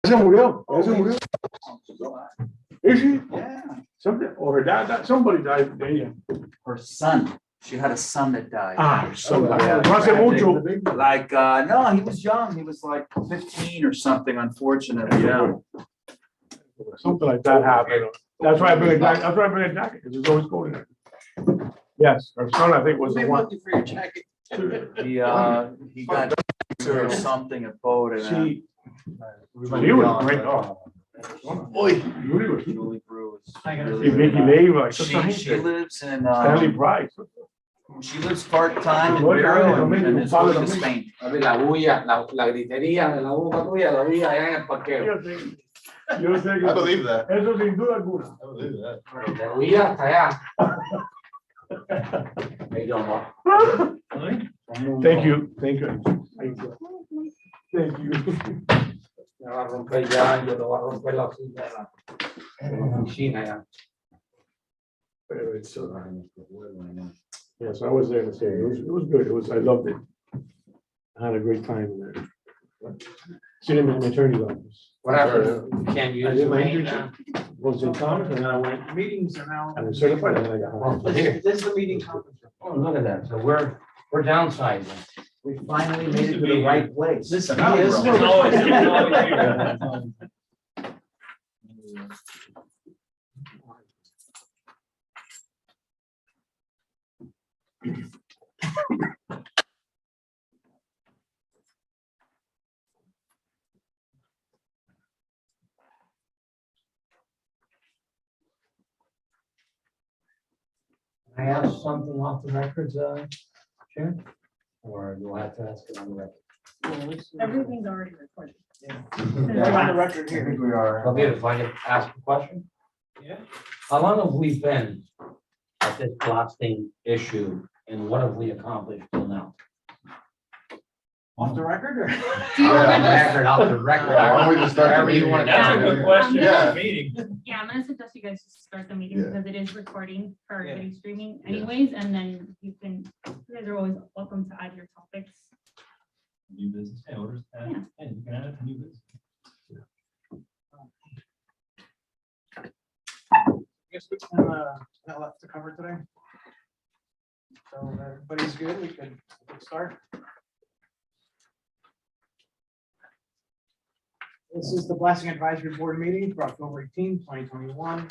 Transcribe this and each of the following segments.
Se murió, ella se murió. Is she? Yeah, Something, or her dad, somebody died de ella. her son. She had a son that died. Ah, somebody. Yeah. No hace mucho. Like, no, he was young. He was like 15 or something, unfortunately, yeah. Something like that happened. That's why I bring a jacket, that's why I bring a jacket, because it's always cold in there. Yes, her son, I think, was the one. for your jacket. He got cancer or something, a boat and. She was a great dog. Oy, Yuri was. Julie Brew is I gotta really Y Vicky good. Leiva, like, She lives in, Stanley Price. she lives part-time in Oye, Vero amigo, and is padre, going to amigo. Spain. La bulla, la gritería de la boca tuya, la oía allá en el parqueo. Yo sé que. I believe that. Eso sin duda alguna. I believe that. La oía hasta allá. Ahí yo, Thank you, thank you. Thank you. Me va a romper ya, yo te voy a romper la silla de la oficina ya. Pero it's, yes, I was there to say, it was good, I loved it. I had a great time there. Sitting in the attorney's office. Whatever, you can't I use did the my main internship, was in Thomas, and then I went, Meetings are now. I was certified, and then I got hired. Here. This is the meeting conference. Oh, look at that, so we're downsizing. We finally made it to the right place. This is. Yeah, this is where we- Can I ask something off the records, Chair? Or do I have to ask it on the record? Everything's already recorded. They're on the record I here. think we are. Okay, if I could ask a question? Yeah. How long have we been at this blasting issue and what have we accomplished till now? Off the record or? Do you Off the want record, off the record. Why don't we just start the Wherever you meeting? want to That's a go. good question. Yeah. Yeah, I'm gonna suggest you guys just start the meeting Yeah. because it is recording for Yeah. everybody streaming Yeah. anyways, and then you guys are always welcome to add your topics. New business, yeah, orders, Yeah. and you can add it to new business. Guess we can, not left to cover today. So everybody's good, we could start. This is the Blasting Advisory Board meeting for October 18, 2021.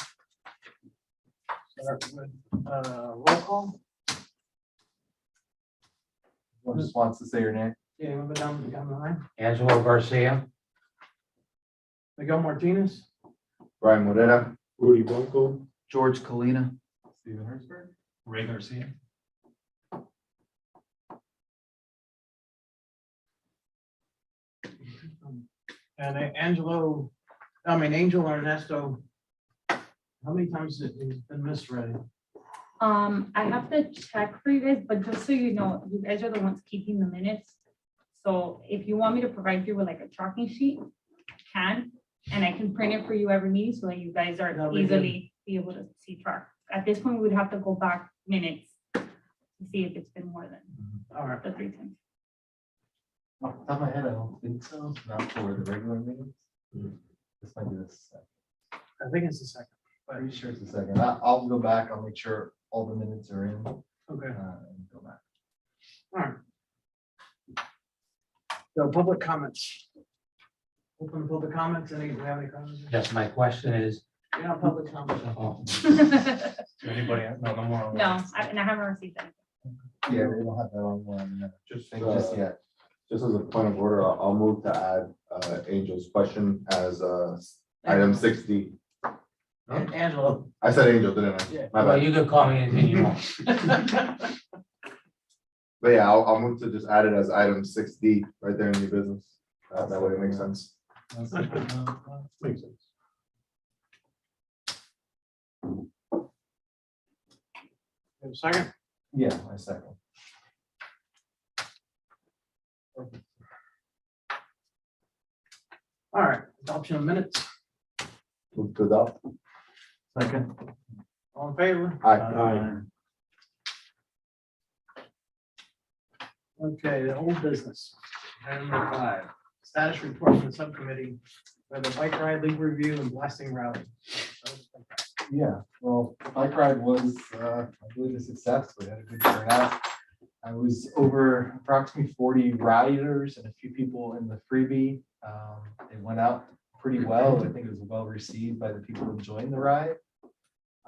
Start with roll call. Who just wants to say your name? Yeah, we'll go down the line. Angelo Garcia, Miguel Martinez, Brian Morera. Rudy Blanco. George Kalina. Steven Hertzberg, Ray Garcia. and Angel Ernesto. How many times has it been misread? I have to check for you guys, but just so you know, you guys are the ones keeping the minutes. So if you want me to provide you with like a tracking sheet, I can, and I can print it for you every meeting so that you guys are That'd be good. easily be able to see track. At this point, we would have to go back minutes to see if it's been more than All right. the 3 times. Off the top of my head, I don't think so, not for the regular meetings. This might be the second. I think it's the second. Pretty sure it's the second. I'll go back, I'll make sure all the minutes are in, Okay, and go back. all right. So public comments. Open the public comments. Do you have any comments? yes, my question is, You're not public comments. oh, Anybody, no more. No, and I haven't received that. Yeah, we don't have that on one. Just, Just yet. Just as a point of order, I'll move to add Angel's question as item 60. Angelo. I said Angel, didn't I? Yeah. My well, bad. you could call me anything you want. But yeah, I'll move to just add it as item 6D right there in new business. That way it makes sense. Makes sense. Have a second? Yeah, my second. All right, adoption of minutes. Move to adopt. Second. All in favor? Aye. Okay, the old business. Item number 5, status report from the subcommittee We had the bike ride, league review, and blasting rally. Yeah, well, bike ride was, I believe, a success. We had a good turnout. I was over approximately 40 riders and a few people in the freebie. It went out pretty well. I think it was well received by the people who joined the ride.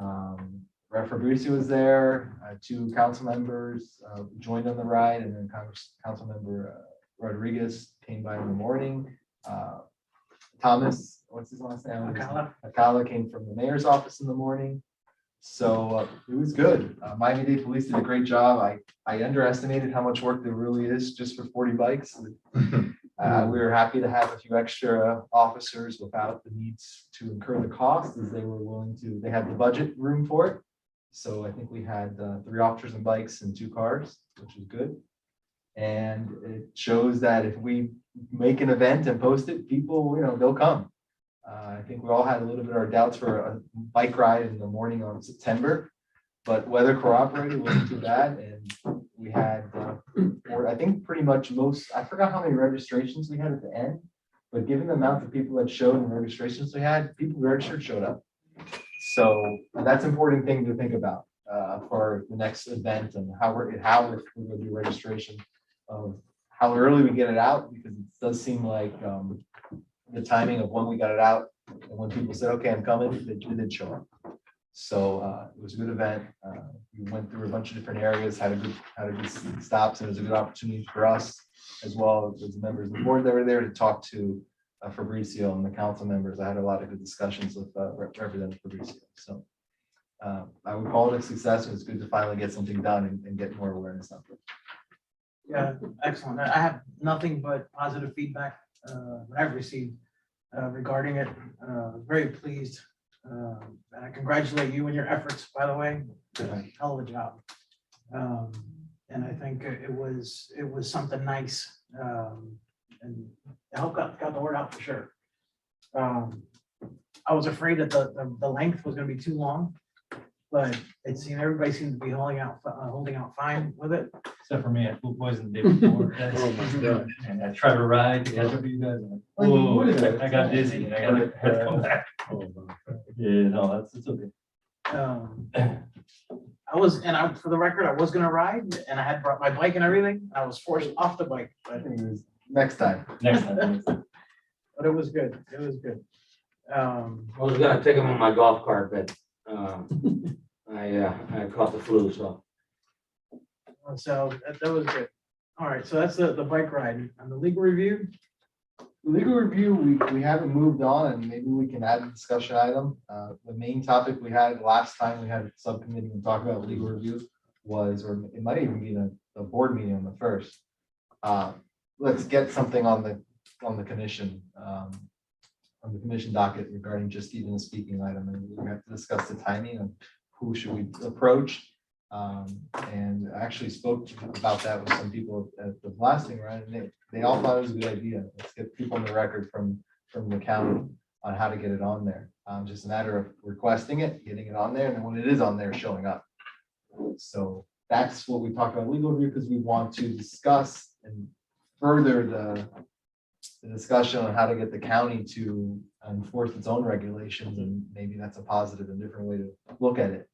Rep. Fabricio was there, 2 council members joined on the ride, and then Council Member Rodriguez came by in the morning. Thomas, what's his last name? Alcala. Akala came from the mayor's office in the morning. So it was good. Miami-Dade Police did a great job. I underestimated how much work there really is just for 40 bikes. We were happy to have a few extra officers without the needs to incur the cost, as they were willing to, they had the budget room for it. So I think we had 3 officers and bikes and 2 cars, which was good. And it shows that if we make an event and post it, people, they'll come. I think we all had a little bit of our doubts for a bike ride in the morning on September, but weather cooperated, wasn't too bad. And we had, I think pretty much I forgot how many registrations we had at the end, but given the amount of people that showed and the registrations we had, people who registered showed up. So that's an important thing to think about for the next event, and how we're going to do registration of how early we get it out, because it does seem like the timing of when we got it out and when people said, okay, I'm coming, they did show up. So it was a good event. We went through a bunch of different areas, had a good stops, and it was a good opportunity for us, as well as the members of the board that were there, to talk to Fabricio and the council members. I had a lot of good discussions with Representative Fabricio. So I would call it a success. It was good to finally get something done and get more awareness out there. Yeah, excellent. I have nothing but positive feedback that I've received regarding it. Very pleased. And I congratulate you and your efforts, by the way. Hell of a job. And I think it was something nice. And it helped got the word out for sure. I was afraid that the length was going to be too long, but it seemed everybody seemed to be holding out fine with it. Except for me, I flew poison the day before. Oh, my God. And I tried to ride to catch up with you guys. and whoa, I got dizzy and I had to come back. Yeah, no, it's okay. For the record, I was gonna ride, and I had brought my bike and everything. I was forced off the bike, I think it was next time. Next time. but it was good. It was good. I was gonna take him on my golf cart, but I caught the flu, so. So that was good. All right, so that's the bike ride and the legal review. Legal review, we haven't moved on, and maybe we can add a discussion item. The main topic we had last time we had a subcommittee and talk about legal review was, or it might even be the board meeting on the 1st. Let's get something on the commission, on the commission docket regarding just even a speaking item, and we have to discuss the timing of who should we approach. And I actually spoke about that with some people at the blasting, right? And they all thought it was a good idea. Let's get people on the record from the county on how to get it on there. Just a matter of requesting it, getting it on there, and then when it is on there, showing up. So that's what we talked about legal review, because we want to discuss and further the discussion on how to get the county to enforce its own regulations, and maybe that's a positive and different way to look at it.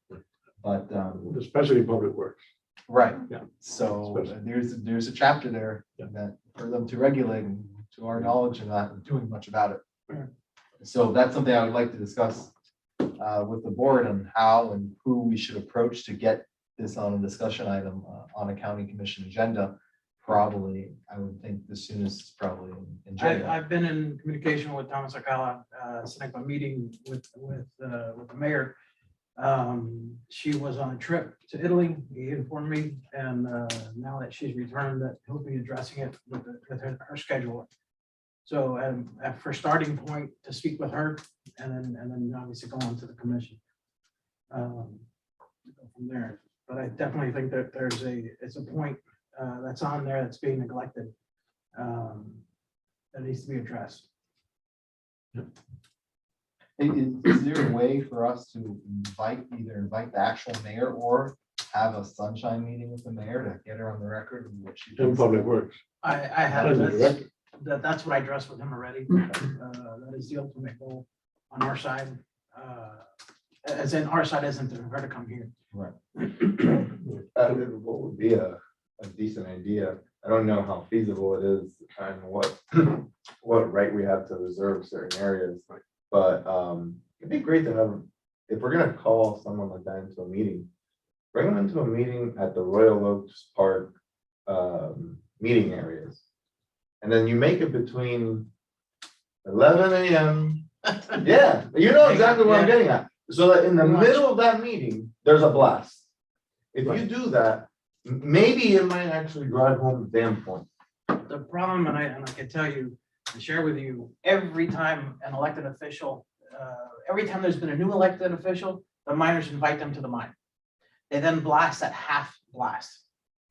But Especially public works. right, Yeah. so Especially. there's a chapter there Yeah. that for them to regulate, and to our knowledge, and not doing much about it. So that's something I would like to discuss with the board on how and who we should approach to get this on a discussion item on a county commission agenda. Probably, I would think the soonest probably in January. I've been in communication with Thomas Akala, setting up a meeting with the mayor. She was on a trip to Italy, he informed me, and now that she's returned, that he'll be addressing it with her schedule. So for starting point, to speak with her, and then obviously go on to the commission. Go from there, but I definitely think that it's a point that's on there that's being neglected, that needs to be addressed. Is there a way for us to either invite the actual mayor or have a sunshine meeting with the mayor to get her on the record? And what she In thinks? public works. I have, Doesn't that's, direct- that's what I addressed with him already. That is the ultimate goal on our side. As in, our side isn't for her to come here. What would be a decent idea? I don't know how feasible it is and what right we have to reserve certain areas. But it'd be great to have, if we're gonna call someone like that into a meeting, bring them into a meeting at the Royal Oaks Park meeting areas. And then you make it between 11 AM. Yeah, you know exactly what I'm getting at. So that in the middle of that meeting, there's a blast. If you do that, maybe it might actually drive home the damn point. The problem, and I can tell you, and share with you, every time an elected official, every time there's been a new elected official, the miners invite them to the mine. They then blast at half blast,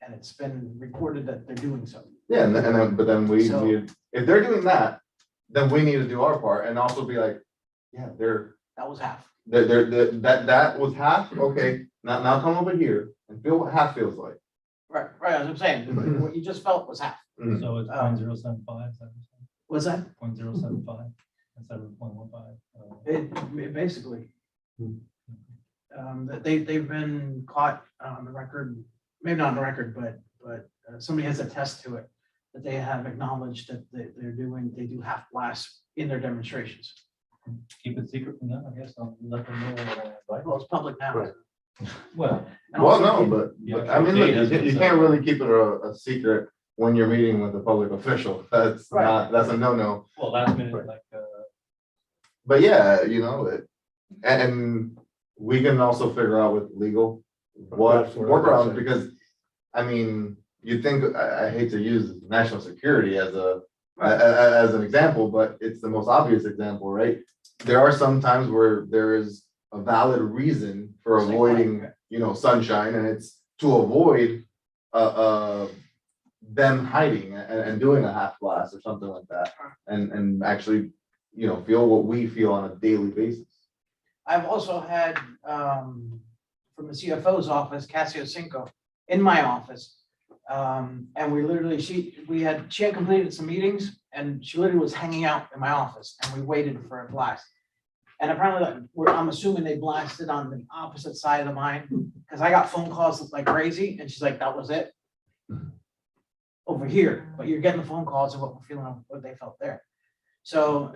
and it's been recorded that they're doing so. Yeah, and then, but then So- if they're doing that, then we need to do our part and also be like, yeah, That was half. that was half, okay, now come over here and feel what half feels like. Right, as I'm saying, what you just felt was half. Mm. So it's Um, 0.075, is that Was that? 0.075 instead of 0.15. It basically. Hmm. That they've been caught on the record, maybe not on the record, but somebody has attested to it. That they have acknowledged that they do half blasts in their demonstrations. Keep it secret from them, I guess, I'll let them know. Well, it's public now. Right. Well, And Well, also- no, but Yeah, I mean, look, data you can't really keep it a secret when you're meeting with a public official. That's Right. not, that's a no-no. well, last minute, like, But yeah, and we can also figure out with legal what That's what I was gonna workarounds, say. because, I mean, you think, I hate to use national security as as an example, but it's the most obvious example, right? There are some times where there is a valid reason for Like, avoiding, sunshine, and it's to avoid them hiding and doing a half blast or something like that, and actually, feel what we feel on a daily basis. I've also had, from the CFO's office, Cassio Cinco, in my office. And we literally, she had completed some meetings and she literally was hanging out in my office and we waited for a blast. And apparently, I'm assuming they blasted on the opposite side of the mine, because I got phone calls like crazy and she's like, that was it. Over here, but you're getting the phone calls of what we're feeling, what they felt there. So,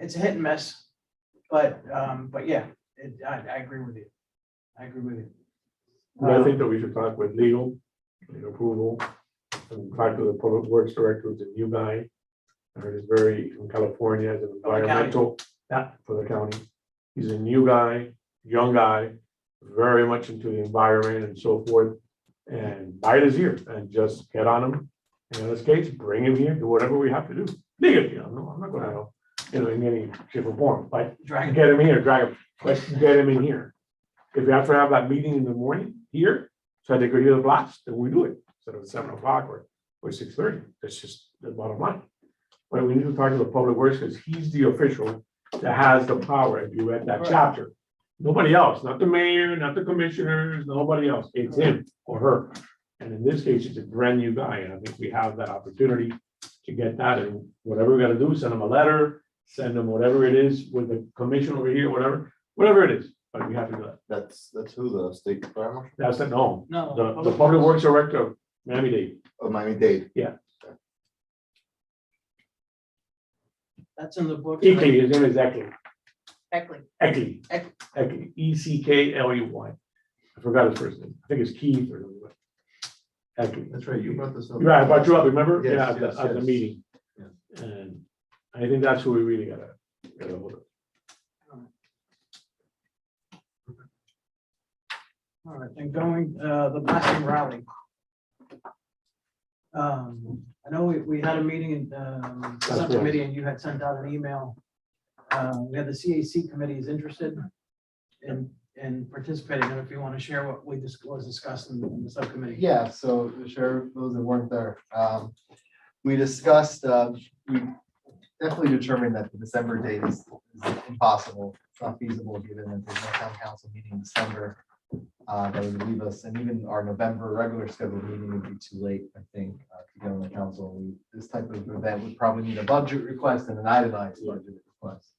it's a hit and miss, but yeah, I agree with you. I agree with you. But I think that we should talk with legal, approval, and talk to the public works director, who's a new guy. He's very, from California, as an For the county. environmental, for the county. He's a new guy, young guy, very much into the environment and so forth. And bite his ear and just get on him. And in this case, bring him here, do whatever we have to do. Legally, I'm not gonna, in any shape or form, but Dragon. get him here, drag him, let's get him in here. If we have to have that meeting in the morning here, so they could hear the blast, then we do it, instead of 7 o'clock or 6:30, that's just the bottom line. But we need to talk to the public works, because he's the official that has the power, if you read that Right. chapter. Nobody else, not the mayor, not the commissioners, nobody else, it's him or her. And in this case, it's a brand new guy, and I think we have that opportunity to get that, and whatever we gotta do, send him a letter, send him whatever it is with the commission over here, whatever it is, but we have to do that. That's who the state fire marshal That's it, no, No. the public works director of Miami-Dade. of Miami-Dade. That's in the book. Eckley, his name is Eckley, Eckley. Eckley, Eckley. Eckley, Eckley. I forgot his first name, I think it's Keith or something. Eckley. That's right, you brought this up. Right, I brought you up, remember? Yes, Yeah, at yes, the yes. meeting. Yeah. And I think that's who we really gotta hold of. All right, and going, the blasting rally. I know we had a meeting in, the subcommittee and you had sent out an email. We had the CAC committee is interested in participating, and if you want to share what was discussed in the subcommittee. Yeah, so to share those that weren't there, we discussed, we definitely determined that the December date is impossible. It's not feasible given that there's no town council meeting in December. That would leave us, and even our November regular scheduled meeting would be too late, I think, to get on the council. This type of event would probably need a budget request and an itemized budget request.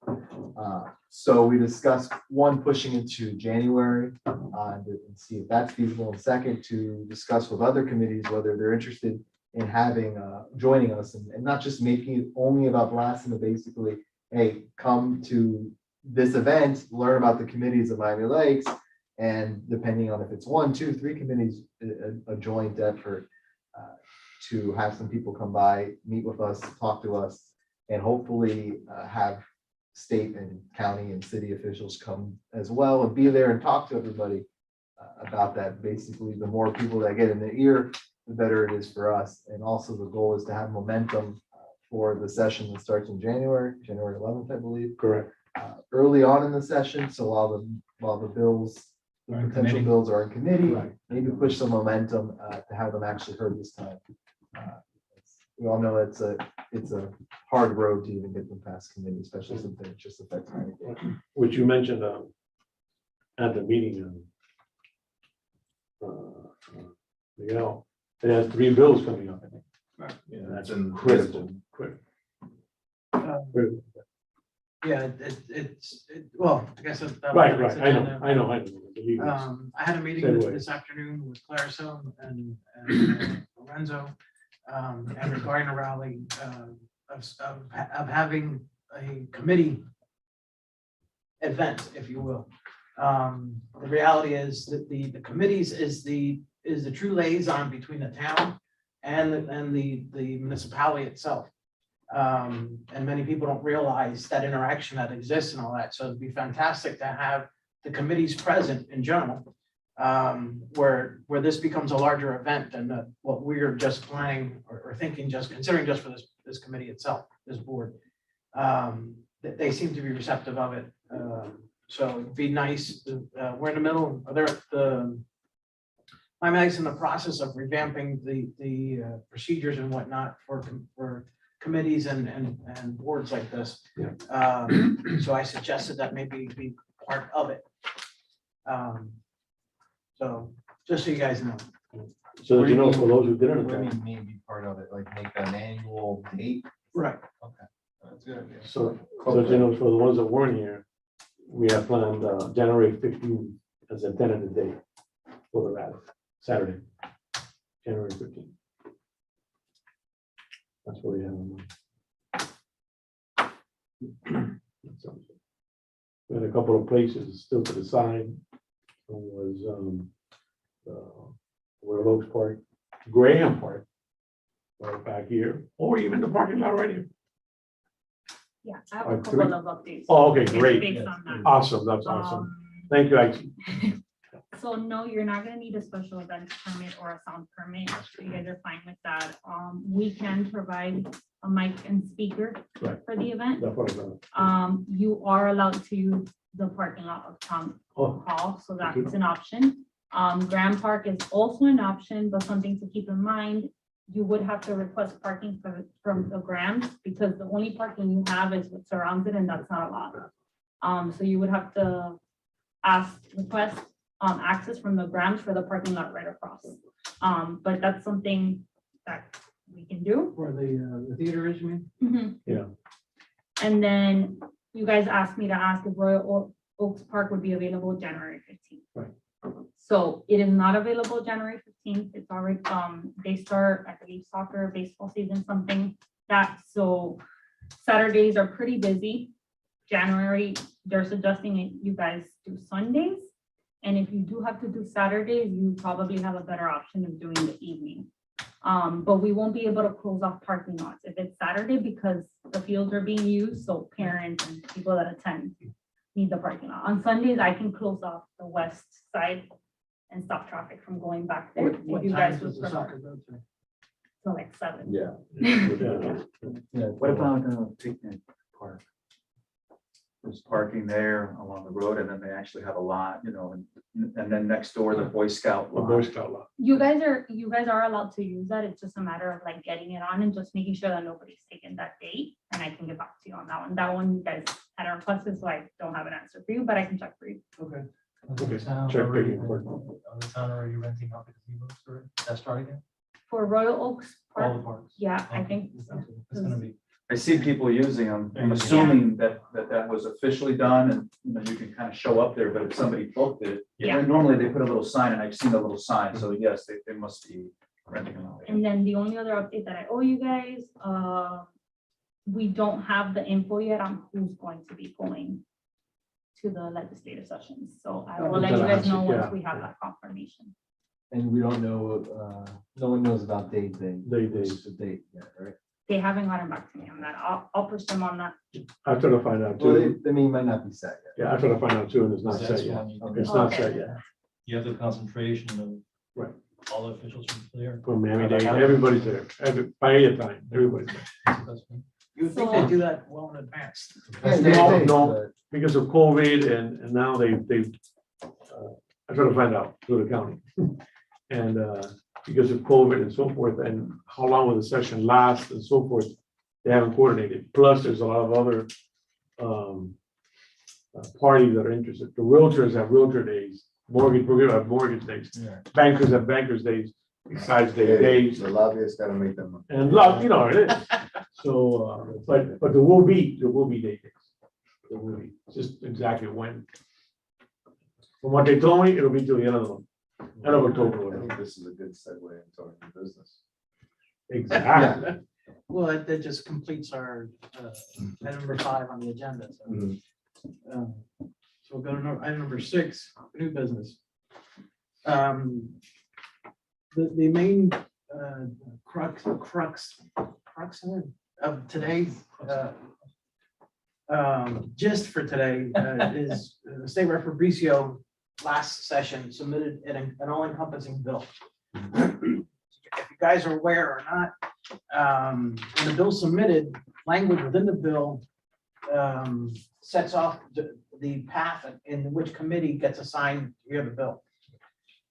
So we discussed one, pushing into January, and see if that's feasible. And second, to discuss with other committees whether they're interested in having, joining us, and not just making it only about blasting, but basically, hey, come to this event, learn about the committees of Miami Lakes, and depending on if it's 1, 2, 3 committees, a joint effort to have some people come by, meet with us, talk to us, and hopefully have state and county and city officials come as well and be there and talk to everybody about that. Basically, the more people that get in the ear, the better it is for us. And also the goal is to have momentum for the session that starts in January 11th, I believe. Correct. Early on in the session, so while the bills, the Are in potential committee. bills are in committee, Right. maybe push some momentum to have them actually heard this time. We all know it's a hard road to even get them past committee, especially something that just affects Miami. Which you mentioned at the meeting. Miguel, it has 3 bills coming up, I think. Right. Yeah, that's in critical, critical. Uh, Critical. Yeah, well, I guess. that- Right, that's right, I agenda. know, I know, I know. Believe me. I had a meeting Same way. this afternoon with Clarissa and Lorenzo, and regarding a rally, of having a committee event, if you will. The reality is that the committees is the true liaison between the town and the municipality itself. And many people don't realize that interaction that exists and all that. So it'd be fantastic to have the committees present in general, where this becomes a larger event than what we're just planning or thinking, just considering just for this committee itself, this board. They seem to be receptive of it. So it'd be nice. We're in the middle. Miami Lakes in the process of revamping the procedures and whatnot for committees and boards like this. Yeah. So I suggested that maybe be part of it. So just so you guys know. So that you know, for those who didn't What do you attend, mean maybe part of it, like make an annual date? Right. That's a good idea. so that you know, for the ones that weren't here, we have planned January 15th as a tentative date for the rally, Saturday, January 15th. That's what we have in mind. That sounds good. We had a couple of places still to decide. One was Royal Oaks Park, Graham Park, right back here, or even the parking lot right here. Yeah, I have a Alright, couple three. of updates. Oh, okay, Based great. on that. Awesome, that's awesome. Um, Thank you, Ike. So no, you're not gonna need a special event permit or a sound permit. You guys are fine with that. We can provide a mic and speaker Right. for the event. That's what I thought. You are allowed to use the parking lot of town Oh, hall, so Thank you. that's an option. Grand Park is also an option, but something to keep in mind, you would have to request parking from the Grams, because the only parking you have is what surrounds it, and that's not allowed. So you would have to request access from the Grams for the parking lot right across. But that's something that we can do. Where the theater is, you mean? Mhm. Yeah. And then you guys asked me to ask if Royal Oaks Park would be available January 15th. Right. So it is not available January 15th. It's already, they start, I believe, soccer, baseball season, something that, so Saturdays are pretty busy. January, they're suggesting that you guys do Sundays. And if you do have to do Saturdays, you probably have a better option of doing the evening. But we won't be able to close off parking lots if it's Saturday, because the fields are being used, so parents and people that attend need the parking lot. On Sundays, I can close off the west side and stop traffic from going back there. What If you time guys does would the soccer prefer, go to? so like 7. Yeah. Yeah. What about picnic park? There's parking there along the road, and then they actually have a lot, and then next door, the Boy Scout A Boy lot. Scout lot. You guys are allowed to use that. It's just a matter of like getting it on and just making sure that nobody's taken that date. And I can get back to you on that one. That one you guys had requested, so I don't have an answer for you, but I can check for you. Okay. Okay, Town check already picking rent- for- The town already renting out the gazebos, or that's starting again? For Royal Oaks All Park, the parks. yeah, I Okay. think, It's gonna be. I see people using them. I'm Yeah. assuming that was officially done and, you know, you can kind of show up there, but if somebody booked it. Yeah. Normally they put a little sign and I've seen a little sign, so yes, they must be renting them out. and then the only other update that I owe you guys, we don't have the info yet on who's going to be going to the legislative sessions, so I will let you guys know Yeah. once we have that confirmation. And we don't know, no one knows about Dave Day. Day Day. The date yet, right? They haven't gotten back to me on that. I'll push them on that. I try to find out Well, too. I mean, it might not be set yet. Yeah, I try to find out too, and it's not That's set yet. one you can- It's not Okay. set yet. You have the concentration of. Right. All the officials from there. From Miami-Dade, everybody's there, by your time, everybody's there. You would think they do that well in advance. Yeah, No, Dave Day, no. but- Because of COVID and now they, I try to find out through the county. And because of COVID and so forth, and how long will the session last and so forth, they haven't coordinated. Plus, there's a lot of other parties that are interested. The realtors have realtor days, mortgage, we're gonna have mortgage days, Yeah. bankers have bankers days, besides their days. The lobbyists gotta make them. And love, you know, it is. So, but there will be day days. There will be, just exactly when. From what they told me, it'll be till the end of the month, end of October. I whatever. think this is a good segue into our new business. Exactly. Well, that just completes our, item number 5 on the agenda, so. Mhm. So we'll go to item number 6, new business. The main crux of today's gist for today is State Rep Fabricio last session submitted an all-encompassing bill. If you guys are aware or not, when the bill submitted, language within the bill sets off the path in which committee gets assigned to hear the bill.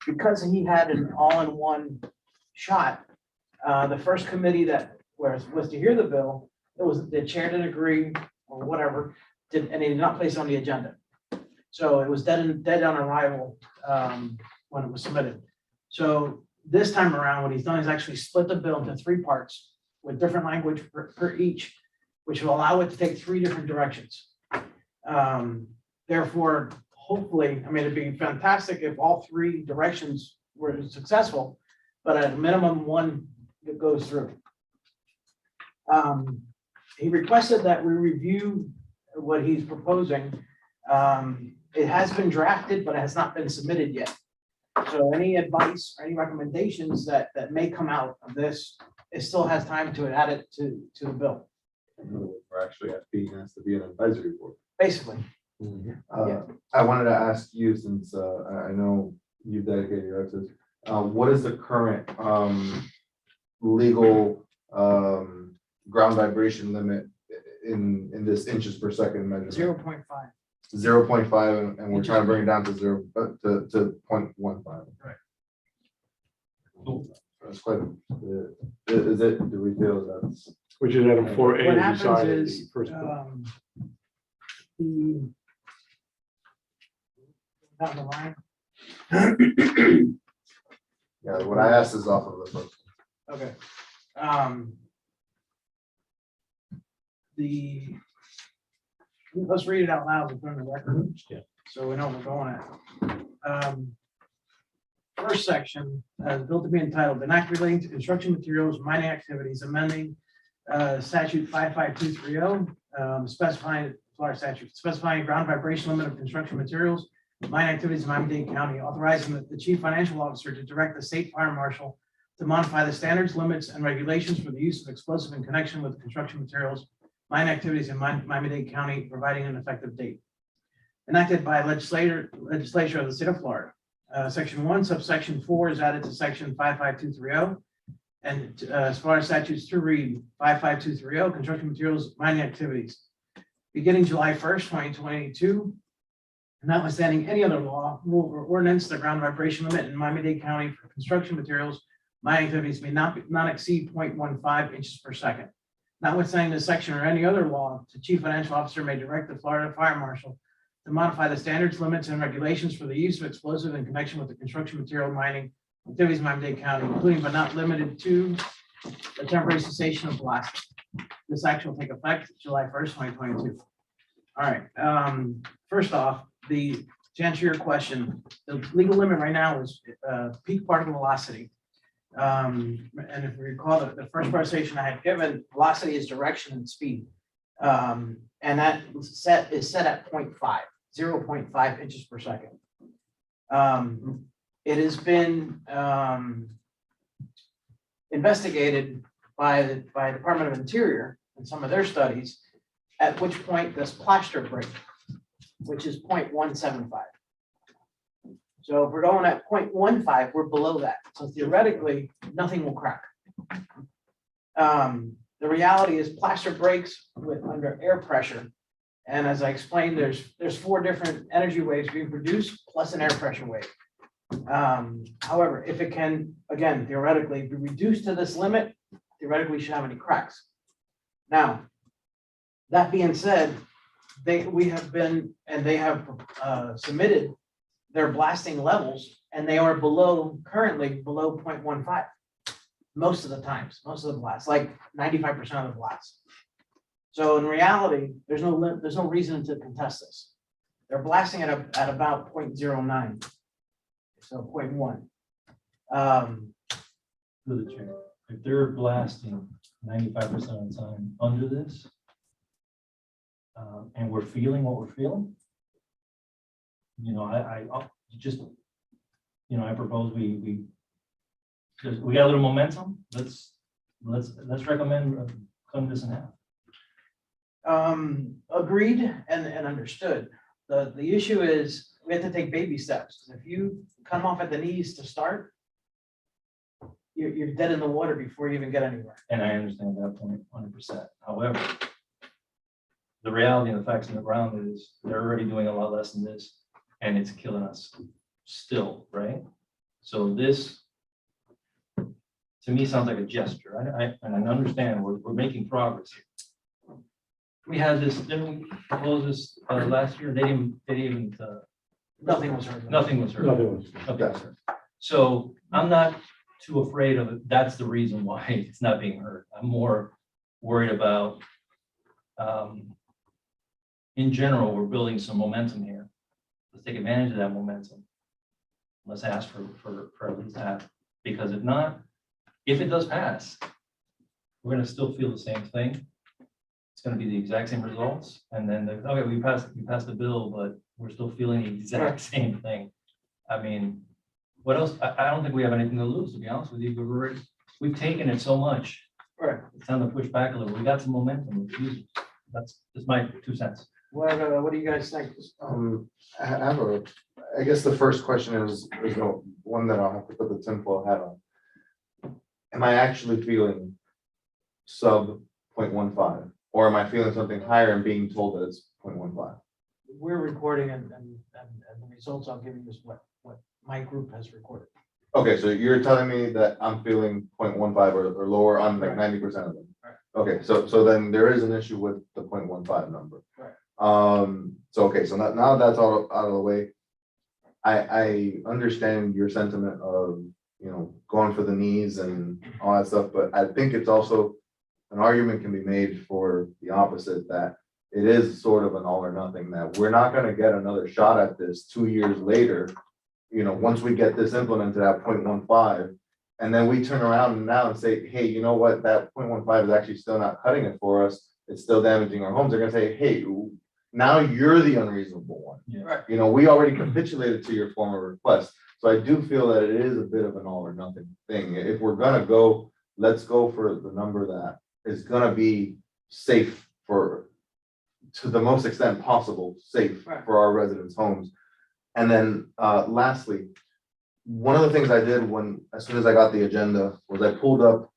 Because he had an all-in-one shot, the first committee that was to hear the bill, the chair didn't agree or whatever, and he did not place it on the agenda. So it was dead on arrival when it was submitted. So this time around, what he's done is actually split the bill into 3 parts with different language per each, which will allow it to take 3 different directions. Therefore, hopefully, I mean, it'd be fantastic if all 3 directions were successful, but at a minimum, one that goes through. He requested that we review what he's proposing. It has been drafted, but it has not been submitted yet. So any advice, or any recommendations that may come out of this, it still has time to add it to the bill, We're actually being asked to be an advisory board. basically. I wanted to ask you, since I know you've dedicated your life to this, what is the current legal ground vibration limit in this inches per second measurement? 0.5. 0.5, and we're trying to bring it down to 0.15. Right. That's quite, is it, do we feel that's? Which is item 4A. What we happens decided the is, first bill. Down the line, Yeah, what I asked is off of the first. okay. Let's read it out loud, we're the record. Yeah. So we know what we're going at. First section, bill to be entitled, an act relating to construction materials, mining activities, amending statute 55230, specifying, Florida statute, specifying ground vibration limit of construction materials, mining activities in Miami-Dade County, authorizing the chief financial officer to direct the state fire marshal to modify the standards, limits, and regulations for the use of explosive in connection with construction materials, mining activities in Miami-Dade County, providing an effective date. Enacted by legislature of the state of Florida. Section 1, subsection 4 is added to section 55230. And as far as statutes to read, 55230, construction materials, mining activities. Beginning July 1st, 2022, notwithstanding any other law, rule, or ordinance, the ground vibration limit in Miami-Dade County for construction materials, mining activities may not exceed 0.15 inches per second. Notwithstanding this section or any other law, the chief financial officer may direct the Florida fire marshal to modify the standards, limits, and regulations for the use of explosive in connection with the construction material mining activities in Miami-Dade County, including but not limited to the temporary cessation of blasting. This action will take effect July 1st, 2022. All right, first off, to answer your question, the legal limit right now is peak particle velocity. And if you recall, the first presentation I had given, velocity is direction and speed. And that is set at 0.5 inches per second. It has been investigated by the Department of Interior in some of their studies, at which point this plaster break, which is 0.175. So if we're going at 0.15, we're below that. So theoretically, nothing will crack. The reality is plaster breaks under air pressure. And as I explained, there's 4 different energy waves being produced plus an air pressure wave. However, if it can, again, theoretically be reduced to this limit, theoretically should have any cracks. Now, that being said, they have submitted their blasting levels, and they are currently below 0.15. Most of the times, most of the blasts, like 95% of the blasts. So in reality, there's no reason to contest this. They're blasting at about 0.09, so 0.1. Through the chair, if they're blasting 95% of the time under this, and we're feeling what we're feeling, I propose we got a little momentum. Let's recommend cutting this in half. Agreed and understood. The issue is we have to take baby steps. If you come off at the knees to start, you're dead in the water before you even get anywhere. And I understand that point 100%. However, the reality and the facts on the ground is they're already doing a lot less than this, and it's killing us still, right? So this, to me, sounds like a gesture. And I understand we're making progress here. We had this, didn't we close this last year? They didn't Nothing was heard. nothing was heard. Nothing was. Okay, sir. So I'm not too afraid of it. That's the reason why it's not being heard. I'm more worried about, in general, we're building some momentum here. Let's take advantage of that momentum. Let's ask for at least half, because if not, if it does pass, we're gonna still feel the same thing. It's gonna be the exact same results, and then, okay, we passed the bill, but we're still feeling the exact same thing. I mean, what else? I don't think we have anything to lose, to be honest with you. We've taken it so much. Right. It's time to push back a little. We got some momentum. Let's use it. That's my 2 cents. What do you guys think? I guess the first question is one that I'll have to put the tinfoil hat on. Am I actually feeling sub 0.15, or am I feeling something higher and being told that it's 0.15? We're recording and the results I'll give you is what my group has recorded. Okay, so you're telling me that I'm feeling 0.15 or lower on like 90% of them? Right. Okay, so then there is an issue with the 0.15 number. Right. So, okay, so now that's all out of the way. I understand your sentiment of, going for the knees and all that stuff, but I think it's also an argument can be made for the opposite, that it is sort of an all or nothing, that we're not gonna get another shot at this 2 years later. Once we get this implemented at 0.15, and then we turn around now and say, hey, you know what, that 0.15 is actually still not cutting it for us. It's still damaging our homes. They're gonna say, hey, now you're the unreasonable one. Yeah. Right. We already capitulated to your former request. So I do feel that it is a bit of an all or nothing thing. If we're gonna go, let's go for the number that is gonna be safe to the most extent possible, safe Right. for our residents' homes. And then lastly, one of the things I did as soon as I got the agenda was I pulled up,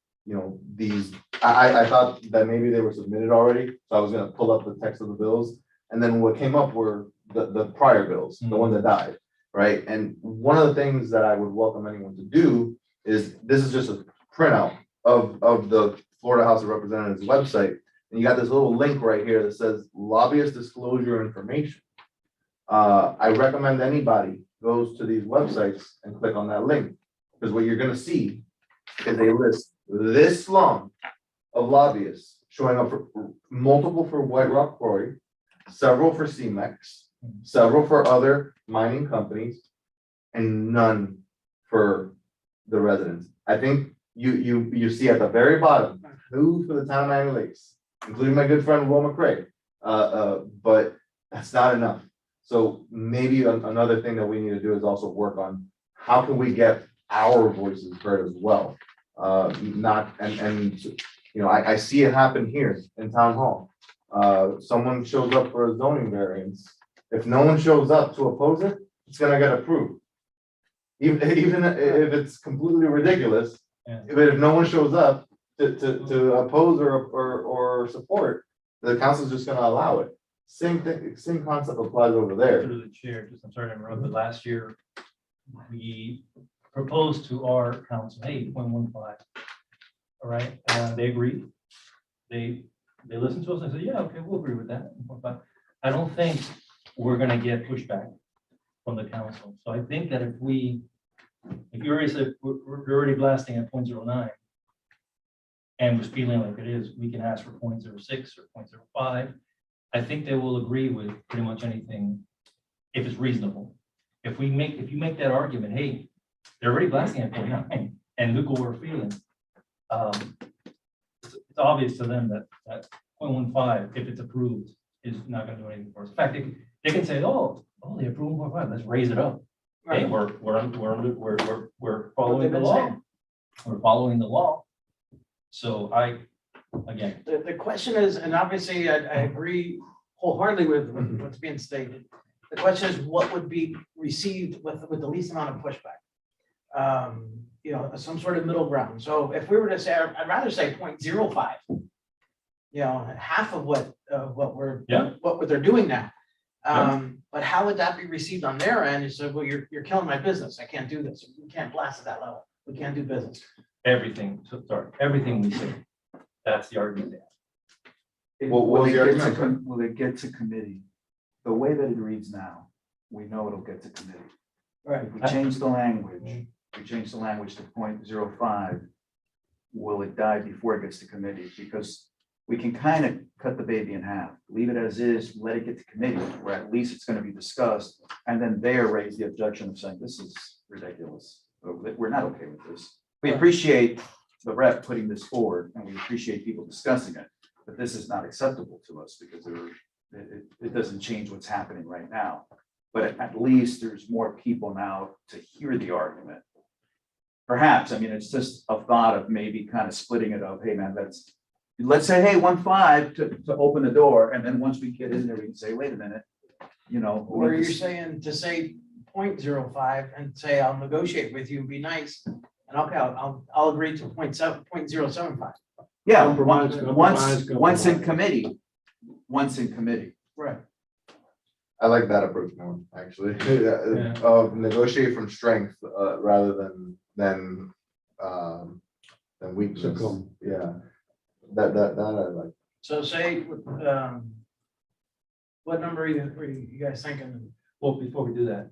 these, I thought that maybe they were submitted already. So I was gonna pull up the text of the bills. And then what came up were the prior bills, the ones that died, right? And one of the things that I would welcome anyone to do is, this is just a printout of the Florida House of Representatives website. And you got this little link right here that says lobbyist disclosure information. I recommend anybody goes to these websites and click on that link. Because what you're gonna see is a list this long of lobbyists showing up for multiple for White Rock Quarry, several for CEMEX, several for other mining companies, and none for the residents. I think you see at the very bottom, who for the town of Miami Lakes, including my good friend Will McRae. But that's not enough. So maybe another thing that we need to do is also work on how can we get our voices heard as well? Not, and, you know, I see it happen here in town hall. Someone shows up for a zoning variance. If no one shows up to oppose it, it's gonna get approved. Even if it's completely ridiculous, Yeah. but if no one shows up to oppose or support, the council's just gonna allow it. Same thing, same concept applies over there. Through the chair, just, I'm sorry to interrupt, but last year, we proposed to our council, hey, 0.15. All right, they agreed. They listened to us and said, yeah, okay, we'll agree with that. 0.5. I don't think we're gonna get pushback from the council. So I think that if you already said, we're already blasting at 0.09, and we're feeling like it is, we can ask for 0.06 or 0.05. I think they will agree with pretty much anything if it's reasonable. If you make that argument, hey, they're already blasting at 0.9, and look what we're feeling. It's obvious to them that 0.15, if it's approved, is not gonna do anything for us. In fact, they can say, oh, they approved 0.5, let's raise it up. Hey, we're following the law. We're following the law. So again, The question is, and obviously I agree wholeheartedly with what's being stated. The question is, what would be received with the least amount of pushback? You know, some sort of middle ground. So if we were to say, I'd rather say 0.05. You know, half of what they're doing now. But how would that be received on their end? You said, well, you're killing my business. I can't do this. We can't blast at that level. We can't do business. everything we say, that's the argument they have. What was the argument? Will it get to committee? The way that it reads now, we know it'll get to committee. Right. If we change the language, to 0.05, will it die before it gets to committee? Because we can kind of cut the baby in half, leave it as is, let it get to committee, where at least it's going to be discussed, and then there raise the objection of saying, this is ridiculous. We're not okay with this. We appreciate the rep putting this forward, and we appreciate people discussing it, but this is not acceptable to us because it doesn't change what's happening right now. But at least there's more people now to hear the argument. Perhaps, I mean, it's just a thought of maybe kind of splitting it up. Hey, man, let's say, hey, 1.5 to open the door. And then once we get in there, we can say, wait a minute, you know. Or you're saying to say 0.05 and say, I'll negotiate with you, be nice. And okay, I'll agree to 0.075. Yeah, Compromise, once in committee, Right. I like that approach more, actually. Negotiate from strength, rather than weakness. Succumb. Yeah. That I like. So say, what number are you guys thinking? Well, before we do that,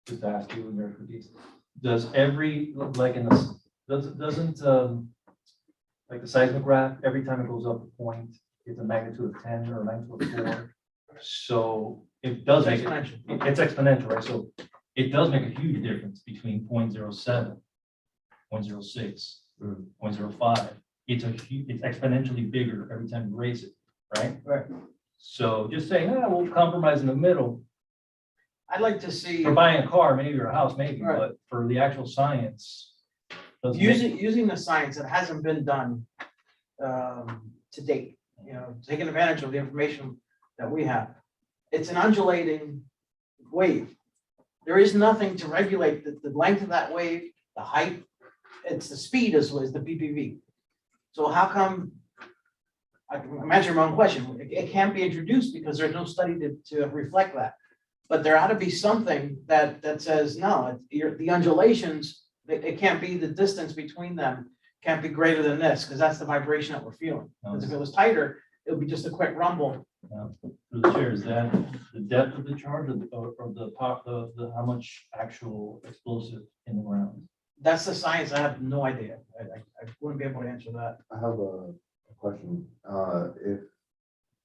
just to ask you and your expertise, does every, like in this, doesn't like the seismograph, every time it goes up a point, it's a magnitude of 10 or a magnitude of 4. So it does make it, it's exponential, right? So it does make a huge difference between 0.07, 0.06, 0.05. It's exponentially bigger every time you raise it, right? Right. So just saying, we'll compromise in the middle. I'd like to see, For buying a car, maybe, or a house, maybe, Right. but for the actual science. doesn't make- using the science that hasn't been done to date, you know, taking advantage of the information that we have. It's an undulating wave. There is nothing to regulate the length of that wave, the height. It's the speed is the BPV. So how come, I can imagine my own question, it can't be introduced because there's no study to reflect that. But there ought to be something that says, no, the undulations, it can't be the distance between them, can't be greater than this, because that's the vibration that we're feeling. Because if it was tighter, it would be just a quick rumble, Through the chair, is that the depth of the charge or the pop, the, how much actual explosive in the ground? That's the science. I have no idea. I wouldn't be able to answer that. I have a question.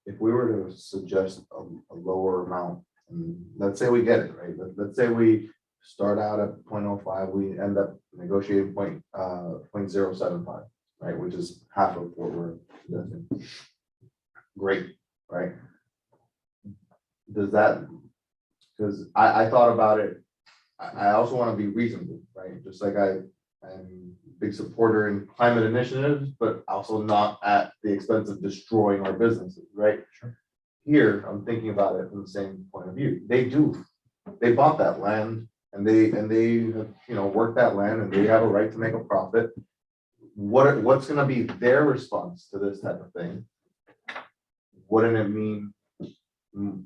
If we were to suggest a lower amount, and let's say we get it, right? Let's say we start out at 0.05, we end up negotiating 0.075, right? Which is half of what we're suggesting. Great, right? Does that, because I thought about it, I also want to be reasonable, right? Just like I'm a big supporter in climate initiatives, but also not at the expense of destroying our businesses, right? Sure. Here, I'm thinking about it from the same point of view. They bought that land and they have, worked that land and they have a right to make a profit. What's gonna be their response to this type of thing? Wouldn't it mean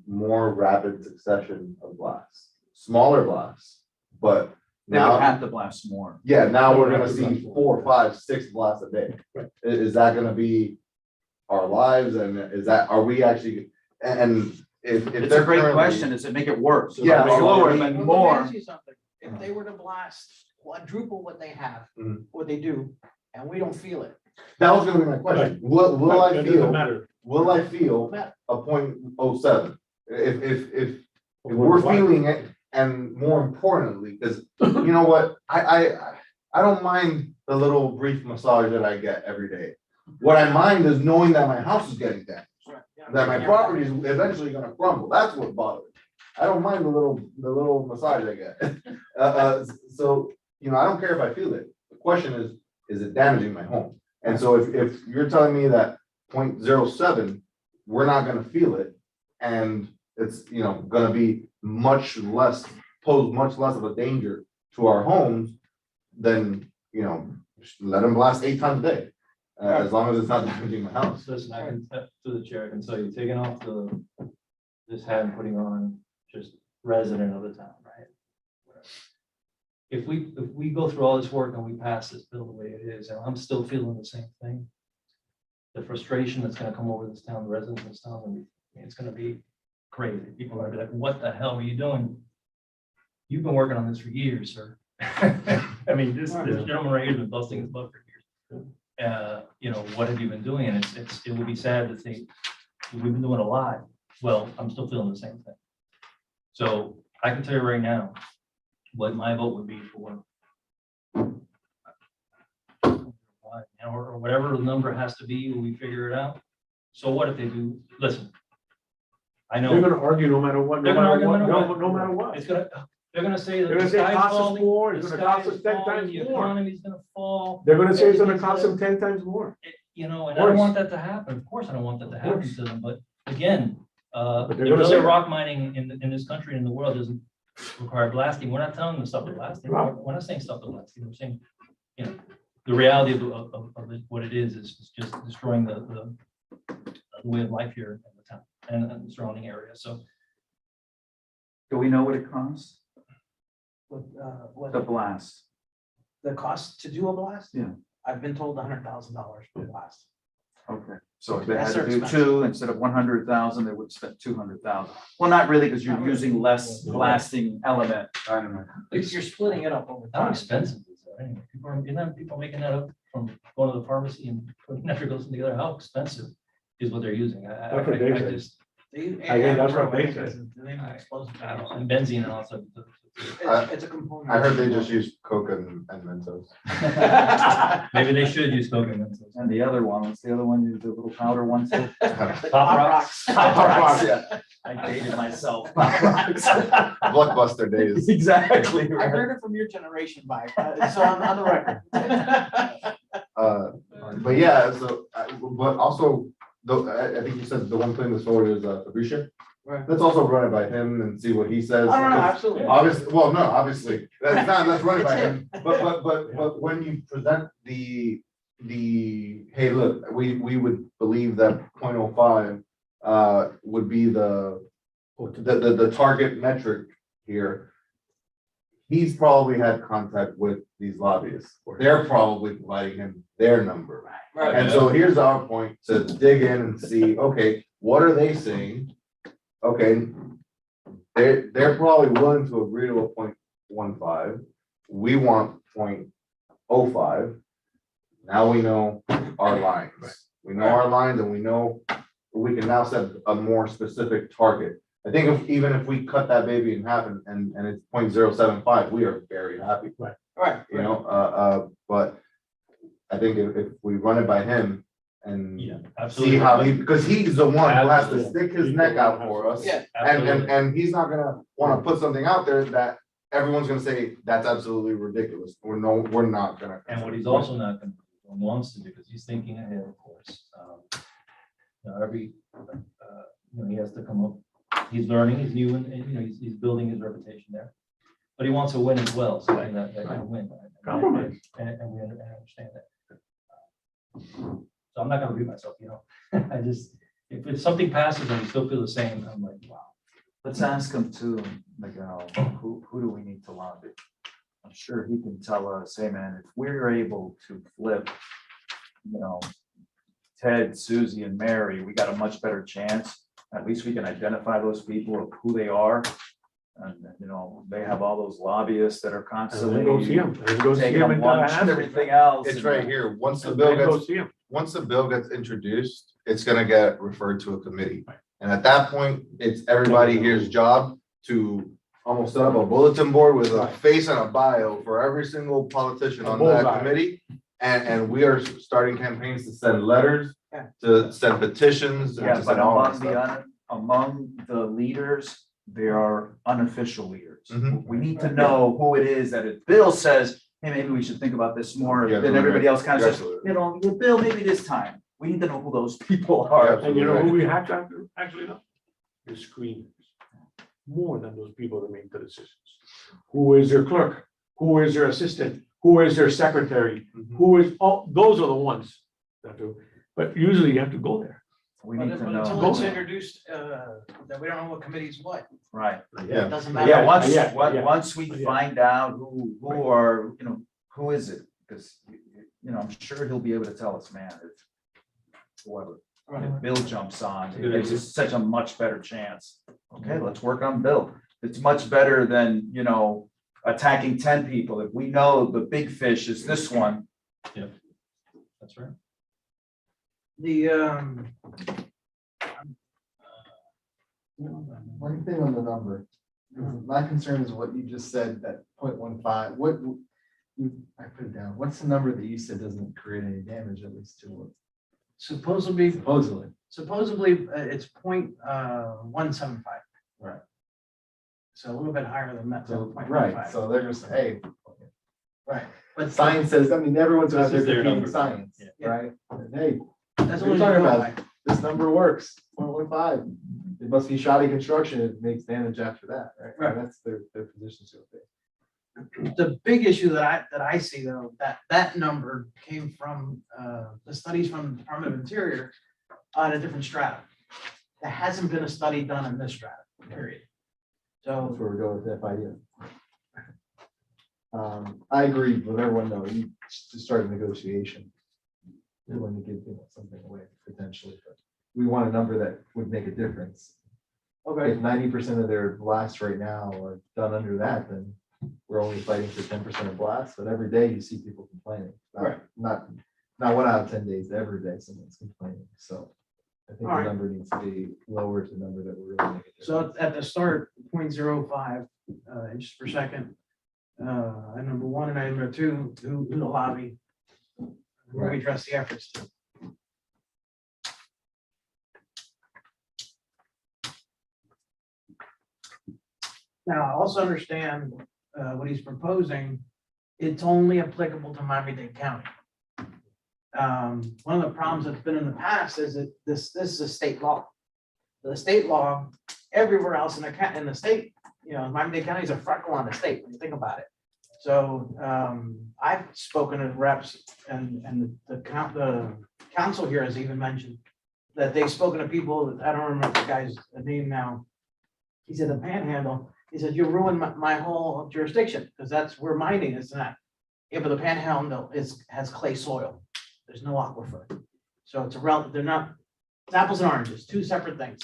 more rapid succession of blasts, smaller blasts, but They would now, have to blast more. yeah, now we're gonna see 4, 5, 6 blasts a day. Right. Is that gonna be our lives, and are we actually, and if It's a they're great currently- question. Does it make it worse? Yeah, Make it slower, lower, but but Let me more. ask you something. If they were to blast quadruple what they have, Mhm. what they do, and we don't feel it. That was gonna be my question. Will I It doesn't feel, matter. will I feel Matter. a 0.07? If we're feeling it, and more importantly, because you know what, I don't mind the little brief massage that I get every day. What I mind is knowing that my house is getting damaged, that my property is eventually gonna crumble. That's what bothers me. I don't mind the little massage I get. So, I don't care if I feel it. The question is it damaging my home? And so if you're telling me that 0.07, we're not gonna feel it, and it's, gonna be pose much less of a danger to our homes, then, just let them blast 8 times a day. As long as it's not damaging my house. Listen, I can, through the chair, I can tell you, taking off this hat and putting on just resident of the town, right? If we go through all this work and we pass this bill the way it is, and I'm still feeling the same thing, the frustration that's gonna come over this town, the residents of this town, it's gonna be crazy. People are gonna be like, what the hell are you doing? You've been working on this for years, sir. I mean, this gentleman right here has been busting his butt for years. What have you been doing? And it would be sad to think we've been doing a lot. Well, I'm still feeling the same thing. So I can tell you right now what my vote would be for. Or whatever the number has to be when we figure it out. So what if they do, listen. I know. They're gonna argue no matter what, They're gonna argue no matter what. no matter what. They're gonna say that They're the gonna say it sky's costs us falling, more, the it's gonna sky cost us is 10 falling, times the more. economy's gonna fall. They're gonna say it's gonna everything's cost them 10 times more. And I don't want that to happen. Of course, I don't want that to happen course. to them, but again, they're the gonna say ability of that. rock mining in this country and in the world doesn't require blasting. We're not telling them stuff to blasting. Right. We're not saying stuff to blasting. We're saying, the reality of what it is just destroying the way of life here in the town and the surrounding area. So Do we know what it costs? What The blast? the cost to do a blast? Yeah. I've been told $100,000 per blast. Okay, so if they had That's to their do expense. 2 instead of 100,000, they would spend 200,000. Well, not really, because you're Not really. using less blasting element. Because you're splitting it up over how time. expensive is that anyway? People making that up from going to the pharmacy and putting nitroglycerin together. How expensive is what they're using? That's what they I say. just, I think that's what they said. I don't know, and benzene and all that. It's a component. I heard they just use Coke and Mentos. Maybe they should use coconut Mentos. And the other one, what's the other one, the little powder one? too? Pop rocks. Yeah, I dated myself. Pop Rocks. Blockbuster days. Exactly. I heard it from your generation, Mike. So on the record. But yeah, so, but also, I think you said the one putting this forward is Fabricia. Right. Let's also run it by him and see what he says. I don't know, because absolutely. Obviously, well, no, obviously, let's run it by him, but when you present the, hey, look, we would believe that 0.05 would be the target metric here. He's probably had contact with these lobbyists, they're probably providing him their number. Right. And so here's our point, to dig in and see, okay, what are they saying? Okay. They're probably willing to agree to a 0.15. We want 0.05. Now we know our lines. We know our lines and we know we can now set a more specific target. I think even if we cut that baby in half and it's 0.075, we are very happy. Right. You know, but I think if we run it by him and Yeah, see absolutely. how because he's the one who has to Absolutely. stick his neck out for us. Yeah. And he's not gonna wanna put something out there that everyone's gonna say, that's absolutely ridiculous. We're not gonna. And what he's also not gonna, do, and wants to do, because he's thinking ahead, of course. You know, you know, he has to come up, he's learning, he's new, and, you know, he's building his reputation there. But he wants to win as well, so that can win. Compromise. And we understand that. So I'm not gonna repeat myself, you know, I just, if something passes and we still feel the same, I'm like, wow. Let's ask him too, like, who do we need to lobby? I'm sure he can tell us, hey, man, if we're able to flip, you know, Ted, Susie, and Mary, we got a much better chance. At least we can identify those people of who they are. And, you know, they have all those lobbyists that are And constantly then go see him. And go see taking him them in lunch and Tallahassee. everything else. It's and, right here. Once the And bill then go gets, see him. once the bill gets introduced, it's gonna get referred to a committee. And at that point, it's everybody here's job to almost set up a bulletin board with a face and a bio for every single politician on that Bullseye. committee. And we are starting campaigns to send letters, Yeah. to send petitions. and Yeah, to but send all that among stuff. among the leaders, there are unofficial leaders. Mhm. We need to know who it is that if Bill says, hey, maybe we should think about this more, Yeah, then everybody else kind you're of says, absolutely you know, yeah, Bill, maybe this time. We need to know who those people are. Yeah. And you know who we have to actually know? The screeners. More than those people that make the decisions. Who is their clerk? Who is their assistant? Who is their secretary? Mhm. Who is, oh, those are the ones that do. But usually you have to go there. We But need to until know. it's introduced, that we don't know what committee's what, Right. Yeah. it doesn't Yeah. Yeah, matter. once we Yeah. find out who are, you know, who is it? Because, you know, I'm sure he'll be able to tell us, man, if whoever, if Bill jumps on, it gives us such a much better chance. Okay, let's work on Bill. It's much better than, you know, attacking 10 people. If we know the big fish is this one, That's right. The, One thing on the number, my concern is what you just said, that 0.15. What, I put it down, what's the number that you said doesn't create any damage, at least to it? supposedly, Supposedly. it's 0.175. Right. So a little bit higher than that. So, 0.15. right, so they're just, hey. Right, But science says, I mean, everyone's out This there is their defeating number. science, Yeah. right? And hey, that's we're only talking about 0.15. this number works, 0.15. It must be shoddy construction, it makes damage after that, right? Right. That's their position to it. The big issue that I see though, that number came from, the studies from the Department of Interior on a different strata. There hasn't been a study done in this strata, period. That's So, where we're going with FIU. I agree with everyone though, you just start a negotiation. We want to give, you know, something away potentially, but we want a number that would make a difference. okay, If 90% of their blasts right now are done under that, then we're only fighting for 10% of blasts, but every day you see people complaining. Right. Not 1 out of 10 days, every day someone's complaining, so. I think the Alright. number needs to be lower to the number that we're really making. so at the start, 0.05 inches per second. And number one and number two, who the lobby. Who we Right. address the efforts to. Now, I also understand what he's proposing. It's only applicable to Miami-Dade County. One of the problems that's been in the past is that this is a state law. The state law, everywhere else in the state, you know, Miami-Dade County is a freckle on the state, when you think about it. So I've spoken to reps and the council here has even mentioned that they've spoken to people, I don't remember the guy's name now. He said the panhandle, he said, you ruined my whole jurisdiction, because that's where mining is at. Yeah, but the panhandle has clay soil. There's no aquifer. So it's they're not It's apples and oranges, two separate things.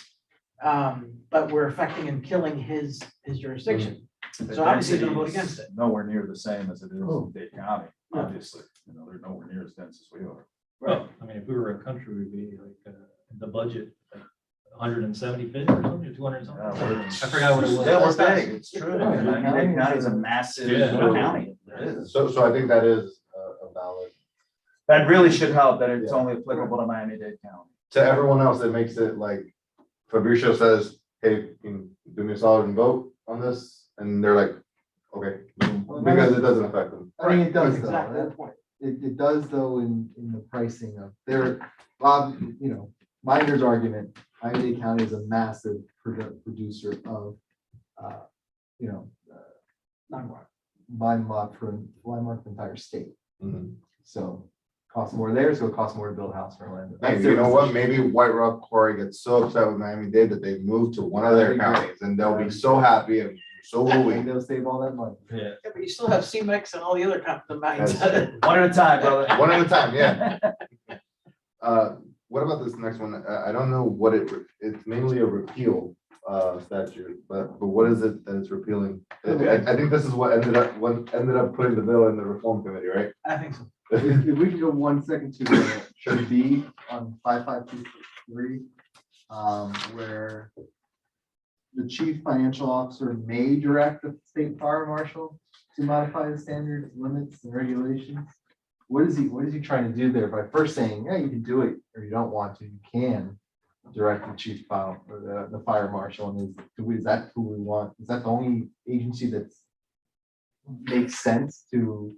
But we're affecting and killing his jurisdiction. So obviously they're gonna vote against it. Nowhere near the same as it is Oh. in Dade County, Yeah. obviously, they're nowhere near as dense as we are. Well, I mean, if we were a country, we'd be like, the budget, like 175 or something, 200 something. I forgot what it was. Yeah, we're big, it's true. Yeah. And I mean, Dade County is a massive Yeah. county. It is. So I think that is a valid, That really should help, that it's only applicable to Miami-Dade County. to everyone else, it makes it like, Fabricio says, hey, can you do me a solid and vote on this? And they're like, okay, because it doesn't affect them. I think it does, though. Exactly the That- point. It does though in the pricing of their, Bob, Minder's argument, Miami-Dade County is a massive producer of, lime rock for the entire state. Mhm. So costs more there, so it costs more to build a house for Orlando. And you know what? Maybe White Rock Quarry gets so upset with Miami-Dade that they move to one of their counties and they'll be so happy and so will we. And they'll save all that money. Yeah. Yeah, but you still have CMEX and all the other mines. One at a time, brother. One at a time, yeah. What about this next one? I don't know what it's mainly a repeal statute, but what is it that it's repealing? I think this is what ended up putting the bill in the reform committee, right? I think so. If we can go 1 second to the B on 5523, where the chief financial officer may direct the state fire marshal to modify the standards, limits, and regulations. What is he trying to do there by first saying, yeah, you can do it, or you don't want to, you can direct the chief file or the fire marshal, and is that who we want? Is that the only agency that's makes sense to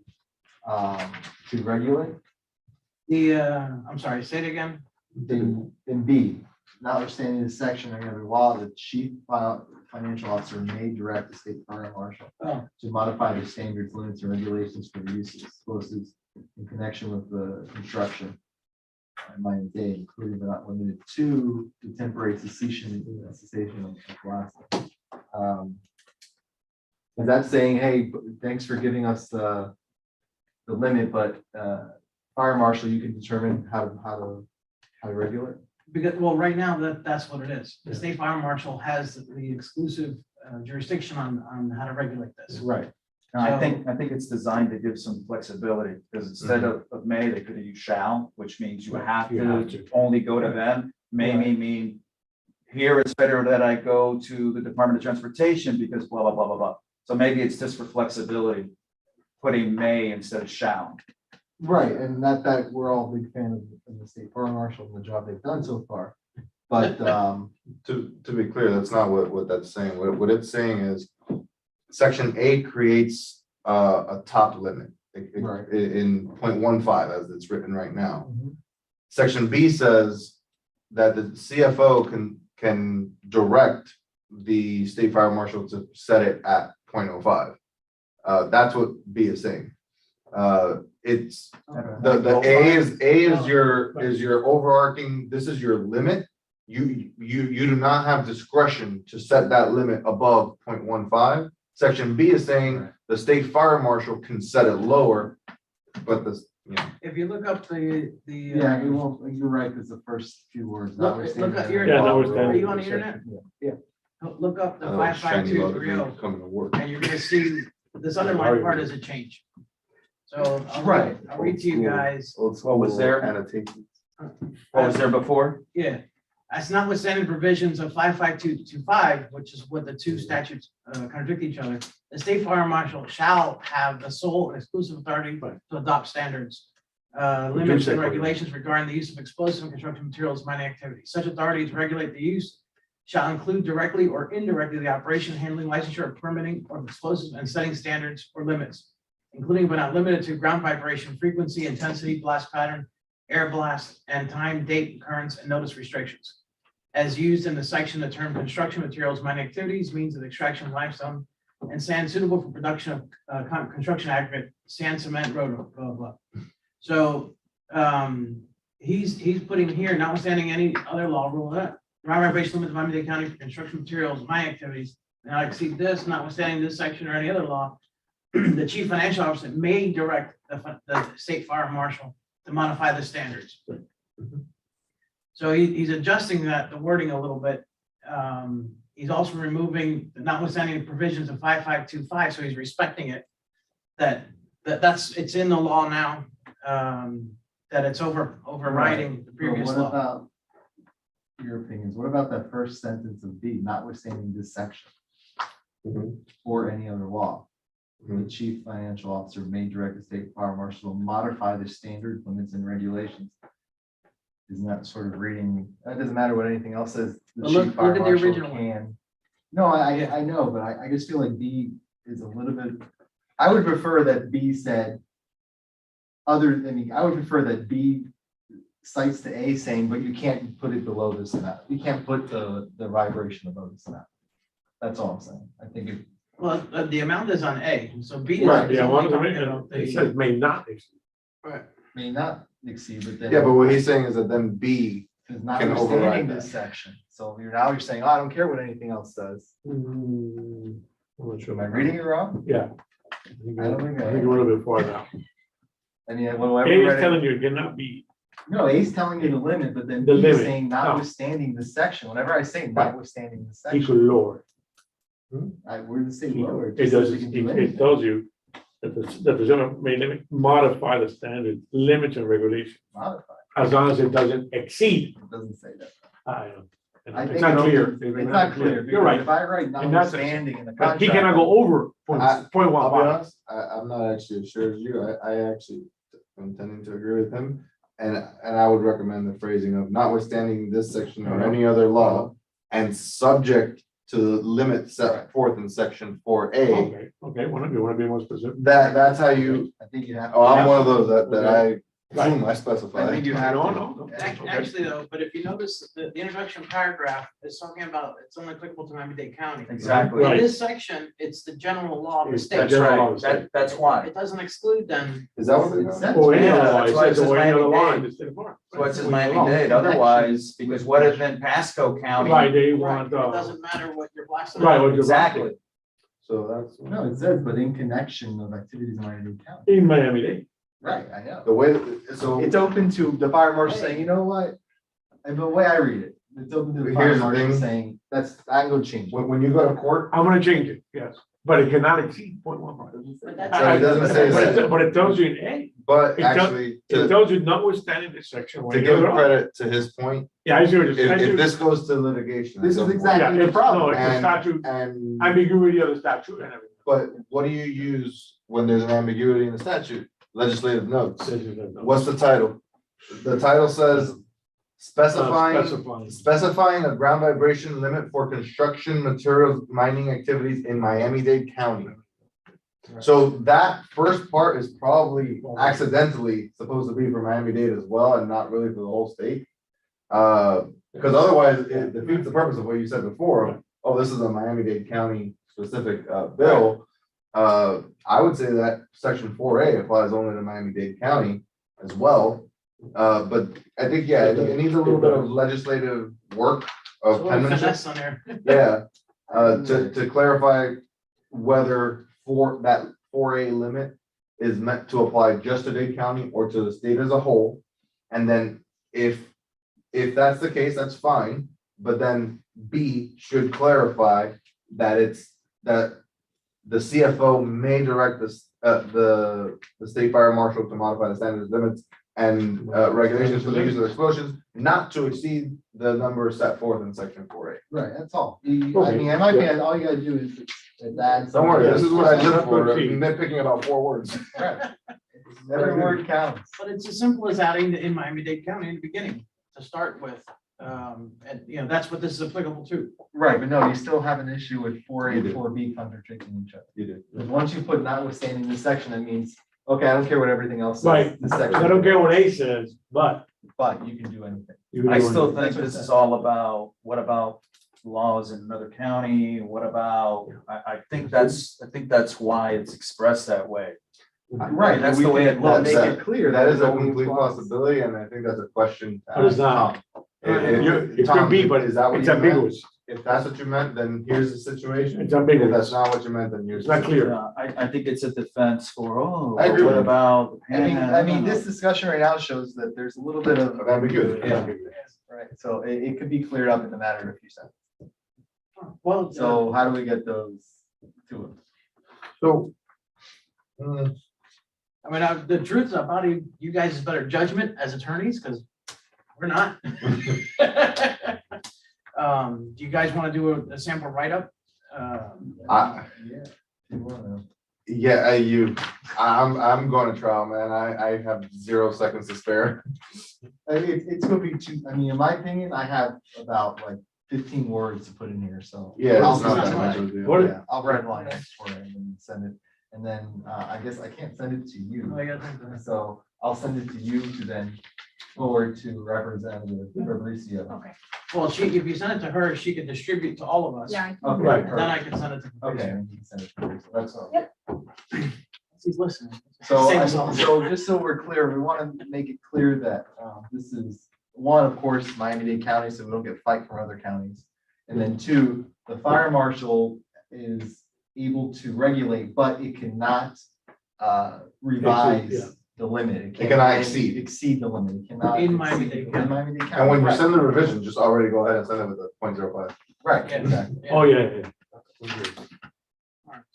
regulate? I'm sorry, say it again. Then B, notwithstanding this section, under the law, the chief financial officer may direct the state fire marshal Oh, to modify the standards, limits, and regulations for the use of explosives in connection with the construction in Miami-Dade, including but not limited to the temporary cessation of blasting. Is that saying, hey, thanks for giving us the limit, but fire marshal, you can determine how to regulate? because, well, right now, that's what it is. The state fire marshal has the exclusive jurisdiction on how to regulate this. Right. No, I think it's designed to give some flexibility, because instead of may, they could have used shall, which means you have You have to to. only go to them. May mean, here it's better that I go to the Department of Transportation because blah, blah, blah, blah, blah. So maybe it's just for flexibility, putting may instead of shall. Right, and that we're all a big fan of the state fire marshal and the job they've done so far. But To be clear, that's not what that's saying. What it's saying is section A creates a top limit Right. in 0.15 as it's written right now. Section B says that the CFO can direct the state fire marshal to set it at 0.05. That's what B is saying. It's the A is your overarching, this is your limit. You do not have discretion to set that limit above 0.15. Section B is saying the state fire marshal can set it lower, but this, If you look up the. yeah, you're right, because the first few words. Look up your- Yeah, notwithstanding Are you on the internet? Yeah. Look up the shiny 55230, logo coming to work. and you're gonna see this underlined part is a change. So Right. I'll read to you guys. What was there? Annotation. What was there before? Yeah, as notwithstanding provisions of 55225, which is what the two statutes contradict each other, the state fire marshal shall have the sole and exclusive authority to adopt standards, limits and regulations regarding the use of explosive and construction materials, mining activities. Such authority to regulate the use shall include directly or indirectly the operation, handling, licensure, or permitting of explosives and setting standards or limits, including but not limited to ground vibration, frequency, intensity, blast pattern, air blast, and time, date, occurrence, and notice restrictions. As used in the section, the term construction materials, mining activities, means of extraction of limestone and sand suitable for production of construction aggregate, sand, cement, road, blah, blah, blah. So he's putting here, notwithstanding any other law, rule that ground vibration limits of Miami-Dade County for construction materials, mining activities, and I exceed this, notwithstanding this section or any other law, the chief financial officer may direct the state fire marshal to modify the standards. So he's adjusting the wording a little bit. He's also removing, notwithstanding the provisions of 5525, so he's respecting it. It's in the law now, that it's overriding the So previous what law. about your opinions? What about that first sentence of B, notwithstanding this section Mhm. or any other law? The Mhm. chief financial officer may direct the state fire marshal to modify the standard limits and regulations. Isn't that sort of reading, it doesn't matter what anything else says, the But look- chief fire look at the marshal original one. can. No, I know, but I just feel like B is a little bit, I would prefer that B said. I would prefer that B cites the A saying, but you can't put it below this amount. You can't put the vibration above this amount. That's all I'm saying. I think it, Well, the amount is on A, so B is. Right, is yeah, only one of them, talking about it the- says may not exceed. Right. may not exceed, but then. Yeah, but what he's saying is that then B, Is can notwithstanding override this that. section. So you're saying, oh, I don't care what anything else does. I'm not sure. Am I reading it wrong? Yeah. I don't think I I think am. a little bit far now. I mean, when I A is read it, telling you it cannot be, no, A's telling you the limit, but then The B is limit, saying no. notwithstanding this section. Whenever I say notwithstanding this equal section, lower. where does it say lower? It just says does, you can do it anything. tells you that the zone may limit, modify the standard limits and regulations, Modify. as long as it doesn't exceed. It doesn't say that. I don't know. I think It's not it clear. opens- It's not clear. You're because right. If I write In that section. notwithstanding in the But contract. he cannot go over point I'll be 1. honest, I'm not actually as sure as you. I actually am tending to agree with him. And I would recommend the phrasing of notwithstanding this section or any other law and subject to the limits set forth in section 4A. Okay, you wanna be more specific? That's how you, I think you have. oh, I'm one of those that I Right. I specify. I think you have. No, to. no, no. Okay. Actually, though, but if you notice, the introduction paragraph is talking about, it's only applicable to Miami-Dade County. Exactly. Right. In this section, it's the general law of the It's state. the That's general law right. of the state. That's why. It doesn't exclude them. Is that what It it says- says? Or any Yeah, other law, that's it why it says, says or any other law Miami-Dade. in the state of Florida. That's why it says Or any law. Miami-Dade, otherwise, because what if in Pasco County? Right, they Right, want, it doesn't matter what your black. right, what you're. Exactly. So that's. No, it says, but in connection of activities in Miami-Dade County. In Miami-Dade. Right, I know. The way, so It's open to the fire marshal saying, you know what? And the way I read it, it's open to the fire Here's the marshal thing. saying, I can go change. it. when you go to court, I'm gonna change it, yes, but it cannot exceed 0.15. But So that's. it doesn't say that. But it tells you in A, but It does- actually, it to tells you notwithstanding this section. or to any give other law. credit to his point, Yeah, I see what you're saying. I see if what this goes to litigation. at This is some point, exactly- Yeah, it's, no, it's the And- statute, And, ambiguity of the statute and everything. but what do you use when there's an ambiguity in the statute? Legislative notes. What's the title? The title says specifying a ground vibration limit for construction materials mining activities in Miami-Dade County. So that first part is probably accidentally supposed to be for Miami-Dade as well and not really for the whole state. Because otherwise it defeats the purpose of what you said before. Oh, this is a Miami-Dade County specific bill. I would say that section 4A applies only to Miami-Dade County as well. But I think, yeah, it needs a little bit of legislative work of So penmanship. finesse on there. Yeah, to clarify whether that 4A limit is meant to apply just to Dade County or to the state as a whole. And then if that's the case, that's fine, but then B should clarify that that the CFO may direct the state fire marshal to modify the standards limits and regulations for the use of explosions, not to exceed the number set forth in section 4A. Right, that's all. I Okay. mean, in my opinion, all you gotta do is add. Don't worry, this is what I live That's for, what she- nitpicking about 4 words. Right. Every word counts. But it's as simple as adding in Miami-Dade County in the beginning to start with. And that's what this is applicable to. Right, but no, you still have an issue with 4A You and do. 4B contradicting each other. You did. Because once you put notwithstanding this section, that means, okay, I don't care what everything else says. Right. This section. I don't care what A says, but. But you can do anything. you can I do still anything. think this is all about, what about laws in another county? What about, I think that's why it's expressed that way. Right, That's we the way can it make looks. it clear. That is a it's complete always- possibility, and I think that's a question. to But it's ask not. Tom. It Tom, could be, but is that what it's you meant? ambiguous. If that's what you meant, then here's the situation. It's If ambiguous. that's not what you meant, then here's. It's not clear. I think it's a defense for, I agree what with you. about? I mean, this discussion right now shows that there's a little bit of. Of ambiguity. Yeah. right? So it could be cleared up in a matter of a few seconds. Well, So how do we get those to them? So. I mean, the truth about you guys' better judgment as attorneys, because we're not. Do you guys want to do a sample write-up? I, Yeah. if you wanna. yeah, I'm going to trial, man. I have 0 seconds to spare. It's gonna be too, I mean, in my opinion, I have about like 15 words to put in here, so. Yeah, I'll it's not just- that much of a deal. What- Yeah, I'll write line for it and then send it, and then, I guess I can't send it to you. Oh, you gotta think of this. So I'll send it to you to then forward to Representative Fabricio. Okay, Well, if you send it to her, she could distribute to all of us. yeah. Okay, Right. And then I can send it to. Okay, and you can send it to Fabricio, that's all. Yep. He's listening. So, Save I us all. so just so we're clear, we want to make it clear that this is, one, of course, Miami-Dade County, so we don't get fight from other counties. And then two, the fire marshal is able to regulate, but it cannot yeah. revise the limit. It cannot exceed. Exceed the limit. It cannot. In exceed- Miami-Dade in County. Miami-Dade County. And when you Right. send the revision, just already go ahead and send it with a 0.05. Right, Yeah. exactly. Oh, yeah.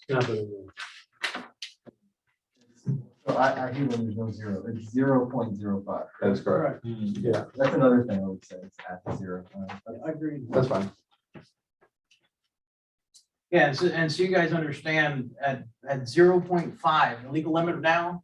Snap it in there. So I hate when there's no zero. It's 0.05. That is correct. Yeah. That's another thing I would say, it's at the zero. I agree. That's fine. Yeah, and so you guys understand at 0.5, the legal limit now,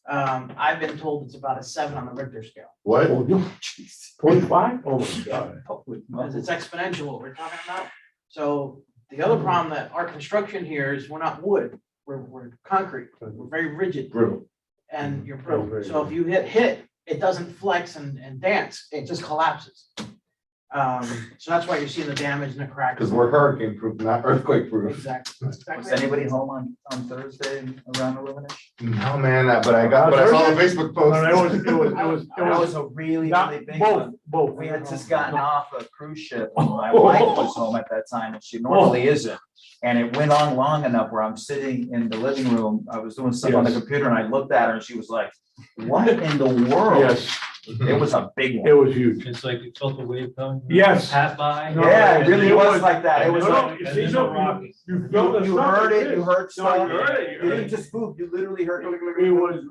I've been told it's about a 7 on the Richter scale. What? Oh, no, jeez. 0.5? Oh, my God. Because it's exponential what we're talking about. So the other problem that our construction here is we're not wood, we're concrete, we're very rigid. Brutal. And you're broke. So if you hit, it doesn't flex and dance, it just collapses. So that's why you're seeing the damage and the crack. Because we're hurricane proof, not earthquake proof. Exactly. Was Exactly. anybody home on Thursday around 11ish? No, man, but I saw the Facebook post. No, it That was was a really, not, really big both, one. both. We had just gotten off a cruise ship and my wife was home at that time and she normally isn't. And it went on long enough where I'm sitting in the living room, I was doing something on the Yes. computer and I looked at her and she was like, what in the world? Yes, It was a big it one. was huge. It's like you felt the wave coming. Yes. Pass by. No, Yeah, it really it was was- like that. It was No, like, no, you and see, then no, the Rockies. you felt the you stuff, heard it, did. you heard No, stuff. you heard it, you You heard didn't it. just move, you literally heard. It was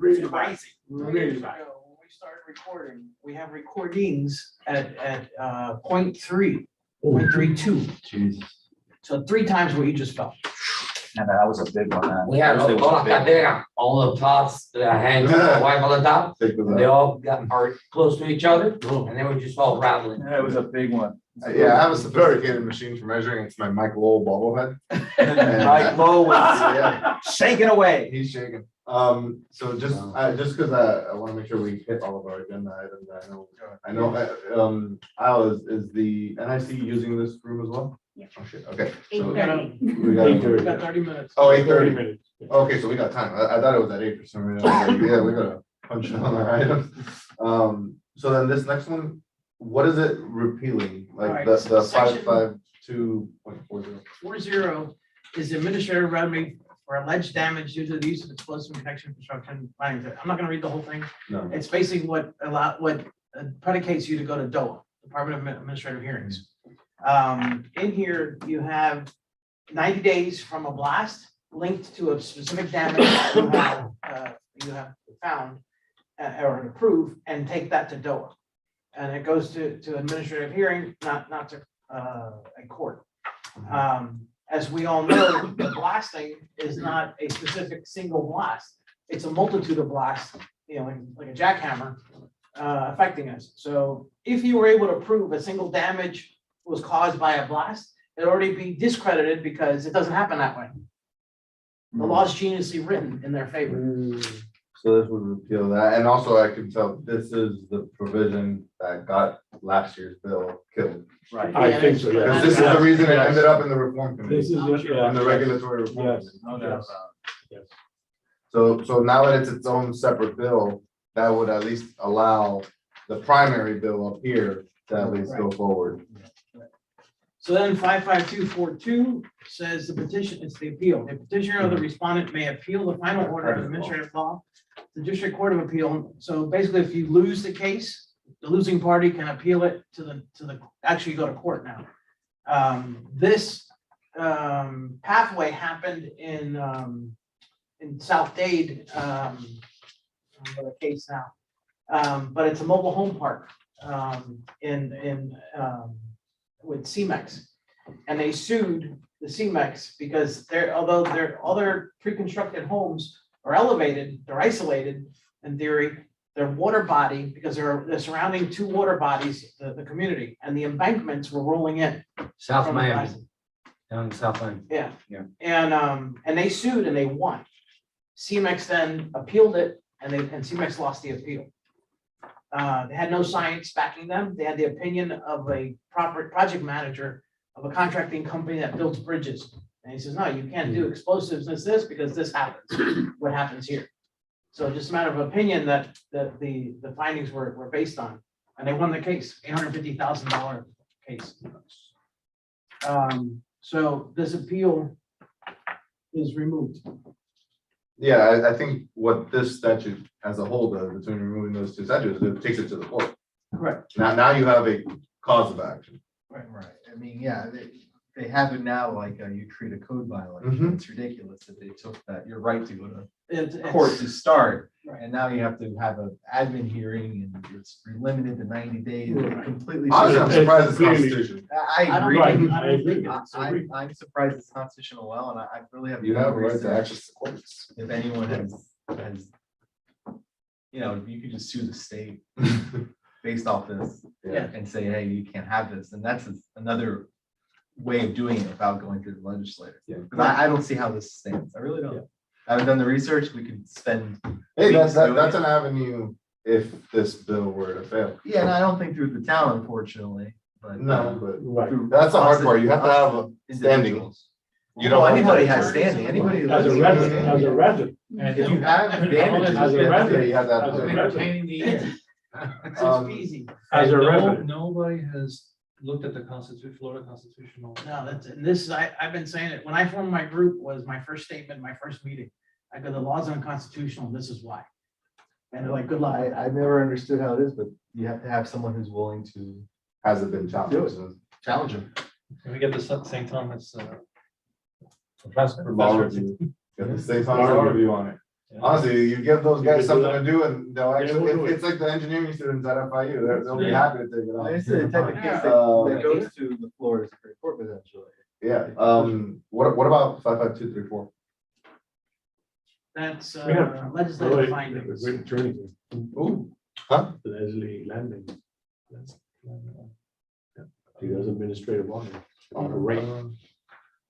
really bad, crazy. really bad. When we started recording, we have recordings at 0.3, 0.32. Jesus. So 3 times what you just felt. And that was a big one. man. We had Thursday was all a big one. cadera, all the tops that hang, wipe on the top. Take those They out. all are close to each other Oh. and they were just all rattling. Yeah, it was a big one. Yeah, I have a sophisticated machine for measuring. It's my Mike Lowell bobblehead. Mike Lowe was Yeah, shaking away. he's shaking. So just because I want to make sure we hit all of our agenda items, I know, Al, is the NIC using this room as well? Yeah. Oh, shit, okay. So 8:30. we got, 8:30. We got 30 minutes. oh, 30 8:30. minutes. Okay, so we got time. I thought it was at 8 for some reason. I was like, yeah, we gotta punch on our items. So then this next one, what is it repealing? Like Alright, the section- 552.40? 40 is the administrative remedy for alleged damage due to the use of explosive protection construction. I'm not gonna read the whole thing. No. It's basically what predicates you to go to DOA, Department of Administrative Hearings. In here, you have 90 days from a blast linked to a specific damage that you have found or approved, and take that to DOA. And it goes to administrative hearing, not to a court. As we all know, the blasting is not a specific single blast. It's a multitude of blasts, like a jackhammer, affecting us. So if you were able to prove a single damage was caused by a blast, it'd already be discredited because it doesn't happen that way. The law is geniusly written in their favor. So this would repeal that, and also I can tell this is the provision that got last year's bill killed. Right. I think so, yeah. Because this is the reason it Yes. ended up in the reform This committee, is, on the regulatory reform. Yes. Committee. No doubt Yes. about Yes. So now that it's its own separate bill, that would at least allow the primary bill up here to at least go forward. So then 55242 says the petition, it's the appeal. The petitioner or the respondent may appeal the final order of administrative law, to the District Court of Appeal. So basically, if you lose the case, the losing party can appeal it to the, actually go to court now. This pathway happened in South Dade, for the case now. But it's a mobile home park with CMEX. And they sued the CMEX because although all their pre-constructed homes are elevated, they're isolated in theory, their water body, because they're surrounding two water bodies, the community, and the embankments were rolling in. South from the Miami, basin. down in South Miami. Yeah. Yeah. And they sued and they won. CMEX then appealed it and CMEX lost the appeal. They had no science backing them. They had the opinion of a proper project manager of a contracting company that builds bridges. And he says, no, you can't do explosives this because this happens, what happens here. So just a matter of opinion that the findings were based on, and they won the case, $850,000 case. So this appeal is removed. Yeah, I think what this statute as a whole does, between removing those two statutes, it takes it to the court. Correct. Now you have a cause of action. Right. I mean, yeah, they have it now, like you treat a code violation. Mhm. It's ridiculous that they took that, your right to go to It's- court to start. Right. And now you have to have an admin hearing and it's limited to 90 days. It Right. completely. Honestly, I'm It's surprised it's clearly- constitutional. I I don't agree. like- I agree. I'm surprised it's constitutional well, and I really have. You no have a right to reason- access the courts. If anyone has, you know, you could just sue the state based off this Yeah. and say, hey, you can't have this. And that's another way of doing it without going through the legislature. Yeah. Because I don't see how this stands. I really don't. I haven't done the research. We could spend, Hey, Weeks doing that's it. an avenue if this bill were to fail. yeah, and I don't think through the town, unfortunately, but. No, but Right. through that's the hard us part. You have to have us a standing. individuals. You don't Well, want anybody that. has standing, anybody. As a resident, as a resident. If you have damages. As a then- resident. You have that. As a resident. It's Um, easy. As a And resident. Nobody has looked at the Florida constitutional. No, and this is, I've been saying it, when I formed my group was my first statement, my first meeting. I go, the law's unconstitutional, and this is why. And they're like, good luck. I've never understood how it is, but you have to have someone who's willing to Hasn't been challenged. challenge them. Can we get the St. Thomas? Professor. Law review. Get the state law review on it. Yeah. Honestly, you give those You guys could do something that. to do and they'll Yeah, actually, we'll do it's like the engineering students at FIU. They'll be Yeah. happy to take it on. It's a type of case that goes to the Florida Supreme Court potentially. Yeah, what about 55234? That's We have- legislative findings. Great attorney. Ooh, huh? Leslie Landing. She does administrative law on a rate.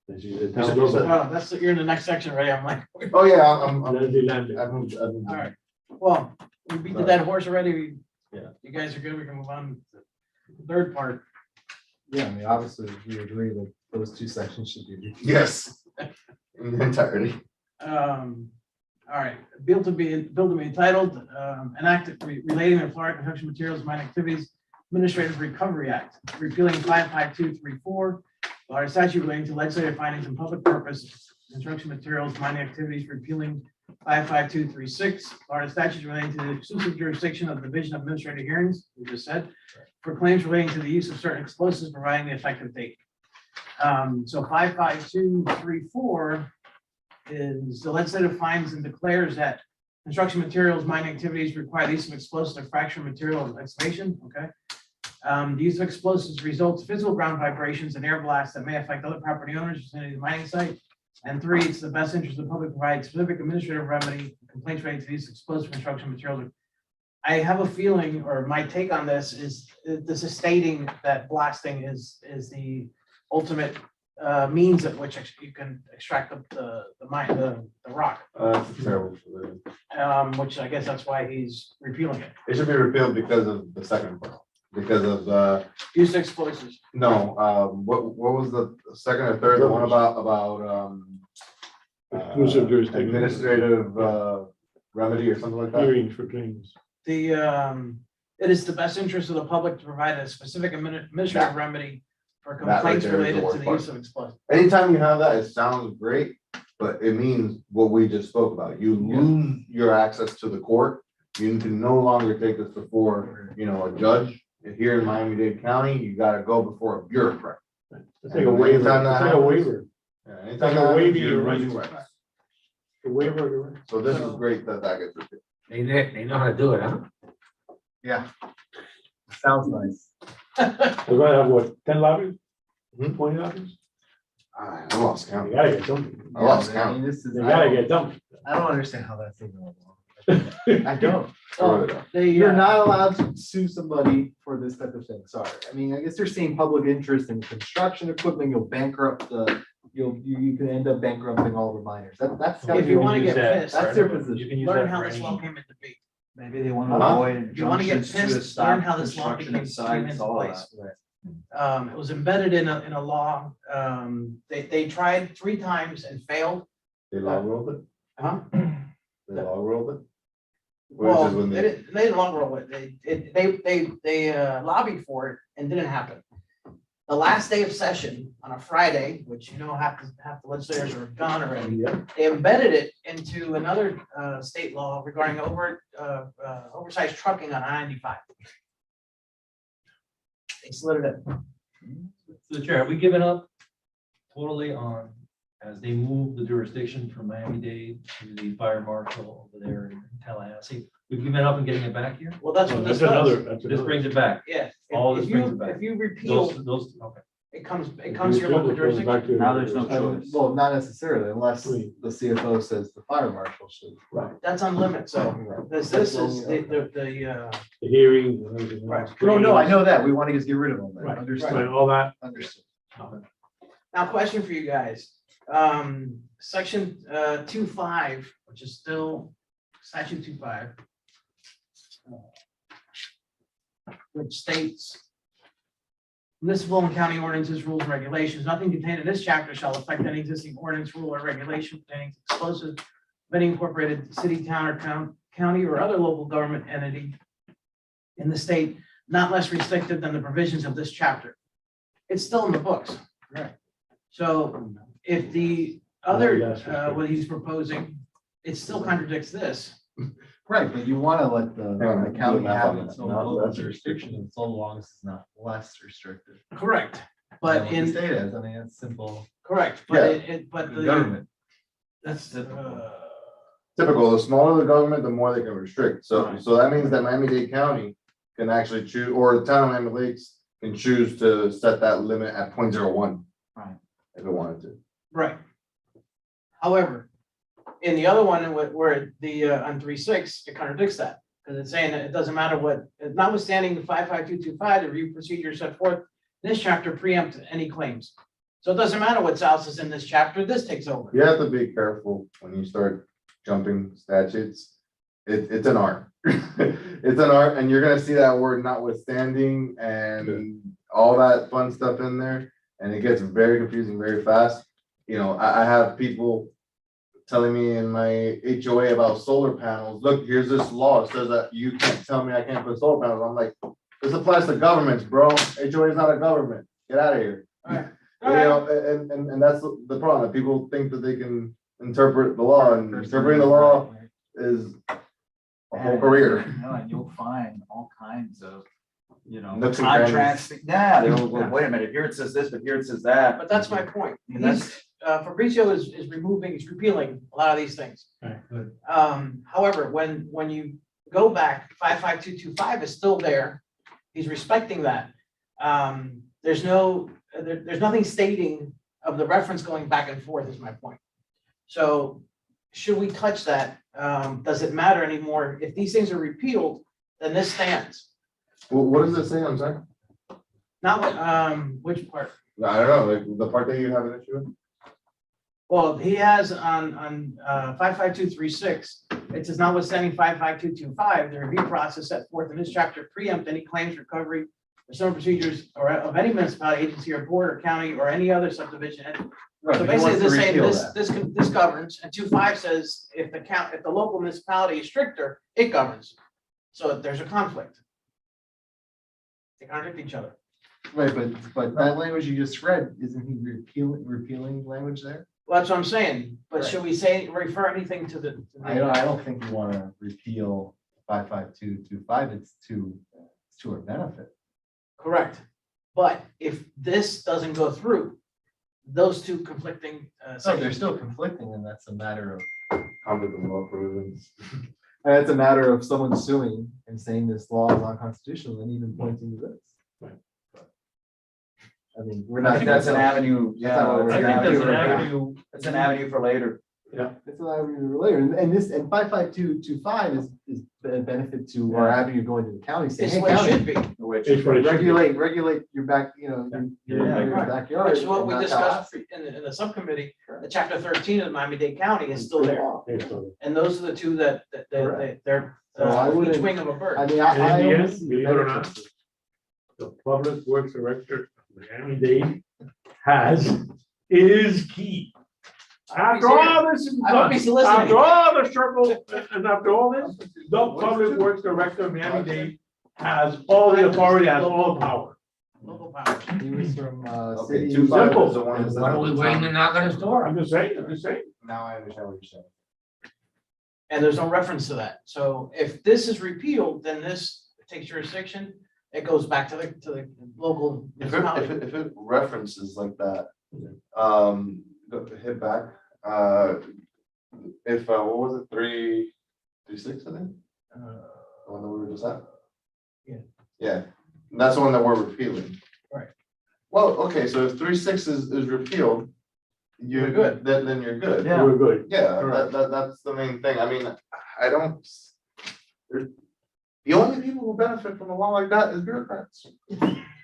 And she's a town Oh, clerk. that's, you're in the next section, right? I'm like, Oh, yeah, I'm, Leslie Landing. I've moved. all right, well, we beat the dead horse already. Yeah. You guys are good, we can move on to the third part. Yeah, I mean, obviously, we agree that those two sections should be. Yes. In the entirety. All right, bill to be entitled, an act relating to Florida Construction Materials Mine Activities Administrative Recovery Act, repealing 55234, Florida statute relating to legislative findings and public purpose, construction materials, mining activities, repealing 55236, Florida statute relating to the exclusive jurisdiction of the Division of Administrative Hearings, we just said, for claims relating to the use of certain explosives, providing the effective date. So 55234 is the legislative finds and declares that construction materials, mining activities require the use of explosives or fracture material excavation, okay? The use of explosives results physical ground vibrations and air blasts that may affect other property owners vicinity of the mining site. And three, it's the best interest of the public to provide specific administrative remedy complaints related to these explosive construction materials. I have a feeling, or my take on this is stating that blasting is the ultimate means at which you can extract the rock, That's terrible. which I guess that's why he's repealing it. It should be repealed because of the second part, because of, Use of explosives. no, what was the second or third, the one about, Exclusive jurisdiction. administrative, remedy or something like that? Hearings for claims. It is the best interest of the public to provide a specific administrative remedy for That right complaints there is the related to worst the part. use of explosives. Anytime you have that, it sounds great, but it means what we just spoke about. You lose your access to the court You can no longer take this before, you know, a judge. If here in Miami-Dade County, you gotta go before a bureaucrat. It's like a waiver, Anytime that it's like a happens- waiver, Yeah, Like anytime a that happens, waiver you're your rights. losing rights. a waiver of your rights. So this is great that that gets repealed. They know how to do it, huh? Yeah. Sounds nice. We're gonna have what, 10 lobbies? Hmm? 20 lobbies? I lost You count. gotta get something. I lost Yeah, I count. mean, this is, You I gotta don't- get something. I don't understand how that's even allowed. I don't. Oh, You're not allowed to sue somebody for this type of thing, sorry. I mean, I guess they're seeing public interest in construction equipment, you'll bankrupt you can end up bankrupting all the miners. That's. If you wanna get pissed, That's their You position. can use learn that how for this any. law came into being. Maybe they want to Huh? avoid If you wanna get injunctions to pissed, stop learn how this law construction came of sites, into all of place. that. It was embedded in a law. They tried 3 times and failed. They log rolled it? Huh? They log rolled it? Which Well, is when they didn't long roll it. They lobbied for it and didn't happen. The last day of session on a Friday, which half the legislators are gone already, Yeah. they embedded it into another state law regarding oversized trucking on I-95. They slid it in. To the chair, have we given up totally on, as they move the jurisdiction from Miami-Dade to the fire marshal over there in Tallahassee? We've given up on getting it back here? Well, that's Well, what this That's another, does. that's This another. brings it back. Yeah. All If this you- brings it back. If you repeal, Those, okay. it comes to your local It goes back jurisdiction. to- Now there's no choice. Well, not necessarily, unless Wait. the CFO says the fire marshal should. That's unlimited. So this is the The hearings and everything Right. else. No, no, I know that, we want to just get rid of them, Right, understood, right, all that. understood. Now, question for you guys. Section 2.5, which is still statute 2.5. Which states. Municipal and county ordinances, rules, and regulations, nothing contained in this chapter shall affect any existing ordinance, rule, or regulation pertaining to explosives. Of any incorporated city, town, or county, or other local government entity. In the state, not less restrictive than the provisions of this chapter. It's still in the books. Right. So if the other, Yes, restrictive. what he's proposing, it still contradicts this. Right, but you want to let the Yeah, county math have on its that. own Not local less jurisdiction, so long as it's not less restrictive. Correct. than But what the in, state is, I mean, it's simple. correct, Yeah. but The the, government. that's, Typical, the smaller the government, the more they can restrict. So, Right. so that means that Miami-Dade County can actually choose, or the town of Miami Lakes can choose to set that limit at 0.01. Right. If it wanted to. right. However, in the other one, where the, on 3.6, it contradicts that. Because it's saying that it doesn't matter what, notwithstanding the 55225, the review procedure set forth, this chapter preempt any claims. So it doesn't matter what else is in this chapter, this takes over. You have to be careful when you start jumping statutes. It's an art. It's an art, and you're gonna see that word notwithstanding and all that fun stuff in there. And it gets very confusing very fast. You know, I have people telling me in my HOA about solar panels, look, here's this law, it says that you can't tell me I can't put solar panels. I'm like, this applies to governments, bro. HOA is not a government. Get out of here. Alright. You know, and that's the problem, that people think that they can interpret the law, and interpreting the law is a whole career. No, and you'll find all kinds of, Nooks and crannies. contracts. Yeah, they're, well, wait a minute, here it says this, but here it says that. But that's my point. And that's, Fabricio is repealing a lot of these things. Right, good. However, when you go back, 55225 is still there. He's respecting that. There's nothing stating of the reference going back and forth is my point. So should we touch that? Does it matter anymore? If these things are repealed, then this stands. What does it say? I'm sorry. Not what, which part? I don't know, like the part that you have an issue with? Well, he has on 55236, it says notwithstanding 55225, the review process set forth in this chapter preempt any claims, recovery, or some procedures or of any municipality, agency, or board, or county, or any other subdivision. And Right, so but he basically, wants to this saying repeal this, that. this governs, and 2.5 says if the local municipality is stricter, it governs. So there's a conflict. They contradict each other. Right, but that language you just read, isn't he repealing language there? Well, that's what I'm saying. But Right. should we refer anything to the? I don't think you want to repeal 55225, it's to our benefit. Correct. But if this doesn't go through, those two conflicting So they're sections. still conflicting, and that's a matter of, Under the law provisions. and it's a matter of someone suing and saying this law is unconstitutional and even pointing to this. Right. I mean, we're I not. think that's an avenue, That's not what yeah, we're it's I an think that's an avenue, avenue. it's an avenue for later. It's an avenue later, and this, and 55225 is a benefit to our avenue going to the county, saying, It's hey, what it county, should be, Which, It's what it should be. regulate your back, your Yeah. backyard. which is what and we not discussed us. in the subcommittee. The chapter 13 of Miami-Dade County is still there. Okay, so- And those are the two that they're So I each wouldn't- wing of a bird. I mean, And I in the only end, see believe it or not, benefits. the Public Works Director, of Miami-Dade, is key. After all this is I hope done, he's listening. after all the circle, and after all this, the Public Works Director of Miami-Dade has all the authority, has all the power. Local powers. He was from, Okay, city. 25 is the one that's. Why don't we wait and knock on his door? I'm just saying, I'm just saying. Now I understand what you're saying. And there's no reference to that. So if this is repealed, then this takes jurisdiction. It goes back to the local municipality. If it references like that, hit back, if, what was it, 336, I think? The one that we were just at? Yeah. Yeah, that's the one that we're repealing. Right. Well, okay, so if 36 is repealed, you're We're good. then you're good. Yeah. We're good. Yeah, Correct. that's the main thing. I mean, I don't. The only people who benefit from a law like that is bureaucrats.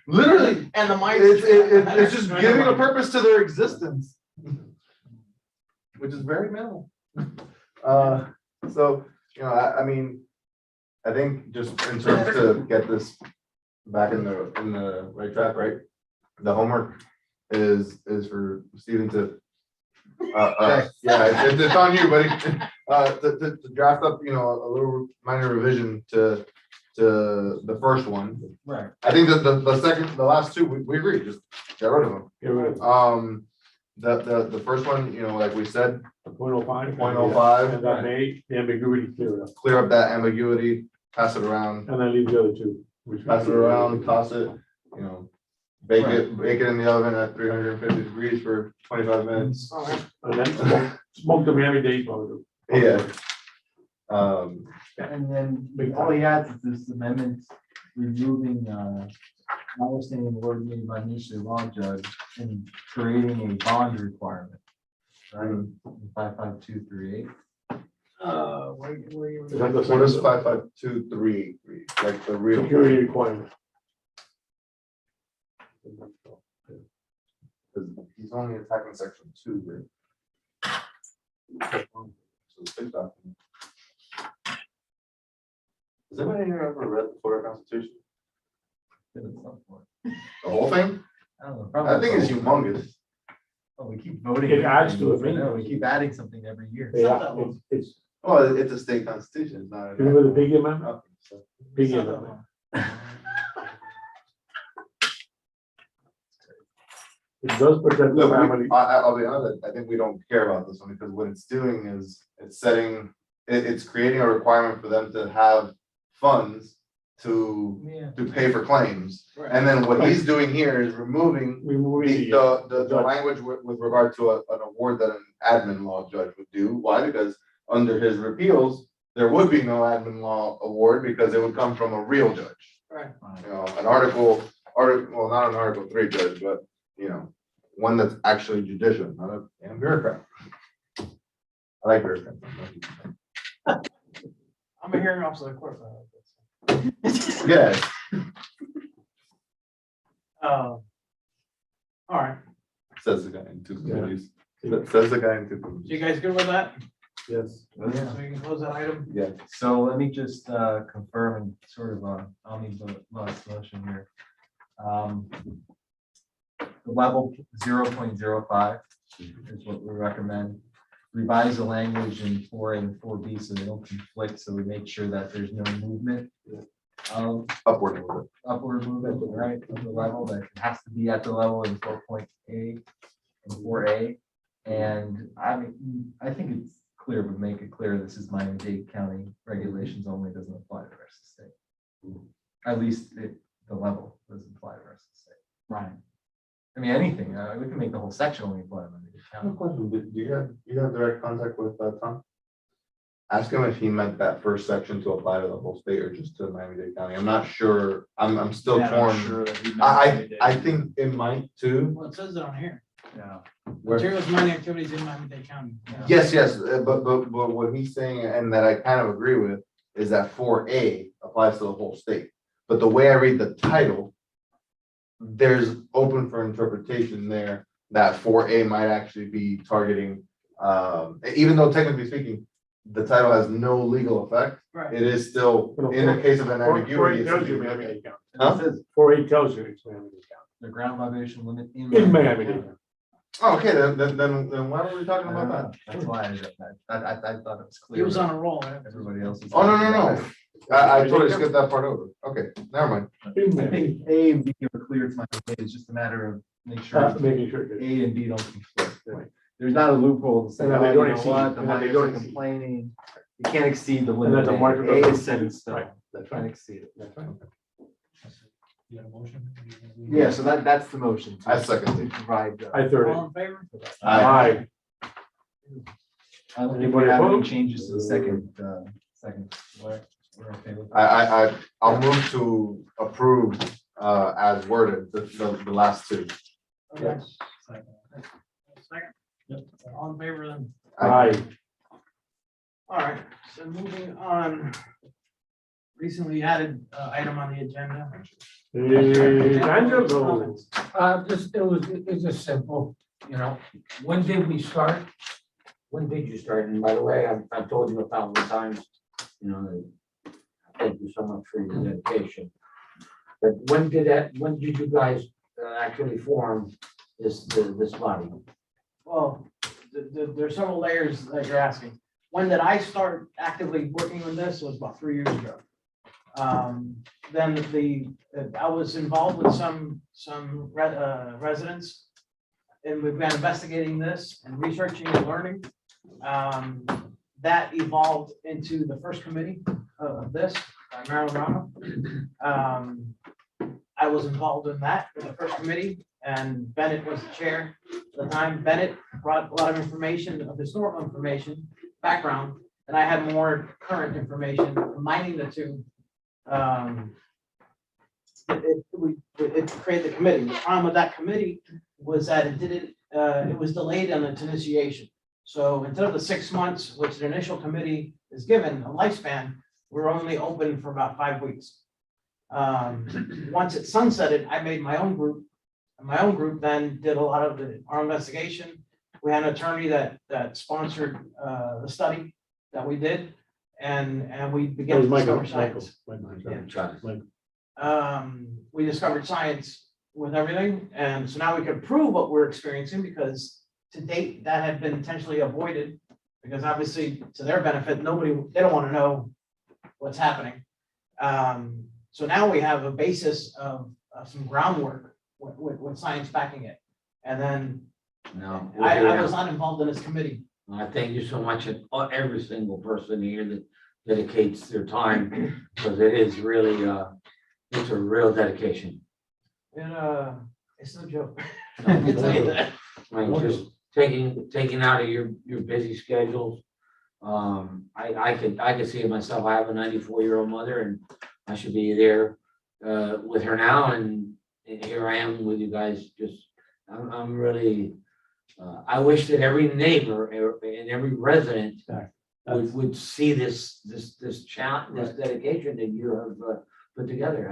Literally, And the mines. it's just giving a purpose to their existence. Which is very minimal. So, I mean, I think just in terms to get this back in the right track, right? The homework is for Stephen to. Yeah, it's on you, buddy. To draft up, a little minor revision to the first one. Right. I think that the last two, we agree, just get rid of them. Get rid of The first one, like we said, the 0.05. 0.05. And that may, the ambiguity clear up, clear up that ambiguity, pass it around, and then leave the other two. which we- pass it around, toss it, bake it in the oven at 350 degrees for 25 minutes. And then smoke the Miami-Dade powder. Yeah. And then all he adds is this amendment removing, notwithstanding the word made by initially law judge and creating a bond requirement. Right, 55238. Where you? Is that the What is same 55238, like the real? security requirement? Because he's only attacking section 2, right? So it's a big document. Has anybody here ever read the Florida Constitution? The whole thing? I don't know. That probably thing is both. humongous. Oh, we keep voting. It adds to it, I know, right? we keep adding something every year. Yeah, it's, Well, it's a state constitution, it's not. remember the Piggy amendment? Nothing, so. Piggy It's not amendment. that It does protect the Look, family. I'll be honest, I think we don't care about this one, because what it's doing is, it's setting, it's creating a requirement for them to have funds to Yeah. pay for claims. Right. And then what he's doing here is removing Removing the judge. language with regard to an award that an admin law judge would do. Why? Because under his repeals, there would be no admin law award because it would come from a real judge. Right. An article, well, not an Article 3 judge, but, one that's actually judicial, not a damn bureaucrat. I like bureaucrats. I'm a hearing officer of the court. Yeah, All right. says the guy in 2 Yeah. committees. Says the guy in 2 So committees. you guys good with that? Yes. So you can close that item? Yeah. So let me just confirm and sort of omnibus motion here. The level 0.05 is what we recommend. Revise the language in 4A and 4B so they don't conflict, so we make sure that there's no movement of Upward a little bit. upward movement, right, of the level, that it has to be at the level in 4.A and 4A. And I mean, I think it's clear, but make it clear this is Miami-Dade County regulations only, doesn't apply to the rest of the state. At least the level doesn't apply to the rest of the state. Right. I mean, anything, we can make the whole section only apply to Miami-Dade I have a County. question. Do you have direct contact with Tom? Ask him if he meant that first section to apply to the whole state or just to Miami-Dade County. I'm not sure. I'm still Yeah, I'm torn. sure that he meant I Miami-Dade. think it might too. Well, it says it on here. Yeah. Where- Materials mining activities in Miami-Dade County. Yes, but what he's saying, and that I kind of agree with, is that 4A applies to the whole state. But the way I read the title, there's open for interpretation there that 4A might actually be targeting, even though technically speaking, the title has no legal effect, Right. it is still, in the case of an ambiguity. 4A it's tells you something- Miami-Dade County. Huh? It says 4A tells you it's Miami-Dade the ground elevation limit in. County. In Miami-Dade Miami-Dade County. County. Oh, okay, then why were we talking about that? That's why I thought it was He clear. was on a roll. eh? Everybody else is. Oh, no. I totally skipped that part over. Okay, never mind. In I Miami. think A and B are clear to my opinion. It's just a matter of make sure Making sure. that- A and B don't conflict. There's not a loophole to say, And that oh, they you don't know exceed- what, the and that they miners don't are exceed. complaining. You can't exceed the And limit. that the market A doesn't is set in exceed. stone. Right, that's Can't right. exceed it. That's right. You got a motion? Yeah, so that's the motion. to- I second to Provide. I third. All in favor? Aye. I don't think Anybody we have any opposed? changes to the second. We're okay with that. I'll move to approve, as worded, the last two. Okay. Second. All in favor then? Aye. All right, so moving on. Recently added item on the agenda. Angelo. It's just simple, you know, when did we start? When did you start? And by the way, I've told you 1,000 times, you know, that thank you so much for your dedication. But when did you guys actually form this body? Well, there's several layers that you're asking. When did I start actively working on this? It was about 3 years ago. Then I was involved with some residents. And we've been investigating this and researching and learning. That evolved into the first committee of this, Marilyn Rama. I was involved in that, in the first committee, and Bennett was the chair at the time. Bennett brought a lot of information, of historical information, background, and I had more current information, combining the two. It created the committee. The problem with that committee was that it was delayed on its initiation. So instead of the 6 months, which the initial committee is given, a lifespan, we're only open for about 5 weeks. Once it sunsetted, I made my own group. And my own group then did a lot of our investigation. We had an attorney that sponsored the study that we did, and we That began was to Michael. discover science. Michael. We discovered science with everything, and so now we can prove what we're experiencing, because to date, that had been intentionally avoided, because obviously, to their benefit, they don't want to know what's happening. So now we have a basis of some groundwork with science backing it. And then No. I was not involved in this committee. I thank you so much, and every single person here that dedicates their time, because it is really, it's a real dedication. And it's no joke. I can tell you that. I mean, just taking out of your busy schedules. I could see it myself. I have a 94-year-old mother, and I should be there with her now, and here I am with you guys. Just, I'm really, I wish that every neighbor and every resident would see this challenge, this dedication that you have put together.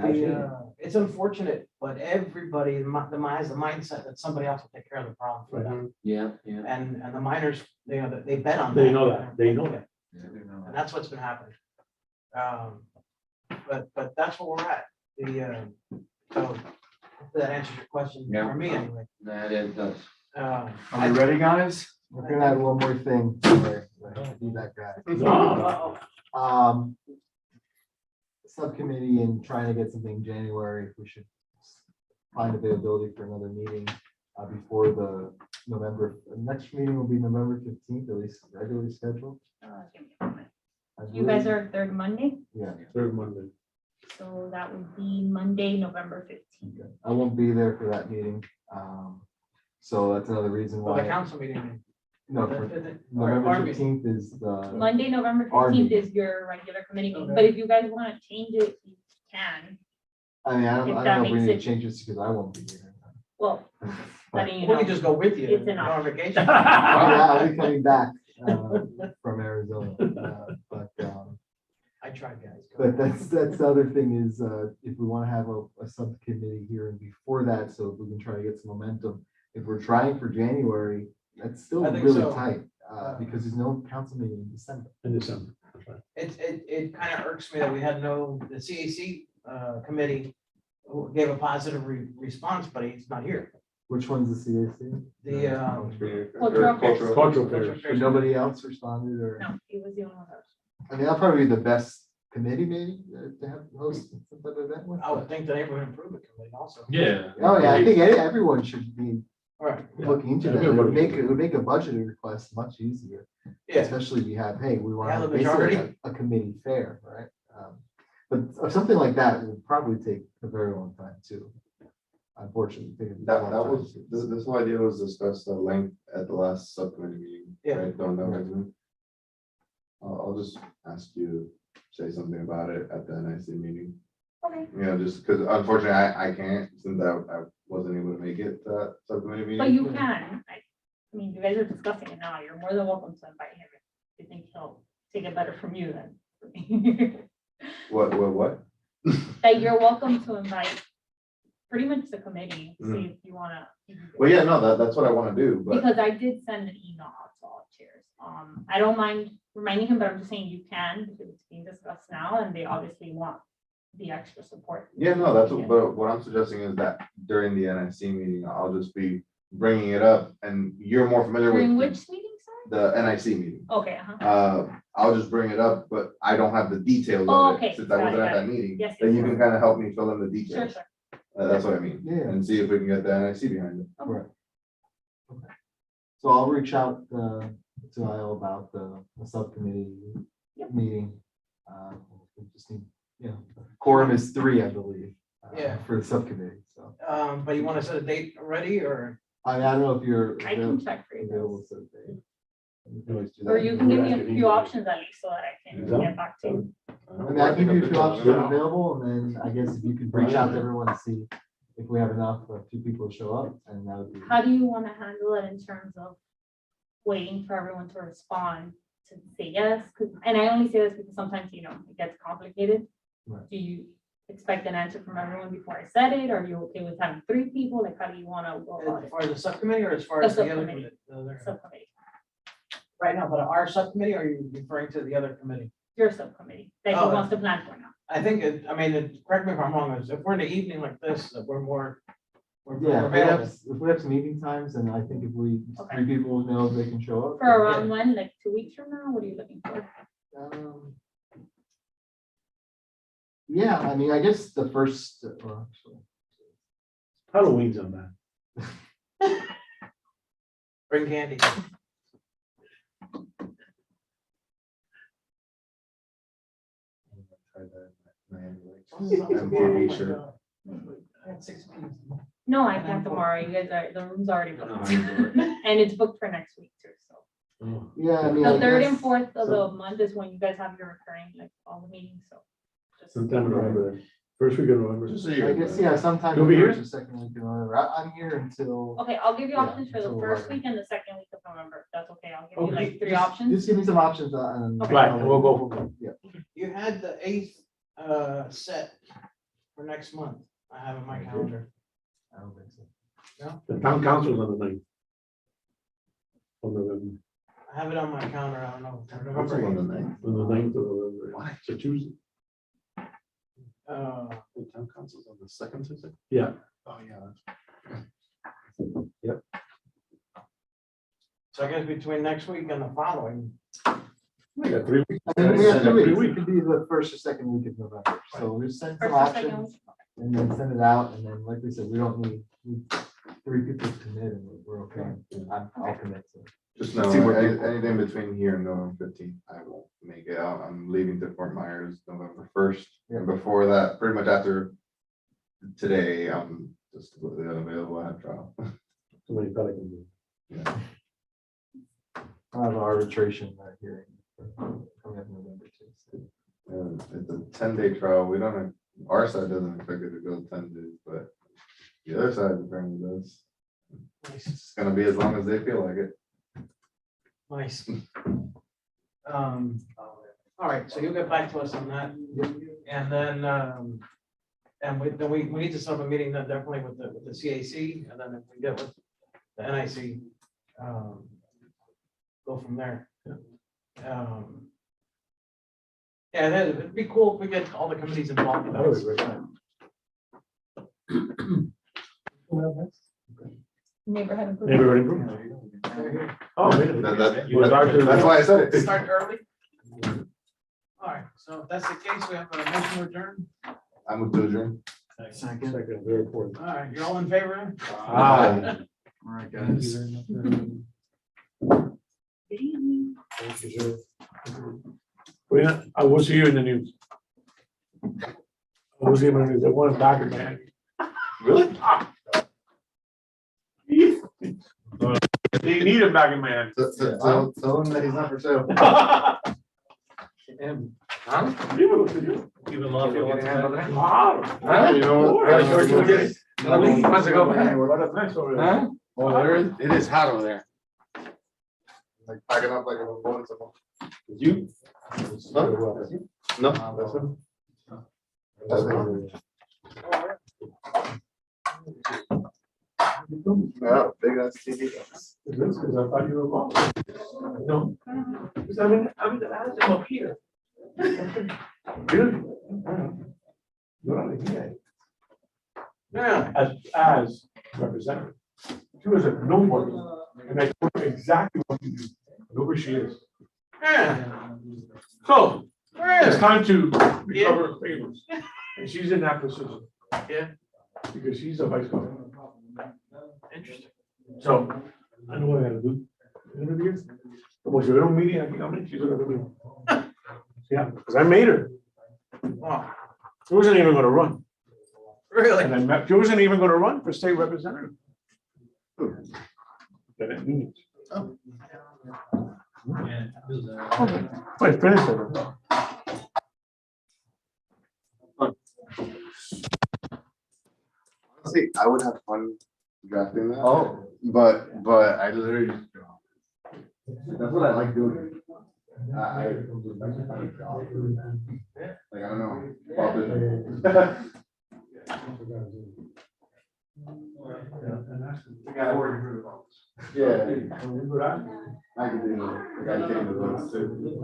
It's unfortunate, but everybody, the mindset that somebody else will take care of the problem for them. Yeah. And the miners, they bet on that. They know that. They know that. And that's what's been happening. But that's where we're at. So hopefully that answers your question Yeah. for me anyway. That it does. Are we ready, guys? We're gonna add one more thing. Sorry, I need that guy. Uh-oh. Subcommittee and trying to get something in January, we should find availability for another meeting. before the next meeting will be November 15th, at least regularly scheduled. Give me a moment. I You guys believe. are third Monday, Yeah, Third Monday. so that would be Monday, November 15th. okay. I won't be there for that meeting. So that's another reason For the why, council meeting. no, for November 15th is the, Monday, November Our 15th meeting. is your regular committee meeting, Okay. but if you guys want to change it, you can. I mean, I don't If know that if we makes need it- to change this because I won't be here. Well, letting you We know. could just go with you. It's an on vacation. Yeah, I'll be coming back from Arizona. I tried, guys. But that's the other thing is, if we want to have a subcommittee hearing before that, so if we can try to get some momentum. If we're trying for January, that's still I think really so. tight, because there's no council meeting in December. In December. That's right. It kind of irks me that we had the CAC committee who gave a positive response, but he's not here. Which one's the CAC? The, Cultural affairs. But nobody else responded or, No, he was the only one. that was- I mean, that'll probably be the best committee maybe to have host some type of event with. I would think the neighborhood improvement committee also. Yeah. Oh, yeah, I think everyone should be All right, looking into that. It would make a budget request much easier. yeah, Especially if you have, hey, we want Yeah, to the basically majority. a committee fair, right? But something like that will probably take a very long time too. Unfortunately. I think it'd be a That long was, time. this whole idea was discussed at length at the last subcommittee meeting. Yeah. Right, don't know, Benjamin? I'll just ask you to say something about it at the NIC meeting. Okay, You know, just because unfortunately I can't, since I wasn't able to make it to that subcommittee meeting. but you can. I mean, you guys are discussing it now. You're more than welcome to invite him. If you think he'll take it better from you than from me. What? That you're welcome to invite pretty much the committee, see if you wanna. Well, yeah, no, that's what I want to do, but Because I did send an email out to all chairs. I don't mind reminding him, but I'm just saying you can, because it's being discussed now, and they obviously want the extra support. yeah, no, that's what, but what I'm suggesting is that during the NIC meeting, I'll just be bringing it up and you're more familiar During with which meeting, sorry? the NIC meeting. Okay, uh-huh. I'll just bring it up, but I don't have the details Oh, of okay. it since I Got wasn't it, at got that meeting. Yes, Then yes, you can kind of help me fill in the Sure, details. sure. That's what I mean. Yeah. And see if we can get the NIC behind it. Right. Okay. So I'll reach out to Isle about the subcommittee Yep. meeting. We just need, quorum is 3, I believe. Yeah. For the subcommittee, so. but you want to set a date already, or? I don't know if you're I can check for you. available guys. to set a date. Or you can give me a few options at least so that I can Yeah. get back to you. I mean, I can give you a few options that are available, and then I guess if you could reach out to everyone to see if we have enough, a few people to show up, and that would be. How do you want to handle it in terms of waiting for everyone to respond to say yes? 'Cause- and I only say this because sometimes, it gets complicated. Right. Do you expect an answer from everyone before I said it? Are you okay with having 3 people? Like, how do you want to go about As it? far as the subcommittee or as far The as the other? subcommittee. the other- Subcommittee, Right now, but our subcommittee, or are you referring to the other committee? your subcommittee, that Oh, he wants to plan for now. I think correct me if I'm wrong, is if we're in the evening like this, that we're more. We're Yeah, available. if we have some meeting times, and I think if Okay. 3 people know they can show up. For around when, like 2 weeks from now? What are you looking for? Um, Yeah, I mean, I guess the first, well, actually, Halloween's on that. Bring candy. MTV shirt. No, I can't tomorrow. You guys are, the room's already I don't know booked. how you do it. And it's booked for next week too, so. Oh, yeah, I mean. The I third and guess- fourth of the month is when you guys have your recurring, like, all the meetings, so. just- Sometime in November, first week of November. Just so I you're. guess, yeah, sometime. You'll be the here? first or second week of November. I'm here until, Okay, I'll give you Yeah, options for the until first 11. week and the second week of November, if that's okay. I'll give you Okay. like 3 options. just give me some options and. Okay. Right, and we'll go from there. Yeah. You had the 8th set for next month. I have in my calendar. I don't think so. The town council's on the 9th. On November, I have it on my calendar. I don't know. for What's on November the 9th? on the 9th of November. Why? It's a Tuesday. 8th. The town council's on the second Tuesday? Yeah. Oh, yeah. So I guess between next week and the following. We got 3 weeks. I mean, we have 2 Every weeks. week. It could be the first or second week of November. So we send some First or second options week. and then send it out. And then, like we said, we don't need 3 people commit and we're okay. I'll commit to. Just know, See where anything between here and November 15th, I won't make it out. I'm leaving to Fort Myers November 1st. And before that, pretty much after today, I'm just completely unavailable. I have trial. Somebody felt like it. Yeah. I have an arbitration hearing coming up November 2nd. And it's a 10-day trial. We don't, our side doesn't expect it to go 10 days, but the other side apparently does. It's gonna be as long as they feel like it. Nice. All right, so you'll get back to us on that. And then, then we need to set up a meeting then definitely with the CAC, and then if we get with the NIC, go from there. Yeah, it'd be cool if we get all the committees involved. That was great. Neighborhood improvement. Neighborhood improvement. Oh, wait a minute. That's why I said it. Start early. All right, so if that's the case, we have a motion to adjourn. I'm with children. Second, very important. All right, you're all in favor? Aye. All right, guys. Good evening. Thank you, sir. Well, I will see you in the news. I will see you in the news. I want a doctor, man. Really? They need a backup man. Tell him that he's not for sale. Huh? Even Lafayette wants to have that? Wow. You know what? Wants to go back? Nice over there. Huh? Oh, there is, it is hot over there. Like packing up like a bonus. You? No, that's him. Yeah, big ass TV. Because I thought you were wrong. No. Because I'm the last one up here. Really? You're not here. Yeah. As representative. She was a nobody, and I told her exactly what to do. Look where she is. Yeah. So, it's Really? time to recover her favors. And she's in that position. Yeah. Because she's a vice governor. Interesting. So, I know what I gotta do. Interview. Como si hubiera un meeting aquí, hombre, she's gonna do it. Yeah, because I made her. Wow. She wasn't even gonna run. Really? And I met, she wasn't even gonna run for state representative. Then it means. Yeah, it was, I finished it. Honestly, I would have fun drafting that. Oh. But I literally just draw. That's what I like doing. Like, I don't know. Pop it. Yeah, I could do that. Like, I came to those too. I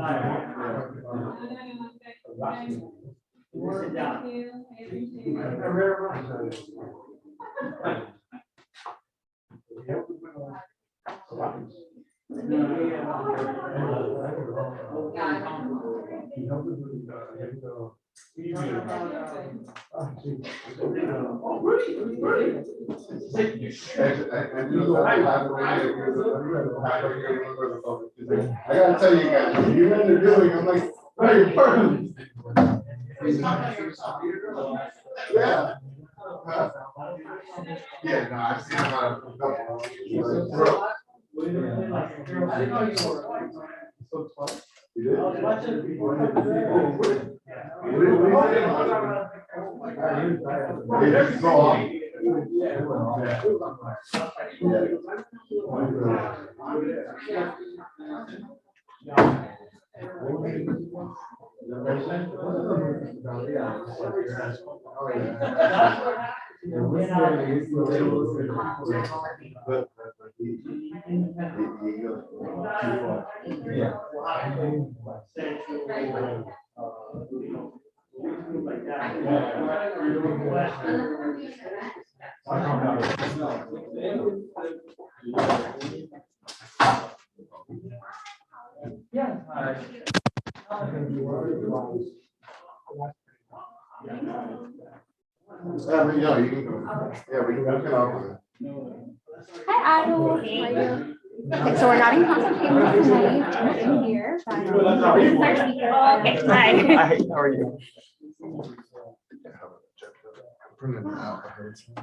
gotta tell you guys, you guys are doing, I'm like, very firm. Yeah. Yeah, no, I've seen about a couple. You did? Yeah, you can go. Yeah, we can off of it. Okay, so we're not in council chambers tonight, we're in here. but, Well, that's how he wants it. Okay, hi. How are you?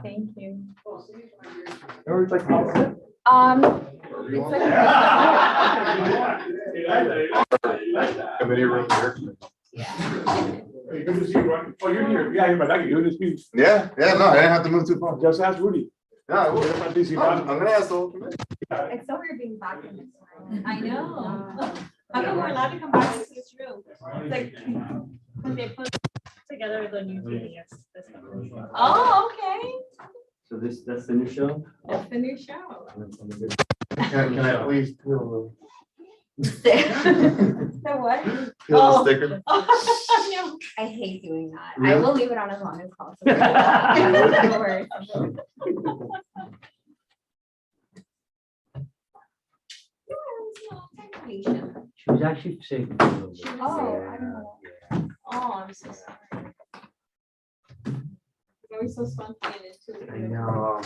Thank you. Or would you like to sit? It's like- Committee room here. Hey, good to see you, Ron. Oh, you're here. Yeah, you're back. You're just be, Yeah, no, I didn't have to move too far. just ask Rudy. Yeah, I will. You're my busy I'm man. gonna ask the whole committee. It's so weird being back in this room. I know. How come we're allowed to come back into this room? It's like, When they put together the new PDFs. this one. oh, okay. So that's the new show? That's the new show. Can I please peel The what? the Oh. sticker? No. I hate doing that. I Really? will leave it on as long as possible. No worries. She was actually sick. for a little bit. Oh, I don't know. Oh, I'm so sorry. It's always so spontaneous too. I know.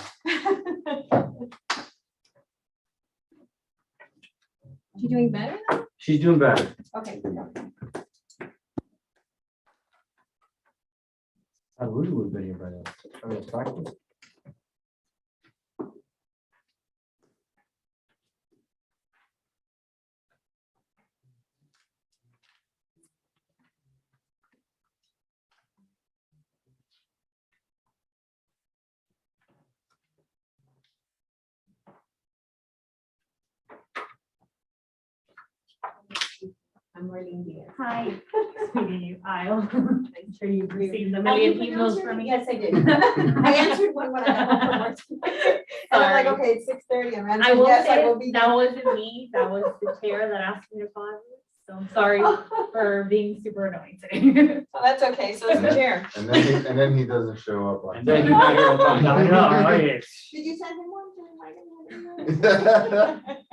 You doing better now? She's doing better. Okay. I really would have been here by now. I mean, it's practice. I'm Marlene Diaz. Hi, sweetie, you Isle. I'm sure you've received a million emails from me. Yes, I did. I answered one when I got home from work. And I'm like, Sorry. okay, it's 6:30. I'm I answering, will yes, I say will be. that wasn't me, that was the chair that asked me to call. So I'm sorry for being super annoying today. Oh, that's okay. So it's the chair. And then he doesn't show up on. And then you're not here on time. I know, oh, yes. Did you send him one to invite him?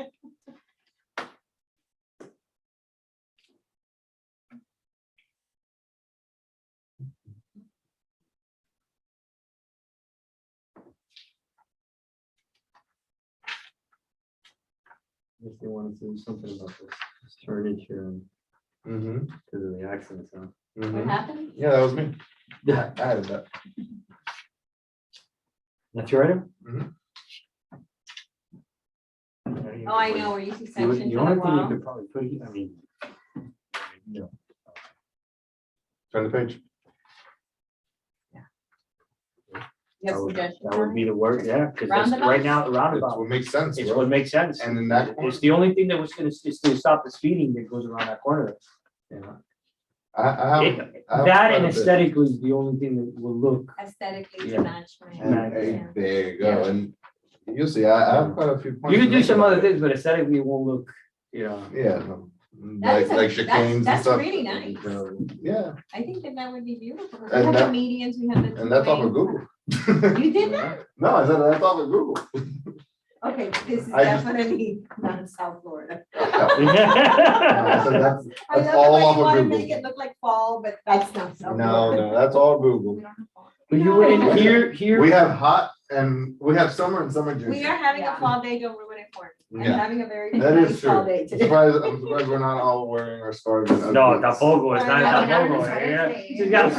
If they wanted to do something about this shortage here and Mhm, because of the accidents, huh? What mhm. happened? Yeah, that was me. Yeah, I added that. that's your item? Mhm. Oh, I know, we're using The section the for only a thing you while. could probably put, I mean. Turn the page. You have That would- suggestions? That would be the word, yeah, because that's Roundabout? right now, the That's roundabout, what makes sense, it's bro. what makes sense. And in that corner, It's the only thing that was gonna, it's to stop the speeding that goes around that corner. You know? I have. It- I have That quite and a bit. aesthetically is the only thing that will look, Aesthetically Yeah. to match my. And Yeah. there you go, and you'll see, I have quite a few points. you can to do make some about other it. things, but aesthetically it won't look, you know. Yeah, no, That like, is a- like that's- chicanes and that's stuff. really nice. Yeah, I think that that would be beautiful. We And have that- the medians, we have the. and that's off of two-way. Google. You did that? No, I said that's off of Google. Okay, this is I just- definitely not in South Florida. No, I said that's I That's love all the way off you of wanna Google. make it look like fall, but that's not South No, Florida. no, that's all Google. But you were in here, We have hot and we have summer and summer We June. are having a Yeah. fall day, don't ruin it for me. I'm Yeah. having a very That is nice fall true. day I'm today. surprised we're not all wearing our scarves. and No, boots. tampoco, it's not I know, tampoco, I'm yeah. sorry. She's got-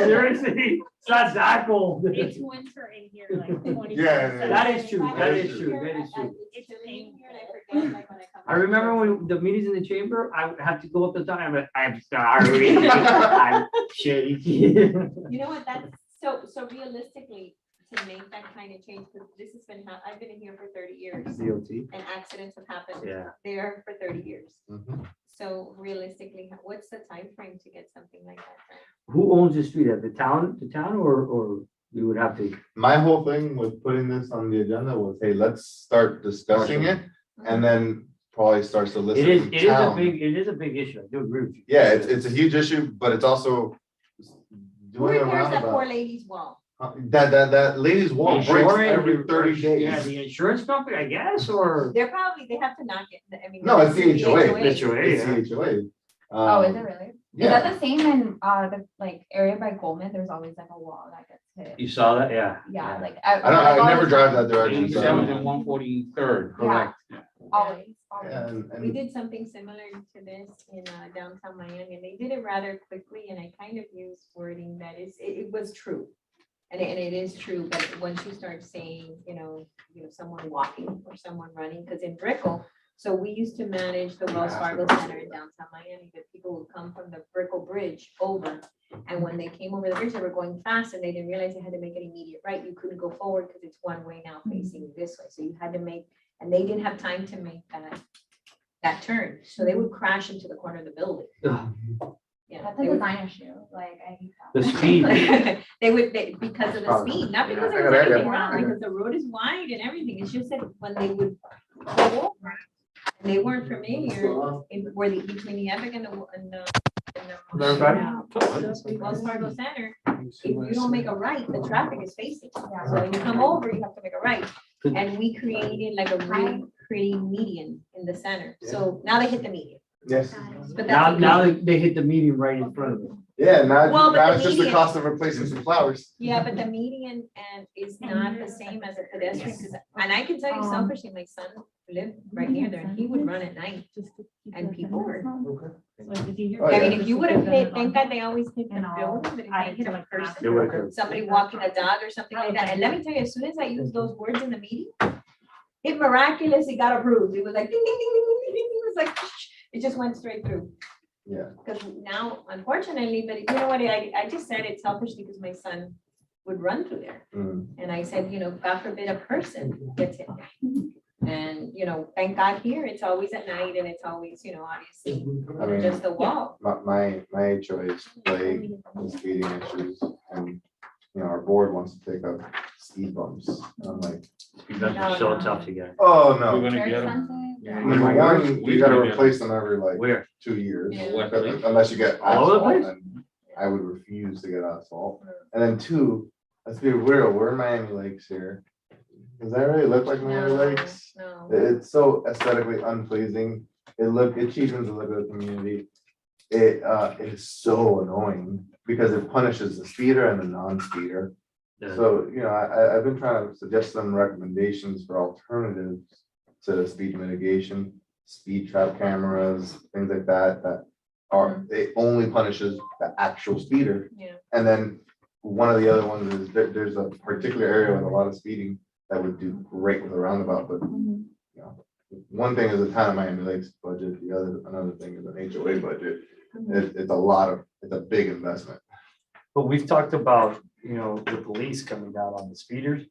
Seriously, it's not that cold. It's winter in here, like 20. Yeah. That is true, If I that leave is true, here, that is I- true. It's raining here and I forget, like, when I come I back. remember when the meetings in the chamber, I would have to go up the time, but I'm sorry, I'm shitty. You know what, that's, so realistically, to make that kind of change, because this has been, I've been in here for 30 years. DOT, And accidents have happened yeah. there for 30 years. Mhm. So realistically, what's the time frame to get something like that done? Who owns the street, at the town, or we would have to? My whole thing with putting this on the agenda was, hey, let's start discussing it and then probably start It soliciting. is, it is a town. big, it is a big issue, I do agree with you. Yeah, it's a huge issue, but it's also. Who Doing a repairs that poor roundabout. lady's wall? That ladies wall breaks Insurance, every 30 Yeah, days. the insurance company, I guess, or? They're probably, they have to knock it, I mean. No, it's the HOA. HOA, It's yeah. the HOA. Oh, is it Um, really? Is that the same in, the, like, area by Goldman? There's always like a wall that gets hit. You saw that? Yeah. Yeah, like. I never drive that direction. so I don't 87th know. and 143rd, correct? Always, Yeah, always. We did something similar to this in downtown Miami, and they did it rather quickly, and I kind of used wording that it was true. And it is true, but once you start saying, someone walking or someone running, because in Brickell, so we used to manage the Wells Fargo Center in downtown Miami, but people would come from the Brickell Bridge over. And when they came over the bridge, they were going fast and they didn't realize they had to make an immediate right. You couldn't go forward because it's one way now facing this way. So you had to make, and they didn't have time to make that turn. So they would crash into the corner of the building. Yeah, That's they a would- design issue, like, I hate that. The speed. Because of the speed, not because there was anything wrong, because the road is wide and everything. It's just that when they would go over, and they weren't familiar between the Epic and the Wells Fargo Center, if you don't make a right, the traffic is facing. So when you come over, you have to make a right. And we created like a really pretty median in the center. So now they hit the median. Yes. But Now, that's now okay. they hit the median right in front of them. Yeah, now, Well, but now the it's just the median- cost of replacing some flowers. Yeah, but the median is not the same as a pedestrian, and I can tell you selfishly, my son lived right near there, and he would run at night, and people were. Oh, I mean, yeah. if you would have hit, thank God they always hit the And all, building, but if I they hit a like They person, would've- somebody walking a dog or something like that, and let me tell you, as soon as I used those words in the meeting, it miraculously got approved, it was like ding, ding, ding, ding, ding, ding, it was like, it just went straight through. Yeah. Because now, unfortunately, but you know what, I just said it selfishly because my son would run through there. Mm. And I said, God forbid a person gets hit. And, thank God here, it's always at night and it's always, obviously, I mean, just the wall. my HOA is plagued with speeding issues and, our board wants to take up speed bumps. And I'm like, Speed bumps are so tough to get. oh, no. We're gonna Very get them. expensive. Number one, you gotta replace them every like Where? 2 years, Yeah. unless you get All over the asphalt, place? and I would refuse to get asphalt. And then two, let's be real, we're in Miami Lakes here. Does that really look like Miami Lakes? No. It's so aesthetically unpleasing. It cheapens the look of the community. It is so annoying because it punishes the speeder and the non-speeder. So, I've been trying to suggest some recommendations for alternatives to speed mitigation, speed trap cameras, things like that it only punishes the actual speeder. Yeah. And then one of the other ones is there's a particular area with a lot of speeding that would do great with a roundabout, but one thing is the town of Miami Lakes budget, another thing is an HOA budget. It's a big investment. But we've talked about, the police coming down on the speeders.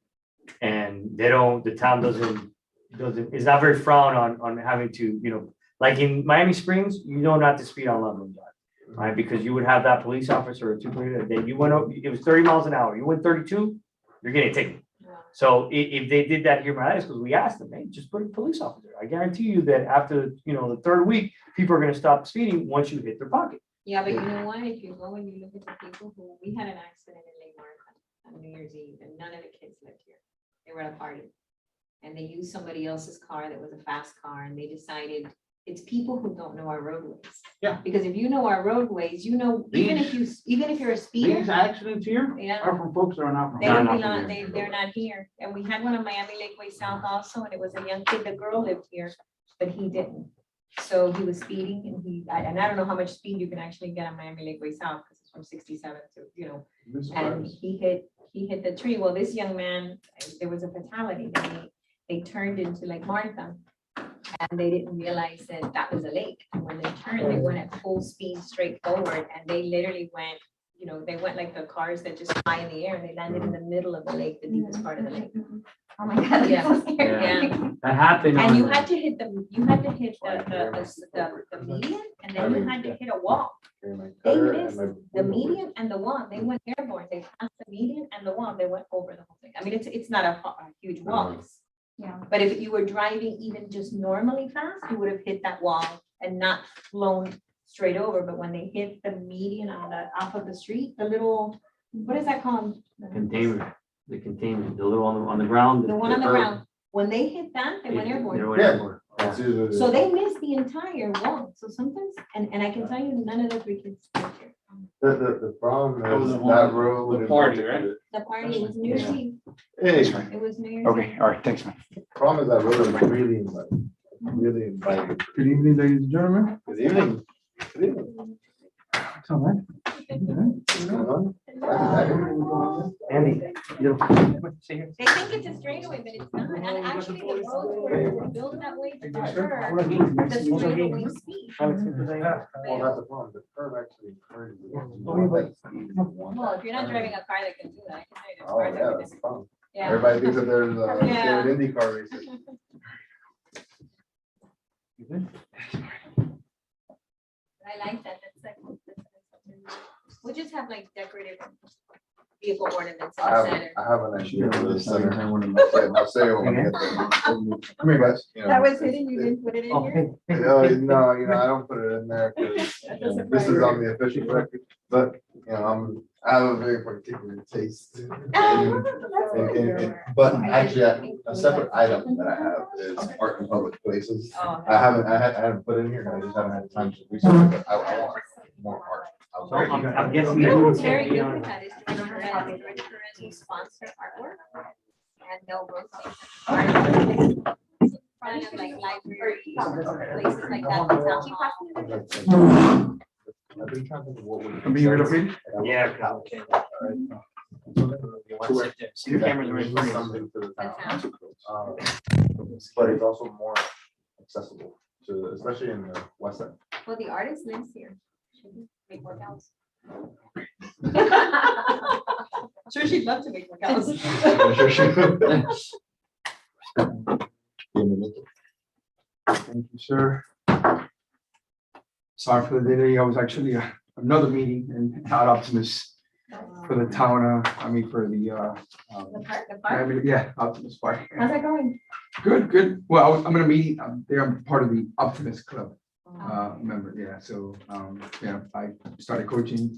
And the town is not very frowned on having to, like in Miami Springs, you know not to speed on Loveland Drive. Right, because you would have that police officer or two, that you went, it was 30 miles an hour, you went 32, you're getting a ticket. So if they did that here in my because we asked them, hey, just put a police officer. I guarantee you that after, the third week, people are gonna stop speeding once you hit their pocket. Yeah, but you know what, if you go and you look at the people who, we had an accident in Lake Martha on New Year's Eve, and none of the kids lived here. They were at a party. And they used somebody else's car that was a fast car, and they decided, it's people who don't know our roadways. Yeah. Because if you know our roadways, even if you're a speeder, These accidents here yeah, are from folks that are not from. they don't not belong, from here. they're not here. And we had one on Miami Lakeway South also, and it was a young kid, the girl lived here, but he didn't. So he was speeding, and I don't know how much speed you can actually get on Miami Lakeway South, because it's from 67 to, and he hit the tree. Well, this young man, there was a fatality. They turned into Lake Martha, and they didn't realize that was a lake. And when they turned, they went at full speed straight forward, and they literally went, they went like the cars that just fly in the air, and they landed in the middle of the lake, the deepest part of the lake. Oh my God. Yeah. that's so scary. Yeah. That happened. And on- you had to hit the median, and then you had to hit a wall. They missed the median and the wall. They went airborne. They passed the median and the wall. They went over the whole thing. I mean, it's not a huge wall. Yeah. But if you were driving even just normally fast, you would have hit that wall and not flown straight over. But when they hit the median off of the street, the little, what is that called? Containment, the little on the ground. The one on the ground. When they hit that, they went airborne. They went airborne. It's usually- So they missed the entire wall. So sometimes, and I can tell you, none of the three kids lived here. The problem That was is the one that with road. the in party, particular- The party was New Year's Eve. Hey, It was New Year's. Okay, Eve. all right, thanks, man. problem is that road is really inviting, really inviting. Good evening, ladies and gentlemen. Good evening. Good evening. Come on. What's going on? Andy. They think it's a straightaway, but it's not. And actually, the roads were built that way to deter the straightaway speed. Well, that's the problem, the curve actually encourages. Well, if you're not driving a car that can do that, I can tell you there's Oh, cars yeah, that that's the can. problem. Yeah. Everybody thinks that there's Yeah. an IndyCar races. I like that. That's like. We'll just have like decorative vehicle ornaments in I the have, center. I have an idea for the center. Yeah, I'll say it when I get there. Come here, guys. You know, That was hidden, you didn't put it in Oh, here? No, I don't put it in there because That's a this is surprise. on the official record, but, I have a very particular taste. But actually, a separate item that I have is art in public places. Oh, I haven't put it in here, and I just haven't had time to research it, but I want more art. So I'm guessing. You know you who's would very be good on- with that is George Perez. George Perez will sponsor artwork. And they'll rotate. Front of like libraries, places like that. that's downtown. I've been trying to think of what would. I'm being relocated? Yeah. See the cameras are in front of you. Something to the That's town. But it's also more accessible to, especially in the west side. Well, the artist lives here. Should make workouts. Sure, she'd love to make workouts. Thank you, sir. Sorry for the delay. I was actually another meeting and at Optimus for the town, for the, The park? yeah, Optimus Park. How's that going? Good, good. Well, I'm gonna meet, there, I'm part of the Optimus Club, member, yeah, so, yeah, I started coaching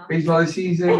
baseball this season.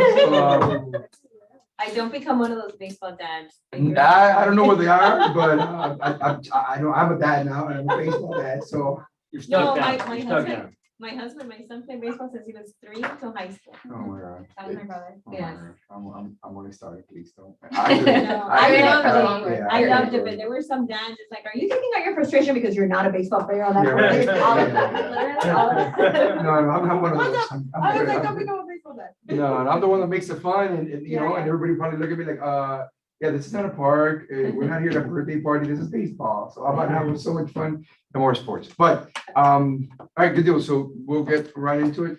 I don't become one of those baseball dads. I don't know what they are, but I know I'm a dad now, and I'm a baseball dad, so. You're No, stuck my down. You're stuck husband, down. my son played baseball since he was 3 until high school. Oh my God. That was my brother. Oh my Yes. God. I'm only starting, please don't. No, I loved it. Yeah, I yeah. loved it, but there were some dads, it's like, are you taking out your frustration because you're not a baseball player on that? Yeah. court?" All of them, literally all of them. No, I'm not one of those. I'm I was good. like, I'm don't good. become a baseball dad. No, and I'm the one that makes it fun and Yeah, yeah. and everybody probably look at me like, yeah, this is not a park. We're not here at a birthday party. This is baseball. So I'm about to have so much fun and more sports. But, all right, good deal. So we'll get right into it.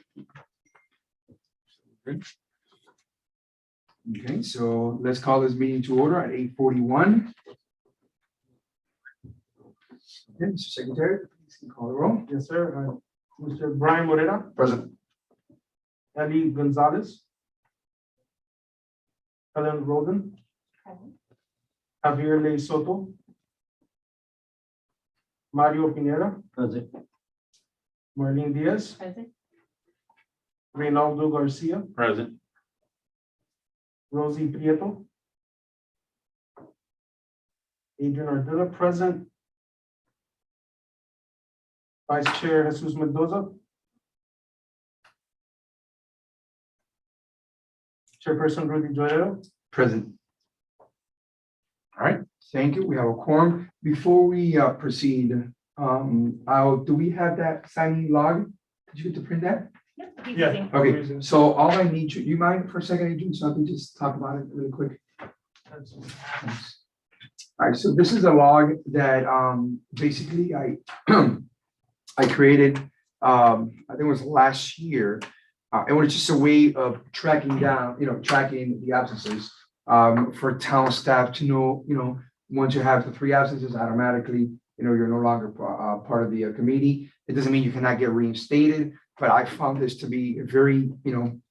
Okay, so let's call this meeting to order at 8:41. Okay, Mr. Secretary, please can call the roll. Yes, sir. Mr. Brian Morera, Present. Ellie Gonzalez, Helen Roden, Javier Ley Soto, Mario Pineda, Present. Marlene Diaz, Present. Reynaldo Garcia, Present. Rosie Prieto, Adrian Ardilla, present. Vice Chair Jesus Mendoza. Chairperson Rudy Joyero. Present. All right, thank you. We have a quorum. Before we proceed, do we have that signing log? Did you get to print that? Yeah. Okay, so all I need you, you mind for a second, Adrian, so I can just talk about it really quick? Thanks. All right, so this is a log that basically I I created, I think it was last year. It was just a way of tracking down, tracking the absences for town staff to know, once you have the 3 absences automatically, you're no longer part of the committee. It doesn't mean you cannot get reinstated, but I found this to be a very,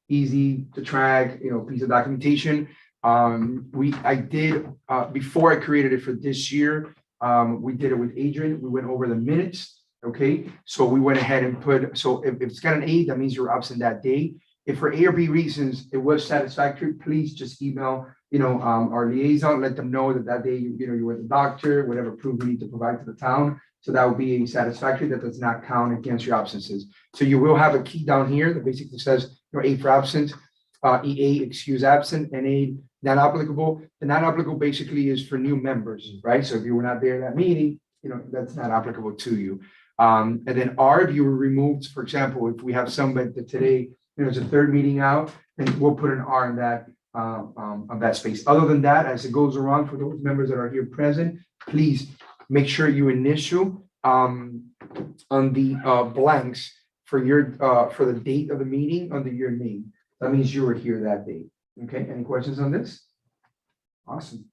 easy to track, piece of documentation. I did, before I created it for this year, we did it with Adrian. We went over the minutes. Okay, so we went ahead and put, so if it's got an A, that means you're absent that day. If for A or B reasons it was satisfactory, please just email, our liaison, let them know that that day, you were the doctor, whatever proof we need to provide to the town. So that would be satisfactory. That does not count against your absences. So you will have a key down here that basically says, A for absent, EA excuse absent, NA not applicable. The not applicable basically is for new members, right? So if you were not there at that meeting, that's not applicable to you. And then R, if you were removed, for example, if we have somebody that today, it's a third meeting out, then we'll put an R in that, on that space. Other than that, as it goes around for those members that are here present, please make sure you initial, on the, blanks for for the date of the meeting under your name. That means you were here that day. Okay, any questions on this? Awesome.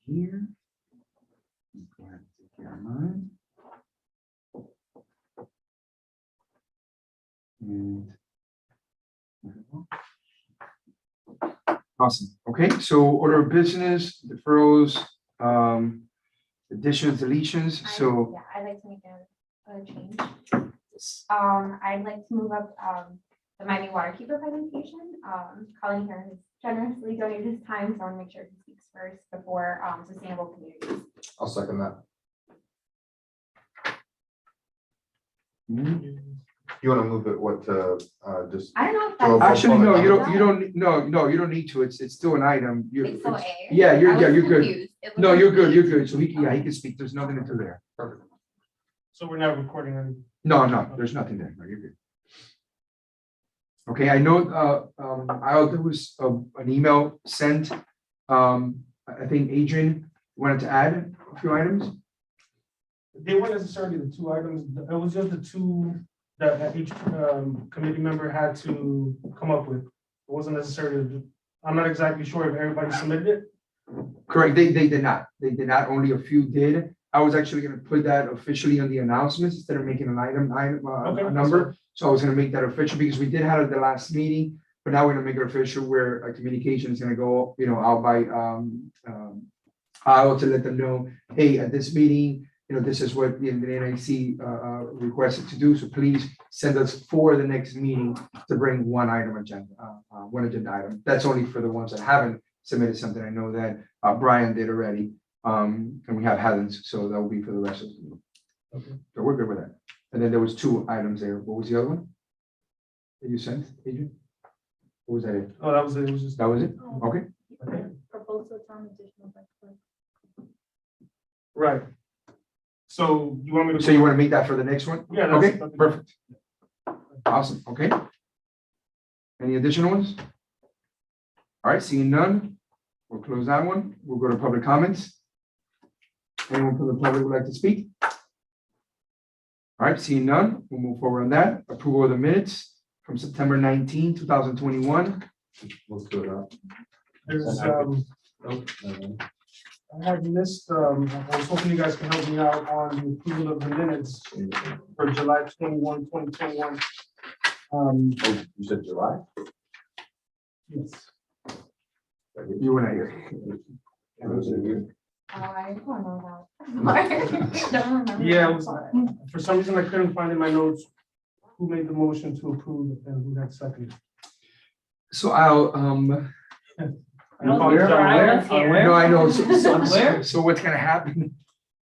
Here. Go ahead and take care of mine. And. Awesome. Okay, so order of business, deferrals, additions, deletions, so. Yeah, I'd like to make a change. I'd like to move up, the Miami Waterkeeper presentation. Colin here has generously donated his time, so I want to make sure he speaks first before, sustainable communities. I'll second that. You want to move it, what, to, just, I don't know if Well, that's. Actually, no, you public don't, no, you don't need to. It's still an item. It's still A. Yeah, I you're was good. confused. It No, looked you're like good, B. you're good. So he can speak. There's nothing into there. perfect. So we're not recording on. No, there's nothing there. No, you're good. Okay, I know, there was an email sent. I think Adrian wanted to add a few items. They weren't necessarily the two items, it was just the two that each committee member had to come up with. It wasn't necessarily, I'm not exactly sure if everybody submitted it. Correct, they did not. They did not, only a few did. I was actually gonna put that officially on the announcements instead of making an item, Okay, a number. So I was gonna make that official because we did have it at the last meeting, but now we're gonna make it official where a communication is gonna go, out by, I'll to let them know, hey, at this meeting, this is what the NIC requested to do. So please send us for the next meeting to bring one agenda item. That's only for the ones that haven't submitted something. I know that Brian did already. And we have hasn't, so that will be for the rest of the meeting. Okay. So we're good with that. And then there was two items there. What was the other one? That you sent, Adrian? What was that? It? Oh, that was it, it was just. That was it? Okay. Proposal on additional. Right. So you want me to? So you want to make that for the next one? Yeah. that's- Okay, that'd be perfect. Awesome, okay. Any additional ones? All right, seeing none, we'll close that one. We'll go to public comments. Anyone from the public would like to speak? All right, seeing none, we'll move forward on that. Approval of the minutes from September 19, 2021. Let's do it up. There's, Nope, never mind. I had missed, I was hoping you guys can help me out on the approval of the minutes for July 21, 2021. Oh, you said July? Yes. You and I. I don't know that. Don't remember. Yeah, it was- For some reason, I couldn't find in my notes who made the motion to approve and who had seconded. So I'll, I apologize. no, I know, Where? so what's gonna happen?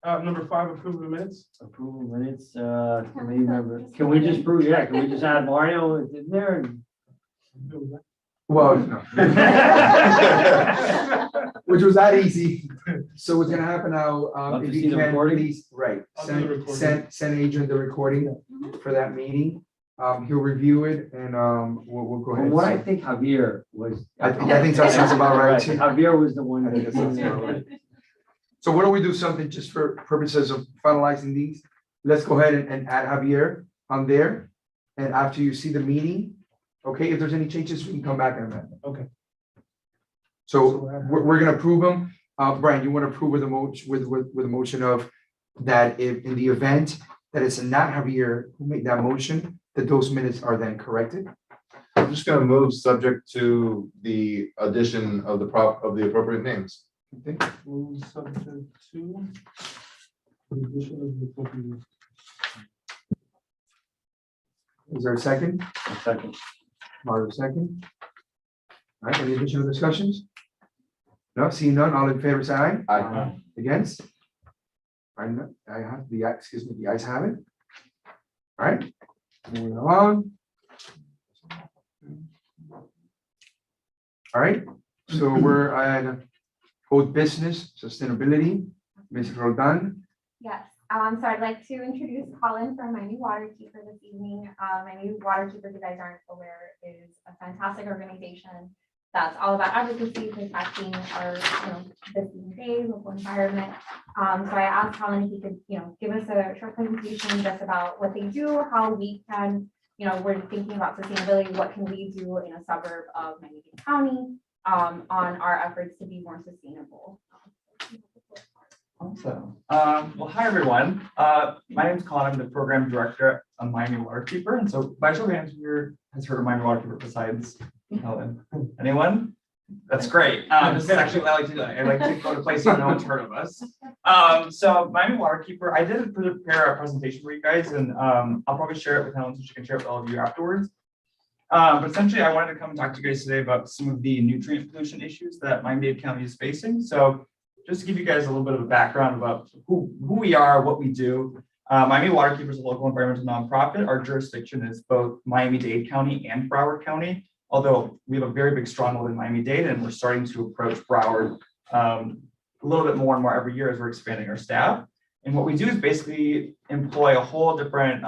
Number 5, approval of minutes. Approval minutes, committee member, can we just prove, can we just add Mario in there? Well, no. Which was that easy. So what's gonna happen now, Love to if see you the can, recording. please, right, I'll do the recording. send Adrian the recording for that meeting. He'll review it and, we'll go ahead. From what I think Javier was. I think that sounds about right too. Javier was the one. I think that sounds about right. So why don't we do something just for purposes of finalizing these? Let's go ahead and add Javier on there. And after you see the meeting, okay, if there's any changes, we can come back and amend them. Okay. So we're gonna approve them. Brian, you want to approve with a motion, with a motion of that if in the event that it's not Javier who made that motion, that those minutes are then corrected? I'm just gonna move subject to the addition of the appropriate names. Okay. Move subject to the addition of the appropriate. Is there a second? Second. Mario, second. All right, any additional discussions? No, seeing none, all in favor, say aye. Aye. Against? I have the, excuse me, the ayes have it. All right, moving along. All right, so we're at old business, sustainability, Ms. Roldan. Yes, so I'd like to introduce Colin from Miami Waterkeeper this evening. Miami Waterkeeper, if you guys aren't aware, is a fantastic organization that's all about advocacy, protecting our, Biscayne Bay, local environment. So I asked Colin if he could, give us a short presentation just about what they do, how we can, we're thinking about sustainability, what can we do in a suburb of Miami-Dade County, on our efforts to be more sustainable. Awesome. Well, hi, everyone. My name is Colin. I'm the program director of Miami Waterkeeper. And so by show of hands, here has heard of Miami Waterkeeper besides Helen? Anyone? That's great. This is actually what I like to do. I like to go to places where no one's heard of us. So Miami Waterkeeper, I did prepare a presentation for you guys, and I'll probably share it with Helen so she can share it with all of you afterwards. But essentially, I wanted to come and talk to you guys today about some of the nutrient pollution issues that Miami-Dade County is facing. So just to give you guys a little bit of a background about who we are, what we do. Miami Waterkeeper is a local environmental nonprofit. Our jurisdiction is both Miami-Dade County and Broward County, although we have a very big stronghold in Miami-Dade, and we're starting to approach Broward a little bit more and more every year as we're expanding our staff. And what we do is basically employ a whole different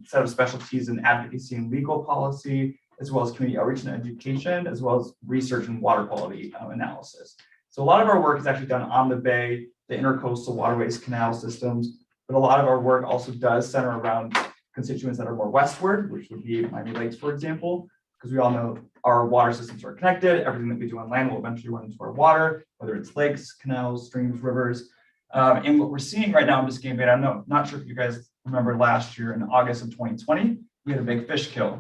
set of specialties in advocacy and legal policy, as well as community outreach and education, as well as research and water quality analysis. So a lot of our work is actually done on the bay, the intercoastal waterways, canal systems, but a lot of our work also does center around constituents that are more westward, which would be Miami Lakes, for example, because we all know our water systems are connected. Everything that we do on land will eventually run into our water, whether it's lakes, canals, streams, rivers. And what we're seeing right now in Biscayne Bay, I'm not sure if you guys remember last year in August of 2020, we had a big fish kill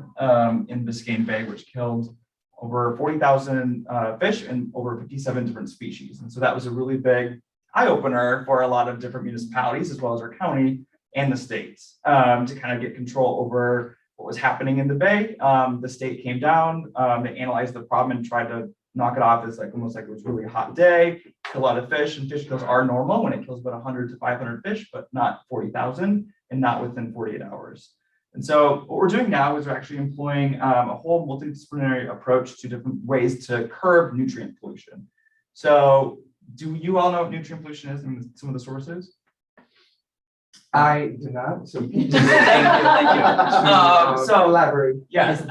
in Biscayne Bay, which killed over 40,000 fish and over 57 different species. And so that was a really big eye opener for a lot of different municipalities, as well as our county and the states, to kind of get control over what was happening in the bay. The state came down, they analyzed the problem and tried to knock it off as like almost like it was really a hot day, kill a lot of fish, and fish kills are normal when it kills about 100 to 500 fish, but not 40,000 and not within 48 hours. And so what we're doing now is we're actually employing a whole multidisciplinary approach to different ways to curb nutrient pollution. So do you all know what nutrient pollution is and some of the sources? I do not, so. Thank you. So elaborate. Yes,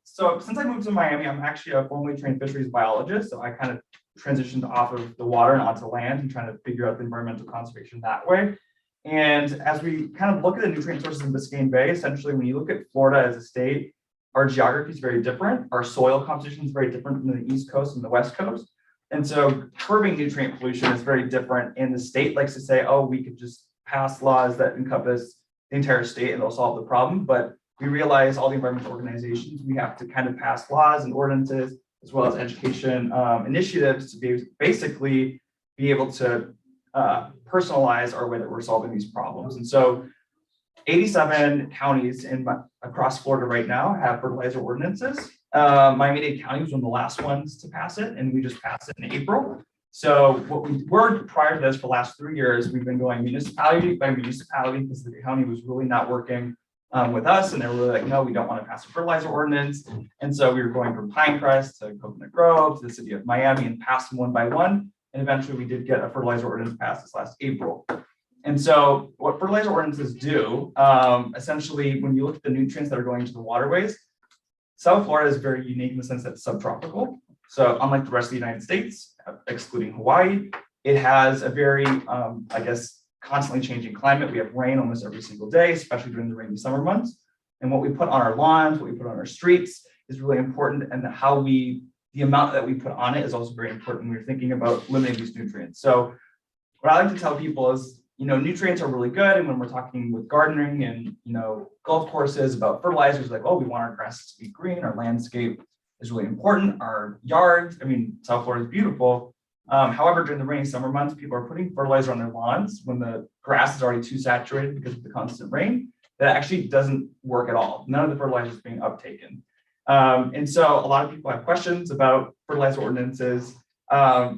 so since I moved to Miami, I'm actually a formally trained fisheries biologist. So I kind of transitioned off of the water and onto land and trying to figure out the environmental conservation that way. And as we kind of look at the nutrient sources in Biscayne Bay, essentially, when you look at Florida as a state, our geography is very different. Our soil composition is very different from the East Coast and the West Coast. And so curbing nutrient pollution is very different. And the state likes to say, oh, we could just pass laws that encompass the entire state and they'll solve the problem. But we realize all the environmental organizations, we have to kind of pass laws and ordinances, as well as education initiatives to basically be able to personalize our way that we're solving these problems. And so 87 counties across Florida right now have fertilizer ordinances. Miami-Dade County was one of the last ones to pass it, and we just passed it in April. So what we were prior to this for the last 3 years, we've been going municipality by municipality because the county was really not working with us, and they were really like, no, we don't want to pass a fertilizer ordinance. And so we were going from Pinecrest to Coconut Grove to the city of Miami and passed them one by one. And eventually we did get a fertilizer ordinance passed this last April. And so what fertilizer ordinances do, essentially, when you look at the nutrients that are going into the waterways, South Florida is very unique in the sense that it's subtropical. So unlike the rest of the United States, excluding Hawaii, it has a very, constantly changing climate. We have rain almost every single day, especially during the rainy summer months. And what we put on our lawns, what we put on our streets is really important. And the amount that we put on it is also very important when we're thinking about limiting these nutrients. So what I like to tell people is, nutrients are really good. And when we're talking with gardening and, golf courses about fertilizers, like, oh, we want our grasses to be green, our landscape is really important, our yards, South Florida is beautiful. However, during the rainy summer months, people are putting fertilizer on their lawns when the grass is already too saturated because of the constant rain. That actually doesn't work at all. None of the fertilizer is being uptaken. And so a lot of people have questions about fertilizer ordinances.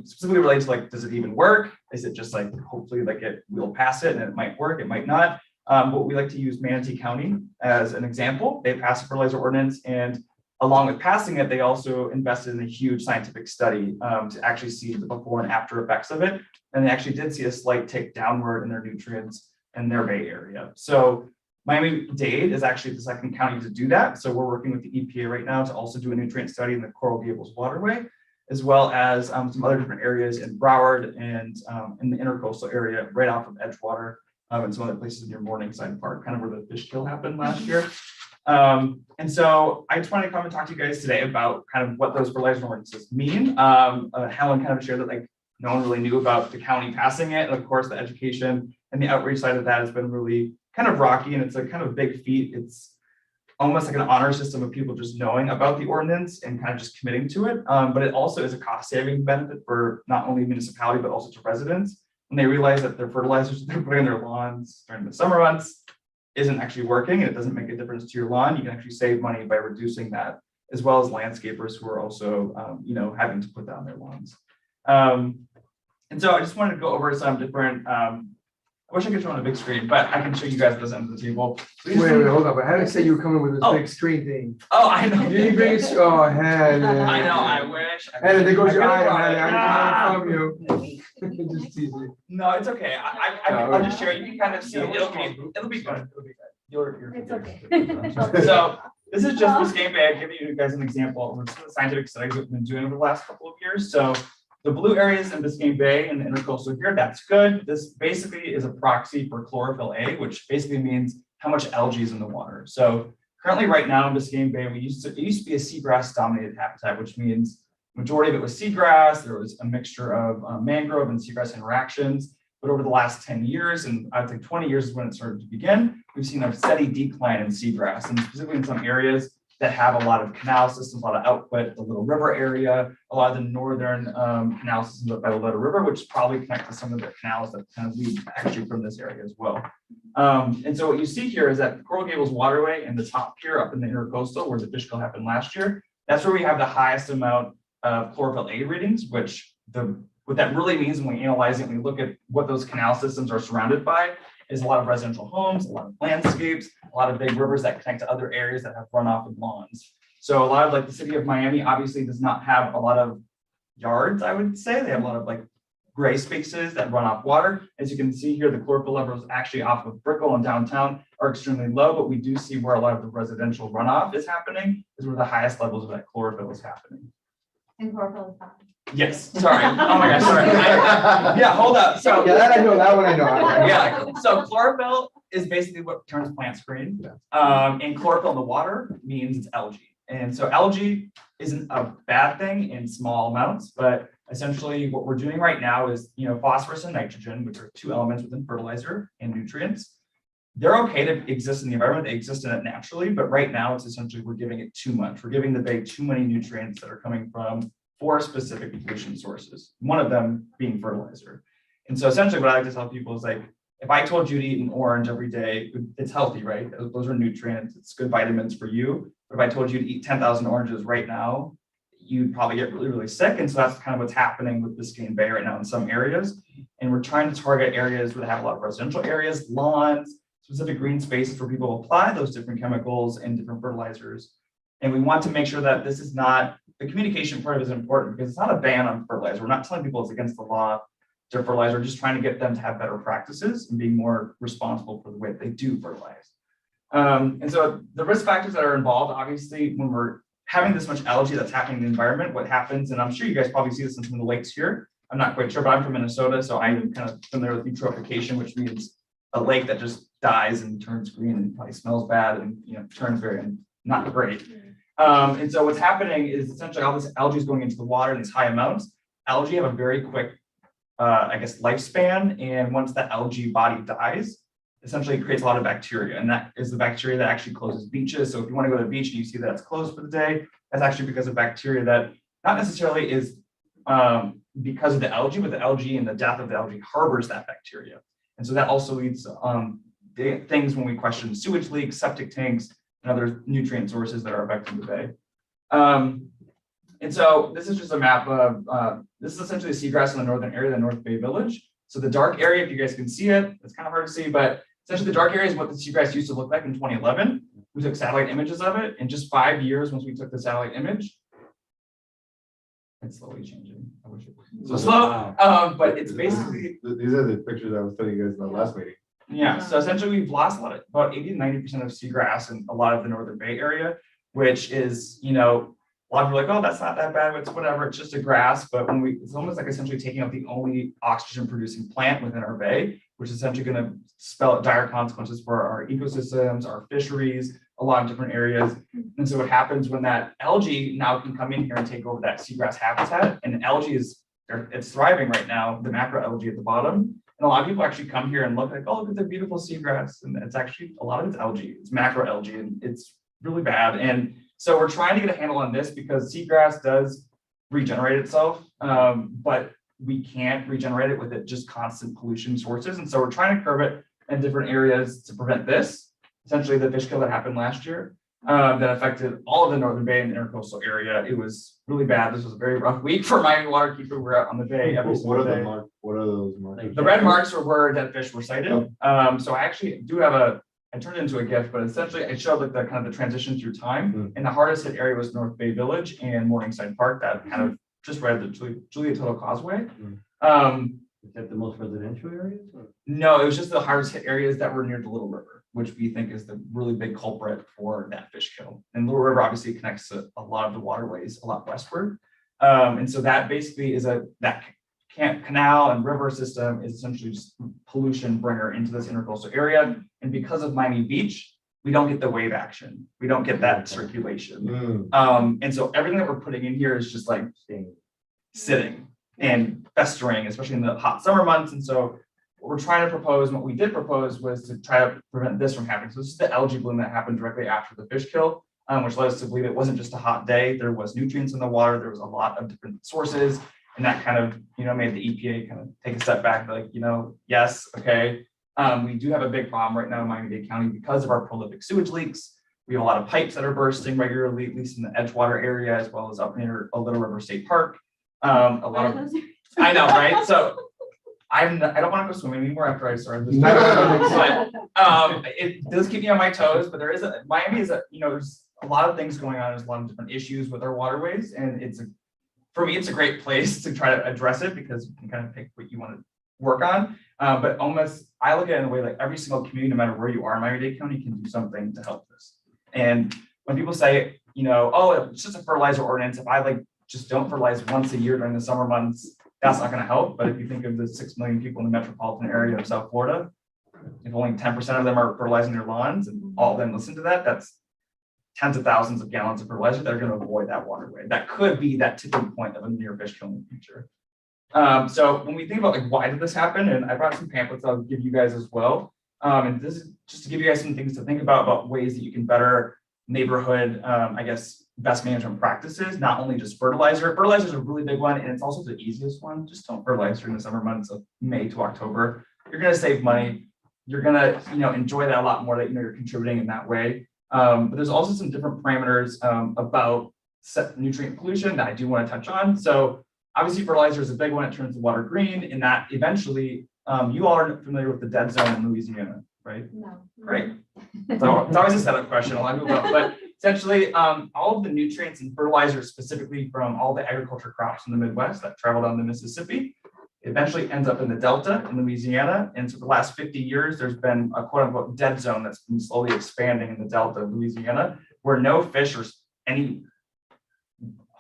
specifically related to like, does it even work? Is it just like, hopefully like we'll pass it and it might work, it might not. But we like to use Manatee County as an example. They passed a fertilizer ordinance, and along with passing it, they also invested in a huge scientific study to actually see the before and after effects of it. And they actually did see a slight tick downward in their nutrients in their Bay Area. So Miami-Dade is actually the second county to do that. So we're working with the EPA right now to also do a nutrient study in the Coral Gables waterway, as well as some other different areas in Broward and in the intercoastal area right off of Edgewater and some other places near Morningside Park, kind of where the fish kill happened last year. And so I just wanted to come and talk to you guys today about kind of what those fertilizer ordinances mean. Helen kind of shared that like no one really knew about the county passing it. And of course, the education and the outreach side of that has been really kind of rocky, and it's a kind of big feat. It's almost like an honor system of people just knowing about the ordinance and kind of just committing to it. But it also is a cost saving benefit for not only municipality, but also to residents. When they realize that their fertilizers they're putting in their lawns during the summer months isn't actually working, and it doesn't make a difference to your lawn, you can actually save money by reducing that, as well as landscapers who are also, having to put down their lawns. And so I just wanted to go over some different, I wish I could show on a big screen, but I can show you guys this end of the table. Wait, hold on, but how did I say you were coming with this big screen thing? Oh, I know. You didn't bring it, oh, Helen. I know, I wish. Helen, there goes your I eye, could've Helen, brought I can from you. Just teasing. No, it's okay. I'll just share. You can kind of see it. It'll be good. It'll be good. It's okay. So this is just Biscayne Bay. I'll give you guys an example of some of the scientific studies we've been doing over the last couple of years. So the blue areas in Biscayne Bay and the intercoastal here, that's good. This basically is a proxy for chlorophyll A, which basically means how much algae is in the water. So currently right now in Biscayne Bay, it used to be a seagrass dominated habitat, which means majority of it was seagrass. There was a mixture of mangrove and seagrass interactions. But over the last 10 years, and I think 20 years is when it started to begin, we've seen a steady decline in seagrass, and specifically in some areas that have a lot of canal systems, a lot of output, the Little River area, a lot of the northern canal systems up by the Little River, which probably connect to some of the canals that kind of lead actually from this area as well. And so what you see here is that the Coral Gables waterway and the top here up in the intercoastal, where the fish kill happened last year, that's where we have the highest amount of chlorophyll A readings, which what that really means when we analyze it, and we look at what those canal systems are surrounded by, is a lot of residential homes, a lot of landscapes, a lot of big rivers that connect to other areas that have runoff and lawns. So a lot of like the city of Miami obviously does not have a lot of yards, I would say. They have a lot of like gray spaces that run off water. As you can see here, the chlorophyll levels actually off of Brickell and downtown are extremely low, but we do see where a lot of the residential runoff is happening, is where the highest levels of that chlorophyll is happening. And chlorophyll is fine. Yes, sorry. Oh my gosh, sorry. Yeah, hold up. So Yeah, that I know, that one I know. yeah, so chlorophyll is basically what turns plants green. And chlorophyll in the water means it's algae. And so algae isn't a bad thing in small amounts, but essentially what we're doing right now is, phosphorus and nitrogen, which are two elements within fertilizer and nutrients. They're okay to exist in the environment, they exist in it naturally, but right now it's essentially we're giving it too much. We're giving the bay too many nutrients that are coming from 4 specific pollution sources, one of them being fertilizer. And so essentially what I like to tell people is like, if I told you to eat an orange every day, it's healthy, right? Those are nutrients, it's good vitamins for you. But if I told you to eat 10,000 oranges right now, you'd probably get really, really sick. And so that's kind of what's happening with Biscayne Bay right now in some areas. And we're trying to target areas where they have a lot of residential areas, lawns, specific green spaces where people apply those different chemicals and different fertilizers. And we want to make sure that this is not, the communication part of it is important because it's not a ban on fertilizer. We're not telling people it's against the law to fertilizer, we're just trying to get them to have better practices and being more responsible for the way they do fertilize. And so the risk factors that are involved, obviously, when we're having this much algae that's happening in the environment, what happens, and I'm sure you guys probably see this in some of the lakes here. I'm not quite sure, but I'm from Minnesota, so I'm kind of familiar with eutrophication, which means a lake that just dies and turns green and probably smells bad and turns very not great. And so what's happening is essentially all this algae is going into the water in these high amounts. Algae have a very quick, lifespan, and once that algae body dies, essentially it creates a lot of bacteria, and that is the bacteria that actually closes beaches. So if you want to go to the beach and you see that it's closed for the day, that's actually because of bacteria that not necessarily is because of the algae, but the algae and the death of the algae harbors that bacteria. And so that also leads to things when we question sewage leaks, septic tanks, and other nutrient sources that are affecting the bay. And so this is just a map of, this is essentially seagrass in the northern area, the North Bay Village. So the dark area, if you guys can see it, it's kind of hard to see, but essentially the dark area is what the seagrass used to look like in 2011. We took satellite images of it in just 5 years once we took the satellite image. It's slowly changing. I wish it was so slow, but it's basically. These are the pictures I was telling you guys in the last meeting. Yeah, so essentially we've lost a lot of, about 80 to 90% of seagrass in a lot of the Northern Bay area, which is, you know, a lot of people are like, oh, that's not that bad, it's whatever, it's just a grass. But when it's almost like essentially taking out the only oxygen producing plant within our bay, which is essentially going to spell dire consequences for our ecosystems, our fisheries, a lot of different areas. And so what happens when that algae now can come in here and take over that seagrass habitat, and algae it's thriving right now, the macroalgae at the bottom. And a lot of people actually come here and look like, oh, look at the beautiful seagrass. And it's actually, a lot of it's algae, it's macroalgae, and it's really bad. And so we're trying to get a handle on this because seagrass does regenerate itself, but we can't regenerate it with it just constant pollution sources. And so we're trying to curb it in different areas to prevent this. Essentially the fish kill that happened last year that affected all of the Northern Bay and the intercoastal area. It was really bad. This was a very rough week for Miami Waterkeeper. We're out on the bay every What single day. what are those markers? The red marks are where dead fish were sighted. So I actually do have I turned it into a GIF, but essentially I showed like the kind of the transition through time. And the hardest hit area was North Bay Village and Morningside Park, that kind of just right at the Julia Tuttle Causeway. Is that the most residential areas? Or? No, it was just the hardest hit areas that were near the Little River, which we think is the really big culprit for that fish kill. And Little River obviously connects to a lot of the waterways a lot westward. And so that basically is that canal and river system is essentially just pollution bringer into this intercoastal area. And because of Miami Beach, we don't get the wave action. We don't get that circulation. And so everything that we're putting in here is just like sitting and festering, especially in the hot summer months. And so what we're trying to propose, and what we did propose, was to try to prevent this from happening. So this is the algae bloom that happened directly after the fish kill, which led us to believe it wasn't just a hot day. There was nutrients in the water. There was a lot of different sources. And that kind of, made the EPA kind of take a step back, like, yes, okay. We do have a big problem right now in Miami-Dade County because of our prolific sewage leaks. We have a lot of pipes that are bursting regularly, at least in the Edgewater area, as well as up near a Little River State Park. A lot of, I know, right? So I don't want to go swimming anymore after I started this. But it does keep me on my toes, but Miami is there's a lot of things going on. There's a lot of different issues with our waterways, and for me, it's a great place to try to address it because you can kind of pick what you want to work on. But I look at it in a way like every single community, no matter where you are in Miami-Dade County, can do something to help this. And when people say, oh, it's just a fertilizer ordinance, if I just don't fertilize once a year during the summer months, that's not going to help. But if you think of the 6 million people in the metropolitan area of South Florida, if only 10% of them are fertilizing their lawns and all of them listen to that, that's tens of thousands of gallons of fertilizer that are going to avoid that waterway. That could be that tipping point of a near fish kill in the future. So when we think about why did this happen, and I brought some pamphlets I'll give you guys as well. And this is just to give you guys some things to think about ways that you can better neighborhood, best management practices, not only just fertilizer. Fertilizer is a really big one, and it's also the easiest one. Just don't fertilize during the summer months of May to October. You're going to save money. You're going to, enjoy that a lot more that, you're contributing in that way. But there's also some different parameters about nutrient pollution that I do want to touch on. So obviously fertilizer is a big one. It turns the water green, and that eventually, you all are familiar with the dead zone in Louisiana, right? No. Great. So it's always a setup question. A lot of people don't, but essentially all of the nutrients and fertilizers specifically from all the agriculture crops in the Midwest that travel down the Mississippi eventually ends up in the Delta in Louisiana. And so for the last 50 years, there's been a quote unquote dead zone that's been slowly expanding in the Delta of Louisiana, where no fish or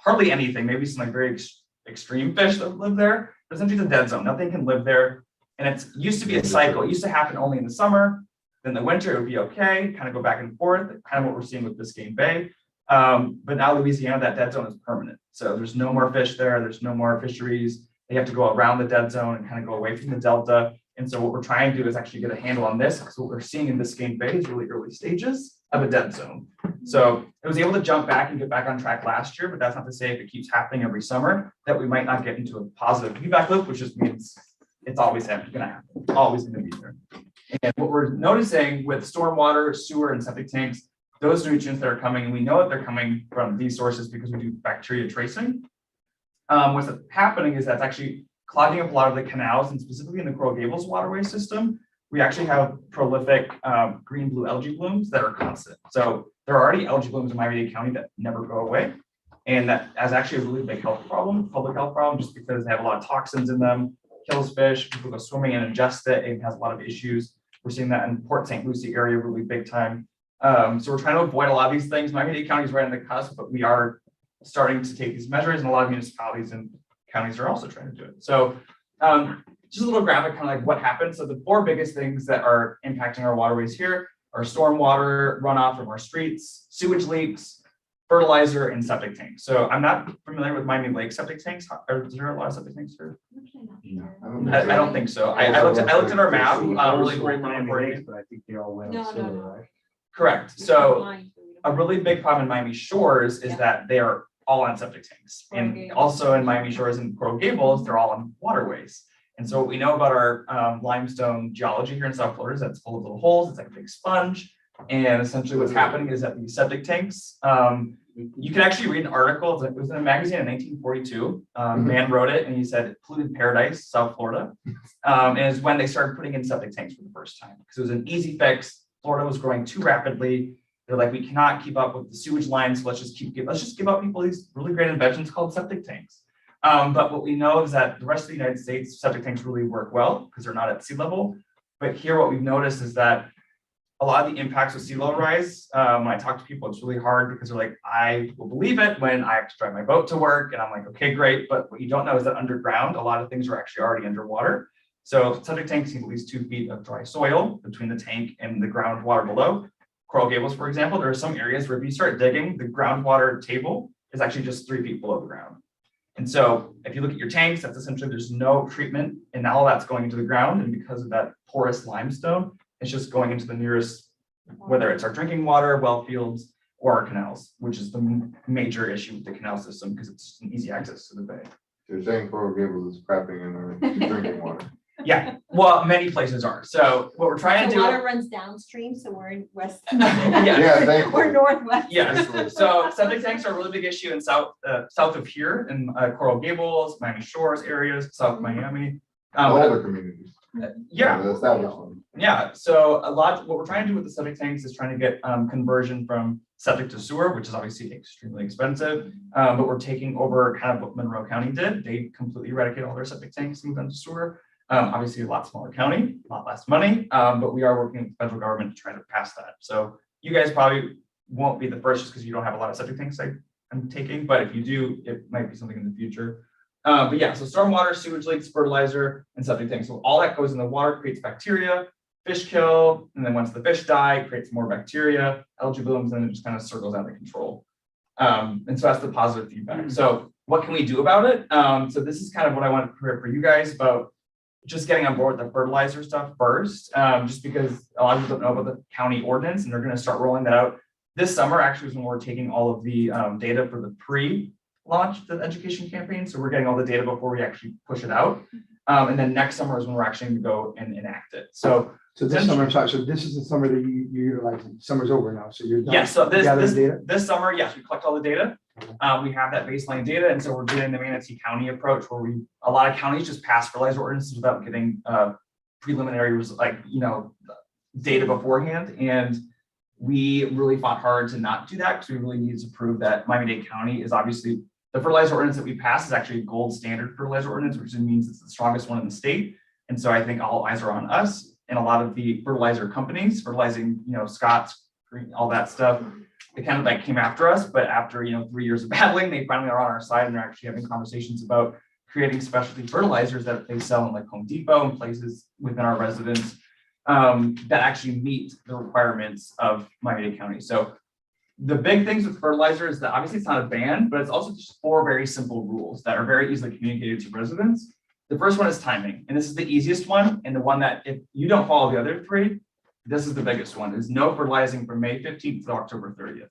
hardly anything, maybe some very extreme fish that live there, but essentially it's a dead zone. Nothing can live there. And it used to be a cycle. It used to happen only in the summer. Then the winter, it would be okay, kind of go back and forth, kind of what we're seeing with Biscayne Bay. But now Louisiana, that dead zone is permanent. So there's no more fish there. There's no more fisheries. They have to go around the dead zone and kind of go away from the Delta. And so what we're trying to do is actually get a handle on this, because what we're seeing in Biscayne Bay is really early stages of a dead zone. So it was able to jump back and get back on track last year, but that's not to say if it keeps happening every summer that we might not get into a positive feedback loop, which just means it's always going to happen, always going to be there. And what we're noticing with stormwater, sewer, and septic tanks, those nutrients that are coming, and we know that they're coming from these sources because we do bacteria tracing. What's happening is that's actually clogging up a lot of the canals, and specifically in the Coral Gables waterway system, we actually have prolific green-blue algae blooms that are constant. So there are already algae blooms in Miami-Dade County that never go away. And that is actually a really big health problem, public health problem, just because they have a lot of toxins in them, kills fish, people go swimming and ingest it, it has a lot of issues. We're seeing that in Port St. Lucie area really big time. So we're trying to avoid a lot of these things. Miami-Dade County is right on the cusp, but we are starting to take these measures, and a lot of municipalities and counties are also trying to do it. So just a little graphic, kind of like what happened. So the 4 biggest things that are impacting our waterways here are stormwater runoff from our streets, sewage leaks, fertilizer, and septic tanks. So I'm not familiar with Miami Lake septic tanks. Is there a lot of septic tanks here? I don't think so. I looked at our map, really quick. But I think they all went No, on no, sewer, no. right? Correct. So a really big problem in Miami Shores is that they are all on septic tanks. And also in Miami Shores and Coral Gables, they're all on waterways. And so what we know about our limestone geology here in South Florida is that it's full of little holes. It's like a big sponge. And essentially what's happening is that these septic tanks, you can actually read an article, it was in a magazine in 1942. Man wrote it and he said, polluted paradise, South Florida. And it's when they started putting in septic tanks for the first time, because it was an easy fix. Florida was growing too rapidly. They're like, we cannot keep up with the sewage lines. So let's just give out people these really great inventions called septic tanks. But what we know is that the rest of the United States, septic tanks really work well because they're not at sea level. But here what we've noticed is that a lot of the impacts with sea level rise, when I talk to people, it's really hard because they're like, I will believe it when I have to drive my boat to work. And I'm like, okay, great. But what you don't know is that underground, a lot of things are actually already underwater. So septic tanks need at least 2 feet of dry soil between the tank and the groundwater below. Coral Gables, for example, there are some areas where if you start digging, the groundwater table is actually just 3 feet below the ground. And so if you look at your tanks, that's essentially there's no treatment and all that's going into the ground. And because of that porous limestone, it's just going into the nearest, whether it's our drinking water, well fields, or our canals, which is the major issue with the canal system because it's an easy access to the bay. You're saying Coral Gables is crapping in our drinking water. Yeah, well, many places are. So what we're trying to The do. water runs downstream, so we're in west. Yeah, thank We're you. northwest. Yes, so septic tanks are a really big issue in south of here in Coral Gables, Miami Shores areas, South Miami. Older communities. Yeah, The established ones. yeah. So what we're trying to do with the septic tanks is trying to get conversion from septic to sewer, which is obviously extremely expensive. But we're taking over kind of what Monroe County did. They completely eradicated all their septic tanks and moved them to sewer. Obviously a lot smaller county, a lot less money, but we are working with the federal government to try to pass that. So you guys probably won't be the first just because you don't have a lot of septic tanks I'm taking, but if you do, it might be something in the future. But yeah, so stormwater, sewage leaks, fertilizer, and septic tanks. So all that goes in the water, creates bacteria, fish kill, and then once the fish die, it creates more bacteria, algae blooms, and it just kind of circles out of control. And so that's the positive feedback. So what can we do about it? So this is kind of what I want to prepare for you guys about just getting on board with the fertilizer stuff first, just because a lot of people don't know about the county ordinance and they're going to start rolling that out this summer. Actually, is when we're taking all of the data for the pre-launch the education campaign. So we're getting all the data before we actually push it out. And then next summer is when we're actually going to go and enact it. So this summer, I'm sorry, so this is the summer that you're utilizing. Summer's over now, so you're done. yeah, so gathering data? this summer, yes, we collect all the data. We have that baseline data, and so we're doing the Manatee County approach, where a lot of counties just pass fertilizer ordinances without getting preliminary data beforehand. And we really fought hard to not do that because we really needed to prove that Miami-Dade County is obviously the fertilizer ordinance that we passed is actually a gold standard fertilizer ordinance, which means it's the strongest one in the state. And so I think all eyes are on us and a lot of the fertilizer companies, fertilizing, Scott's, all that stuff. They kind of came after us, but after 3 years of battling, they finally are on our side and they're actually having conversations about creating specialty fertilizers that they sell in Home Depot and places within our residents that actually meet the requirements of Miami-Dade County. So the big things with fertilizer is that obviously it's not a ban, but it's also just 4 very simple rules that are very easily communicated to residents. The first one is timing, and this is the easiest one, and the one that if you don't follow the other 3, this is the biggest one, is no fertilizing from May 15th to October 30th.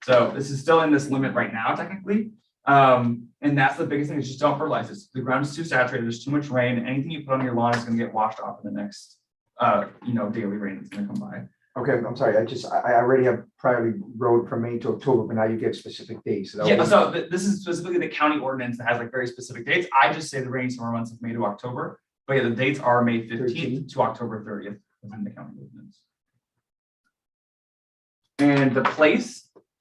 So this is still in this limit right now, technically. And that's the biggest thing is just don't fertilize this. The ground is too saturated, there's too much rain. Anything you put on your lawn is going to get washed off in the next daily rain that's going to come by. Okay, I'm sorry, I already have priorly wrote from May to October, but now you give specific dates. So that Yeah, would- so this is specifically the county ordinance that has like very specific dates. I just say the rainy summer months of May to October. But yeah, the dates are May 15th to October 30th within the county ordinance. And the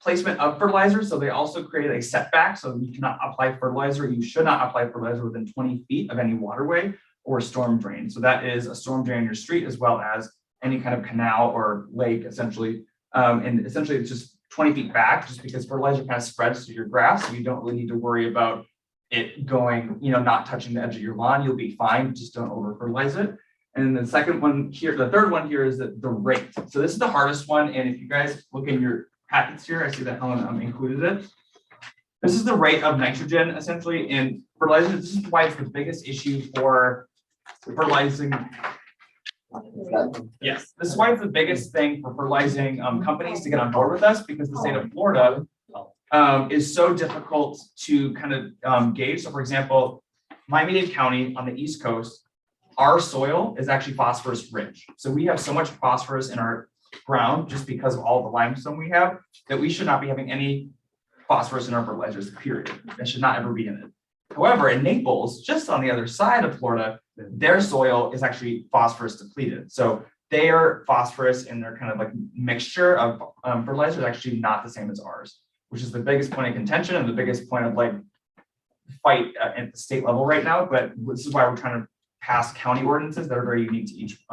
placement of fertilizer, so they also created a setback, so you cannot apply fertilizer, you should not apply fertilizer within 20 feet of any waterway or storm drain. So that is a storm drain in your street as well as any kind of canal or lake essentially. And essentially it's just 20 feet back, just because fertilizer kind of spreads to your grass, so you don't really need to worry about it going, not touching the edge of your lawn. You'll be fine, just don't over fertilize it. And the second one here, the third one here is the rate. So this is the hardest one. And if you guys look in your packets here, I see that Helen included it. This is the rate of nitrogen essentially in fertilizer. This is why it's the biggest issue for fertilizing. Yes, this is why it's the biggest thing for fertilizing companies to get on board with us, because the state of Florida is so difficult to kind of gauge. So for example, Miami-Dade County on the East Coast, our soil is actually phosphorus rich. So we have so much phosphorus in our ground just because of all the limestone we have, that we should not be having any phosphorus in our fertilizers, period. That should not ever be in it. However, in Naples, just on the other side of Florida, their soil is actually phosphorus depleted. So their phosphorus and their kind of like mixture of fertilizer is actually not the same as ours, which is the biggest point of contention and the biggest point of like fight at the state level right now. But this is why we're trying to pass county ordinances that are very unique to each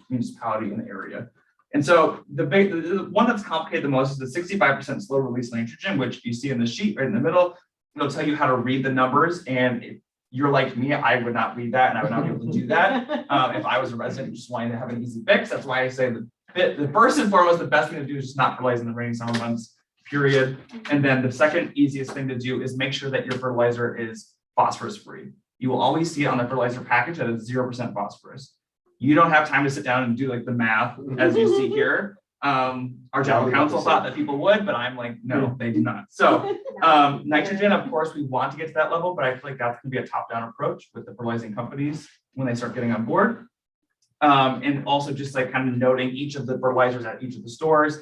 municipality in the area. And so the one that's complicated the most is the 65% slow release nitrogen, which you see in the sheet right in the middle. It'll tell you how to read the numbers. And if you're like me, I would not read that and I would not be able to do that. If I was a resident just wanting to have an easy fix, that's why I say the first and foremost, the best thing to do is just not fertilize in the rainy summer months, period. And then the second easiest thing to do is make sure that your fertilizer is phosphorus free. You will always see it on the fertilizer package that it's 0% phosphorus. You don't have time to sit down and do like the math as you see here. Our general counsel thought that people would, but I'm like, no, they do not. So nitrogen, of course, we want to get to that level, but I feel like that's gonna be a top-down approach with the fertilizing companies when they start getting on board. And also just like kind of noting each of the fertilizers at each of the stores.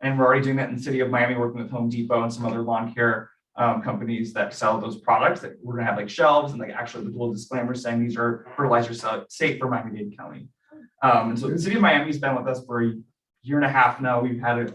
And we're already doing that in the city of Miami, working with Home Depot and some other lawn care companies that sell those products, that we're gonna have like shelves and like actually with little disclaimers saying these are fertilizers safe for Miami-Dade County. And so the city of Miami's been with us for a year and a half now. We've had it,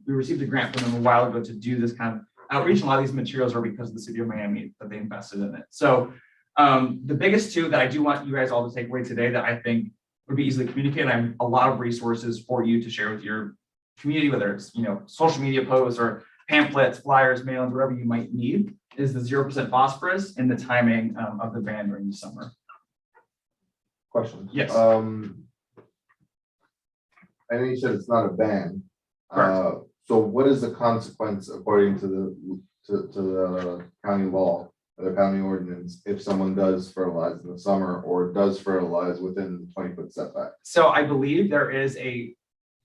we received a grant from them a while ago to do this kind of outreach. A lot of these materials are because of the city of Miami that they invested in it. So the biggest two that I do want you guys all to take away today that I think would be easily communicated, I have a lot of resources for you to share with your community, whether it's social media posts or pamphlets, flyers, mailings, whatever you might need, is the 0% phosphorus and the timing of the ban during the summer. Question. Yes. I know you said it's not a ban. Correct. So what is the consequence according to the county law, or the county ordinance, if someone does fertilize in the summer or does fertilize within 20-foot setback? So I believe there's a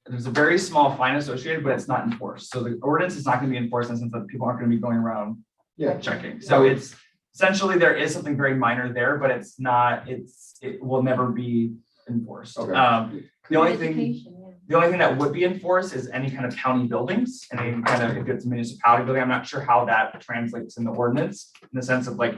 very small fine associated, but it's not enforced. So the ordinance is not going to be enforced in the sense that people aren't going to be going around checking. So it's essentially there is something very minor there, but it's not. It will never be enforced. Okay. The only thing that would be enforced is any kind of county buildings, and any kind of, if it's a municipality building, I'm not sure how that translates in the ordinance, in the sense of like,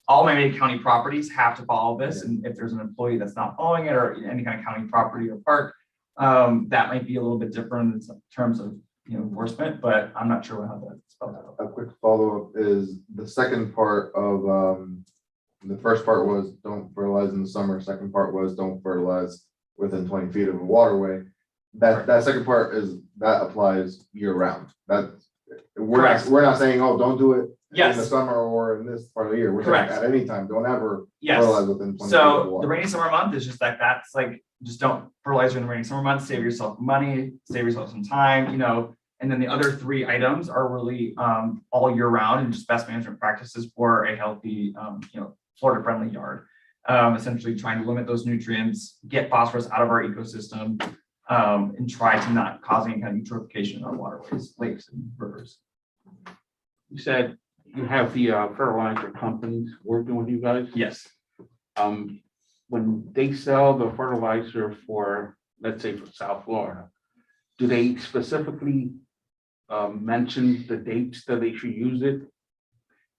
all Miami-Dade County properties have to follow this. And if there's an employee that's not following it, or any kind of county property or park, that might be a little bit different in terms of enforcement, but I'm not sure how that's spelled out. A quick follow-up is the second part of, the first part was don't fertilize in the summer. Second part was don't fertilize within 20 feet of a waterway. That second part that applies year round. We're not saying, oh, don't do it in the summer or in this part of the year. We're saying at any time, don't ever fertilize within 20 feet of the So water. the rainy summer month is just that's like, just don't fertilize during the rainy summer months, save yourself money, save yourself some time, and then the other three items are really all year round and just best management practices for a healthy, Florida friendly yard. Essentially trying to limit those nutrients, get phosphorus out of our ecosystem, and try to not cause any kind of eutrophication in our waterways, lakes and rivers. You said you have the fertilizer companies working with you guys? Yes. When they sell the fertilizer for, let's say for South Florida, do they specifically mention the dates that they should use it?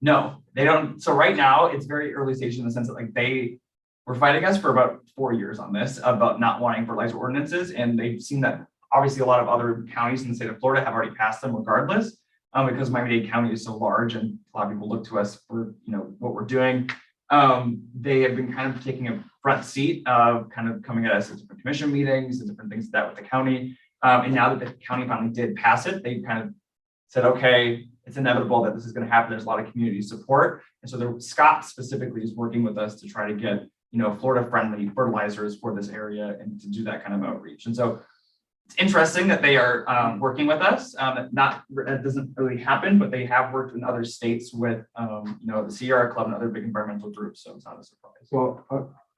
No, they don't. So right now, it's very early stage in the sense that like they were fighting us for about 4 years on this about not wanting fertilizer ordinances. And they've seen that obviously a lot of other counties in the state of Florida have already passed them regardless. Because Miami-Dade County is so large and a lot of people look to us for, what we're doing. They have been kind of taking a front seat of kind of coming at us at different commission meetings and different things like that with the county. And now that the county finally did pass it, they kind of said, okay, it's inevitable that this is going to happen. There's a lot of community support. And so Scott specifically is working with us to try to get, Florida friendly fertilizers for this area and to do that kind of outreach. And so it's interesting that they are working with us. That doesn't really happen, but they have worked in other states with, the Sierra Club and other big environmental groups. So it's not a surprise. Well,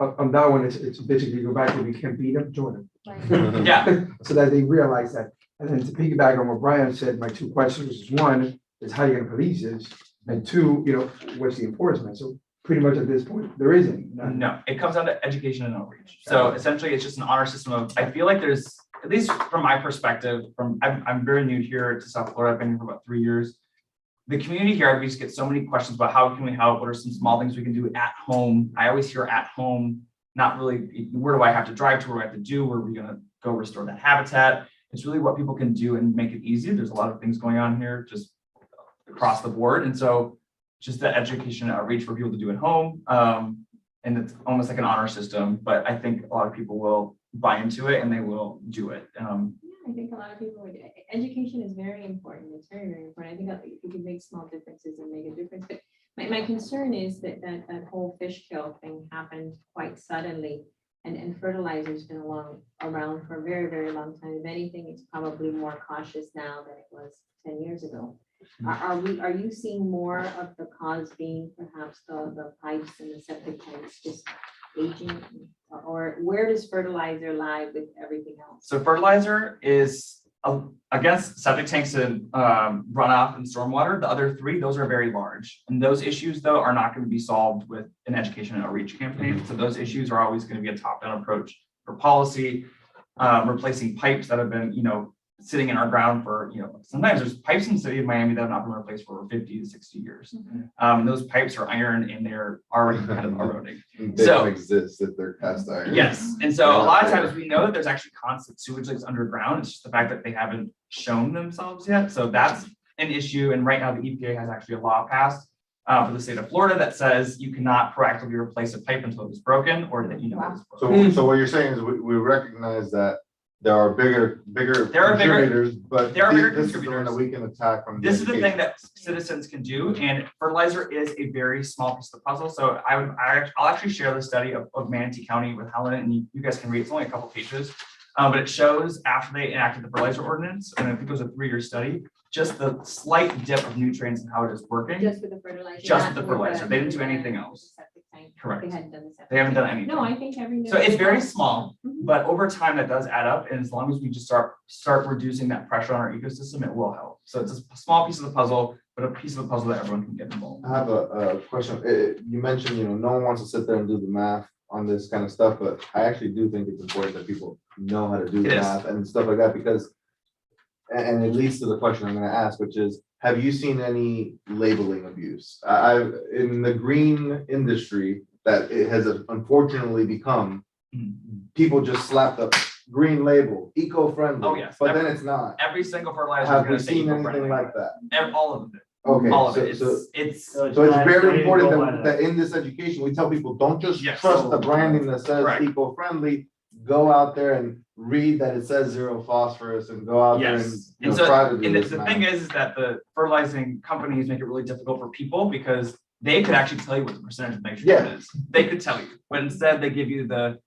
on that one, it's basically go back to we can't beat them, join them. Yeah. So that they realize that. And then to piggyback on what Brian said, my two questions is one, is how you gonna police this? And two, what's the enforcement? So pretty much at this point, there isn't. None. No, it comes down to education and outreach. So essentially, it's just an honor system of, I feel like there's, at least from my perspective, I'm very new here to South Florida. I've been here for about 3 years. The community here, we just get so many questions about how can we help? What are some small things we can do at home? I always hear at home, not really, where do I have to drive to? What do I have to do? Where are we gonna go restore that habitat? It's really what people can do and make it easy. There's a lot of things going on here, just across the board. And so just the education and outreach for people to do at home. And it's almost like an honor system, but I think a lot of people will buy into it and they will do it. I think a lot of people would, education is very important. It's very, very important. I think that you can make small differences and make a difference. But my concern is that whole fish kill thing happened quite suddenly. And fertilizer's been around for a very, very long time. If anything, it's probably more cautious now than it was 10 years ago. Are you seeing more of the cause being perhaps the pipes and the septic tanks just aging? Or where does fertilizer lie with everything else? So fertilizer is against septic tanks and runoff and stormwater. The other three, those are very large. And those issues though are not going to be solved with an education and outreach campaign. So those issues are always going to be a top-down approach for policy, replacing pipes that have been, sitting in our ground for, sometimes there's pipes in the city of Miami that have not been replaced for 50 to 60 years. Those pipes are iron and they're already kind of eroding. They don't exist if they're cast iron. Yes, and so a lot of times we know that there's actually constant sewage that's underground. It's just the fact that they haven't shown themselves yet. So that's an issue. And right now the EPA has actually a law passed for the state of Florida that says you cannot proactively replace a pipe until it's broken or that it's broken. So what you're saying is we recognize that there are bigger contributors, but this is the one that we can attack from. This is the thing that citizens can do, and fertilizer is a very small piece of the puzzle. So I'll actually share the study of Manatee County with Helen, and you guys can read. It's only a couple pages, but it shows after they enacted the fertilizer ordinance, and I think it was a 3-year study, just the slight dip of nutrients and how it is working. Just with the fertilizer. Just not with the fertilizer. They didn't do anything else. Septic tank. Correct. They hadn't done the septic They haven't tank. done anything. No, I think every. So it's very small, but over time that does add up. And as long as we just start reducing that pressure on our ecosystem, it will help. So it's a small piece of the puzzle, but a piece of the puzzle that everyone can get involved. I have a question. You mentioned, no one wants to sit there and do the math on this kind of stuff, but I actually do think it's important that people know how to do the It is. math and stuff like that, because, and it leads to the question I'm gonna ask, which is, have you seen any labeling abuse? In the green industry, that it has unfortunately become, people just slap the green label, eco-friendly. Oh, yes. But then it's not. Every single fertilizer is Have gonna we say seen eco-friendly. anything like that? All of it. Okay, All of so- it. so- It's So it's very important that in this education, we tell people, don't just Yes. trust the branding that says Correct. eco-friendly. Go out there and read that it says 0 phosphorus and go out there and, Yes. you And know, so, try to do and this the math. thing is that the fertilizing companies make it really difficult for people because they could actually tell you what the percentage of nitrogen Yeah. is. They could tell you, but instead they give you the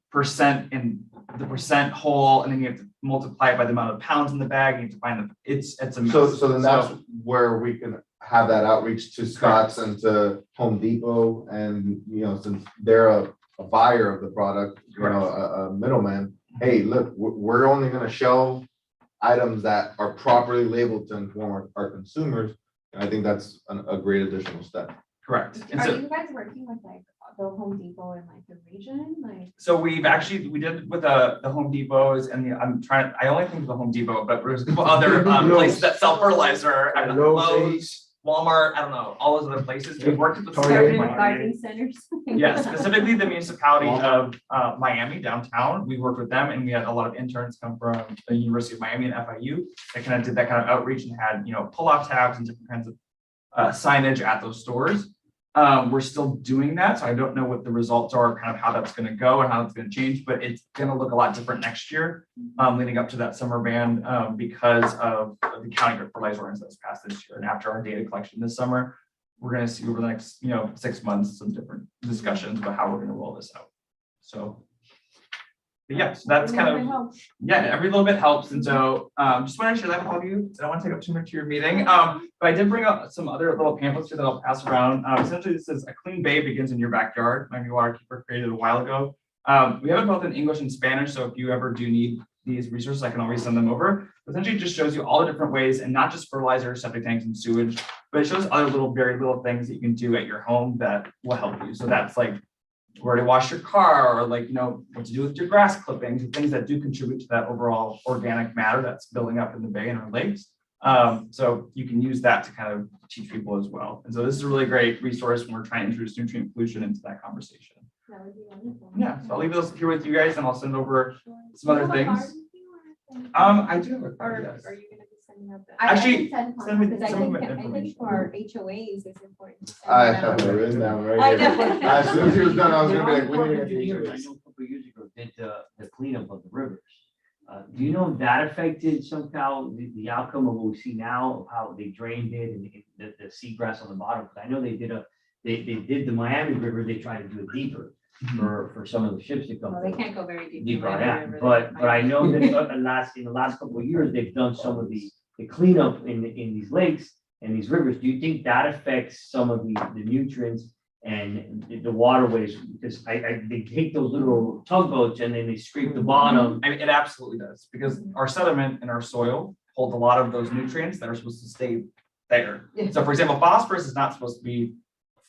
percent and the percent whole, and then you have to multiply it by the amount of pounds in the bag. And you have to find it's a mess. So then that's where we can have that outreach to Scotts and to Home Depot, and, since they're a buyer of the product, a middleman. Hey, look, we're only gonna shelve items that are properly labeled to inform our consumers. And I think that's a great additional step. Correct. And Are so you guys working with like the Home Depot in like the region, like? So we did with the Home Depots and I only think of the Home Depot, but there's other places that sell fertilizer. I don't know, Lowe's, Walmart, I don't know, all those other places. We've worked with the state of Garden Miami. centers. Yeah, specifically the municipality of Miami downtown. We worked with them and we had a lot of interns come from the University of Miami and FIU. That kind of did that kind of outreach and had, pull-off tabs and different kinds of signage at those stores. We're still doing that, so I don't know what the results are, kind of how that's gonna go and how it's gonna change, but it's gonna look a lot different next year, leading up to that summer ban, because of the county fertilizer ordinance that's passed this year. And after our data collection this summer, we're gonna see over the next, 6 months, some different discussions about how we're gonna roll this out. So, but yeah, so that's kind of, every little bit helps. And so just want to share that with all of you. I don't want to take up too much of your meeting. But I did bring up some other little pamphlets here that I'll pass around. Essentially, this is A Clean Bay Begins in Your Backyard. Miami Waterkeeper created a while ago. We have it both in English and Spanish. So if you ever do need these resources, I can always send them over. Essentially, it just shows you all the different ways, and not just fertilizer, septic tanks, and sewage, but it shows other very little things that you can do at your home that will help you. So that's like where to wash your car, or what to do with your grass clippings, and things that do contribute to that overall organic matter that's building up in the bay and our lakes. So you can use that to kind of teach people as well. And so this is a really great resource when we're trying to introduce nutrient pollution into that conversation. That would be wonderful. Yeah, so I'll leave those here with you guys, and I'll send over some other things. I do have a Or yes. are you gonna be sending out the? Actually, send me send me Because I some of think, the I think information. for our HOAs, it's important. to send I it out. have it written down I right here. know. As soon as he was done, I was The gonna be like, Army we Corps need of to get Engineers, I these. know a couple of years ago, did the cleanup of the rivers. Do you know if that affected somehow the outcome of what we see now, of how they drained it and the seagrass on the bottom? Because I know they did the Miami River, they tried to do it deeper for some of the ships that come. Well, they can't go very deep. in Deeper, Miami yeah, River. but I know that in the last couple of years, they've done some of the cleanup in these lakes and these rivers. Do you think that affects some of the nutrients and the waterways? Because they take those little tugboats and then they scrape the bottom. I mean, it absolutely does, because our sediment in our soil holds a lot of those nutrients that are supposed to stay there. So for example, phosphorus is not supposed to be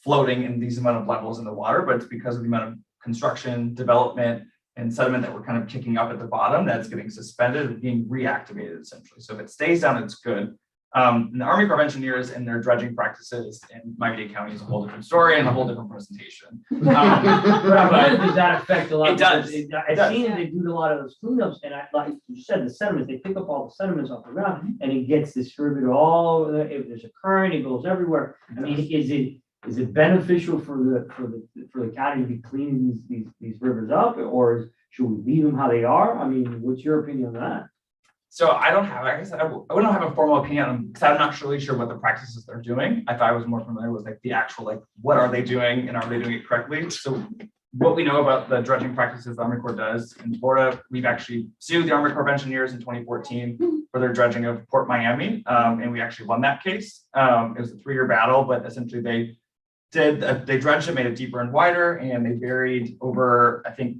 floating in these amount of levels in the water, but it's because of the amount of construction, development, and sediment that we're kind of kicking up at the bottom that's getting suspended and being reactivated essentially. So if it stays down, it's good. And the Army Corps of Engineers and their dredging practices in Miami-Dade County is a whole different story and a whole different presentation. But does that affect a lot? It does. I've seen they do a lot of those cleanups, and like you said, the sediments, they pick up all the sediments off the ground, and it gets distributed if there's a current, it goes everywhere. I mean, is it beneficial for the county to be cleaning these rivers up, or should we leave them how they are? I mean, what's your opinion on that? So I don't have, I guess I wouldn't have a formal opinion because I'm not really sure what the practices they're doing. If I was more familiar with like the actual, like, what are they doing and are they doing it correctly? So what we know about the dredging practices the Army Corps does in Florida, we've actually sued the Army Corps of Engineers in 2014 for their dredging of Port Miami. And we actually won that case. It was a 3-year battle, but essentially they dredged it, made it deeper and wider, and they buried over, I think,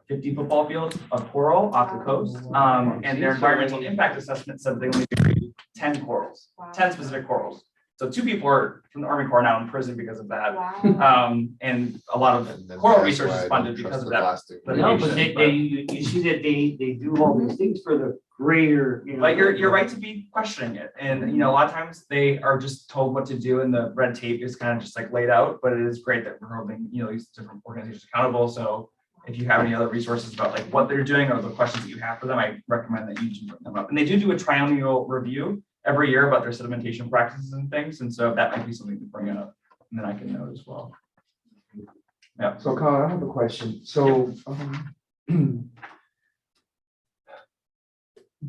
50 football fields of coral off the coast. And their environmental impact assessment said they only buried 10 corals, 10 specific corals. So 2 people from the Army Corps now in prison because of that. And a lot of coral research is funded because of that. No, but you see that they do all these things for the greater, But you're right to be questioning it. And, a lot of times they are just told what to do and the red tape is kind of just like laid out, but it is great that we're holding, these different organizations accountable. So if you have any other resources about like what they're doing or the questions that you have for them, I recommend that you do bring them up. And they do a triennial review every year about their sedimentation practices and things. And so that might be something to bring up, and then I can note as well. Yeah. So Colin, I have a question. So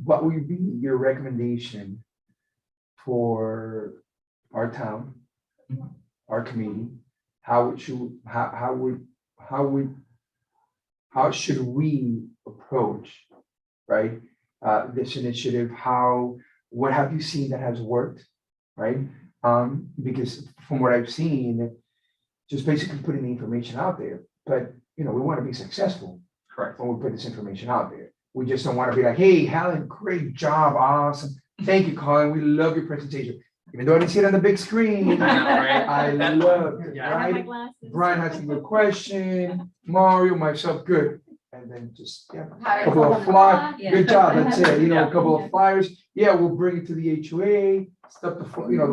what would be your recommendation for our town, our committee? How should we approach, right, this initiative? What have you seen that has worked, right? Because from what I've seen, just basically putting the information out there, but we want to be successful. Correct. When we put this information out there, we just don't want to be like, hey, Helen, great job, awesome. Thank you, Colin. We love your presentation. Even though I didn't see it on the big screen, I love it, I have my right? glasses. Brian has a good question, Mario, myself, good. And then just, yeah, How a to couple call of them flyers, up, yeah. good job, that's it, you know, Yeah. a couple of flyers. Yeah, we'll bring it to the HOA, stuff the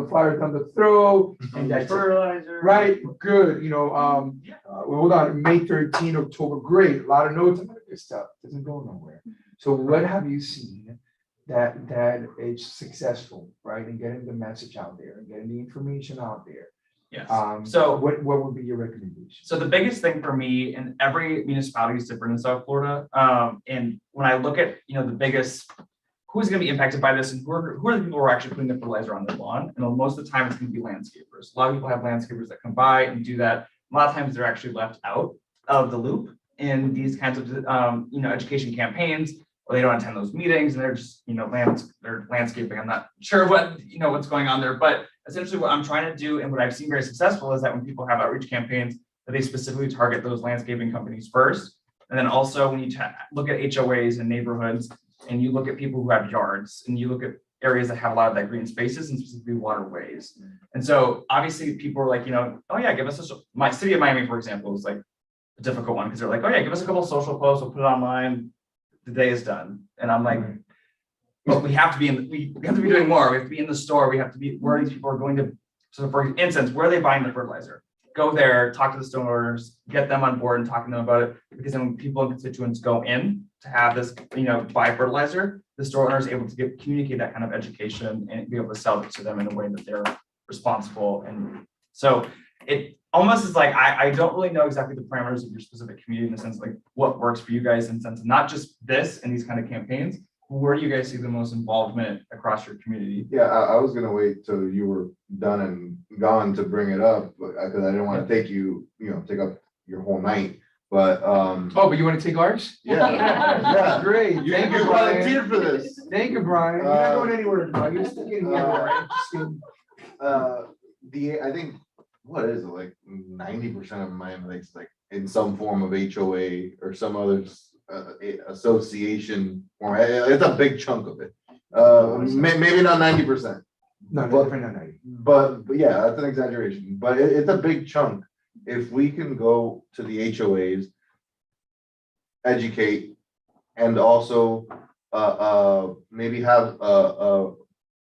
flyers on the throw, and that's it. Fertilizer. Right, good, hold on, May 13, October, great, a lot of notes, a lot of good stuff, doesn't go nowhere. So what have you seen that is successful, right, in getting the message out there, and getting the information out there? Yes. So what would be your recommendation? So the biggest thing for me, and every municipality is different in South Florida, and when I look at, the biggest, who's gonna be impacted by this, and who are the people who are actually putting the fertilizer on their lawn? And most of the time, it's gonna be landscapers. A lot of people have landscapers that come by and do that. A lot of times, they're actually left out of the loop in these kinds of, education campaigns, or they don't attend those meetings, and they're just, they're landscaping. I'm not sure what's going on there, but essentially what I'm trying to do, and what I've seen very successful, is that when people have outreach campaigns, that they specifically target those landscaping companies first. And then also when you look at HOAs and neighborhoods, and you look at people who have yards, and you look at areas that have a lot of that green spaces, and specifically waterways. And so obviously people are like, oh yeah, give us my city of Miami, for example, was like a difficult one, because they're like, oh yeah, give us a couple of social posts, we'll put it online, the day is done. And I'm like, well, we have to be we have to be doing more. We have to be in the store. We have to be where these people are going to. So for instance, where are they buying the fertilizer? Go there, talk to the store owners, get them on board and talk to them about it. Because then when people and constituents go in to have this, buy fertilizer, the store owner is able to communicate that kind of education and be able to sell it to them in a way that they're responsible. And so it almost is like, I don't really know exactly the parameters of your specific community, in the sense of like what works for you guys, in the sense of not just this and these kind of campaigns. Where do you guys see the most involvement across your community? Yeah, I was gonna wait till you were done and gone to bring it up, but because I didn't want to take take up your whole night, but Oh, but you want to take ours? yeah. Great, You thank you, Brian. volunteered for this. Thank you, Brian, you're not going anywhere, Brian, you're sticking here, Brian. I think, what is it, like 90% of Miami Lakes, like in some form of HOA or some other association, or it's a big chunk of it. Maybe not 90%. No, But- definitely not 90. But yeah, that's an exaggeration, but it's a big chunk. If we can go to the HOAs, educate, and also maybe have a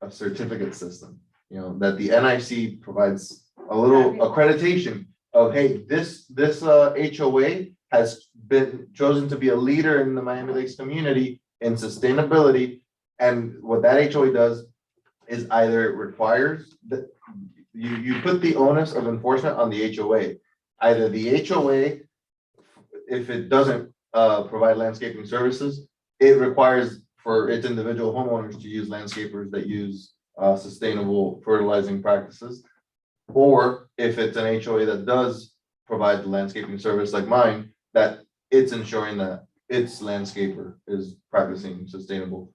certificate system, that the NIC provides a little accreditation of, hey, this HOA has been chosen to be a leader in the Miami Lakes community in sustainability. And what that HOA does is either it requires that you put the onus of enforcement on the HOA. Either the HOA, if it doesn't provide landscaping services, it requires for its individual homeowners to use landscapers that use sustainable fertilizing practices. Or if it's an HOA that does provide the landscaping service like mine, that it's ensuring that its landscaper is practicing sustainable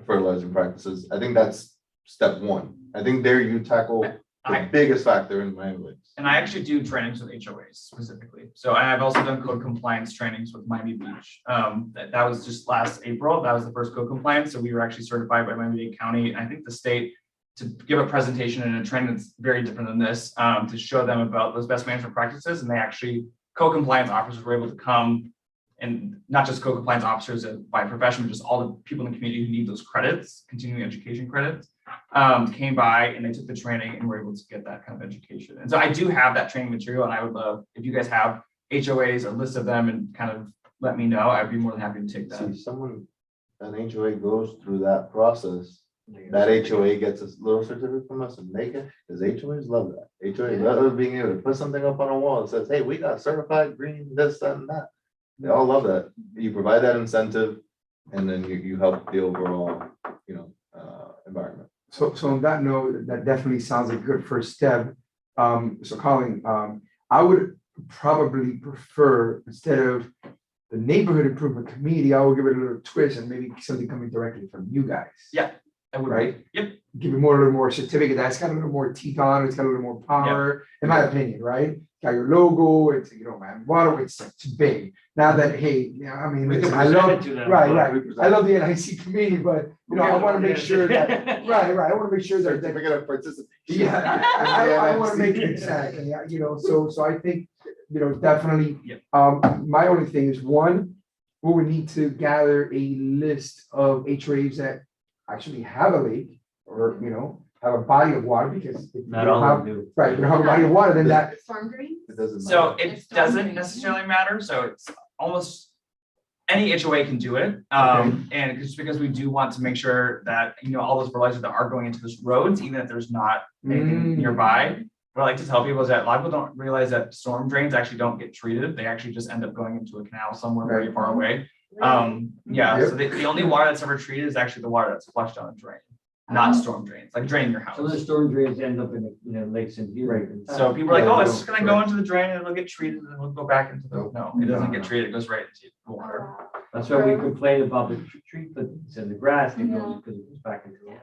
fertilizing practices. I think that's step one. I think there you tackle the biggest factor in Miami Lakes. And I actually do trainings with HOAs specifically. So I've also done code compliance trainings with Miami Beach. That was just last April. That was the first code compliance. So we were actually certified by Miami-Dade County. I think the state, to give a presentation and a training that's very different than this, to show them about those best management practices. And they actually, code compliance officers were able to come, and not just code compliance officers by profession, but just all the people in the community who need those credits, continuing education credits, came by and they took the training and were able to get that kind of education. And so I do have that training material, and I would love, if you guys have HOAs, a list of them, and kind of let me know, I'd be more than happy to take that. See, an HOA goes through that process, that HOA gets a little certificate from us, and because HOAs love that. HOA love being able to put something up on a wall that says, hey, we got certified green, this, that, and that. They all love that. You provide that incentive, and then you help the overall, environment. So on that note, that definitely sounds like a good first step. So Colin, I would probably prefer, instead of the neighborhood improvement committee, I would give it a little twist and maybe something coming directly from you guys. Yeah, I would. Right? Yep. Give it more, a little more certificate. That's got a little more teeth on it. It's got a little more power, in my opinion, right? got your logo, it's, you know, man, water, it's big. Now that, hey, yeah, I mean, We can listen, I present love, it to them, right, but right. I love the NIC committee, but, you know, I want to make sure that, right, I want to make sure that, Certificate of participation. yeah, I want to make it exactly, yeah, you know, so I think, you know, definitely. Yep. My only thing is, one, we would need to gather a list of HOAs that actually have a lake, or, you know, have a body of water, because if you Not don't all of have, them do. right, you don't have a body of water, then that, Storm drain? It doesn't So matter. it doesn't necessarily matter, so it's almost any HOA can do it. And just because we do want to make sure that, you know, all those fertilizers that are going into those roads, even if there's not anything nearby. What I like to tell people is that a lot of people don't realize that storm drains actually don't get treated. They actually just end up going into a canal somewhere very far away. Yeah, so the only water that's ever treated is actually the water that's flushed down a drain, not storm drains, like draining your house. Some of the storm drains end up in the lakes and here. Right. So people are like, oh, it's just gonna go into the drain and it'll get treated and it'll go back into the, no, it doesn't get treated, it goes right into the water. That's why we complain about the treatments in the grass, because it goes back into the.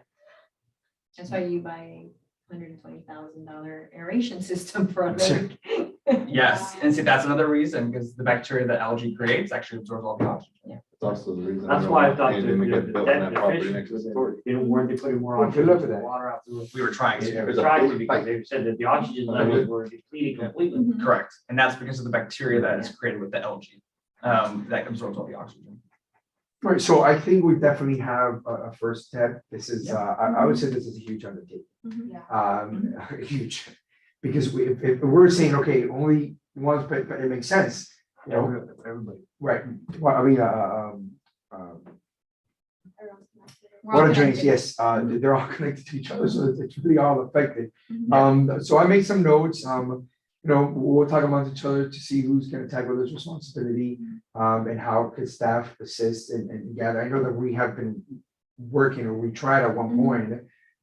That's why you buy $120,000 aeration system for a lake. Yes, and see, that's another reason, because the bacteria that algae creates actually absorbs all the oxygen. It's also the reason. That's why I thought the, Anything to get built on that property fish next to was, the story. they weren't, they putting more Well, if you oxygen look into at the that. water after. We were trying They to, were trying to, because they said that the oxygen levels were depleted completely. correct, and that's because of the bacteria that is created with the algae, that absorbs all the oxygen. right, so I think we definitely have a first step. This is, I would say this is a huge undertaking. Huge, because if we're saying, okay, only once, but it makes sense, you know, Everybody. right, well, I mean, water drains, yes, they're all connected to each other, so it's really all affected. So I made some notes, you know, we'll talk amongst each other to see who's gonna tackle this responsibility, and how could staff assist and gather. I know that we have been working, or we tried at one point,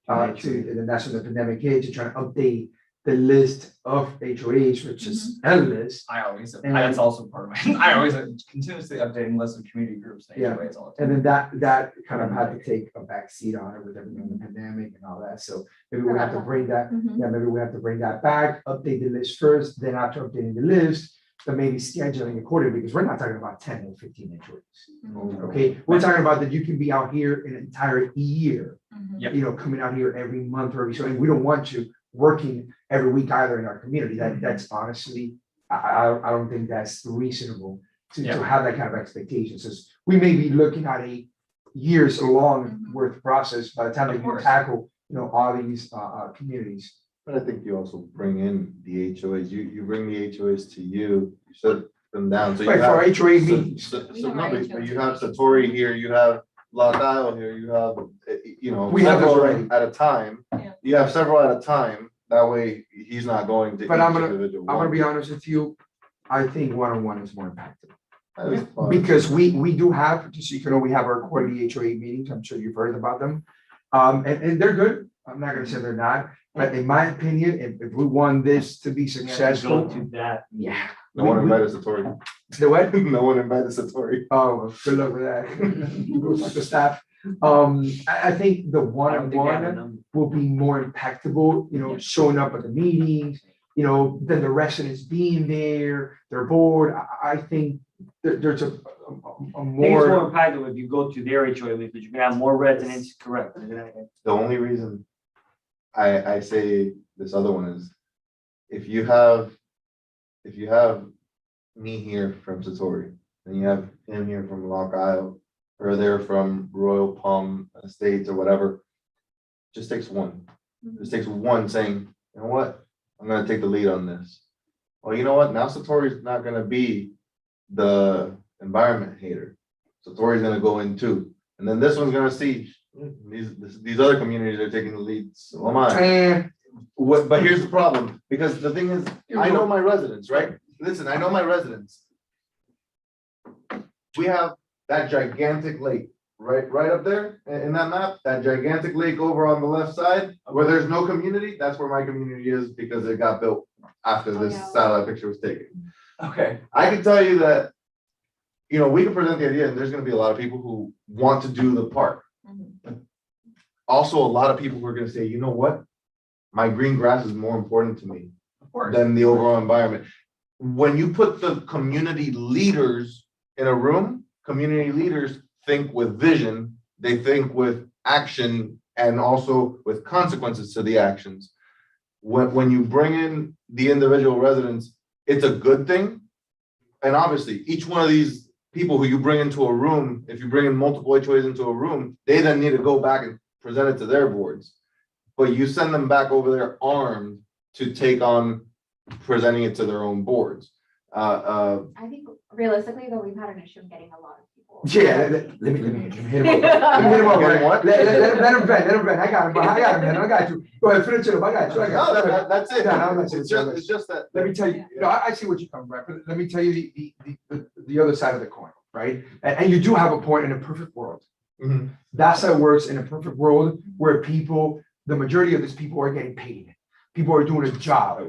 and that's when the pandemic hit, to try to update the list of HOAs, which is endless. I always, And- that's also part of my, I always continuously updating lists of community groups and Yeah. HOAs all the And time. then that kind of had to take a back seat on it with everything in the pandemic and all that, so maybe we have to bring that, yeah, maybe we have to bring that back, update the list first, then after updating the list, then maybe scheduling accordingly, because we're not talking about 10 or 15 HOAs. Okay, we're talking about that you can be out here an entire year, Yep. you know, coming out here every month or every so, and we don't want you working every week either in our community. That's honestly, I don't think that's reasonable to have that kind of expectation. So we may be looking at a years long worth process by the time that you tackle, you know, all these communities. But I think you also bring in the HOAs, you bring the HOAs to you, shut them down. So you Right, for have- HOA so- meetings. So no, but you have Satori here, you have Lock Isle here, you have, you know. We have those several already. At a time, you have several at a time, that way he's not going to. But I'm each gonna individual I'm gonna one. be honest with you, I think one-on-one is more impactful. That is fine. Because we do have, just so you know, we have our quarterly HOA meetings, I'm sure you've heard about them. And they're good, I'm not gonna say they're not, but in my opinion, if we want this to be Go successful, to that. yeah. No one we- invited Satori. The what? No one invited Satori. Oh, good luck with that. We'll talk to staff. I think the I don't think they have a one-on-one number. will be more impactful, you know, showing up at the meetings, you know, then the residents being there, they're bored. I think there's a I think it's more more, impactful if you go to their HOA, because you're gonna have more residents, correct? You're gonna- The only reason I say this other one is, if you have me here from Satori, and you have him here from Lock Isle, or they're from Royal Palm Estates or whatever, just takes one. Just takes one saying, you know what, I'm gonna take the lead on this. Well, you know what, now Satori's not gonna be the environment hater. Satori's gonna go in too, and then this one's gonna see, these other communities are taking the lead, so am I. and What, but here's the problem, because the thing is, I know my residents, right? Listen, I know my residents. We have that gigantic lake, right up there in that map, that gigantic lake over on the left side, where there's no community, that's where my community is, because it got built after this satellite picture was taken. Okay, I can tell you that, you know, we can present the idea, and there's gonna be a lot of people who want to do the park. Also, a lot of people who are gonna say, you know what? My green grass is more important to me. course. than the overall environment. When you put the community leaders in a room, community leaders think with vision, they think with action and also with consequences to the actions. When you bring in the individual residents, it's a good thing. And obviously, each one of these people who you bring into a room, if you bring in multiple HOAs into a room, they then need to go back and present it to their boards. But you send them back over there armed to take on presenting it to their own boards. I think realistically, though, we've had an issue in getting a lot of people. Yeah, let me hit him up. Let me hit him up, Getting right? what? Let him vent. I got him, man. I got you. Go ahead, finish it up. I got you. No, that's it. Yeah, no, that's it. It's just that. Let me tell you, no, I see what you're coming from, but let me tell you the other side of the coin, right? And you do have a point in a perfect world. Mhm. That's how it works in a perfect world where the majority of these people are getting paid. People are doing a job,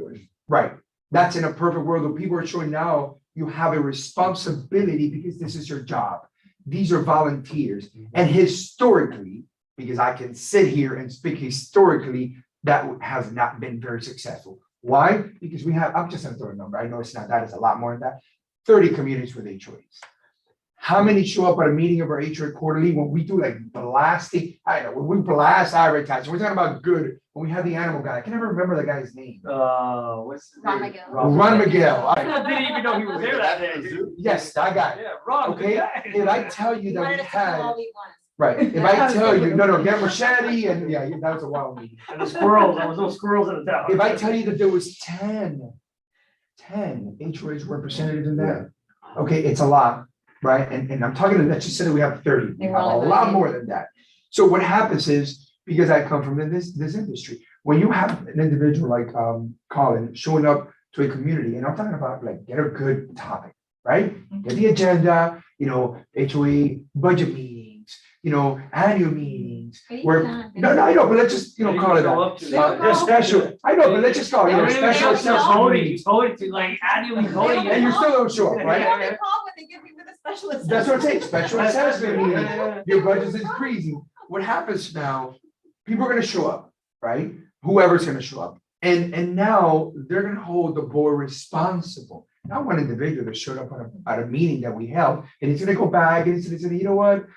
right? That's in a perfect world where people are showing now you have a responsibility because this is your job. These are volunteers. And historically, because I can sit here and speak historically, that has not been very successful. Why? Because we have, I'm just gonna throw a number. I know it's not that, it's a lot more than that. 30 communities with HOAs. How many show up at a meeting of our HOA quarterly when we do like blasting? I know, when we blast advertising, we're talking about good. When we have the animal guy, I can never remember the guy's name. What's his Ron name? Miguel. Ron Miguel. All right. I didn't even know he was there that day. Yes, that guy. Yeah, Ron. good Okay, guy. if I tell you He that wanted we us to come had, all we want. right, if I tell you, no, get machete and yeah, that was a wild meeting. And the squirrels, there was no squirrels in the town. If I tell you that there was 10 HOAs representative in that, okay, it's a lot, right? And I'm talking, let's just say that we have 30, we They have were a all lot voting. more than that. So what happens is, because I come from this industry, when you have an individual like Colin showing up to a community, and I'm talking about like, get a good topic, right? Get the agenda, HOA budget meetings, annual meetings, where, no, I know, but let's just, call it that. Special, I know, but let's just call it, special assessment meetings. Voting to like annually voting. And you still don't show up, They right? only call when they give me with a special assessment. That's what I'm saying, special assessment meeting, your budget's increasing. What happens now, people are gonna show up, right? Whoever's gonna show up. And now they're gonna hold the board responsible. Not one individual that showed up at a meeting that we held, and he's gonna go back and he's gonna say, you know what?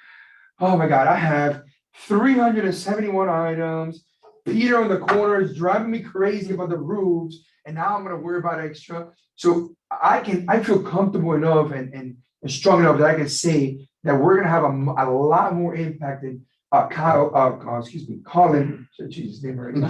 Oh my God, I have 371 items. Peter in the corner is driving me crazy about the roofs, and now I'm gonna worry about extra. So I feel comfortable enough and strong enough that I can say that we're gonna have a lot more impact than Colin, Jesus name already,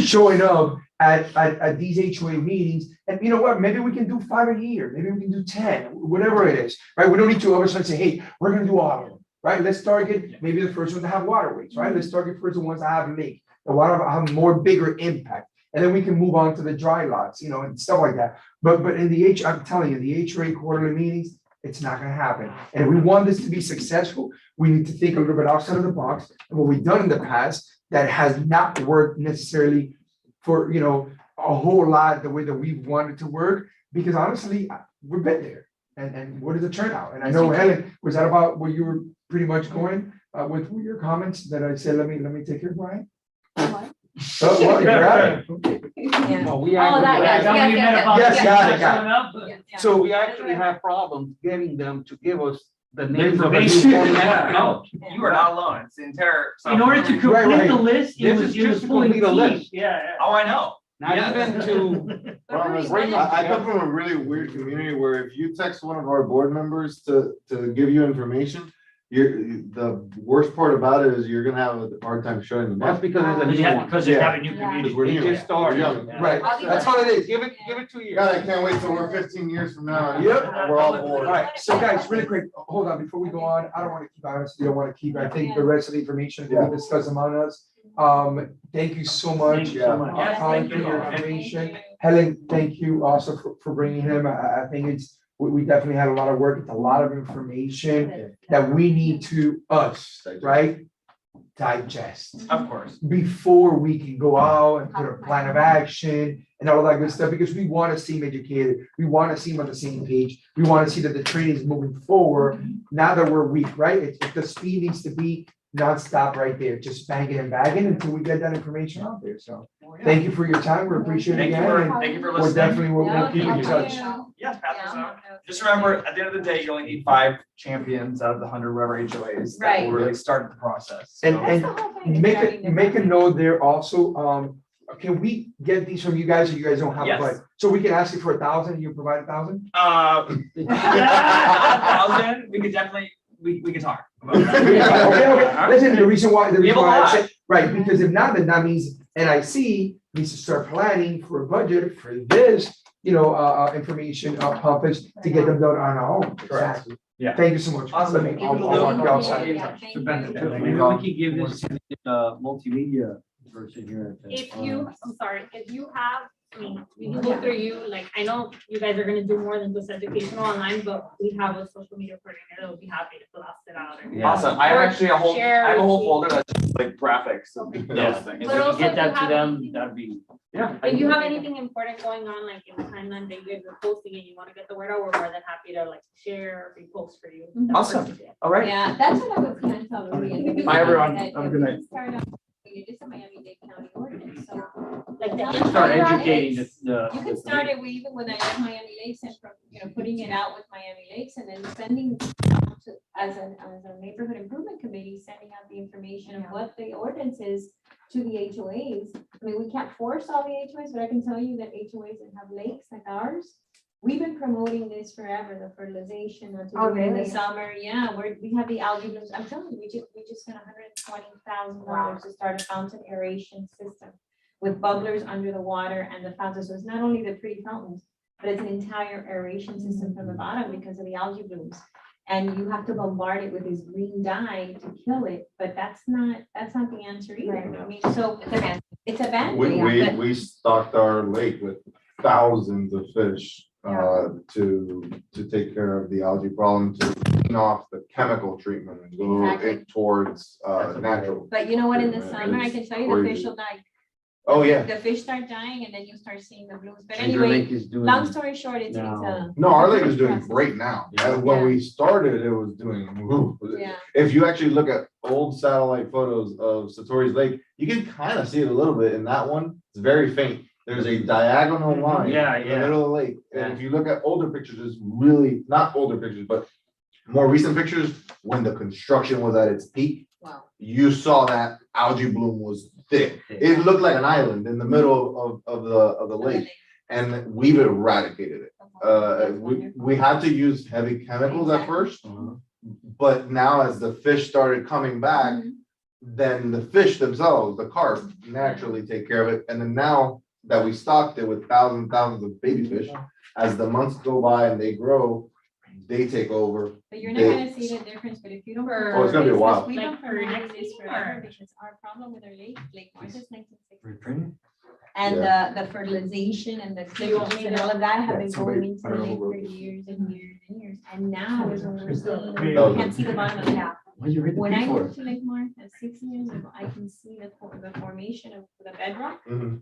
showing up at these HOA meetings. And you know what, maybe we can do 5 a year, maybe we can do 10, whatever it is, right? We don't need to all of a sudden say, hey, we're gonna do all of them, right? Let's target maybe the first ones that have waterways, right? Let's target first the ones that have lake, the water have more bigger impact. And then we can move on to the dry lots, and stuff like that. But in I'm telling you, the HOA quarterly meetings, it's not gonna happen. And if we want this to be successful, we need to think a little bit outside of the box. And what we've done in the past that has not worked necessarily for, a whole lot the way that we wanted to work, because honestly, we've been there. And what is the turnout? And I know, Helen, was that about where you were pretty much going with your comments that I said, let me take care, Brian? What? Oh, well, you're at it. Okay. Yeah. No, we Oh, that, actually, Yes, got it. Yeah. so we actually have problems getting them to give us the names of the information. new Yeah. No, you are not alone. It's the entire. In order to complete right. the list, it This was is just to pulling complete a teeth. list. Yeah. Oh, I know. Not Yeah. even to, But really, I come from a really weird community where if you text one of our board members to give you information, the worst part about it is you're gonna have a hard time showing them. that's up. because it's a new one. Because you Yeah. have a new Yeah. community. Because we're It new. just started. We're young. Right, that's all it is. Give it 2 years. God, I can't wait till we're 15 years from now. and Yep. We're all bored. All right, so guys, really quick, hold on, before we go on, I don't want to keep, honestly, don't want to keep, I think the rest of the information that we discussed among us. Thank you so much. Thank you so much. Colin, Yes, for your thank you. information. Helen, thank you also for bringing him. I think we definitely had a lot of work. It's a lot of information that we need to, right? Digest Of course. before we can go out and put a plan of action and all that good stuff, because we want to seem educated. We want to seem on the same page. We want to see that the training is moving forward, now that we're weak, right? If the speed needs to be nonstop right there, just banging and bagging until we get that information out there, so. Thank you for your time, we appreciate it Thank you again, for, and thank you for we're listening. definitely, we'll No, keep in thank touch. you. Yes, pass this Yeah. out. Just remember, at the end of the day, you only need 5 champions out of the 100 rubber HOAs that will Right. really start the process. And, So- That's the whole thing, is make starting a, to- make a note there also, can we get these from you guys, or you guys don't have a Yes. budget? So we can ask you for 1,000, you provide 1,000? 1,000, we could definitely, we can talk about that. Okay, listen, the reason why, We have a I lot. said, right, because if not, then that means NIC needs to start planning for a budget for this, information, pumpers to get them done on our own. Correct. Yeah. Thank you so much. Awesome. I'll- Keep it I'll walk you low. outside. Yeah, thank you. Maybe we could give this to the multimedia person here. If you, I'm sorry, if you have, I mean, we can go through you, like, I know you guys are gonna do more than just educational online, but we have a social media coordinator that will be happy to blast it out. and- Yeah. Awesome. I have Or actually a whole, I share have a whole with- folder that's just like graphics of Okay. those Yeah. things. But If also you get if that you to have them, anything- Yeah. that'd be. If you have anything important going on, like in the timeline that you guys are posting and you wanna get the word out, we're more than happy to like share, repost for you. Mhm. Awesome. All right. Yeah, that's what I was gonna tell Maria. Bye, everyone. That Have a we good night. can start off- It is a Miami-Dade County ordinance, so. Like the Start Start info- educating the. You can start it with even with Miami Lakes and from, putting it out with Miami Lakes and then sending out to, as a neighborhood improvement committee, sending out the information of what the ordinance is to the HOAs. I mean, we can't force all the HOAs, but I can tell you that HOAs that have lakes like ours, we've been promoting this forever, the fertilization, and to Oh, do it in the really? summer, yeah, we have the algae blooms, I'm telling you, we just spent $120,000 to start a fountain aeration system with bubblers under the water and the fountain, so it's not only the pretty fountains, but it's an entire aeration system from the bottom because of the algae blooms. And you have to bombard it with this green dye to kill it, but that's not the answer either, I mean, so it's a band. We stocked our lake with thousands of fish to take care of the algae problem, to clean off the chemical treatment and go Exactly. it towards natural. But you know what, in the Yeah, summer, I it's can tell you the fish crazy. will die. Oh, yeah. The fish start dying and then you start seeing the blooms, but Cedar Lake anyway, is doing. long story short, it's a. No, our lake is doing great now. Yeah. And when we started, it was doing, woo. Yeah. If you actually look at old satellite photos of Satori's Lake, you can kind of see it a little bit in that one. It's very faint. There's a diagonal line Yeah, in the yeah. middle of the lake. And if you look at older pictures, it's really, not older pictures, but more recent pictures, when the construction was at its peak, Wow. you saw that algae bloom was thick. It looked like an island in the middle of the lake, and we've eradicated it. We had to use heavy chemicals at first, but now as the fish started coming back, Mhm. then the fish themselves, the carp, naturally take care of it. And then now that we stocked it with thousands of baby fish, as the months go by and they grow, they take over. But you're not They- gonna see the difference, but if you don't. For- Oh, it's gonna be a while. We've been Like for promoting next this year, forever or- because our problem with our lake, Lake Martha's 1960. Training? And the fertilization and the clippings and all of that have been going into the lake for years and years and years. And now is when we're seeing, Oh. you can't see the bottom of the gap. Why you read the When I before? moved to Lake Martha 6 years ago, I can see the formation of the bedrock Mhm.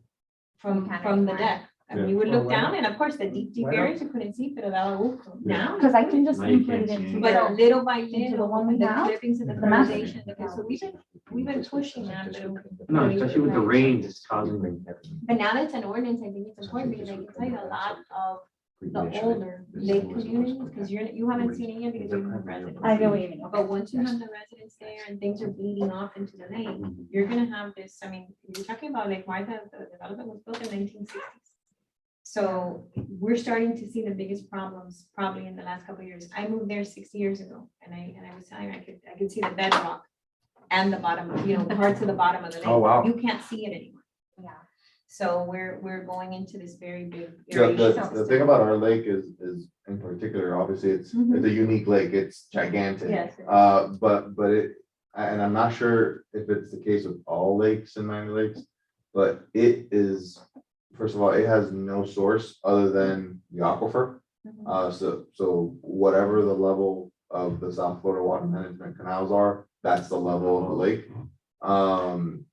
from the deck. And you would look down and of course the deep Why not? areas you couldn't see, pero daba gusto. Now. Cause I can just Now you input can't it see into. it. But little by Into the little, one we the have? clippings and the The map? fertilization, because so we've been pushing that. but- No, especially with the rains, it's causing. But now that's an ordinance, I think it's important because I can tell you a lot of the older lake communities, because you haven't seen it yet because you don't have residents. I get what you mean. But once you have the residents there and things are bleeding off into the lake, you're gonna have this, I mean, you're talking about Lake Martha, the development was built in 1960s. So we're starting to see the biggest problems probably in the last couple of years. I moved there 6 years ago and I was telling you, I could see the bedrock and the bottom, parts of the bottom of the lake. Oh, wow. You can't see it anymore. Yeah. So we're going into this very big. Yeah, aeration the system. thing about our lake is in particular, obviously, it's a unique lake, it's gigantic. Yes. But it, and I'm not sure if it's the case with all lakes in Miami Lakes, but it is, first of all, it has no source other than the aquifer. So whatever the level of the South Florida Water Management canals are, that's the level of the lake.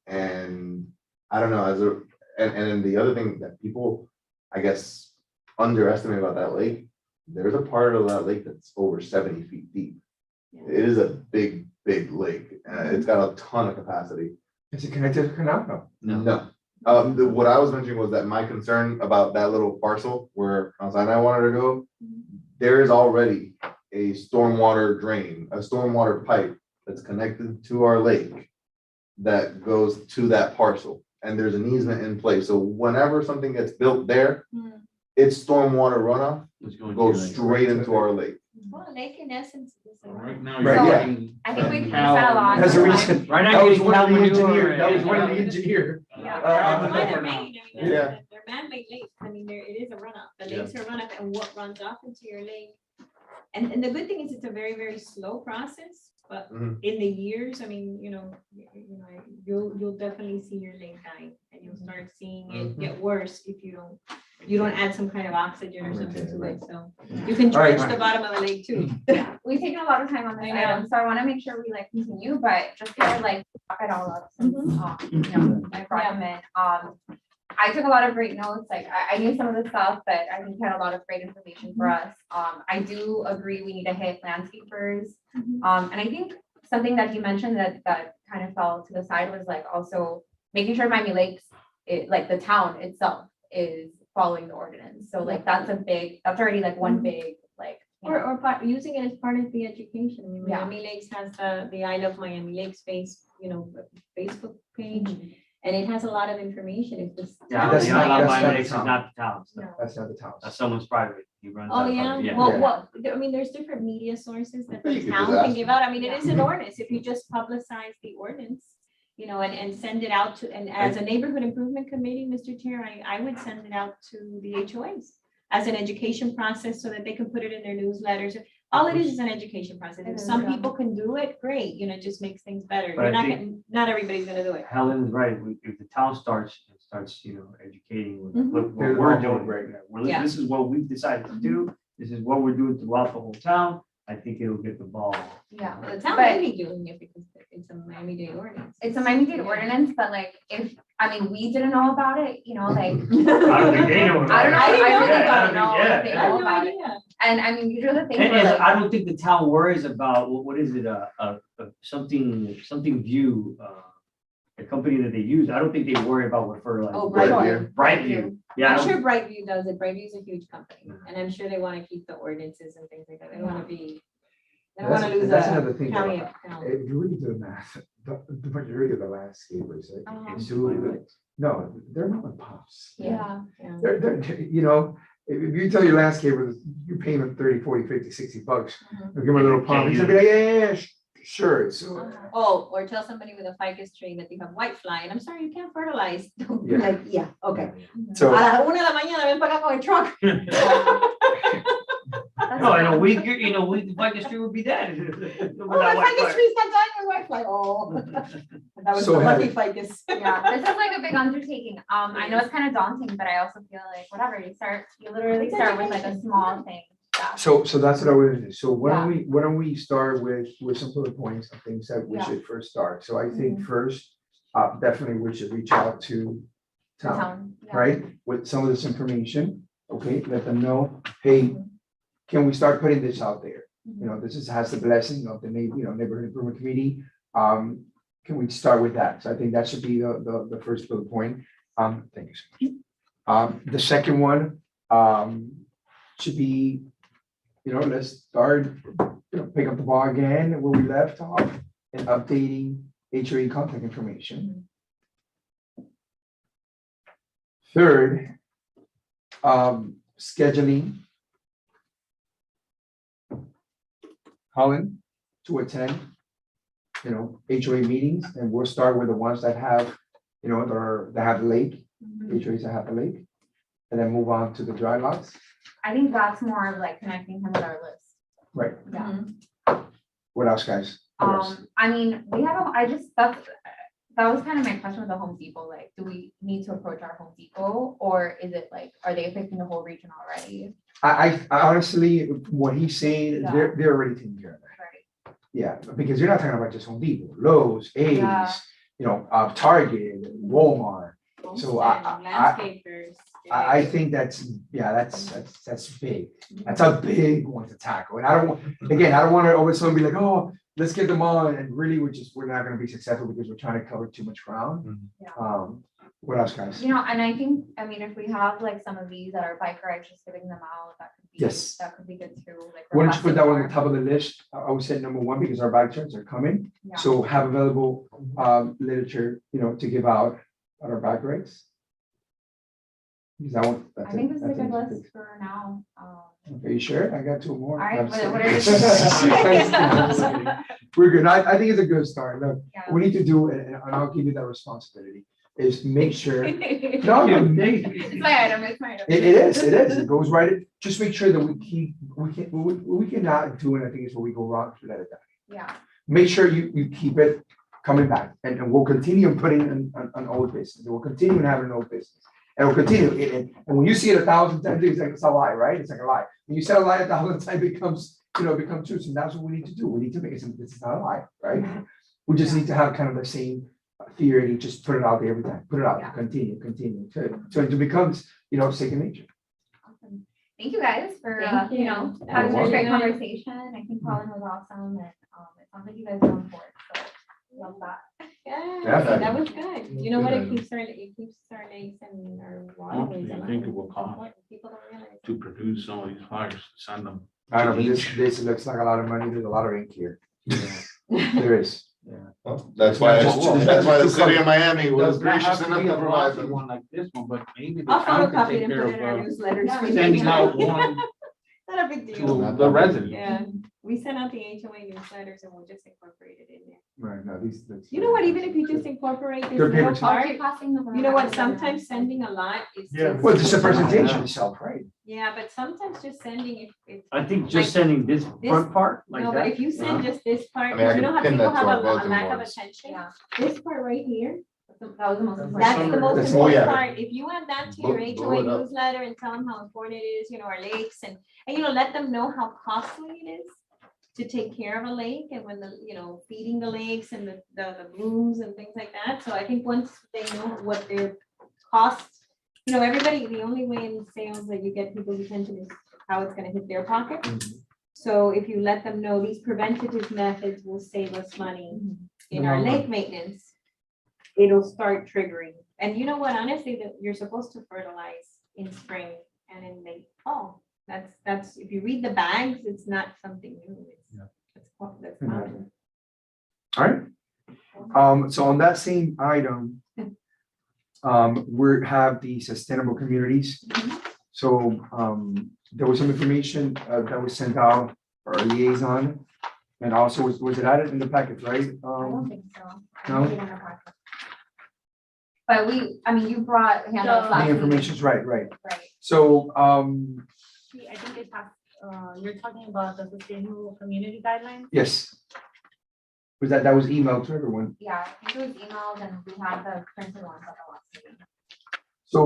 And I don't know, and then the other thing that people, I guess, underestimate about that lake, there's a part of that lake that's over 70 feet deep. It is a big lake. it's got a ton of capacity. Is it connected to canal? No. No. What I was mentioning was that my concern about that little parcel where I wanted to go, there is already a stormwater drain, a stormwater pipe that's connected to our lake that goes to that parcel. And there's an easement in place. So whenever something gets built there, its stormwater runoff goes straight into our lake. Well, lake in essence is a. Right now. Right, you're yeah. getting I think we can use cow- that a lot. That's the reason. Right now, That was getting one of the cow manure engineer, and- that was one of the engineer. Yeah, Uh, that's why they're made, I mean, Yeah. they're man-made lakes, I mean, there, it is a runoff, the Yeah. lakes are runoff, and what runs off into your lake. And the good thing is it's a very, very slow process, but Mhm. in the years, I mean, you'll definitely see your lake die, and you'll start seeing it get worse if you don't add some kind of oxygen or something to it, so. You can All right, drench the fine. bottom of the lake too. We've taken a lot of time on this I know. item, so I want to make sure we like continue, but just to like wrap it all up, since, I brought them in. I took a lot of great notes, like I knew some of the stuff, but I think you had a lot of great information for us. I do agree we need to hit landscapers. And I think something that you mentioned that kind of fell to the side was like also making sure Miami Lakes, like the town itself is following the ordinance. So like that's already like one big, like. Using it as part of the education. I mean, Yeah. Miami Lakes has the I Love Miami Lakes Facebook page, and it has a lot of information. It's just. Yeah, That's the not- Island that's Miami not Lakes is town. not the town. No. That's not the town. That's someone's private. He runs. Oh, that yeah, private, well, I mean, there's different media sources that You the could town just can ask give out. I mean, it is an ordinance. If you just publicize the ordinance, and send it out to, and as a neighborhood improvement committee, Mr. Chair, I would send it out to the HOAs as an education process so that they can put it in their newsletters. All it is an education process. If some people can do it, great, it just makes things better. But I Not everybody's gonna do it. Helen is right. If the town starts, educating, Mhm. what They're we're all doing doing right now. Yeah. This is what we've decided to do. This is what we're doing throughout the whole town. I think it'll get the ball. Yeah. Well, the town But- may be doing it because it's a Miami-Dade ordinance. It's a Miami-Dade ordinance, but like, we didn't know about it, like. I don't think they know. I don't know, I didn't know really that. don't know Yeah. if they I have know no about it. idea. And I mean, usually the things And, were and like, I don't think the town worries about, what is it, something view, the company that they use. I don't think they worry about what fertilizer. Oh, Brightview. Brightview. Yeah. I I'm don't- sure Brightview does it. Brightview is a huge company, and I'm sure they want to keep the ordinances and things like that. They don't want to be, they don't want to lose That's a another thing. county though. account. If you really do the math, the majority of the landscapers, Uh-huh. no, they're not pops. yeah. Yeah. They're, if you tell your landscaper, you're paying them 30, 40, 50, 60 bucks, Mhm. they'll give them a little pump, he's gonna be like, yeah, sure, so. Uh-huh. Oh, or tell somebody with a ficus tree that they have white fly, and I'm sorry, you can't fertilize. Don't be Yeah. like, yeah, okay. So, A las 1 de la mañana, ven para acá con el truck. No, in a week, the ficus tree would be dead. Oh, my ficus tree's not dying, my white fly, oh. That was So the lucky Heather- ficus. Yeah, this is like a big undertaking. I know it's kind of daunting, but I also feel like whatever, you literally It's start with like a education. small thing. Yeah. so that's what I would do. So why don't we start with some bullet points of things that we Yeah. should first start? So I think first, definitely we should reach out to The town, town, yeah. right? With some of this information, okay, let them know, hey, can we start putting this out there? Has the blessing of the neighborhood improvement committee. Can we start with that? So I think that should be the first bullet point. Thank you so much. The second one, should be, let's start, pick up the ball again where we left off and updating HOA contact information. Third, scheduling Colin to attend, HOA meetings, and we'll start with the ones that have, that have the lake, HOAs that have the lake, and then move on to the dry lots. I think that's more of like connecting him with our list. Right. Yeah. What else, guys? What else? I mean, that was kind of my question with the Home Depot, like, do we need to approach our Home Depot, or is it like, are they affecting the whole region already? I honestly, what he's saying, Yeah. they're already taking care of that. Right. Yeah, because you're not talking about just Home Depot, Lowe's, Ace, Yeah. Target, Walmart. So Homestead, landscapers. I think that's big. That's a big one to tackle. And I don't want to all of a sudden be like, oh, let's get them all, and really, we're not gonna be successful because we're trying to cover too much ground. Yeah. What else, guys? You know, and I think, I mean, if we have like some of these that are bike rides, just giving them out, that could be. Yes. That could be good too, like. Why don't you put that one on the requesting top of the list? I would say number one, because our bike turns are coming. more. Yeah. So have available literature, to give out at our bike rides. Is that one? I think this is a good list for now. Are you sure? I got two more. All right, I'm just what kidding. are the- We're good. I think it's a good start. Look, Yeah. we need to do, and I'll give you that responsibility, is make sure. No, no, It's my item, it's my item. It is, it goes right in. Just make sure that we cannot do anything is where we go wrong to let it die. Yeah, Make sure you keep it coming back, and we'll continue putting an old business. We'll continue having an old business. And we'll continue, and when you see it 1,000 times, it's a lie, right? It's like a lie. When you say a lie 1,000 times, it becomes true. So that's what we need to do. We need to make it something, this is not a lie, right? We just need to have kind of the same theory, just put it out there every time, put it out, Yeah. continue, so it becomes, second nature. awesome. Thank you guys for, Thank you. having You're a great welcome. conversation. I think Colin was awesome, and, it sounds like you guys are on board, so love that. Yeah, Definitely. that was good. You know what? Good. It keeps our lakes and our waterways. you alive. think it will It's cost important. People don't realize. To produce some of these flyers, send them. I know, but this looks like a lot of money. There's a lot of ink here. There is. Well, That's why the city of Miami was Does not gracious have to enough be to a provide glossy them. one like this one, but maybe the I'll town can photocopy take and care put it in our of newsletters. sending out one Not a big deal. to the resident. Yeah, we send out the HOA newsletters and we'll just incorporate it in there. Right, no, these. You know what, even if you just incorporate this They're little paper I'll part, keep passing them you know what, around. sometimes sending a lot is Yeah. just. Well, it's just a presentation itself, right? Yeah, but sometimes just sending if. I think like, just sending this this- front part like No, but that. if you send just this part, I mean, I you know could how pin people that have to our a bulletin lack of boards. attention? Yeah, This part right here, that was the most important. that's the most That's- oh, yeah. important part. If you add that to your Blow HOA it up. newsletter and tell them how important it is, our lakes and let them know how costly it is to take care of a lake and when feeding the lakes and the blooms and things like that. So I think once they know what their costs, everybody, the only way in sales that you get people's attention is how it's gonna hit their pocket. So if you let them know these preventative methods will save us money in our lake maintenance, it'll start triggering. And you know what, honestly, that you're supposed to fertilize in spring and in late fall. That's, if you read the bags, it's not something new. That's common. All right. So on that same item, we have the sustainable communities. So there was some information that was sent out for our liaison. And also, was it added in the package, right? I don't think so. I no? think we don't have that. But you brought handouts So- last The week. information's right. Right. So, I think it has, you're talking about the sustainable community guidelines. yes. That was emailed to everyone. Yeah, I think it was emailed and we had the printed ones at the last meeting. So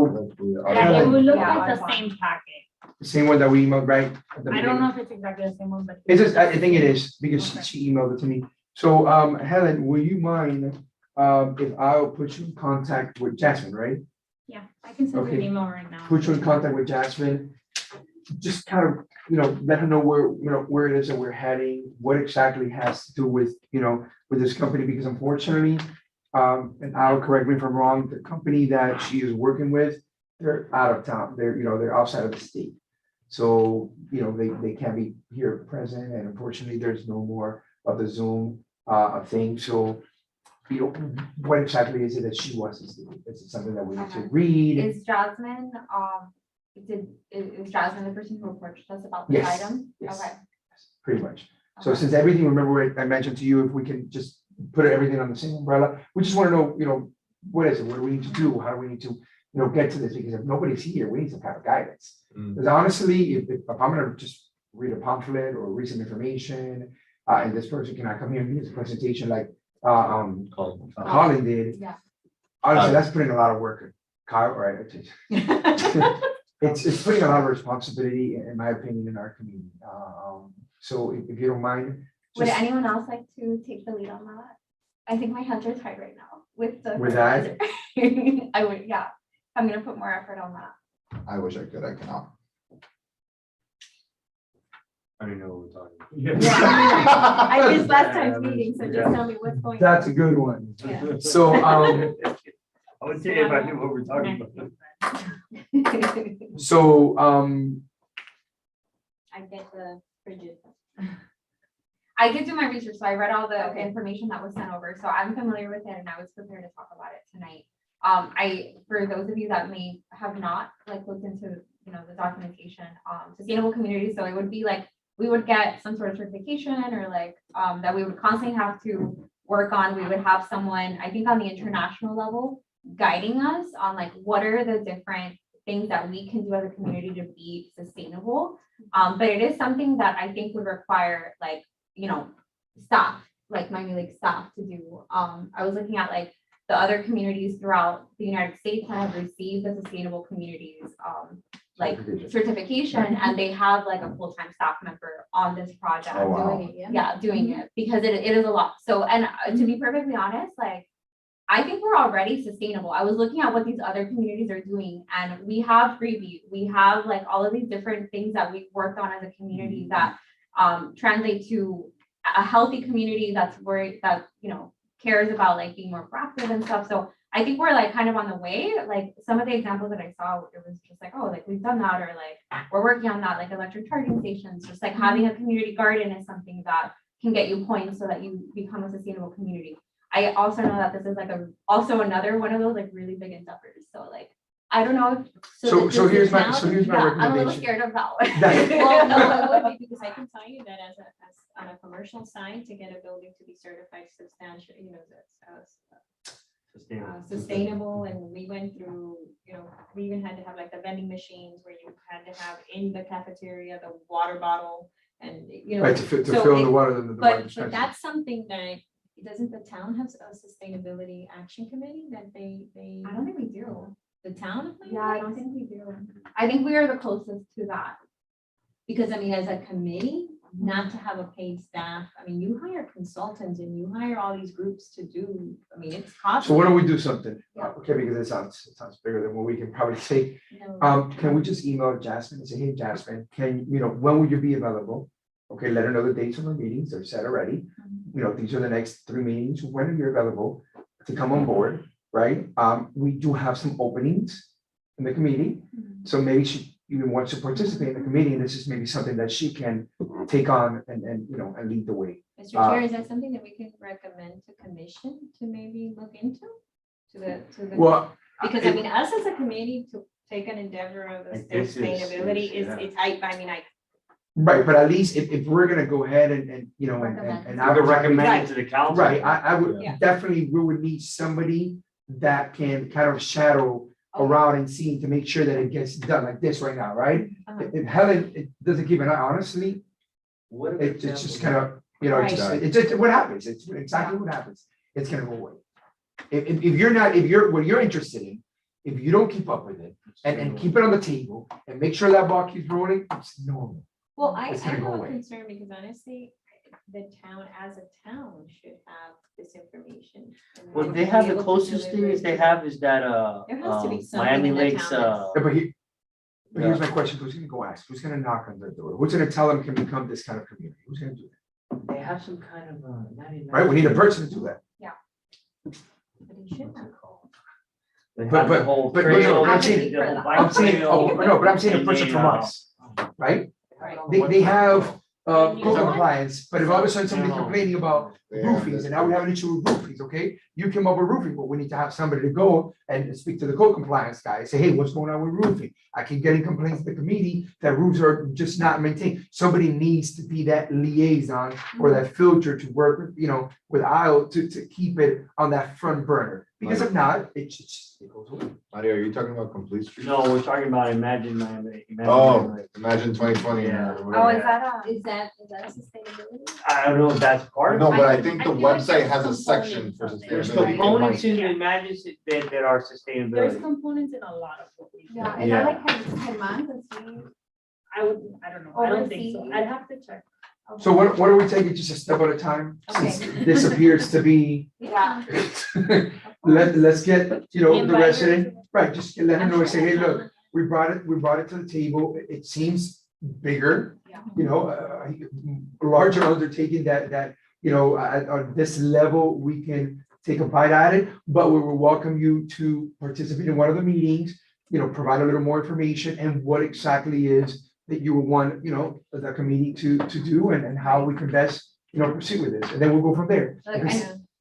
Yeah, it would look Yeah, like the fine. same packet. the same one that we emailed, right? at the I don't beginning? know if it's exactly the same one, but. It's just, I think it is, because Okay. she emailed it to me. So, Helen, will you mind, if I'll put you in contact with Jasmine, right? Yeah, I can send you an Okay. email right now. Put you in contact with Jasmine. Just kind of, let her know where it is that we're heading, what exactly has to do with, with this company, because unfortunately, and I'll correct me if I'm wrong, the company that she is working with, they're out of town, they're outside of the state. So, they can't be here present, and unfortunately, there's no more of the Zoom thing, so what exactly is it that she wants us to do? Is it something that we need to Okay. read? Is Jasmine, is Jasmine the person who approached us about this Yes, item? yes. Okay. Pretty much. So Okay. since everything, remember what I mentioned to you, if we can just put everything on the same umbrella, we just want to know, what is it? What do we need to do? How do we need to, get to this? Because if nobody's here, we need some kind of guidance. Because honestly, if I'm gonna just read a pamphlet or read some information, and this person cannot come here and give us a presentation like, Colin did. Yeah. Honestly, that's putting a lot of work. Kyle, right? It's putting a lot of responsibility, in my opinion, in our community. So if you don't mind. Would just- anyone else like to take the lead on that? I think my hands are tied right now with the. With that? I would, yeah. I'm gonna put more effort on that. I wish I could, I cannot. I don't know what we're talking about. I missed last time's meeting, so just tell me what's going on. That's a good one. Yeah. So, I would say if I knew what we're talking about. so, I get the frigid. I did do my research, so I read all the information that was sent over, so I'm familiar with it and I was prepared to talk about it tonight. For those of you that may have not like looked into, the documentation, sustainable communities, so it would be like, we would get some sort of certification or like, that we would constantly have to work on. We would have someone, I think on the international level, guiding us on like, what are the different things that we can do as a community to be sustainable. But it is something that I think would require like, staff, like Miami Lake staff to do. I was looking at like the other communities throughout the United States that have received the sustainable communities, like certification, and they have like a full-time staff member on this project. Oh, wow. Doing it, yeah. Yeah, doing it because it is a lot. So, and to be perfectly honest, like, I think we're already sustainable. I was looking at what these other communities are doing, and we have Freebie. We have like all of these different things that we've worked on as a community that translate to a healthy community that's worried, that, cares about like being more proactive and stuff. So I think we're like kind of on the way. Like some of the examples that I saw, it was just like, oh, like we've done that, or like we're working on that, like electric charging stations, just like having a community garden is something that can get you points so that you become a sustainable community. I also know that this is like also another one of those like really big endeavors. So like, I don't know. so here's my I'm a little recommendation. scared of that one. Well, no, it would be, because I can tell you that as on a commercial side, to get a building to be certified substantial, sustainable, and we went through, we even had to have like the vending machines where you had to have in the cafeteria, the water bottle and, Right, to so fill in it- the water, the water But dispenser. that's something that, doesn't the town have a sustainability action committee that they, I don't think we do. the town of Miami Yeah, I Lakes? don't think we do. I think we are the closest to that. Because I mean, as a committee, not to have a paid staff, I mean, you hire consultants and you hire all these groups to do, I mean, it's costly. So why don't we do something? Yeah. Okay, because it sounds bigger than what we can probably say. No. Can we just email Jasmine and say, hey, Jasmine, when will you be available? Okay, let her know the dates of the meetings, they're set already. These are the next 3 meetings, when are you available to come on board, right? We do have some openings in the committee, so maybe she even wants to participate in the committee, and this is maybe something that she can take on and lead the way. Mr. Chair, is that something that we can recommend to commission to maybe look into? To the, Well, because I mean, us as a committee to take an endeavor of Like this is- sustainability is, yeah. it's, I mean, right, but at least if we're gonna go ahead and Recommend. I I would recommend it to the council. Right, I would Yeah. definitely, we would need somebody that can kind of shadow around and see to make sure that it gets done like this right now, right? Uh-huh. If Helen, it doesn't keep an eye, honestly, What it's just kind of, Right. it's just what happens, it's exactly what happens, it's gonna go away. If you're, what you're interested in, if you don't keep up with it and keep it on the table and make sure that ball keeps rolling, it's normal. well, I It's I gonna go have a away. concern because honestly, the town as a town should have this information. and Well, should they be have the able to closest thing deliver is they it. have is that, There has to be something Miami in the Lakes, town Yeah, but here's my question, who's gonna go ask, who's gonna knock on their door, who's gonna tell them can become this kind of community, who's gonna do that? they have some kind of, not even. Right, we need a person to do that. But it should have. They But- have the but- whole but- trail, I'm the saying- whole bike I'm saying, trail, no, but I'm saying a and person they, from us, right? Right. They have And you code know what? compliance, but if all of a sudden somebody's No. complaining about roofings, and now we have an issue with roofings, okay? You came up with roofing, but we need to have somebody to go and speak to the code compliance guy, say, hey, what's going on with roofing? I keep getting complaints to the committee that roofs are just not maintained. Somebody needs to be that liaison or that filter to work with, with Isle to keep it on that front burner. Because if not, it goes away. Mario, are you talking about complete street? No, we're talking about Imagine Miami. Oh, imagine 2020. Yeah. Oh, is that Is that a sustainability? I don't know if that's part of No, it. but I think the I feel like website there's has a components section for of it. There's sustainability. components in Imagine that are There's sustainability. components in a lot of what we do. Yeah, is Yeah. that like Germán, does he? I don't know, I don't think so, Oversee. I'd have to check. So what are we taking just a step at a time? Since this appears to be, Yeah. let's get, the Invite resident, her. right, just let him know and say, hey, I'm sure look, we brought it to the table. It seems bigger, Yeah. you know, larger undertaking that, you know, at this level, we can take a bite at it, but we will welcome you to participate in one of the meetings, you know, provide a little more information and what exactly is that you would want, you know, the committee to do and how we can best, you know, proceed with this, and then we'll go from there. Like,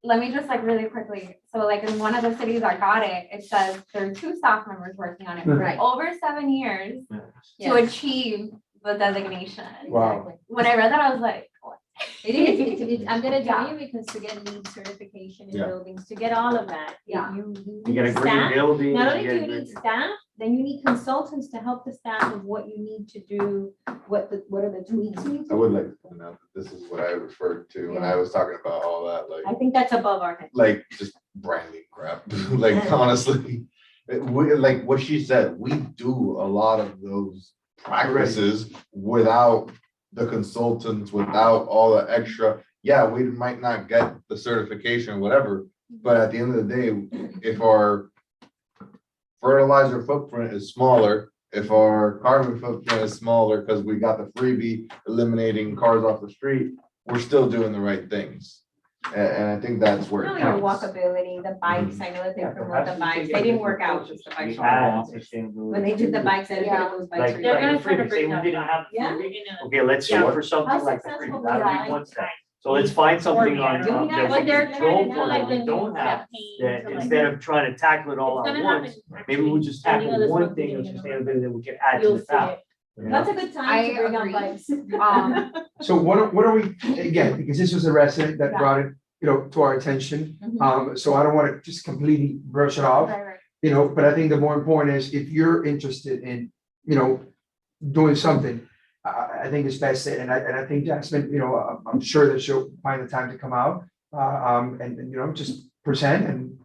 let me just like really quickly, so like in one of the cities I got it, it says there are 2 staff members working on it for Right. over 7 years to Yes. achieve the designation. Wow. When I read that, I was like, what? It is, I'm gonna tell Yeah. you, because to get LEED certification in Yeah. buildings, to get all of that, Yeah. you You get need a green staff. building. Not you only get do a you green- need staff, then you need consultants to help the staff of what you need to do, what are the tweaks you need I to would do. like to point out that this is what I referred to when I was talking about all that, I think that's above our head. like just branding crap, like honestly. Like what she said, we do a lot of those practices without the consultants, without all the extra. Yeah, we might not get the certification, whatever, but at the end of the day, if our fertilizer footprint is smaller, if our carbon footprint is smaller, because we got the freebie eliminating cars off the street, we're still doing the right things. And I think that's where No, it your counts. walkability, the bikes, I know that they Yeah, promote the perhaps we bikes, could they get didn't the work out, approaches just the we bikes. had were on sustainability. When they did the bikes, everybody Yeah. those bikes Like, are. They're like gonna the try to freebie, bring say we that didn't back. have the Yeah. freebie. Okay, let's Yeah. shoot for something How like the successful freebie, was that'd that? be one step. So let's find something on, Do we not- that what we they're can trying go to for do, that like we the don't have. That That instead of trying to tackle it all It's at gonna once, happen. maybe we'll just Any tackle other one stuff thing we of didn't know. sustainability that we can add to You'll the see path. it. you know? That's a good time to I bring out agree. bikes. So what are we, again, because this was a resident that Yeah. brought it, you know, to our attention. Mhm. So I don't want to just completely brush it off, Right, right. you know, but I think the more important is if you're interested in, you know, doing something, I think it's best, and I think Jasmine, you know, I'm sure that she'll find the time to come out, and, you know, just present and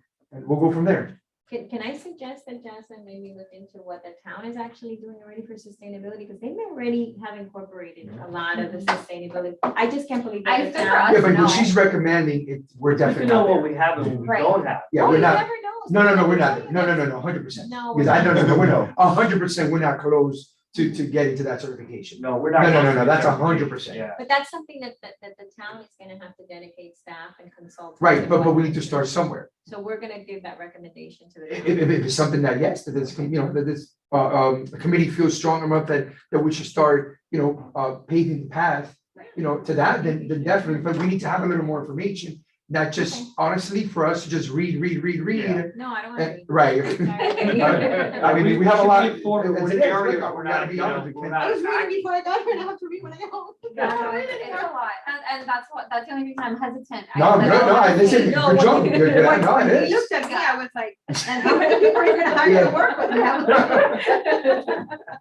we'll go from there. Can I suggest that Jasmine maybe look into what the town is actually doing already for sustainability? Because they already have incorporated a lot of the sustainability. I just can't believe that I the think for town. us- Yeah, but no. when she's recommending it, we're We definitely can know not what there. we have and what we Right. don't have. Yeah, Oh, we're you not, never know. no, we're Somebody not, will no, tell no, you. no, 100%. No, Because we're I not. know, we're not, 100%, we're not close to getting to that certification. No, we're No, not. no, that's 100%. Yeah. But that's something that the town is gonna have to dedicate staff and consultants. Right, and but we whatnot. need to start somewhere. So we're gonna give that recommendation to the. If it's something that, yes, that this, you know, that this, the committee feels strong enough that we should start, you know, paving the path, you know, to that, then definitely, but we need to have a little more information. Not just, honestly, for us to just read. No, I don't wanna. and- Right. I mean, we have a should lot. be informed of as what it is, area look, we're we gotta not, be you know, honest, we we're can't- not I was reading attacking. before I got here, and I have to read when I get home. No, it's a lot, and that's the only reason I'm hesitant. No, I listen, No, good what job, you- good, good, what no, it you is. looked at me, I was like, and how many people are you gonna hire to work with now?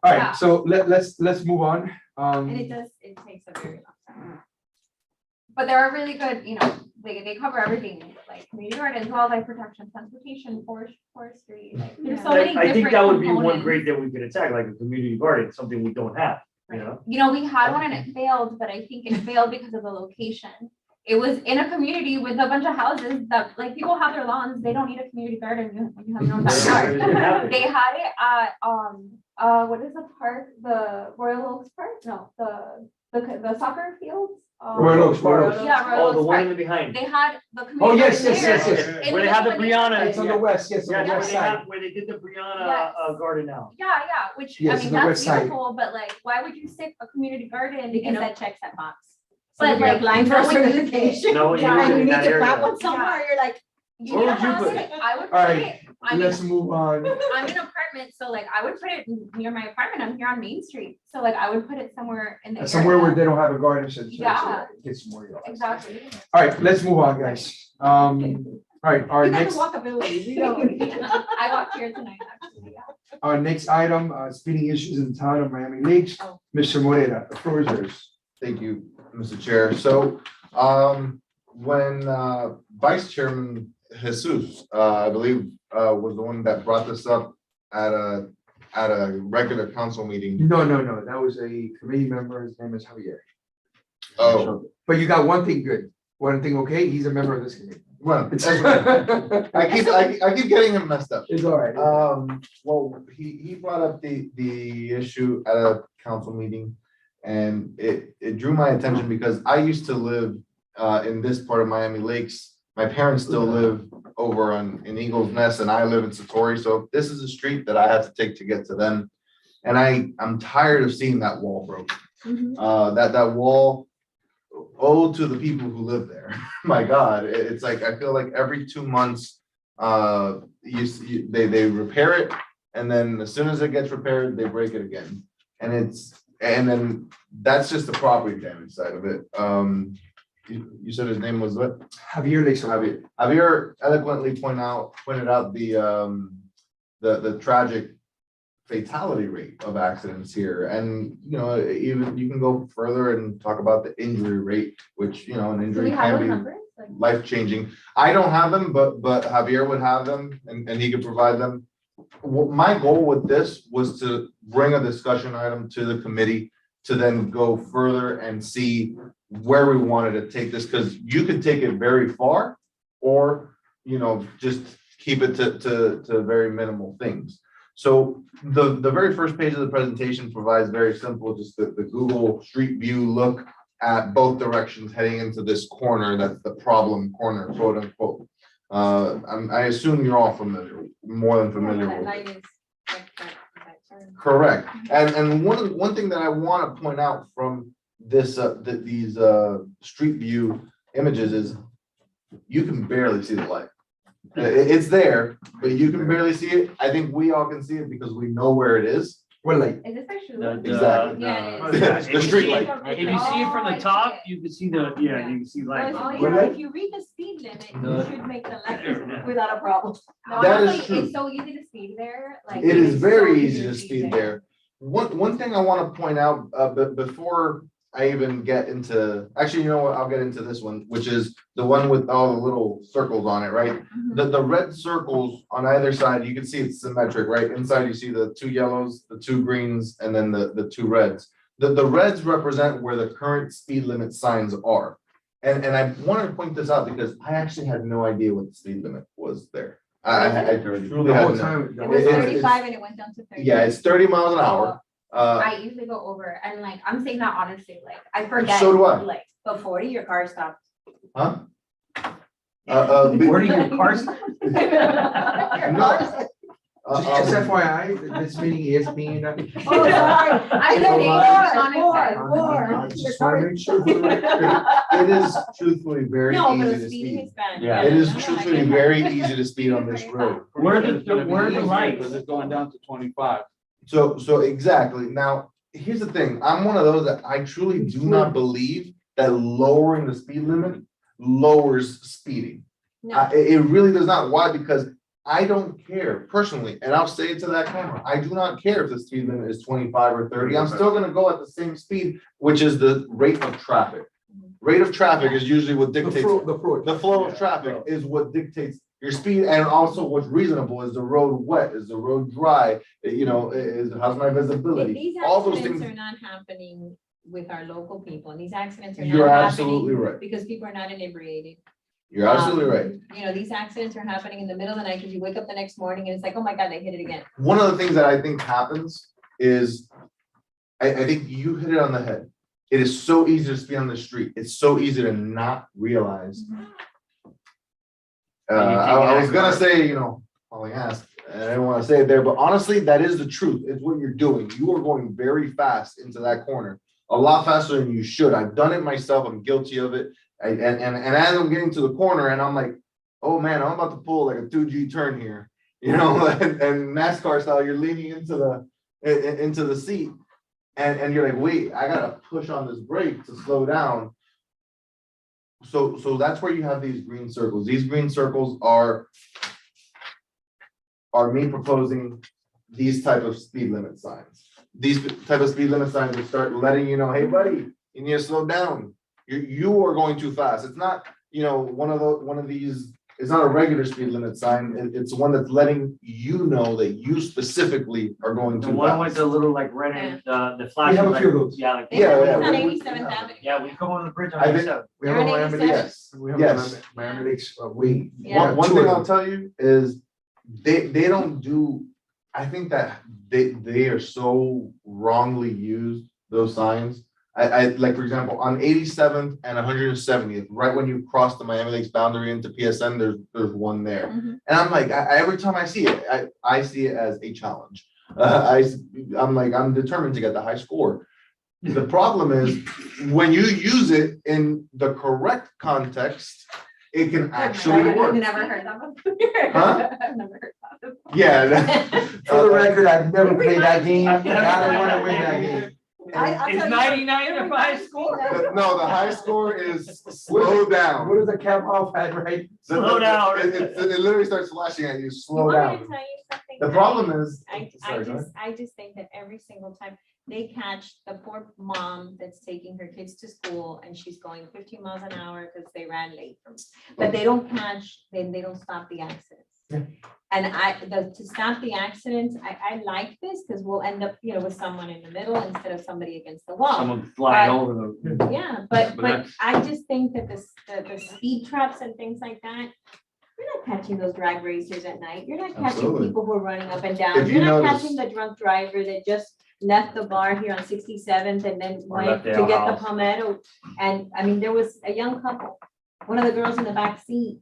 All Yeah. right, so let's move on. And it takes a very long time. But there are really good, you know, they cover everything, like community gardens, wildlife protection, transportation, forestry, like, there's so many I think different that would be one components. grade that we could attack, like a community garden, something we don't have, you know? You know, we had one and it failed, but I think it failed because of the location. It was in a community with a bunch of houses that, like, people have their lawns, they don't need a community garden when you have your own Where did it happen? backyard. They had it at, what is the park, the Royal Oaks Park? No, the soccer fields. Royal Oaks, Royal Oaks. Yeah, Royal Oh, the Oaks one Park. in the behind. They had the Oh, community. yes, garden yes, there. yes. In Where they have the middle of Brianna. It's on the west, yes, on Yeah, the where west they side. have, where they did the Brianna, Yes. garden now. Yeah, which, I Yes, mean, on the that's west side. beautiful, but like, why would you stick a community garden Because in a that checks that box. But, So if you're like, applying for a throwing it- certification. No, you Yeah, use it and you in need that to plant area. one somewhere, you're like. You Where know, would you put honestly, it? I would All put right, it, I mean, let's move on. I'm in an apartment, so like, I would put it near my apartment, I'm here on Main Street, so like, I would put it somewhere in the. Somewhere where area. they don't have a garden, so Yeah. it gets more. yards. Exactly. All right, let's move on, guys. All right, our You got next, the walkability, we don't. I walked here tonight, actually, yeah. our next item, speeding issues in the town of Miami Lakes. Oh. Mr. Morera, the floor is yours. Thank you, Mr. Chair. So, when, Vice Chairman Jesus, I believe, was the one that brought this up at a regular council meeting. No, that was a committee member, his name is Javier. Oh, But you got one thing good, one thing okay, he's a member of this committee. well, It's I keep getting him messed up. all right. Well, he brought up the issue at a council meeting And it drew my attention because I used to live in this part of Miami Lakes. My parents still live over in Eagles Nest and I live in Satori. So this is a street that I have to take to get to them. And I'm tired of seeing that wall broken. That wall owed to the people who live there. My God, it's like, I feel like every 2 months, they repair it. And then as soon as it gets repaired, they break it again. And then that's just the property damage side of it. You said his name was what? Javier Leso. Javier eloquently pointed out the tragic fatality rate of accidents here. And, even you can go further and talk about the injury rate, which, an injury can be life-changing. I don't have them, but Javier would have them and he could provide them. My goal with this was to bring a discussion item to the committee to then go further and see where we wanted to take this, because you could take it very far or, just keep it to very minimal things. So the very first page of the presentation provides very simple, just the Google Street View look at both directions heading into this corner. That's the problem corner, quote unquote. I assume you're all familiar, more than familiar with it. Correct. And one thing that I want to point out from this, these street view images is you can barely see the light. It's there, but you can barely see it. I think we all can see it because we know where it is. What light? Is this actually? Exactly. The street light. If you see it from the top, you can see you can see light. If you read the speed limit, you should make the left without a problem. No, That is honestly, true. it's so easy to speed there. Like It is it's very so easy to speed there. One thing I want to point out, but before I even get into, actually, you know what, I'll get into this one, which is the one with all the little circles on it, right? The red circles on either side, you can see it's symmetric, right? Inside you see the 2 yellows, the 2 greens, and then the 2 reds. The reds represent where the current speed limit signs are. And I wanted to point this out because I actually had no idea what the speed limit was there. I truly had no. It was 35 and it went down to 30. Yeah, it's 30 miles an hour. I usually go over and like, I'm saying that honestly, like I forget. So do I. Like, but 40, your car stopped. Huh? Where do your cars? Just FYI, this meeting is being. Oh, sorry. I know I just wanna make sure for the record. It is truthfully very No, but easy the to speeding speed. is bad. Yeah. It is No, I truthfully get that. very easy to speed on this road. Where It's gonna be the easier lights? Because it's going down to 25. So exactly. Now, here's the thing. I'm one of those that I truly do not believe that lowering the speed limit lowers speeding. No. It really does not. Why? Because I don't care personally, and I'll say it to that camera. I do not care if the speed limit is 25 or 30. I'm still gonna go at the same speed, which is the rate of traffic. Rate of traffic is usually what dictates. The flow of traffic is what dictates your speed, and also what's reasonable. Is the road wet? Is the road dry? How's my visibility? These All those accidents things. are not happening with our local people, and these accidents are You're not absolutely happening right. because people are not inebriated. You're absolutely right. These accidents are happening in the middle of the night because you wake up the next morning and it's like, oh my God, they hit it again. One of the things that I think happens is, I think you hit it on the head. It is so easy to speed on the street. It's so easy to not realize. I was gonna say, hauling ass, and I didn't want to say it there, but honestly, that is the truth. It's what you're doing. You are going very fast into that corner, a lot faster than you should. I've done it myself. I'm guilty of it. And as I'm getting to the corner, and I'm like, oh man, I'm about to pull like a 2G turn here, and NASCAR style, you're leaning into the seat, and you're like, wait, I gotta push on this brake to slow down. So that's where you have these green circles. These green circles are me proposing these type of speed limit signs. These type of speed limit signs will start letting you know, hey buddy, you need to slow down. You are going too fast. It's not, one of these, it's not a regular speed limit sign. It's one that's letting you know that you specifically are going The too one with fast. the little like red and the flashing. have a few of light. those. Yeah, like. Yeah, It's yeah, on we- 87th Avenue. Yeah, we come over the bridge on I think- 87. We have a You're on Miami 87? Lakes. Yes, We have yes. Miami Lakes, we. One two thing of I'll them. tell you is they don't do, I think that they are so wrongly used, those signs, like, for example, on 87th and 170th, right when you cross the Miami Lakes boundary into PSN, there's one there. Mhm. And I'm like, every time I see it, I see it as a challenge. I'm determined to get the high score. The problem is, when you use it in the correct context, it can actually I've work. never heard that before. Huh? I've never heard that. Yeah. For the record, I've never played that game, and I don't wanna win that game. I'll Is tell you 99 what, the high score? No, the high score is slow down. What is the cap off at, right? Slow down. It literally starts flashing at you, You slow want me down. to tell you something? The problem is, I sorry, go ahead. I just think that every single time they catch the poor mom that's taking her kids to school and she's going 15 miles an hour because they ran late. But they don't catch, they don't stop the accidents. And to stop the accidents, I like this because we'll end up, with someone in the middle instead of somebody against the wall. Someone flying But- over them. Yeah, but that's- I just think that the speed traps and things like that, you're not catching those drag racers at night. You're not catching Absolutely. people who are running up and down. If you You're not notice- catching the drunk driver that just left the bar here on 67th and then Or went left to their get the house. palmetto. And I mean, there was a young couple, one of the girls in the back seat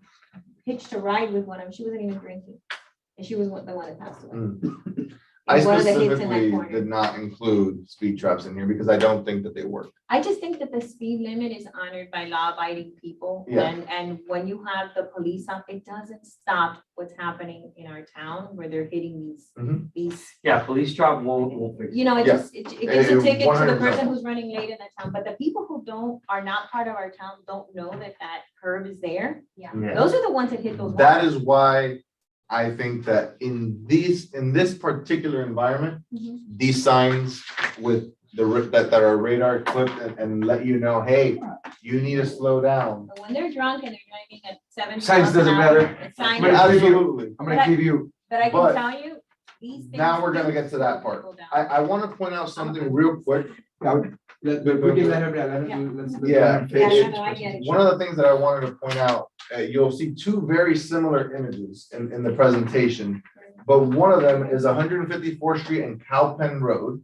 hitched a ride with one of them. She wasn't even drinking. And she was the one that passed away. I One of the hits in that specifically corner. did not include speed traps in here because I don't think that they work. I just think that the speed limit is honored by law-abiding people. Yeah. And when you have the police up, it doesn't stop what's happening in our town where they're hitting Mhm. these, Yeah, police drop won't fix it. it Yeah. just, it gives a ticket to the 100%. person who's running late in the town. But the people who are not part of our town, don't know that curve is there. Yeah. Yeah. Those are the ones that hit those. That walls. is why I think that in this particular environment, Mhm. these signs with that are radar equipped and let you know, hey, you need to slow down. But when they're drunk and they're driving at 70 Science miles an doesn't hour, matter. the sign But is- Absolutely. I'm gonna give you, But I but can tell you, these things. Now we're gonna do get to that slow part. people down. I want to point out something real quick. we can let him, let's Yeah. let him Yeah, finish. no, I get it. One of the things that I wanted to point out, you'll see two very similar images in the presentation. But one of them is 154th Street and Cowpen Road.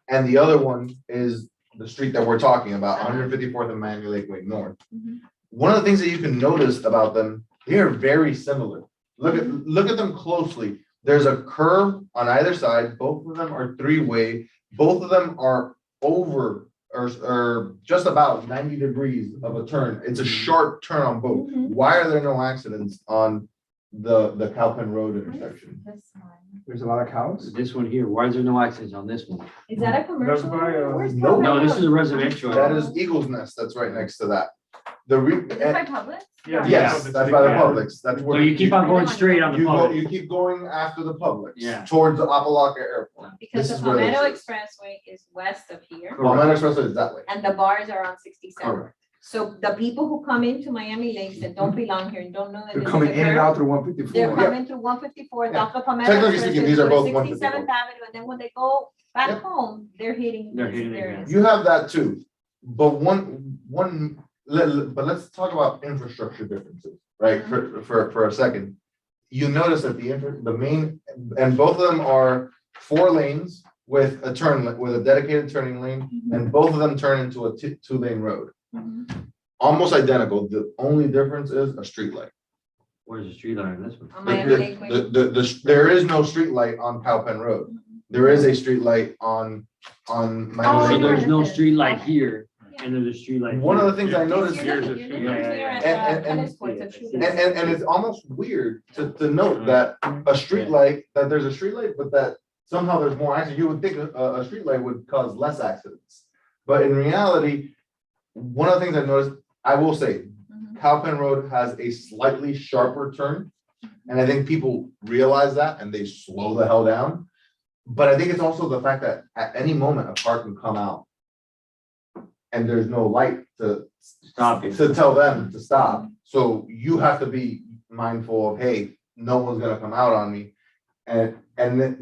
And the other one is the street that we're talking about, 154th and Miami Lakeway North. Mhm. One of the things that you can notice about them, they are very similar. Look at them closely. There's a curve on either side. Both of them are three-way. Both of them are over or just about 90 degrees of a turn. It's a sharp turn on both. Mhm. Why are there no accidents on the Cowpen Road intersection? This one. There's a lot of cows. This one here, why is there no accidents on this one? Is that a commercial? by, Where's no, Cowpen No, this Road? is a residential. That is Eagle's Nest that's right next to that. Is this by Publix? Yes, that's by the Publix. That's So where. you keep on going straight on the public. You keep going after the Publix. Yeah. Towards the Apalaca Airport. Because This the is where Palmetto this is. Expressway is west of here Palmetto Expressway is that way. and the bars are on 67. Correct. So the people who come into Miami Lakes that don't belong here and don't know that They're this is coming a in and curve, out through they're 154. coming through 154th Yeah. off the Palmetto Technically speaking, these are both 67th Avenue, and then when they go back Yep. home, they're hitting They're these hitting it, areas. You have that too. But but let's talk about infrastructure differences, right? For a second. You notice that the main, and both of them are 4 lanes with a dedicated turning lane, and both of them turn into a 2-lane road. Mhm. Almost identical. The only difference is a street light. Where's the street light on this one? On Miami Lakeway. There is no street light on Cowpen Road. There is a street light on Oh, Miami So Lakeway. there's no street light here, and there's a street light. One of here. the things I noticed You're here, looking Yeah, here yeah, at yeah. the tennis courts of shooting. and it's almost weird to note that a street light, that there's a street light, but that somehow there's more accidents. You would think a street light would cause less accidents. But in reality, one of the things I noticed, I will say, Mhm. Cowpen Road has a slightly sharper turn. And I think people realize that and they slow the hell down. But I think it's also the fact that at any moment, a car can come out. And there's no light to Stop it. to tell them to stop. So you have to be mindful of, hey, no one's gonna come out on me. And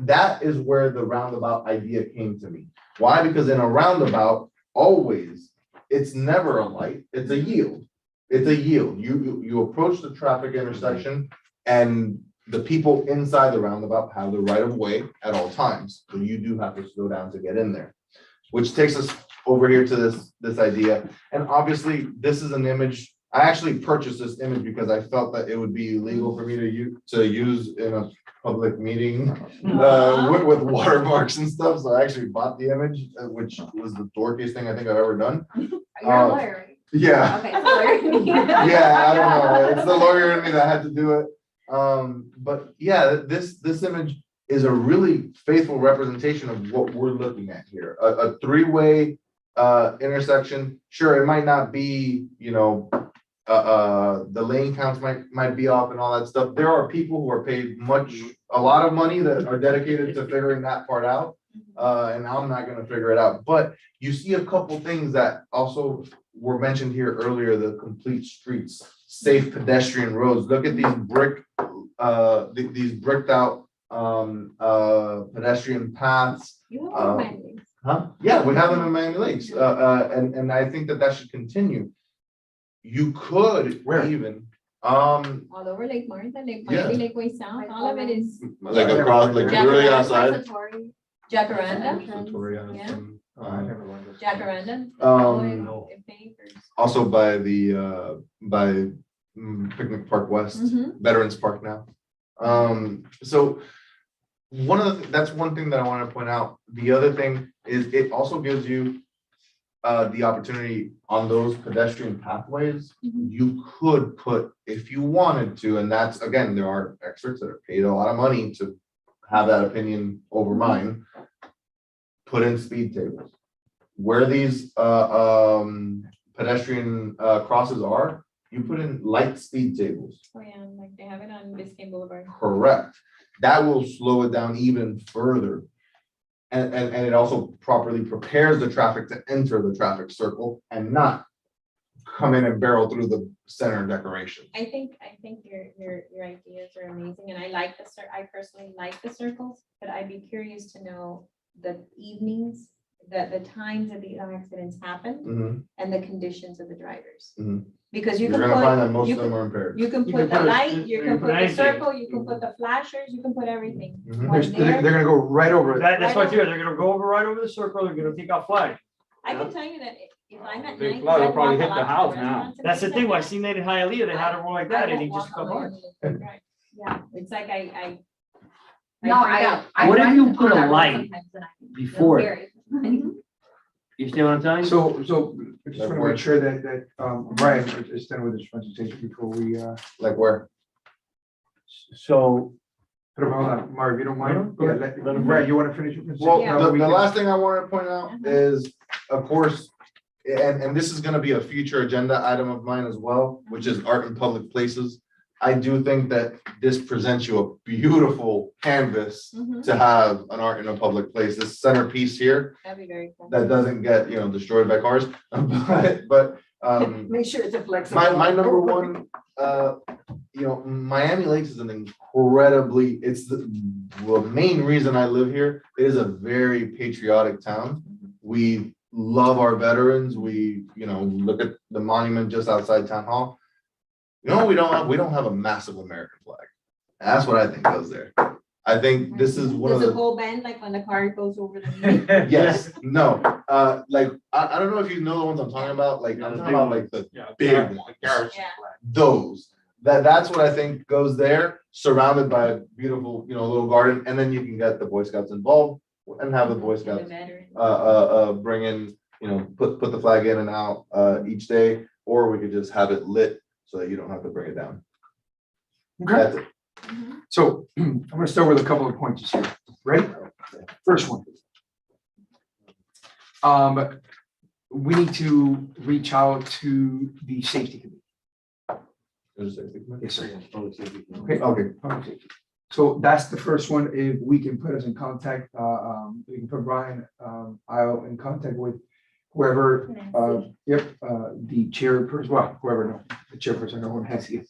that is where the roundabout idea came to me. Why? Because in a roundabout, always, it's never a light, it's a yield. It's a yield. You approach the traffic intersection and the people inside the roundabout have the right of way at all times. So you do have to slow down to get in there. Which takes us over here to this idea. And obviously, this is an image, I actually purchased this image because I felt that it would be illegal for me to use in a public meeting with watermarks and stuff, so I actually bought the image, which was the dorkiest thing I think I've ever done. You're a lawyer, right? Yeah. Okay, it's a lawyer. Yeah, I don't know, it's the lawyer in me that had to do it. But yeah, this image is a really faithful representation of what we're looking at here. A three-way intersection. Sure, it might not be, you know, the lane counts might be off and all that stuff. There are people who are paid a lot of money that are dedicated to figuring that part out. And I'm not gonna figure it out, but you see a couple things that also were mentioned here earlier, the complete streets, safe pedestrian roads. Look at these these bricked out pedestrian paths. You have all my Huh? Yeah, we have them in Miami Lakes, and I think that should continue. You could even, all over Lake Martha, Lake Yeah. Miami, Lake Way South, all of it is. like across, like really outside. Jacaranda. Victoria, Yeah. some, I never learned this. Jacaranda. all the way Um, to Papers. Also by the Picnic Park West, Mhm. Veterans Park now. So that's one thing that I want to point out. The other thing is it also gives you the opportunity on those pedestrian pathways. You could put, if you wanted to, and that's, again, there are experts that are paid a lot of money to have that opinion over mine. Put in speed tables. Where these pedestrian crosses are, you put in light speed tables. Oh, yeah, like they have it on Biscayne Boulevard. Correct. That will slow it down even further. And it also properly prepares the traffic to enter the traffic circle and not come in and barrel through the center decoration. I think your ideas are amazing, and I personally like the circles, but I'd be curious to know the evenings, the times that the accidents happen Mhm. and the conditions of the drivers. Mhm. Because you You're can gonna find that put, most you of them can, are impaired. you can put the light, you can put the circle, you can put the flashers, you can put everything. Mhm. One They're there. gonna go right over it. That's what they're gonna go over right over the circle, they're gonna take out flag. I can tell you that if I'm at Big night. flood will 'cause I probably walk a hit lot the to house now. restaurants and That's the things thing, like when I that. seen that in Hialeah, they had it like that, and he just come on. Yeah, it's like I. No, What if run you on put a that road light sometimes and I feel before it? very- You see what I'm telling you? So I just want to make sure that Brian is done with his presentation before we, Like where? So, hold on, Mark, if you don't mind. Go Yeah, ahead. Brian, you want to finish your Well, presentation? No, we the can- last thing I want to point out is, of course, and this is gonna be a future agenda item of mine as well, which is art in public places. I do think that this presents you a beautiful canvas to have an art in a public place. This centerpiece here, That'd be very cool. that doesn't get, destroyed by cars, but, Make sure it's a flexible. my number one, Miami Lakes is an incredibly, it's the main reason I live here. It is a very patriotic town. We love our veterans. We, look at the monument just outside town hall. We don't have a massive American flag. That's what I think goes there. I think this is one of Does it the, go bend like when the car goes over the? yes, no, like, I don't know if you know the ones I'm talking about, like, I'm talking about like the big ones. Yeah. Those, that's what I think goes there, surrounded by a beautiful, little garden, and then you can get the Boy Scouts involved and have the Boy The Scouts veteran. bring in, put the flag in and out each day, or we could just have it lit so that you don't have to bring it down. Okay. That's it. So I'm gonna start with a couple of points here. Ready? First one. We need to reach out to the safety committee. Yes, sir. Okay. Okay. Public safety. So that's the first one. If we can put us in contact, we can put Brian, I'll in contact with whoever, the chairperson, well, whoever, no, the chairperson, no one has here.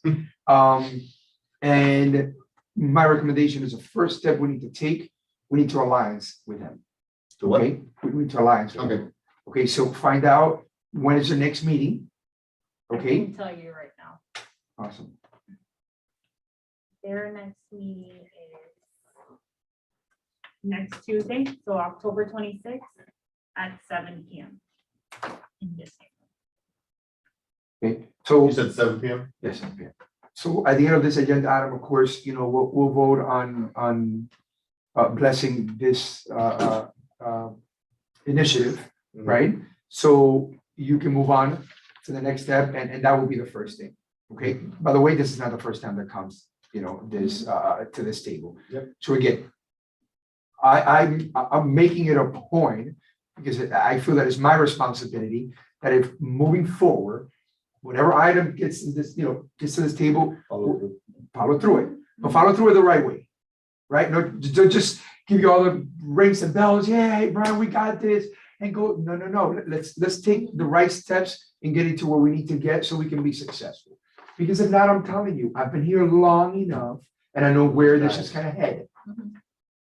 And my recommendation is the first step we need to take, we need to alliance with him. To what? Okay, we need to alliance. with him. Okay. Okay, so find out when is the next meeting. I Okay, can tell you right now. awesome. Their next meeting is next Tuesday, so October 26th at 7 p.m. in this. Okay, so. You said 7 p.m.? Yes, okay. So at the end of this agenda item, of course, we'll vote on blessing this initiative, right? So you can move on to the next step, and that will be the first thing, okay? By the way, this is not the first time that comes, this to this table. Yep. So again, I'm making it a point, because I feel that it's my responsibility, that if moving forward, whatever item gets in this, gets to this table, follow through it, but follow through it the right way, right? No, don't just give you all the rings and bells, yeah, hey, Brian, we got this, and go, no, let's take the right steps and get it to where we need to get so we can be successful. Because if not, I'm telling you, I've been here long enough, and I know where this is gonna head.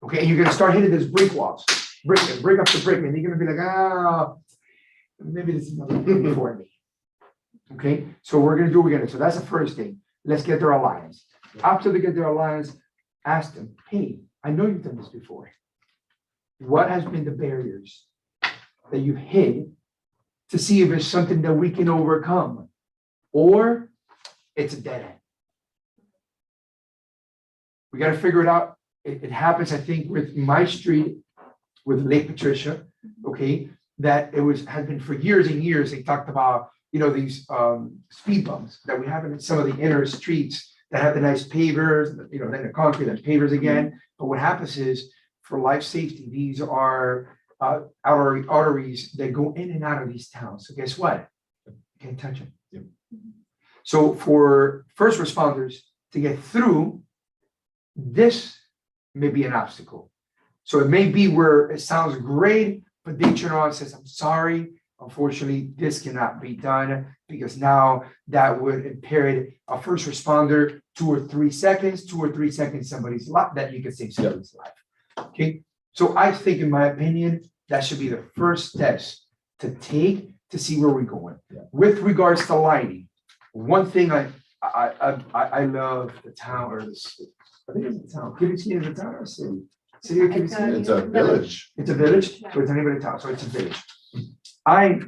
Okay, and you're gonna start hitting those brick walls, brick after brick, and you're gonna be like, maybe this is not for me. Okay, so we're gonna do what we're gonna, so that's the first thing. Let's get their alliance. After they get their alliance, ask them, hey, I know you've done this before. What has been the barriers that you've hit to see if there's something that we can overcome? Or it's a dead end. We gotta figure it out. It happens, I think, with my street, with Lake Patricia, okay, that has been for years and years, they talked about, these speed bumps that we have in some of the inner streets that have the nice pavers, then the concrete and pavers again. But what happens is, for life safety, these are arteries that go in and out of these towns. So guess what? You can't touch them. Yep. So for first responders to get through, this may be an obstacle. So it may be where it sounds great, but they turn around and says, I'm sorry, unfortunately, this cannot be done, because now that would impair a first responder 2 or 3 seconds, somebody's life, that you could save somebody's life. Okay, so I think, in my opinion, that should be the first steps to take to see where we're going. Yeah. With regards to lighting, one thing I love the town, or this, I think it's a town, Kiviski is a town or a city? City of Kiviski? It's a village. It's a village, so it's not even a town, so it's a village. I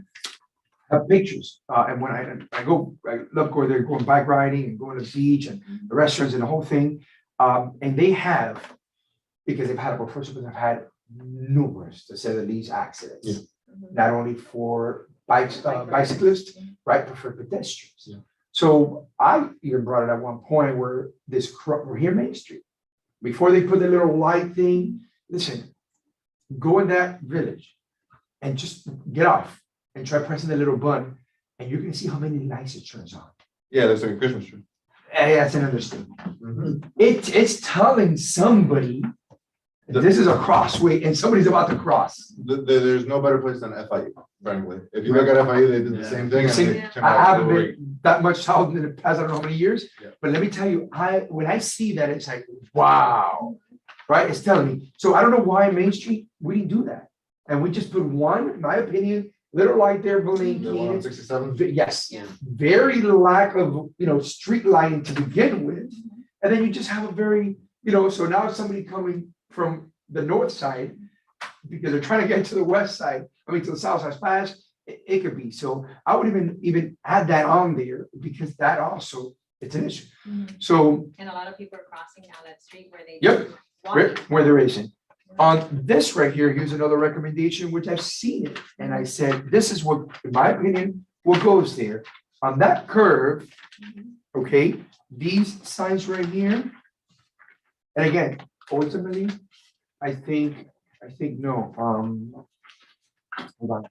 have pictures, and when I love going there, going bike riding and going to the beach and the restaurants and the whole thing. And they have, because they've had, first of all, they've had numerous, to say the least, accidents. Yeah. Not only for bicyclists, right, but for pedestrians. Yeah. So I even brought it at one point where we're here Main Street. Before they put the little light thing, listen, go in that village and just get off and try pressing the little button, and you're gonna see how many lights it turns on. Yeah, that's like a Christmas tree. That's an understatement. It's telling somebody this is a crossway and somebody's about to cross. There's no better place than FIU, frankly. If you look at FIU, they did the same thing. and they came out I haven't great. been that much south in the past, I don't know how many years, Yeah. but let me tell you, when I see that, it's like, wow, right? It's telling me. So I don't know why Main Street, we didn't do that. And we just put one, in my opinion, little light there, The one on blinking. 67? Yes, Yeah. very lack of, street lighting to begin with. And then you just have a very, so now somebody coming from the north side, because they're trying to get to the west side, to the south side fast, it could be. So I would even add that on there, because that also, it's an issue. So And a lot of people are crossing now that street where they. Yep. walk. where there isn't. On this right here, here's another recommendation, which I've seen it, and I said, this is what, in my opinion, what goes there. On that curve, okay, these signs right here. And again, ultimately, I think no, hold on.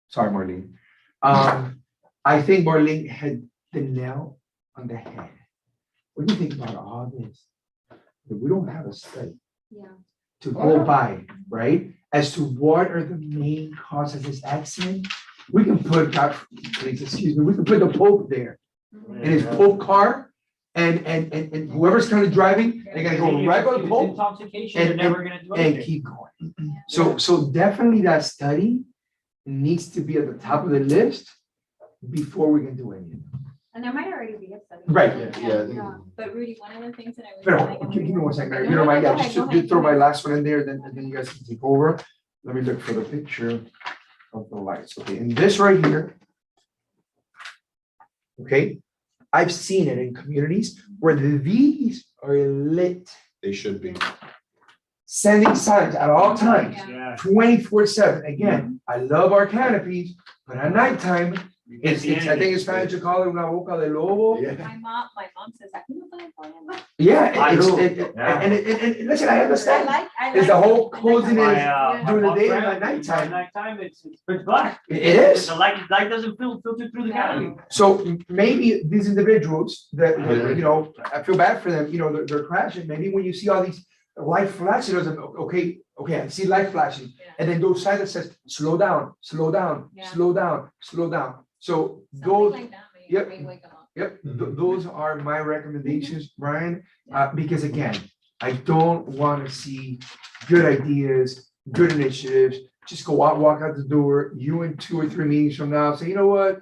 Sorry, Marlene. I think Marlene had the nail on the head. When you think about all this, we don't have a study Yeah. to go by, right? As to what are the main causes of this accident. We can put, God, please excuse me, we can put the Pope there in his Pope car, and whoever's kind of driving, they're gonna go right by the Pope Intoxication, you're never gonna do and anything. keep going. So definitely that study needs to be at the top of the list before we can do anything. And there might already be a study. Right. Yeah. But Rudy, one of the things that I was. Pero, telling him give me one second, No, you no, don't mind, go yeah, ahead, just go ahead, throw go my ahead. last one in there, then you guys can take over. let me look for the picture of the lights. Okay, and this right here. Okay, I've seen it in communities where these are lit, They should be. sending signs at all times, Yeah. 24/7. Again, I love our canopies, but at nighttime, I think it's Spanish to call it una boca de lobo. My mom says, "Aquí no pueden poner". Yeah, I it's, do. and listen, I understand. I It's the like whole it. I like coziness it. during the my day friend, and at nighttime. Nighttime, it's pitch black. It is. The light doesn't filter through the canopy. So maybe these individuals that, you know, I feel bad for them, you know, they're crashing. Maybe when you see all these light flashing, it's like, okay, I see light flashing. And then those signs that says, slow down, slow down, Yeah. slow down, slow down. So Something those, like that may- yep. may wake 'em up. yep, those are my recommendations, Brian. Because again, I don't want to see good ideas, good initiatives, just go out, walk out the door, you in 2 or 3 meetings from now, say, you know what?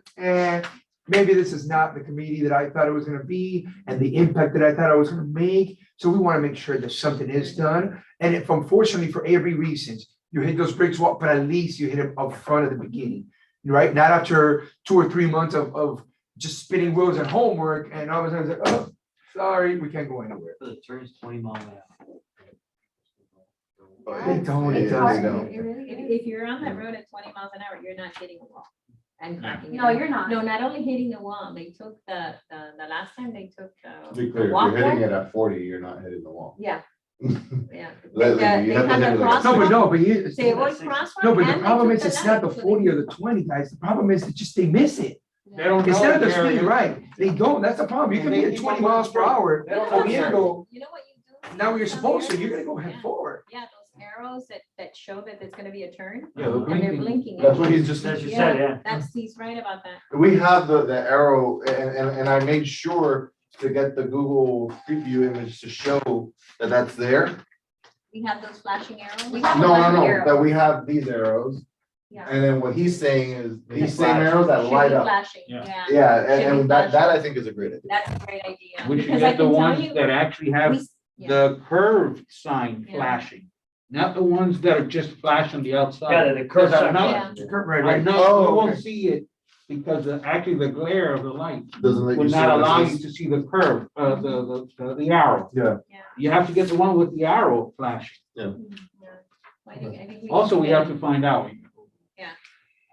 Maybe this is not the committee that I thought it was gonna be and the impact that I thought I was gonna make. So we want to make sure that something is done. And if unfortunately, for every reason, you hit those bricks wall, but at least you hit them up front at the beginning, right? Not after 2 or 3 months of just spinning wheels and homework and all of a sudden, it's like, oh, sorry, we can't go anywhere. It turns 20 miles an hour. They don't, it It's does. hard. They don't. It really If, is. if you're on that road at 20 miles an hour, you're not hitting a wall and cracking. it No, up. you're not. No, not only hitting the wall, they took the last time they took To be the clear, if you're walkway. hitting it at 40, you're not hitting the wall. Yeah, yeah. Lately, They you have to had hit the it like- No, but crosswalk. no, but you, They avoid crosswalk. no, but the and they problem took is, the it's not the light, so 40 they- or the 20, guys. The problem is that just they miss it. They don't It's know not the the area. speed, right? They don't, that's the problem. You can be at 20 miles per hour. They don't know Comiendo, You know what you do? now you're Some supposed to, areas- you're gonna go head yeah. forward. Yeah, those arrows that show that there's gonna be a turn. Yeah, the And they're blinking. blinking. That's what he's just. That's what you said, yeah. That's, he's right about that. We have the arrow and I made sure to get the Google Street View image to show that that's there. We have those flashing arrows. We have- No, that we have these arrows. Yeah. And then what he's saying is these same flash. arrows that Should light be up. flashing, Yeah. yeah. Yeah, Should be and that flashing. I think is a great idea. That's a great idea. We should because I get the can tell ones you- that actually have we- yeah. the curved sign Yeah. flashing, not the ones that are just flash on the outside. Yeah, the curve Because I'm sign. not- Right, I right. know, Oh, you won't okay. see it because actually the glare of the light Doesn't let will you see not what it allow you says. to see the curve, the arrow. Yeah. Yeah. You have to get the one with the arrow flashing. Yeah. I think Also, we should have get- to find out. Yeah.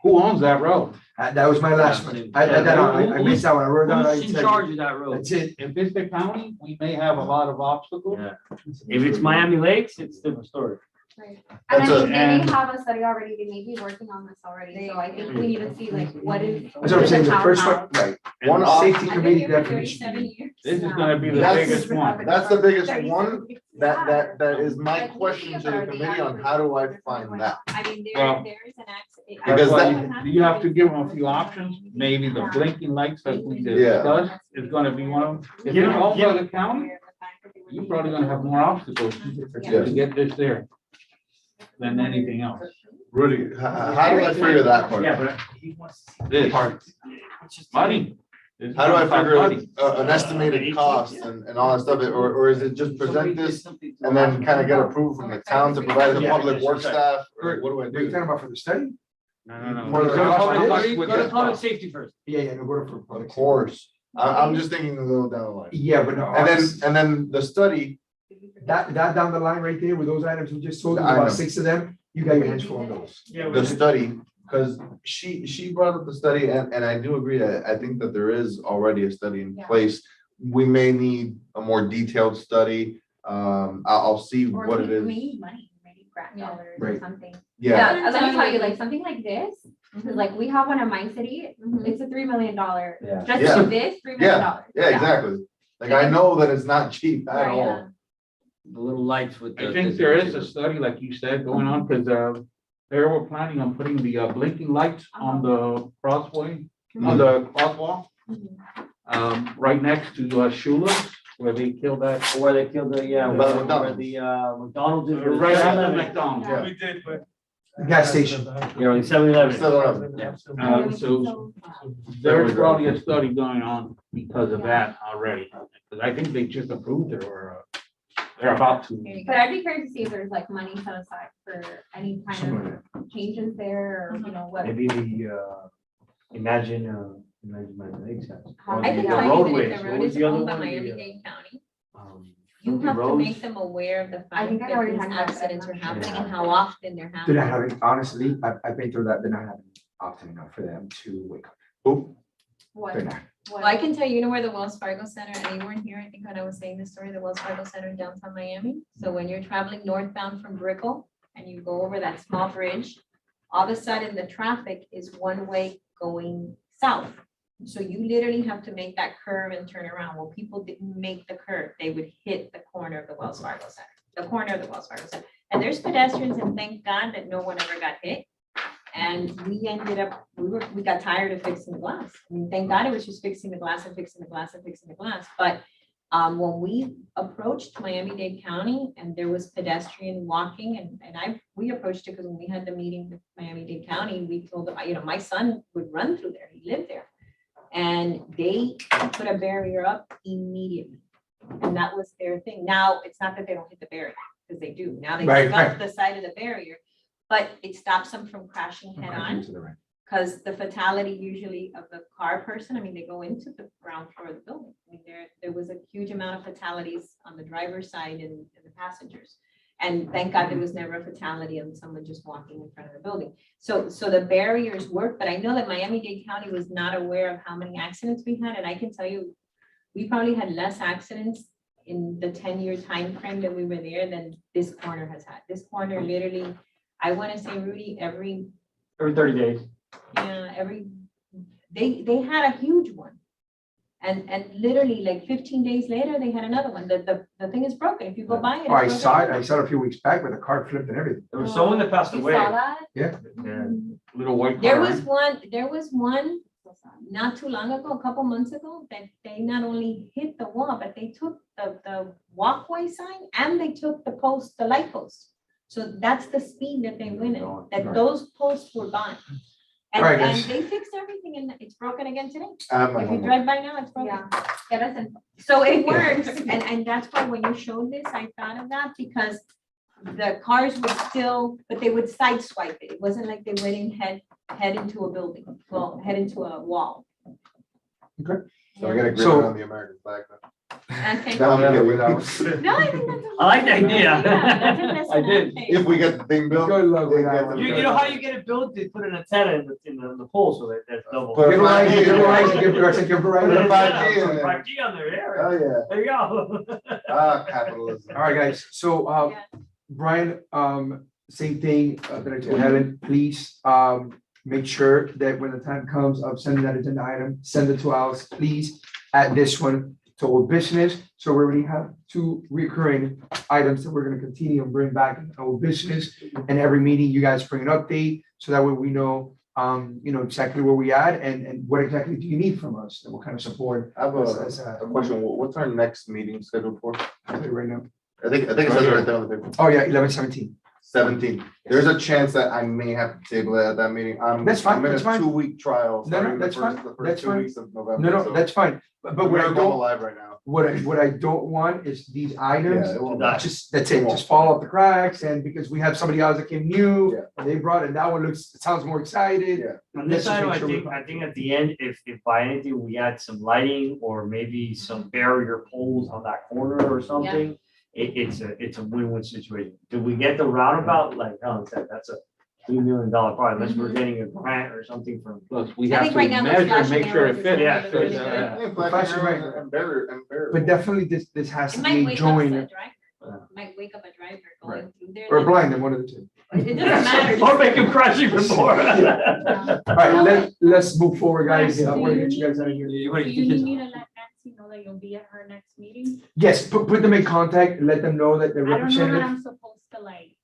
Who owns that road? That was my last one. I missed that one. I wrote down. Who's in charge of that road? That's it. If it's the county, we may have a lot of obstacles. Yeah. If it's Miami Lakes, it's a different story. Right. And I That's mean, a- they may have a study already, they may be working on this already, so I think we need to see like what is. That's what I'm saying, the first one, right. One And off- safety I've been committee here for definition. 37 years. This is gonna be the That's- biggest one. That's the biggest 37 one. years. That is my Like, we question see to the about committee on the how do I average find that? I mean, Well, there is an accident. Because That's why you have to give them a few options. Maybe the blinking lights that we discussed is gonna be one of them. If You it's know, owned by the county, you're probably gonna have more obstacles to get this there than anything else. Rudy, how do I figure that part Yeah, out? but he wants to see This. part. Money. It's How do I about figure money. an estimated cost and all that stuff, or is it just present this and then kind of get approved from the town to provide the public work staff, or what do I Are you do? talking about for the study? No. For the Go to cost public of works this? with Go to the public cost. safety first. Yeah, no, go for Of public. course, I'm just thinking a little down the line. Yeah, but no. And then the study, That down the line right there with those items we just told you, I know. about 6 of them, you got your hands full on those. the study, because she brought up the study, and I do agree that I think that there is already a study in Yeah. place. We may need a more detailed study. I'll see Or what it we is. need money, maybe grant Yeah. dollars or Right. something. Yeah, Yeah, let me tell you, like, something like this, because like, we have one in my city, Mhm. it's a $3 million, Yeah. just Yeah. to this, $3 million. yeah, exactly. Like, I know that it's not cheap at Right, all. yeah. The little lights with. I the- think there is a study, like you said, going on, because they were planning on putting the blinking lights on the crossway, on the crosswalk. Right next to Shula's, where they killed that. Where they killed the, yeah, By where McDonald's. the McDonald's is. Right after McDonald's. Yeah. We did, but. Gas station. Yeah, like 7-Eleven. So there's probably a study going on because of that already, because I think they just approved it or They're about to. But I'd be curious to see if there's like money set aside for any kind Something like of changes there, or, you know, what. Maybe imagine my legs house. How- I can The tell you that roadways, if the what road was is the other owned by one? Miami-Dade County, you Something have to roads? make them aware of the I fact think I that already these talked about that, accidents I'm are not happening sure. and how often they're They're not happening. having, honestly, I've been through that, they're not having often enough for them to wake up. Who? What? They're not. Well, I can tell you, you know where the Wells Fargo Center, and you weren't here, I think, when I was saying the story, the Wells Fargo Center in downtown Miami. So when you're traveling northbound from Brickell and you go over that small bridge, all of a sudden the traffic is one way going south. So you literally have to make that curve and turn around. Well, people didn't make the curve. They would hit the corner of the Wells Fargo Center, the corner of the Wells Fargo Center. And there's pedestrians, and thank God that no one ever got hit. And we ended up, we got tired of fixing the glass. I mean, thank God it was just fixing the glass and fixing the glass and fixing the glass. But when we approached Miami-Dade County and there was pedestrian walking, and we approached it because when we had the meeting with Miami-Dade County, we told them, you know, my son would run through there. He lived there. And they put a barrier up immediately. And that was their thing. Now, it's not that they don't hit the barrier, because they do. Now they Right, pick up right. the side of the barrier, but it stops them from crashing head on. To the right. Because the fatality usually of the car person, I mean, they go into the ground floor of the building. I mean, there was a huge amount of fatalities on the driver's side and the passengers. And thank God there was never a fatality of someone just walking in front of the building. So the barriers work, but I know that Miami-Dade County was not aware of how many accidents we had. And I can tell you, we probably had less accidents in the 10-year time frame that we were there than this corner has had. This corner literally, I want to say, Rudy, every 30 days. they had a huge one. And literally like 15 days later, they had another one. The thing is broken. If you go by it. Oh, I it's saw it, broken. I saw it a few weeks back with a car flipped and everything. There was someone that passed You away. saw that? Yeah. Little white There car. was one not too long ago, a couple months ago, that they not only hit the wall, but they took the walkway sign and they took the post, the light post. So that's the speed that they went in, that those posts were gone. And, All right, and guys. they fixed everything and it's broken again today. I'm If you drive by now, it's broken. Yeah, get us in. So it works, and that's why when you showed this, I thought of that, because the cars would still, but they would sideswipe it. It wasn't like they went in head into a building, well, head into a wall. So we got a So- grid on the American flag. Okay. Now we get No, I think that's. I like the idea. That's a lesson I did. take. If we get the thing built. Good luck with they that get one. the- You know how you get it built? They put an antenna in the pole so that that's double. Put a Give her 5G in there. give her Put right. an Put a 5G in antenna, there. 5G on there, yeah. Oh, yeah. There you go. Capitalism. All right, guys, so, Yeah. Brian, same thing that I told Helen, please, make sure that when the time comes of sending that agenda item, send it to us, please, add this one to old business, so we already have two recurring items that we're gonna continue and bring back in old business, and every meeting, you guys bring an update, so that way we know, exactly where we at, and what exactly do you need from us, and what kind of support. I have as a question. What's our next meeting scheduled for? I'll tell you right now. I think it says it right there on the paper. Oh, yeah, 11/17. 17. There's a chance that I may have to table it at that meeting. That's fine, I'm in that's a fine. 2-week trial. No, no, starting the that's first- fine, the that's first 2 fine. weeks of November. No, so that's fine, but what I we're going don't, live right now. what I don't want is these items, Yeah, it won't- just, that's it, just fall off the cracks, and because we have somebody else that came new, they brought it, that one sounds more excited. Yeah. On this Let's just item, make I sure think, we're- I think at the end, if by anything, we add some lighting or maybe some barrier poles on that corner or something. It's a win-win situation. Do we get the roundabout? Like Helen said, that's a $3 million project, unless we're getting a grant or something from. Plus, we I have think to right now those measure and flashing make sure it arrows fits. is Yeah, really fits, good. yeah. Yeah, flashing Flashing arrows light. and barrier. But definitely this has It to might be wake up joined, the driver, might wake up a driver going through there. or that- blind them, one of the two. It doesn't matter. Or make him crash even more. All right, let's move forward, guys, I wanna get you guys out of here. Do you need me to let Nancy know that you'll be at her next meeting? Yes, put them in contact, let them know that the I don't know that representative, I'm supposed to like.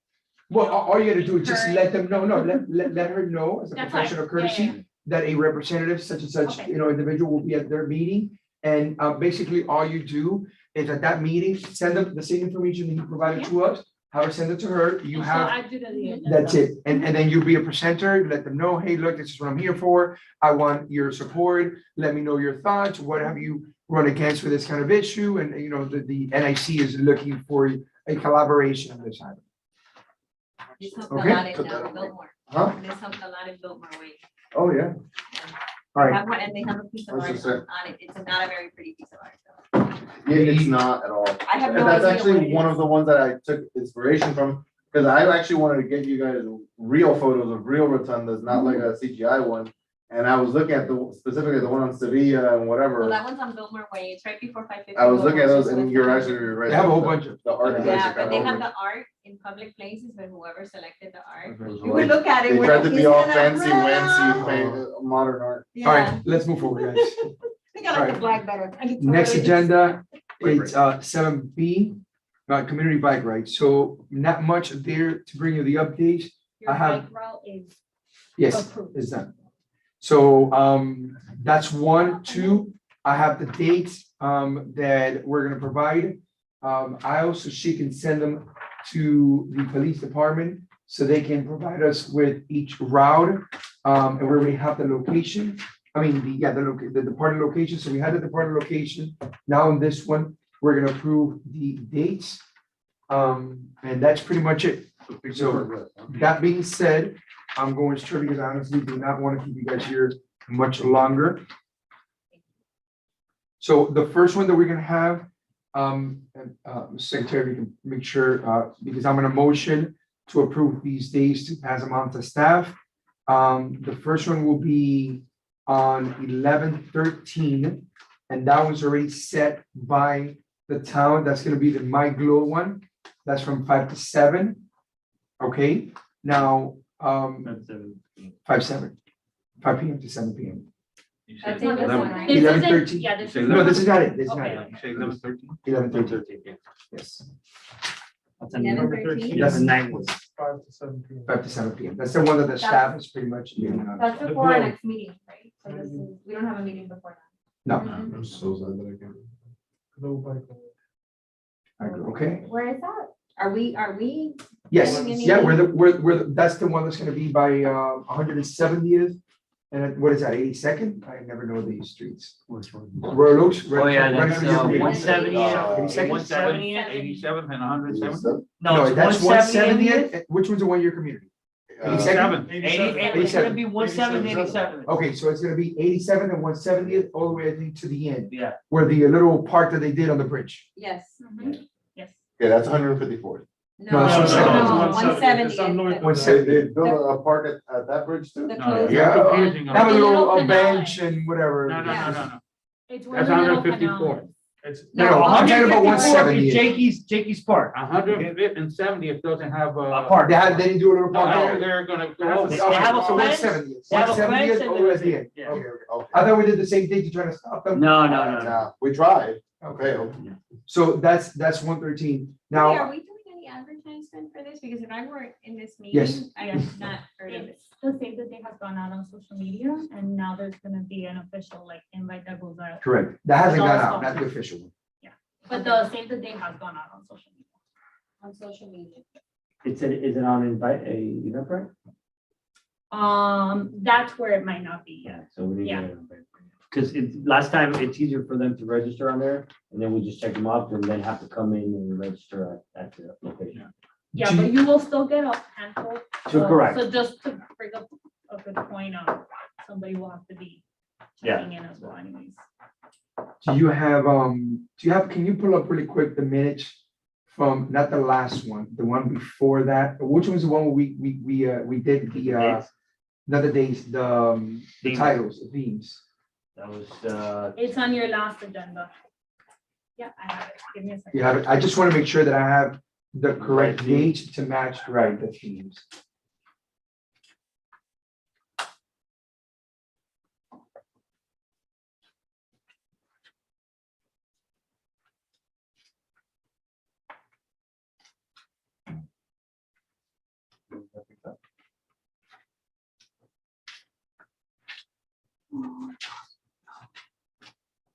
well, all you gotta do is just let them know, let her know as a That's fine. professional Yeah, yeah, courtesy, that a representative such and such, Okay. individual will be at their meeting. And basically, all you do is at that meeting, send them the same information that you provided to us, have her send it to her, you And have. she'll add you to the agenda. That's it. And then you'll be a presenter, let them know, hey, look, this is what I'm here for. I want your support. Let me know your thoughts. What have you run against with this kind of issue? And, you know, the NIC is looking for a collaboration on this item. This helped a Okay. lot in Biltmore. Huh? This helped a lot in Biltmore way. Oh, yeah. All right. Have one, and they have a piece of I was art just saying. on it. It's not a very pretty piece of art, though. Yeah, it's not at all. I have And no that's idea actually what it one is. of the ones that I took inspiration from, because I actually wanted to get you guys real photos of real rotundas, not like a CGI one. And I was looking at specifically the one on Sevilla and Well, whatever. that one's on Biltmore Way. It's right before 550. I was looking at those Biltmore, and so you're it's- actually right. They have a whole bunch of. The art. is Yeah, actually but kinda they have over. the art in public places, but whoever selected the art, They you would look at it. tried to with, be all "Isn't that fancy, brown?" modern art. All right, Yeah, let's move forward, guys. I think I like Alright. the black better. I can Next totally- agenda, it's 7B, community bike ride. So not much there to bring you the updates. Your I have- bike route is Yes, approved. it's done. So that's 1, 2. I have the dates that we're gonna provide. I also, she can send them to the police department so they can provide us with each route. And we already have the location. I mean, the department location. So we had the department location. Now in this one, we're gonna approve the dates. And that's pretty much it. So that being said, I'm going straight because I honestly do not want to keep you guys here much longer. So the first one that we're gonna have, Secretary, you can make sure, because I'm gonna motion to approve these days to pass them on to staff. The first one will be on 11/13, and that was already set by the town. That's gonna be the My Glow one. That's from 5 to 7. Okay, now, 5/7, 5 p.m. to 7 p.m. That's said not this 11. one. This 11:13. isn't, yeah, this say is. No, this is not it. This is not Okay. it. You say 11:13? 11:13, yes. That's 11:13? That's the night one. 5 to 7 p.m. 5 to 7 p.m. That's the one that the staff is pretty much getting on. That's before our next meeting, right? So this is, we don't have a meeting before No, I'm so sad that I can't. Go bike ride. okay. that. Where is that? Are we? Yes, Getting any- yeah, that's the one that's gonna be by 170th. And what is that, 82nd? I never know these streets. Royal Oaks. Oh, yeah, that's right- 170th, 82nd? 170th. 87th and 107th? No, it's that's 170th. 170th. Which one's a one-year community? 87th. 80, it's gonna be 170, 87. Okay, so it's gonna be 87th and 170th, all the way, I think, to the end, Yeah. where the little park that they did on the bridge. Yes. Mhm. Yes. Okay, that's 154th. No, No, it's no, 170. It's up 170. north. The- 170. They built a park at that bridge too? the No, closed yeah. one. confusing. Have a The little little a canal. bench and whatever. No, no, no, no, no. It's where That's the little 154. canal is. It's. No, I'm talking about 170. 170th. Jakey's Park. 170th doesn't have A park. They had, they didn't do a little No, park no, there? they're gonna go That's over. the- Okay, They have a so fence. 170th. They have a fence 170th and all the way then at the end. yeah. Okay. Okay. I thought we did the same thing to try to stop them. No, Nah, we tried. Okay. So that's 113. Are Now, we doing any advertisement for this? Because if I were in this Yes. meeting, I have not heard of it. It's the Save the Day has gone out on social media, and now there's gonna be an official like invite that goes out. correct. That hasn't No, gone it's out, not. not the official one. But the Save the Day has gone out on social media. On social media. Is it on invite, a Eventbrite? That's where it might not be yet. So we need Yeah. to. Because last time it's easier for them to register on there, and then we just check them off and then have to come in and register at the location. Yeah, Do but you will still get a handful. So correct. So just to bring up a good point, somebody will have to be Yeah. checking in as well anyways. Do you have, can you pull up really quick the minutes from, not the last one, the one before that? Which one's the one where we did the, not the days, the Themes. titles, the themes? That was, It's on your last agenda. Yeah, I have it. Give me a second. You have it. I just want to make sure that I have the correct dates to match, right, the themes.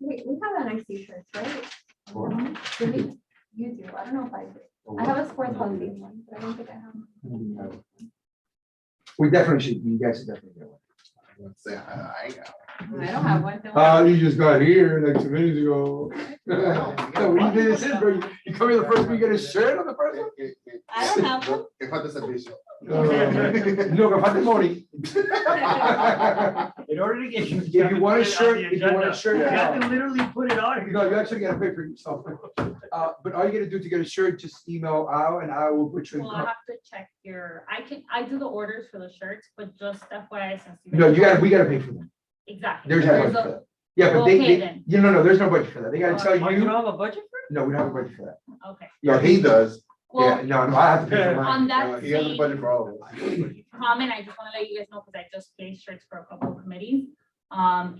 Wait, we have nice t-shirts, right? Do we? You do. I don't know if I do. I have a sports holiday one, but I don't think I have. We definitely should, you guys should definitely get one. Let's say, I ain't got I don't have one. don't worry. You just got here like 2 minutes ago. So what you did is, bro, you come here the first week, you get a shirt on the first one? I don't have one. Que falta servicio. No, que falta money. In order to get you. If you want a shirt, if you want a shirt. You have to literally put it on. No, you actually gotta pay for it yourself. But all you gotta do to get a shirt, just email Al and I will put you in. Well, I have to check I do the orders for the shirts, but just FYI since. No, we gotta pay for them. Exactly. There's no budget for that. Yeah, but Okay, then. no, there's no budget for that. They gotta tell Oh, you you, don't have a budget for no, we don't have a budget for that. Okay. No, he does. Yeah, Well, no, I have to pay for mine. on that He has a same budget for all of us. comment, I just want to let you guys know, because I just placed shirts for a couple of committees.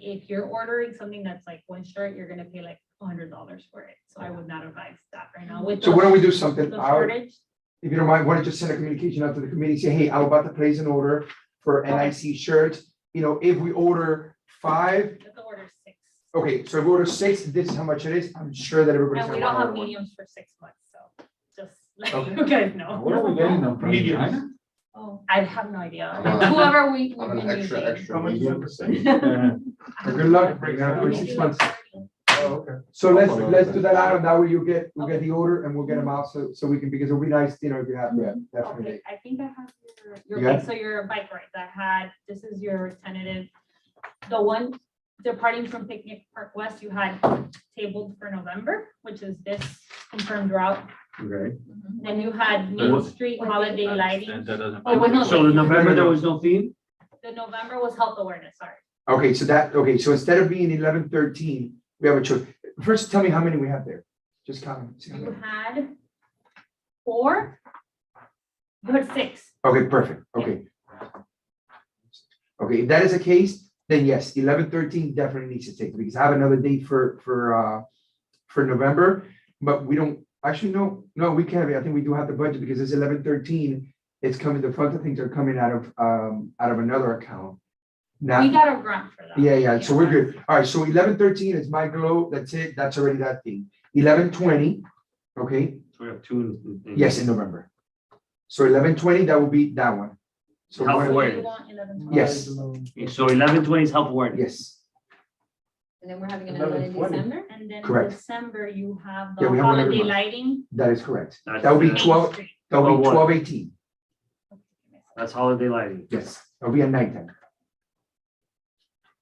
If you're ordering something that's like one shirt, you're gonna pay like $100 for it. So I would not advise that right now with So why don't we do something? the I'll- shortage. If you don't mind, why don't you send a communication out to the committee, say, hey, I'm about to place an order for NIC shirts. You know, if we order 5, You have to order 6. okay, so if we order 6, this is how much it is. I'm sure that everybody's. And we gonna don't have order one. mediums for 6 months, so just let Okay. you guys know. Where are we getting them from? China? Oh, I have no idea. I'm on- Whoever we've I'm an been extra, using. extra medium. Well, good luck. You're gonna have to wait 6 months. Oh, okay. So let's do that item. That way we'll get the order and we'll get them out so we can, because it'll be nice, you know, if you have that, definitely. Okay, I think I have You your, got so your bike rides, this is your tentative. The one departing from Picnic Park West, you had tabled for November, which is this confirmed route. Okay. Then you had Main Street holiday lighting. That doesn't. Oh, wait, no, So in November, there was no theme? The November was health awareness, sorry. Okay, so instead of being 11-13, we have a choice. First, tell me how many we have there. Just count them. You had 4. You had 6. Okay, perfect. Okay. Okay, if that is the case, then yes, 11-13 definitely needs to take, because I have another date for November, but we don't, actually, no, we can't. I think we do have the budget because it's 11-13. It's coming, the funds of things are coming out of another account. Now. We got a grant for that. Yeah, so we're good. All right, so 11-13 is my glow, that's it, that's already that thing. 11-20, okay, We have 2. yes, in November. So 11-20, that will be that one. So Health one- So awareness. you want 11, 12. Yes, So 11-20 is health awareness. yes, And then we're having another one in 11:20. December. And then Correct. December, you have Yeah, the we have one every holiday month. lighting. that is correct. That's- That will be Main 12, Street. that will be What? 12-18, That's holiday lighting. yes, that'll be at nighttime.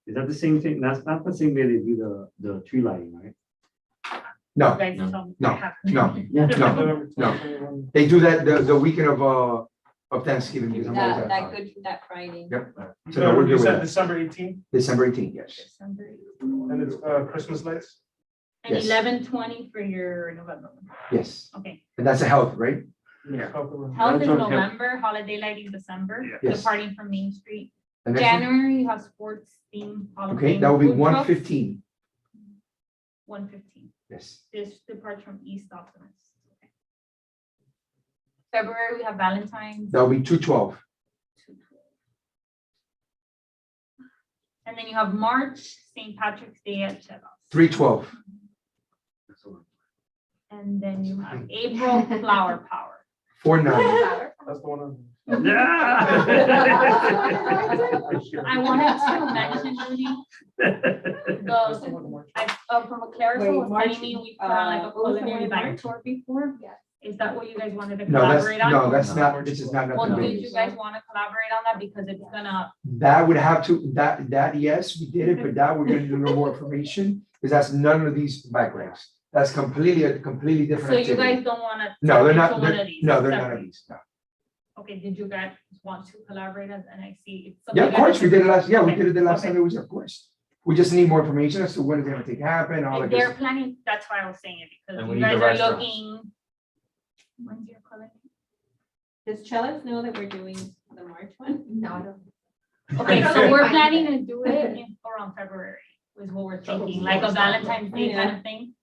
Is that the same thing? That's not the same way they do the tree lighting, right? No, You guys tell me no, what happened. no, November no. 21. They do that the weekend of Thanksgiving. because I'm always That, out. that good, that Friday. Yep. So no, we're You good with said that. December 18th, December 18th, yes, December. and it's Christmas lights. And Yes. 11-20 for your November. yes, Okay, and that's a health, right? Yeah. health is That's okay. November, holiday lighting December, Yes. departing from Main Street. The next one? January, you have sports theme. Okay, that will be 115, 115. yes. This departs from East Optimist. Okay. February, we have Valentine's. That will be 212, And then you have March, St. Patrick's Day at Chedos. 312, And then you have April, Flower Power. 49, That's the one. I'm- Yeah. I wanted to mention, Rudy, That's the one I'm watching. from a clerical was Wait, telling me we put on like a what was the culinary one in March? bike tour before. Yes. Is that what you guys wanted to no, collaborate on? that's not, this is not Well, nothing did big. you guys want to collaborate on that? Because it's gonna, That would have to, that, yes, we did it, but that we're gonna need a little more information, because that's none of these bike racks. That's a completely different so you activity. guys don't want to. No, they're not, One they're- of these. no, they're none separate. of these, no. Okay, did you guys want to collaborate as NIC? It's Yeah, of something course, we did it last, yeah, we Okay, did it the last okay. time it was, of course. We just need more information as to when it's gonna take happen, all that And good they're stuff. planning, that's why I was saying it, And because we you need the guys are restaurants. looking. When's your calendar? Does Chelas know that we're doing the March one? No, I don't. Okay, so we're planning to do it in around February, is what we're thinking, like a Valentine's Day kind of thing.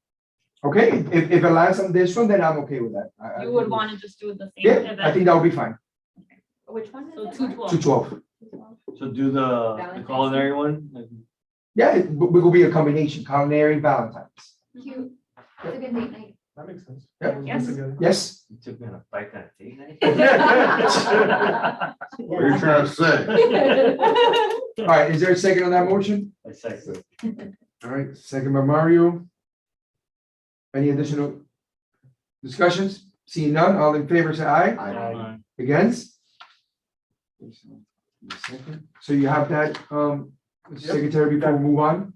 Okay, if it lands on this one, then I'm okay with that. I You would think- want to just do the same Yeah, I event. think that would be fine, Which one So is it? 212. 212. So do the Valentine's culinary one? Yeah, it will be a combination, culinary, Valentine's. Cute. It's a good date night. That makes sense. Yeah. Yes. Yes? You took me on a bike on a date night? What are you trying to say? All right, is there a second on that motion? I second. All right, second by Mario. Any additional discussions? Seeing none, all in favor, say aye. Aye. Against? So you have that, Secretary, before we move on?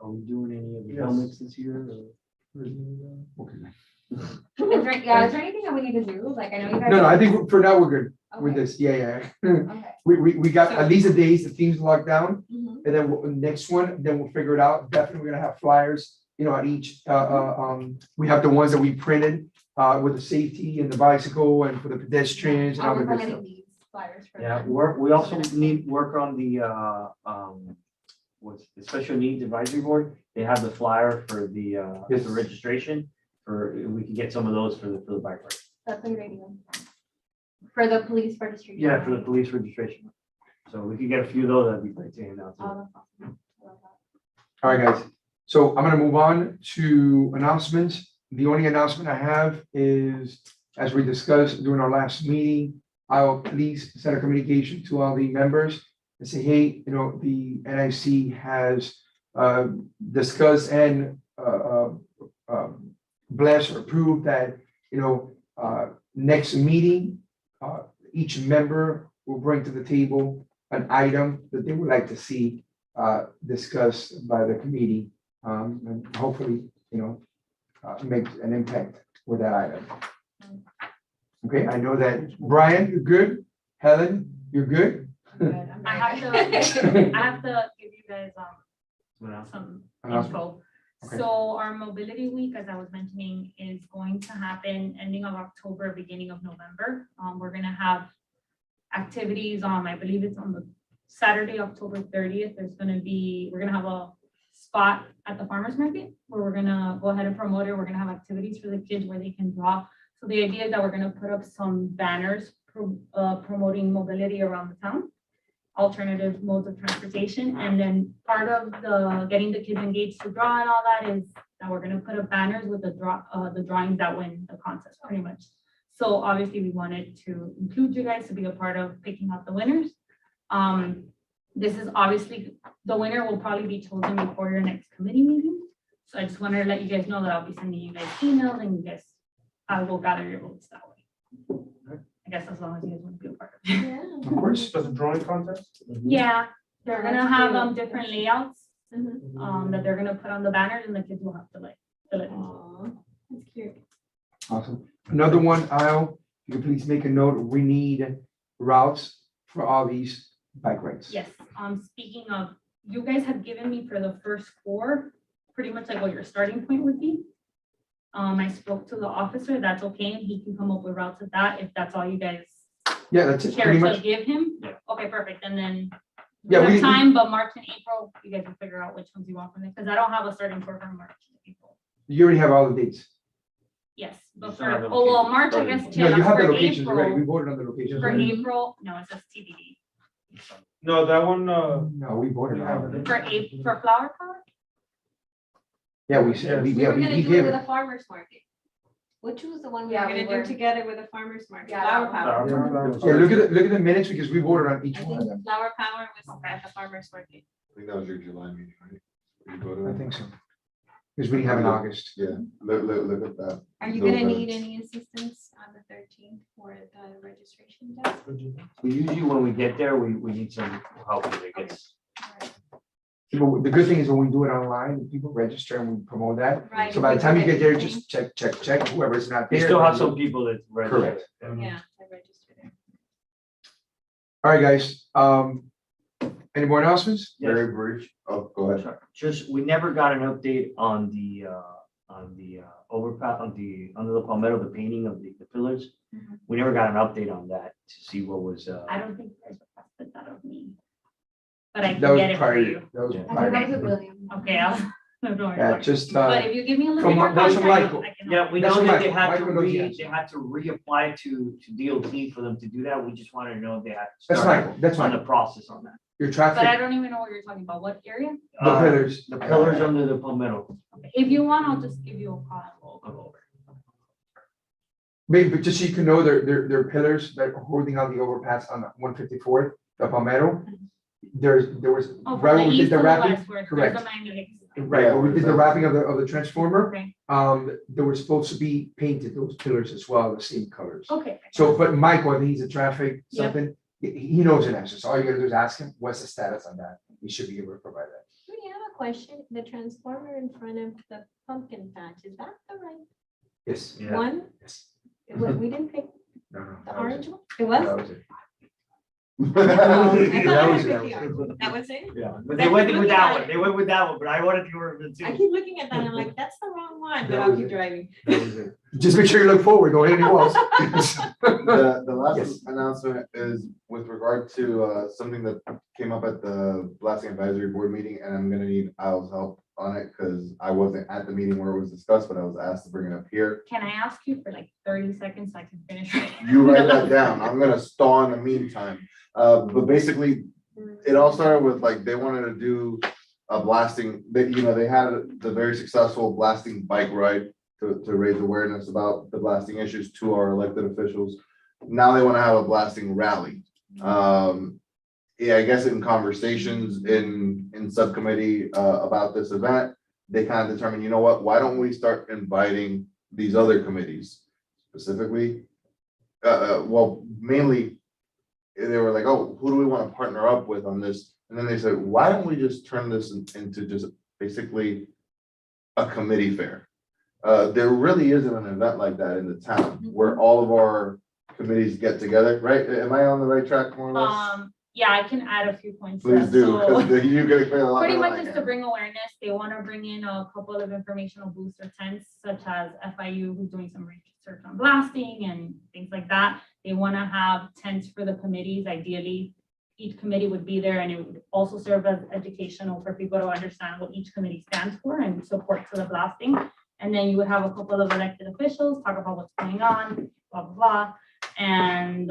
Are we doing any of the Yes. helmets this year? Okay. Is there anything that we need to do? Like, I know you guys. No, I think for now, we're good with Okay. this. Yeah. Okay. We got at least a days, the team's locked down. Mhm. And then next one, then we'll figure it out. Definitely, we're gonna have flyers, at each, we have the ones that we printed, with the safety and the bicycle and for the pedestrians and all I'll the work on good getting stuff. these flyers for Yeah, them. we also need work on the, what's the Special Needs Advisory Board. They have the flyer for the Yes. registration, we can get some of those for the bike ride. That's a good idea. For the police registration. Yeah, for the right? police registration. So we could get a few of those, that'd be great to hand out. too. Oh, that's awesome. I love that. All right, guys. So I'm gonna move on to announcements. The only announcement I have is, as we discussed during our last meeting, I'll please send a communication to all the members and say, hey, the NIC has discussed and blessed or approved that, next meeting, each member will bring to the table an item that they would like to see discussed by the committee, and hopefully, make an impact with that item. Okay, I know that, Brian, you're good. Helen, you're good. Good, I'm I very have good. to, I have to give you guys, Well, some Announcement. info. Okay. So our mobility week, as I was mentioning, is going to happen ending of October, beginning of November. We're gonna have activities on, I believe it's on the Saturday, October 30th. We're gonna have a spot at the farmer's market where we're gonna go ahead and promote it. We're gonna have activities for the kids where they can draw. So the idea is that we're gonna put up some banners promoting mobility around the town, alternative modes of transportation. And then part of the getting the kids engaged to draw and all that is that we're gonna put up banners with the drawings that win the contest, pretty much. So obviously we wanted to include you guys to be a part of picking out the winners. This is obviously, the winner will probably be chosen before your next committee meeting. So I just wanted to let you guys know that I'll be sending you guys emails and you guys, I will gather your votes that way. I guess as long as you guys want to be a part of it. Yeah. Of course. Does a drawing contest? Yeah, they're gonna have That's cute. different layouts Mhm. that they're gonna put on the banners and the kids will have to like fill it in. Aw, that's cute. Awesome. Another one, Al, you can please make a note, we need routes for all these bike rides. Yes, speaking of, you guys have given me for the first 4, pretty much like what your starting point would be. I spoke to the officer, that's okay, and he can come up with routes of that, if that's all you guys Yeah, that's it, care pretty to much. give him. Yeah. Okay, perfect, and then Yeah, we we- have time, but March and April, you guys will figure out which ones you want from it, because I don't have a starting point for March and April. You already have all the dates. Yes, but You still have for, the oh, well, location. March, I guess, No, yeah, you have the for locations already, we April, voted on the locations. for already. April, no, it says TBD. No, that one, No, we voted on it. For April, for Flower Power? Yeah, we said, We were gonna we do gave it with it. a farmer's market. Which was the one we Yeah, were we gonna were. do together with a farmer's market? Yeah, Flower that power. Yeah, look at the minutes because we voted on each I one of think them. flower power was at the farmer's market. I think that was your July meeting, right? You voted I on? think so. Because we have in August. Yeah, look at that. Are you Those gonna need minutes. any assistance on the 13th for the registration desk? We usually, when we get there, we need some help with it gets. But the good thing is when we do it online, people register and we promote that. Right. So by the time you get there, just check, whoever's not We there. still have some people that. register. Correct. Yeah, I registered there. All right, guys, any more announcements? Yes. Very brief. Oh, go ahead. Sorry, just, we never got an update on the overpass, under the palmetto, the painting of the pillars. Mhm. We never got an update on that to see what was, I don't think you guys requested that of me. But I That can was get it for prior, you. that was Yeah. I think prior. that was a William. Okay, I'll, no, don't worry Yeah, about it. just, But if you give me a little from more Mar- that's context, from I Michael. can. yeah, we That's know what that they Michael- had to Michael knows the answer. they had to reapply to DOT for them to do that. We just wanted to know if they had. to that's start Michael, that's On the Michael. process on that. Your But I traffic, don't even know what you're talking about. What area? the pillars. The pillars under the palmetto. If you want, I'll just give you a call and we'll go over. Maybe, but just so you can know, there are pillars that are holding on the overpass on 154th, the Palmetto. There was, Oh, right from when the we did east the to the wrapping, west, where there's correct. a magnetic. Right, when we did the wrapping of the transformer, Okay, they were supposed to be painted, those pillars as well, the same colors. okay. So, but Michael, I think he's a traffic Yeah. something, he knows an answer, so all you gotta do is ask him, what's the status on that? He should be able to provide that. Judy, I have a question. The transformer in front of the pumpkin patch, is that the right Yes. one? Yes. We didn't pick No, no. the that was orange it. one? It was? That was it. Oh, I thought That I was picked it, the that orange was one. That was it? Yeah, but they went with that one. They went with that one, but I wanted your too. I keep looking at that, and I'm like, that's the wrong one, but That I'll was keep it. driving. That was it. Just make sure you look forward, don't hit anyone else. The last Yes. announcement is with regard to something that came up at the blasting advisory board meeting, and I'm gonna need Al's help on it, because I wasn't at the meeting where it was discussed, but I was asked to bring it up here. Can I ask you for like 30 seconds so I can finish? You write that down, I'm gonna stall in the meantime. But basically, it all started with like, they wanted to do a blasting, they had the very successful blasting bike ride to raise awareness about the blasting issues to our elected officials. Now they want to have a blasting rally. Yeah, I guess in conversations in subcommittee about this event, they kind of determined, you know what, why don't we start inviting these other committees specifically? Well, mainly, they were like, oh, who do we want to partner up with on this? And then they said, why don't we just turn this into just basically a committee fair? There really isn't an event like that in the town where all of our committees get together, right? Am I on the right track more or less? Yeah, I can add a few points. to Please that. do, So- because you're gonna clear a lot. Pretty more much than I is to can. bring awareness. They want to bring in a couple of informational booster tents, such as FIU, who's doing some research on blasting and things like that. They want to have tents for the committees. Ideally, each committee would be there, and it would also serve as educational for people to understand what each committee stands for and support for the blasting. And then you would have a couple of elected officials talk about what's going on, blah, blah, blah. And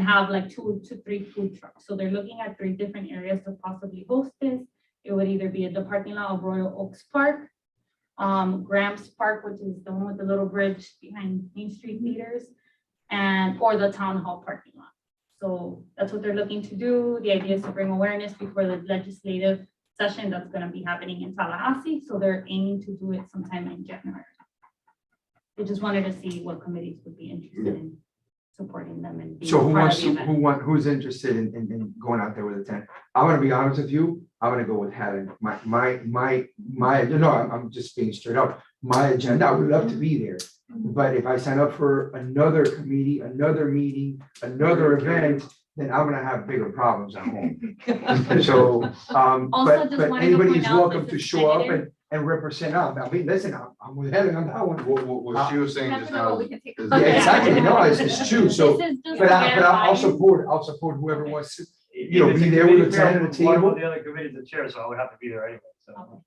have like 2 to 3 food trucks. So they're looking at 3 different areas to possibly host this. It would either be at the parking lot of Royal Oaks Park, Gramps Park, which is the one with the little bridge behind Main Street Theaters, or the town hall parking lot. So that's what they're looking to do. The idea is to bring awareness before the legislative session that's gonna be happening in Tallahassee. So they're aiming to do it sometime in January. They just wanted to see what committees would be interested in supporting them and being So who part wants of the to, event. who's interested in going out there with a tent? I'm gonna be honest with you, I'm gonna go with Helen. I'm just being straight up. My agenda, I would love to be there. But if I sign up for another committee, another meeting, another event, then I'm gonna have bigger problems at home. So, Also, just but wanted to anybody's point out welcome this to is show up tentative. and represent us. I mean, listen, I'm with Helen on that one. What she was saying just now. is- Yeah, exactly, no, it's true, so, This is just but to I'll verify. support whoever wants to, you know, If it's be a there with a committee fair, tent and a one of table. The other committee's the chair, so I would have to be there anyway, so.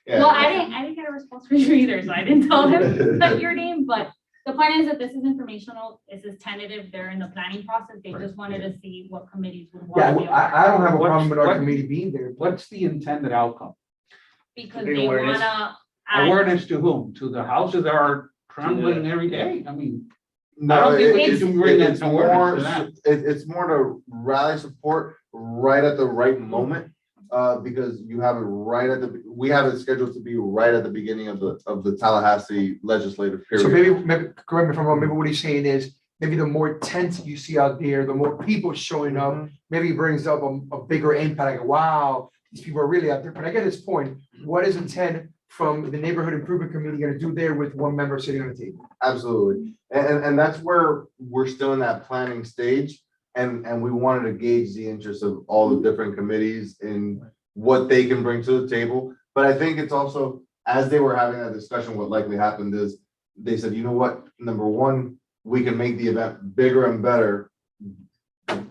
Yeah. Well, I didn't get a response from you either, so I didn't tell him that your name, but the point is that this is informational, this is tentative, they're in the planning process, they just wanted to see what committees would Yeah, want to be. I don't have a What's- problem with our what- committee being there. What's the intended outcome? Because bring they awareness. wanna add, Awareness to whom? To the houses that are trembling every day? I mean, I No, don't think we it's- should bring that it's awareness more, to that. it's more to rally support right at the right moment. Because you have it right at we have it scheduled to be right at the beginning of the Tallahassee legislative So period. maybe, correct me if I'm wrong, maybe what he's saying is, maybe the more tents you see out there, the more people showing up, maybe it brings up a bigger impact, like, wow, these people are really out there, but I get his point, what is intent from the neighborhood improvement committee gonna do there with one member sitting on the table? Absolutely. And that's where we're still in that planning stage. And we wanted to gauge the interest of all the different committees in what they can bring to the table. But I think it's also, as they were having that discussion, what likely happened is they said, you know what, number one, we can make the event bigger and better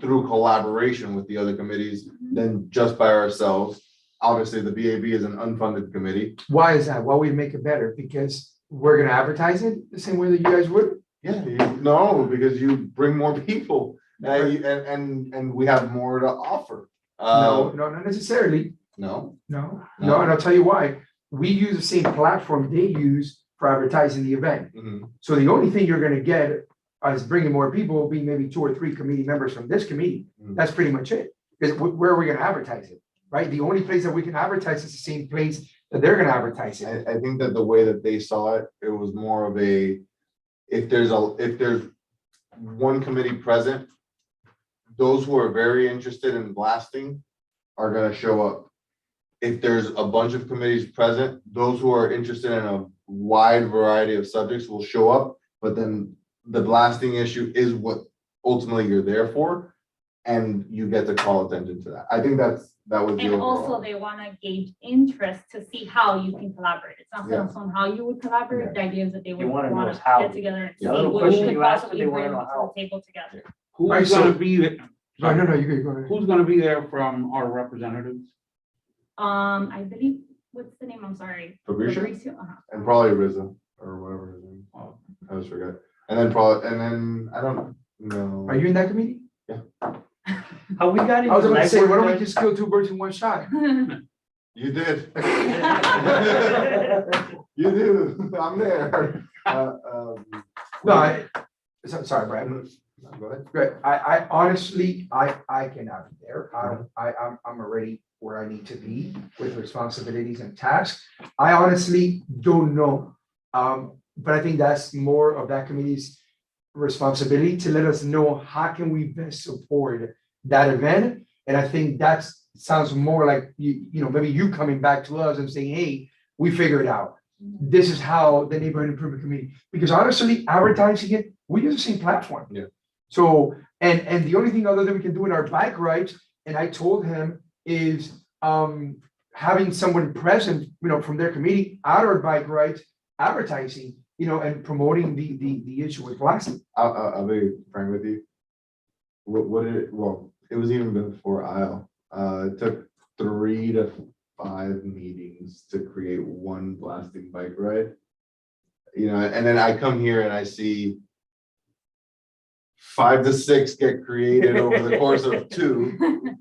through collaboration with the other committees than just by ourselves. Obviously, the BAB is an unfunded committee. Why is that? Why we make it better? Because we're gonna advertise it the same way that you guys would? Yeah, no, because you bring more people and we have more to offer. No, not necessarily. No. No, and I'll tell you why. We use the same platform they use for advertising the event. Mhm. So the only thing you're gonna get as bringing more people will be maybe 2 or 3 committee members from this committee. Mm. That's pretty much it. Because where are we gonna advertise it, right? The only place that we can advertise is the same place that they're gonna advertise it. I think that the way that they saw it, it was more of a, if there's one committee present, those who are very interested in blasting are gonna show up. If there's a bunch of committees present, those who are interested in a wide variety of subjects will show up, but then the blasting issue is what ultimately you're there for, and you get to call attention to that. I think that was the And also overall. they want to gauge interest to see how you can collaborate. It's not Yeah. so on how you would collaborate. The idea is that they would wanna know want is to how. get together and see The other what you question could you asked, possibly they wanna bring know to how. the table together. Alright, Who's so- gonna be, No, you go ahead. who's gonna be there from our representatives? I believe, what's the name? I'm sorry. Fabricio? Fabricio, uh-huh. And probably Rizzo, or whatever his name, Oh, I always forget. And then, I don't know. Are you in that committee? How we got I was into gonna say, why don't we legwork, just kill 2 birds in one shot? You did. You do, I'm there. No, sorry, Brian. Go ahead. Great. I honestly, I cannot be there. I'm already where I need to be with responsibilities and tasks. I honestly don't know. But I think that's more of that committee's responsibility to let us know how can we best support that event. And I think that sounds more like maybe you coming back to us and saying, hey, we figured it out. This is how the neighborhood improvement committee, because honestly, advertising it, we use the same platform. Yeah. So, and the only thing other than we can do in our bike rides, and I told him is having someone present, from their committee at our bike rides, advertising, and promoting the issue with blasting. I'll be frank with you. It was even before Isle. It took 3 to 5 meetings to create one blasting bike ride. And then I come here and I see 5 to 6 get created over the course of 2,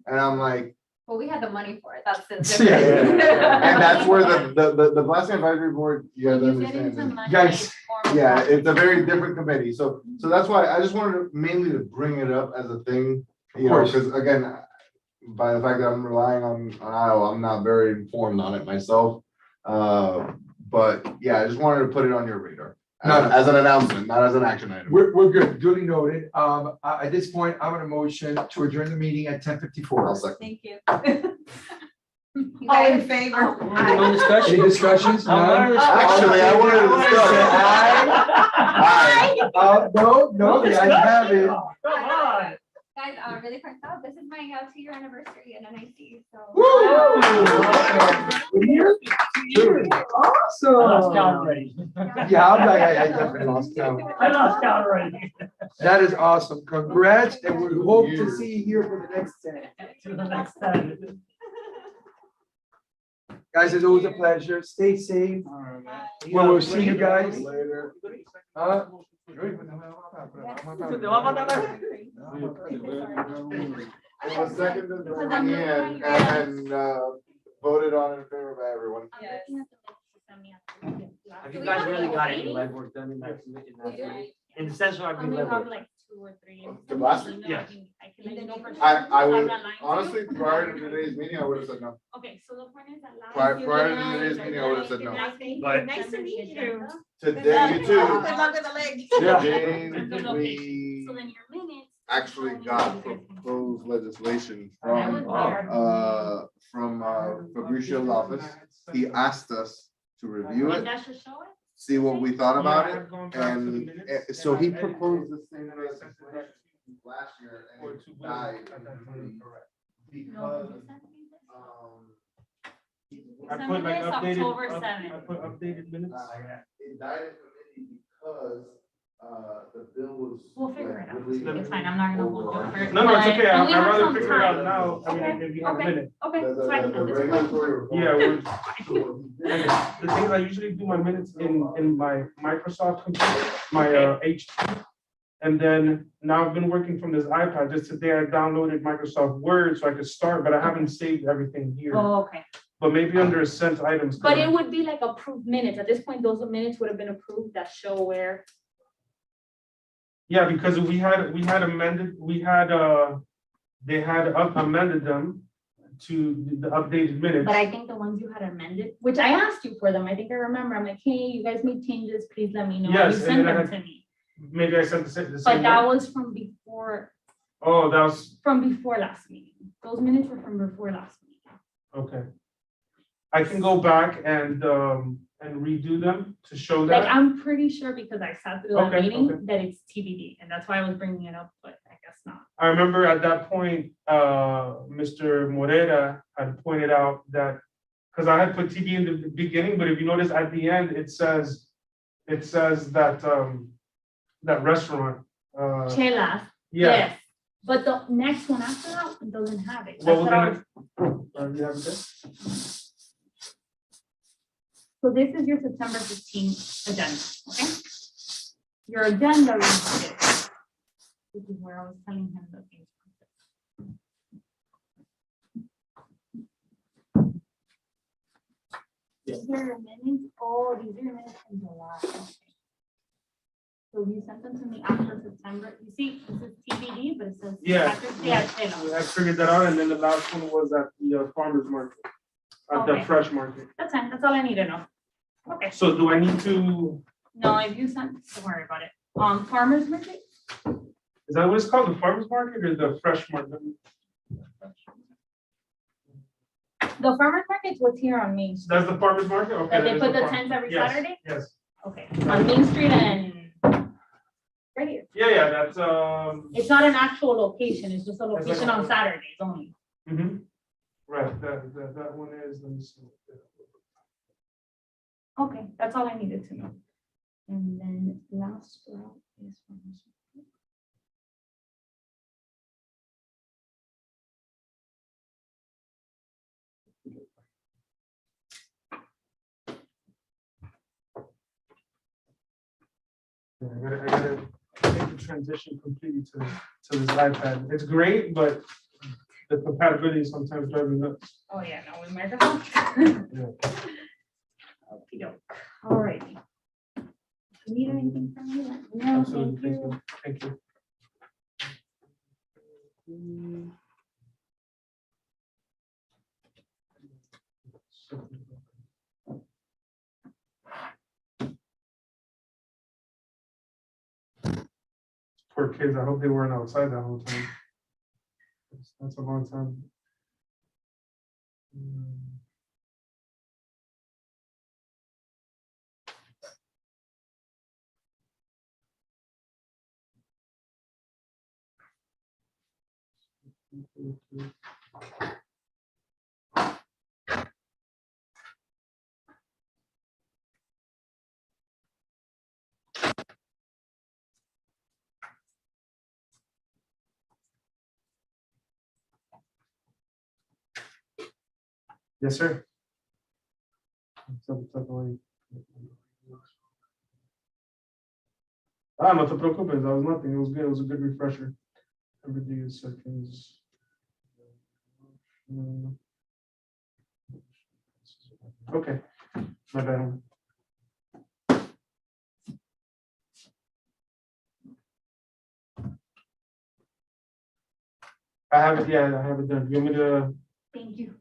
and I'm like, Well, we had the money for it, that's the Yeah. difference. and that's where the blasting advisory board, you guys You get understand. into is- money, Guys, it's formal Yeah, process. it's a very different committee, so that's why I just wanted mainly to bring it up as a thing, course. because again, by the fact that I'm relying on Iowa, I'm not very informed on it myself. But yeah, I just wanted to put it on your radar, No. as an announcement, not as an action item. We're good, duly noted. At this point, I'm on a motion to adjourn the meeting at 10:54. I'll second. Thank you. You All in guys- favor? no discussion. Any discussions? None? Actually, I wanted to discuss. Aye. No, the ayes have it. Come on. Guys, really quick though, this is my 2-year anniversary in NIC, so. I lost count already. Yeah, I definitely lost count. I lost count already. That is awesome. Congrats, and we hope to see you here for the next 10. To the next time. Guys, it's always a pleasure. Stay safe. We'll see you guys. Later. It was seconded by me and voted on in favor by everyone. Yes. Have you guys really got any legwork done in that? In the sense of I've been We have legwork? like 2 or 3. The blasting? Yes. I can let you know for sure. I would, I'm not lying to you. honestly, prior to today's meeting, I would have said no. Okay, so the point is that. last Prior year to when today's I- meeting, I would have said no. But- Nice to meet you. Today, you too. Good luck with the leg. Today, So we then your minutes. actually got proposed legislation I was there. from Fabricio's office. He asked us to review And it, that should show it? see what we thought about Yeah, it, I've gone back to the and minutes. so he I edited proposed it. the same legislation last year, Or and to it died No, because, you sent me this? I Send put me like this updated, October I 7th. put updated minutes. it died in committee because, the bill was. We'll figure like, it out. really It's fine, I'm not gonna hold you over- for it. No, it's but- okay, and we I'd have rather some figure it out time. now, I mean, Okay, if you have a okay. minute. Okay, The, it's fine. the It's fine. regulatory reform. Yeah, we're, So, the thing is, I usually do my minutes in my Microsoft computer, my HP. And then now I've been working from this iPad. Just today I downloaded Microsoft Word so I could start, but I haven't saved everything here. Oh, okay. but maybe under sent items. But it would be like approved minutes. At this point, those minutes would have been approved that show where, Yeah, because we had amended, they had amended them to the updated minutes. but I think the ones you had amended, which I asked you for them, I think I remember, I'm like, hey, you guys made changes, please let me know. And Yes, you and sent then I them had- to me, Maybe I sent the same but that one. was from before Oh, that was, last meeting. Those minutes were from before last meeting. okay. I can go back and redo them to show Like, that. I'm pretty sure because I sat through that Okay, meeting okay. that it's TBD, and that's why I was bringing it up, but I guess not. I remember at that point, Mr. Morera had pointed out that, because I had put TB in the beginning, but if you notice at the end, it says that, that restaurant. Chelas, Yeah. yes, but the next one after that one doesn't have it. What That's was what I the was- you have it there? So this is your September 15th agenda, okay? Your agenda reads this. This is where I was telling him the things. These are your minutes, oh, these are your minutes from July. Okay. So you sent them to me after September, you see, this is TBD, but it says. Yeah. after- Yeah, Chela. I figured that out, and then the last one was at the farmer's market, at the Okay. fresh market. That's fine, that's all I need to know. Okay, So do I need to, no, if you sent, don't worry about it. Farmer's market? is that what it's called, the farmer's market or the fresh market? The farmer's market's what's here on Main Street. That's the farmer's market? Okay. That they that is put the farm- tents every Yes, Saturday? Yes, Okay, on Main Street and right here. yeah, that's, It's not an actual location, it's just a like location a- on Saturdays only. right, that one is, let me see. Okay, that's all I needed to know. And then last row is farmer's market. Yeah, I gotta make the transition completely to this iPad. It's great, but the compatibility sometimes drives me nuts. Oh, yeah, no, with Microsoft. Okey-doke. All righty. You need anything from me? Let me know. Absolutely, Thank you. Thank you. Poor kids, I hope they weren't outside that whole time. That's a long time. Yes, sir. No te preocupes, that was nothing, it was good, it was a good refresher. Everything is seconds. Okay, my bad. I have it, yeah, I have it done. You want me to? Thank you.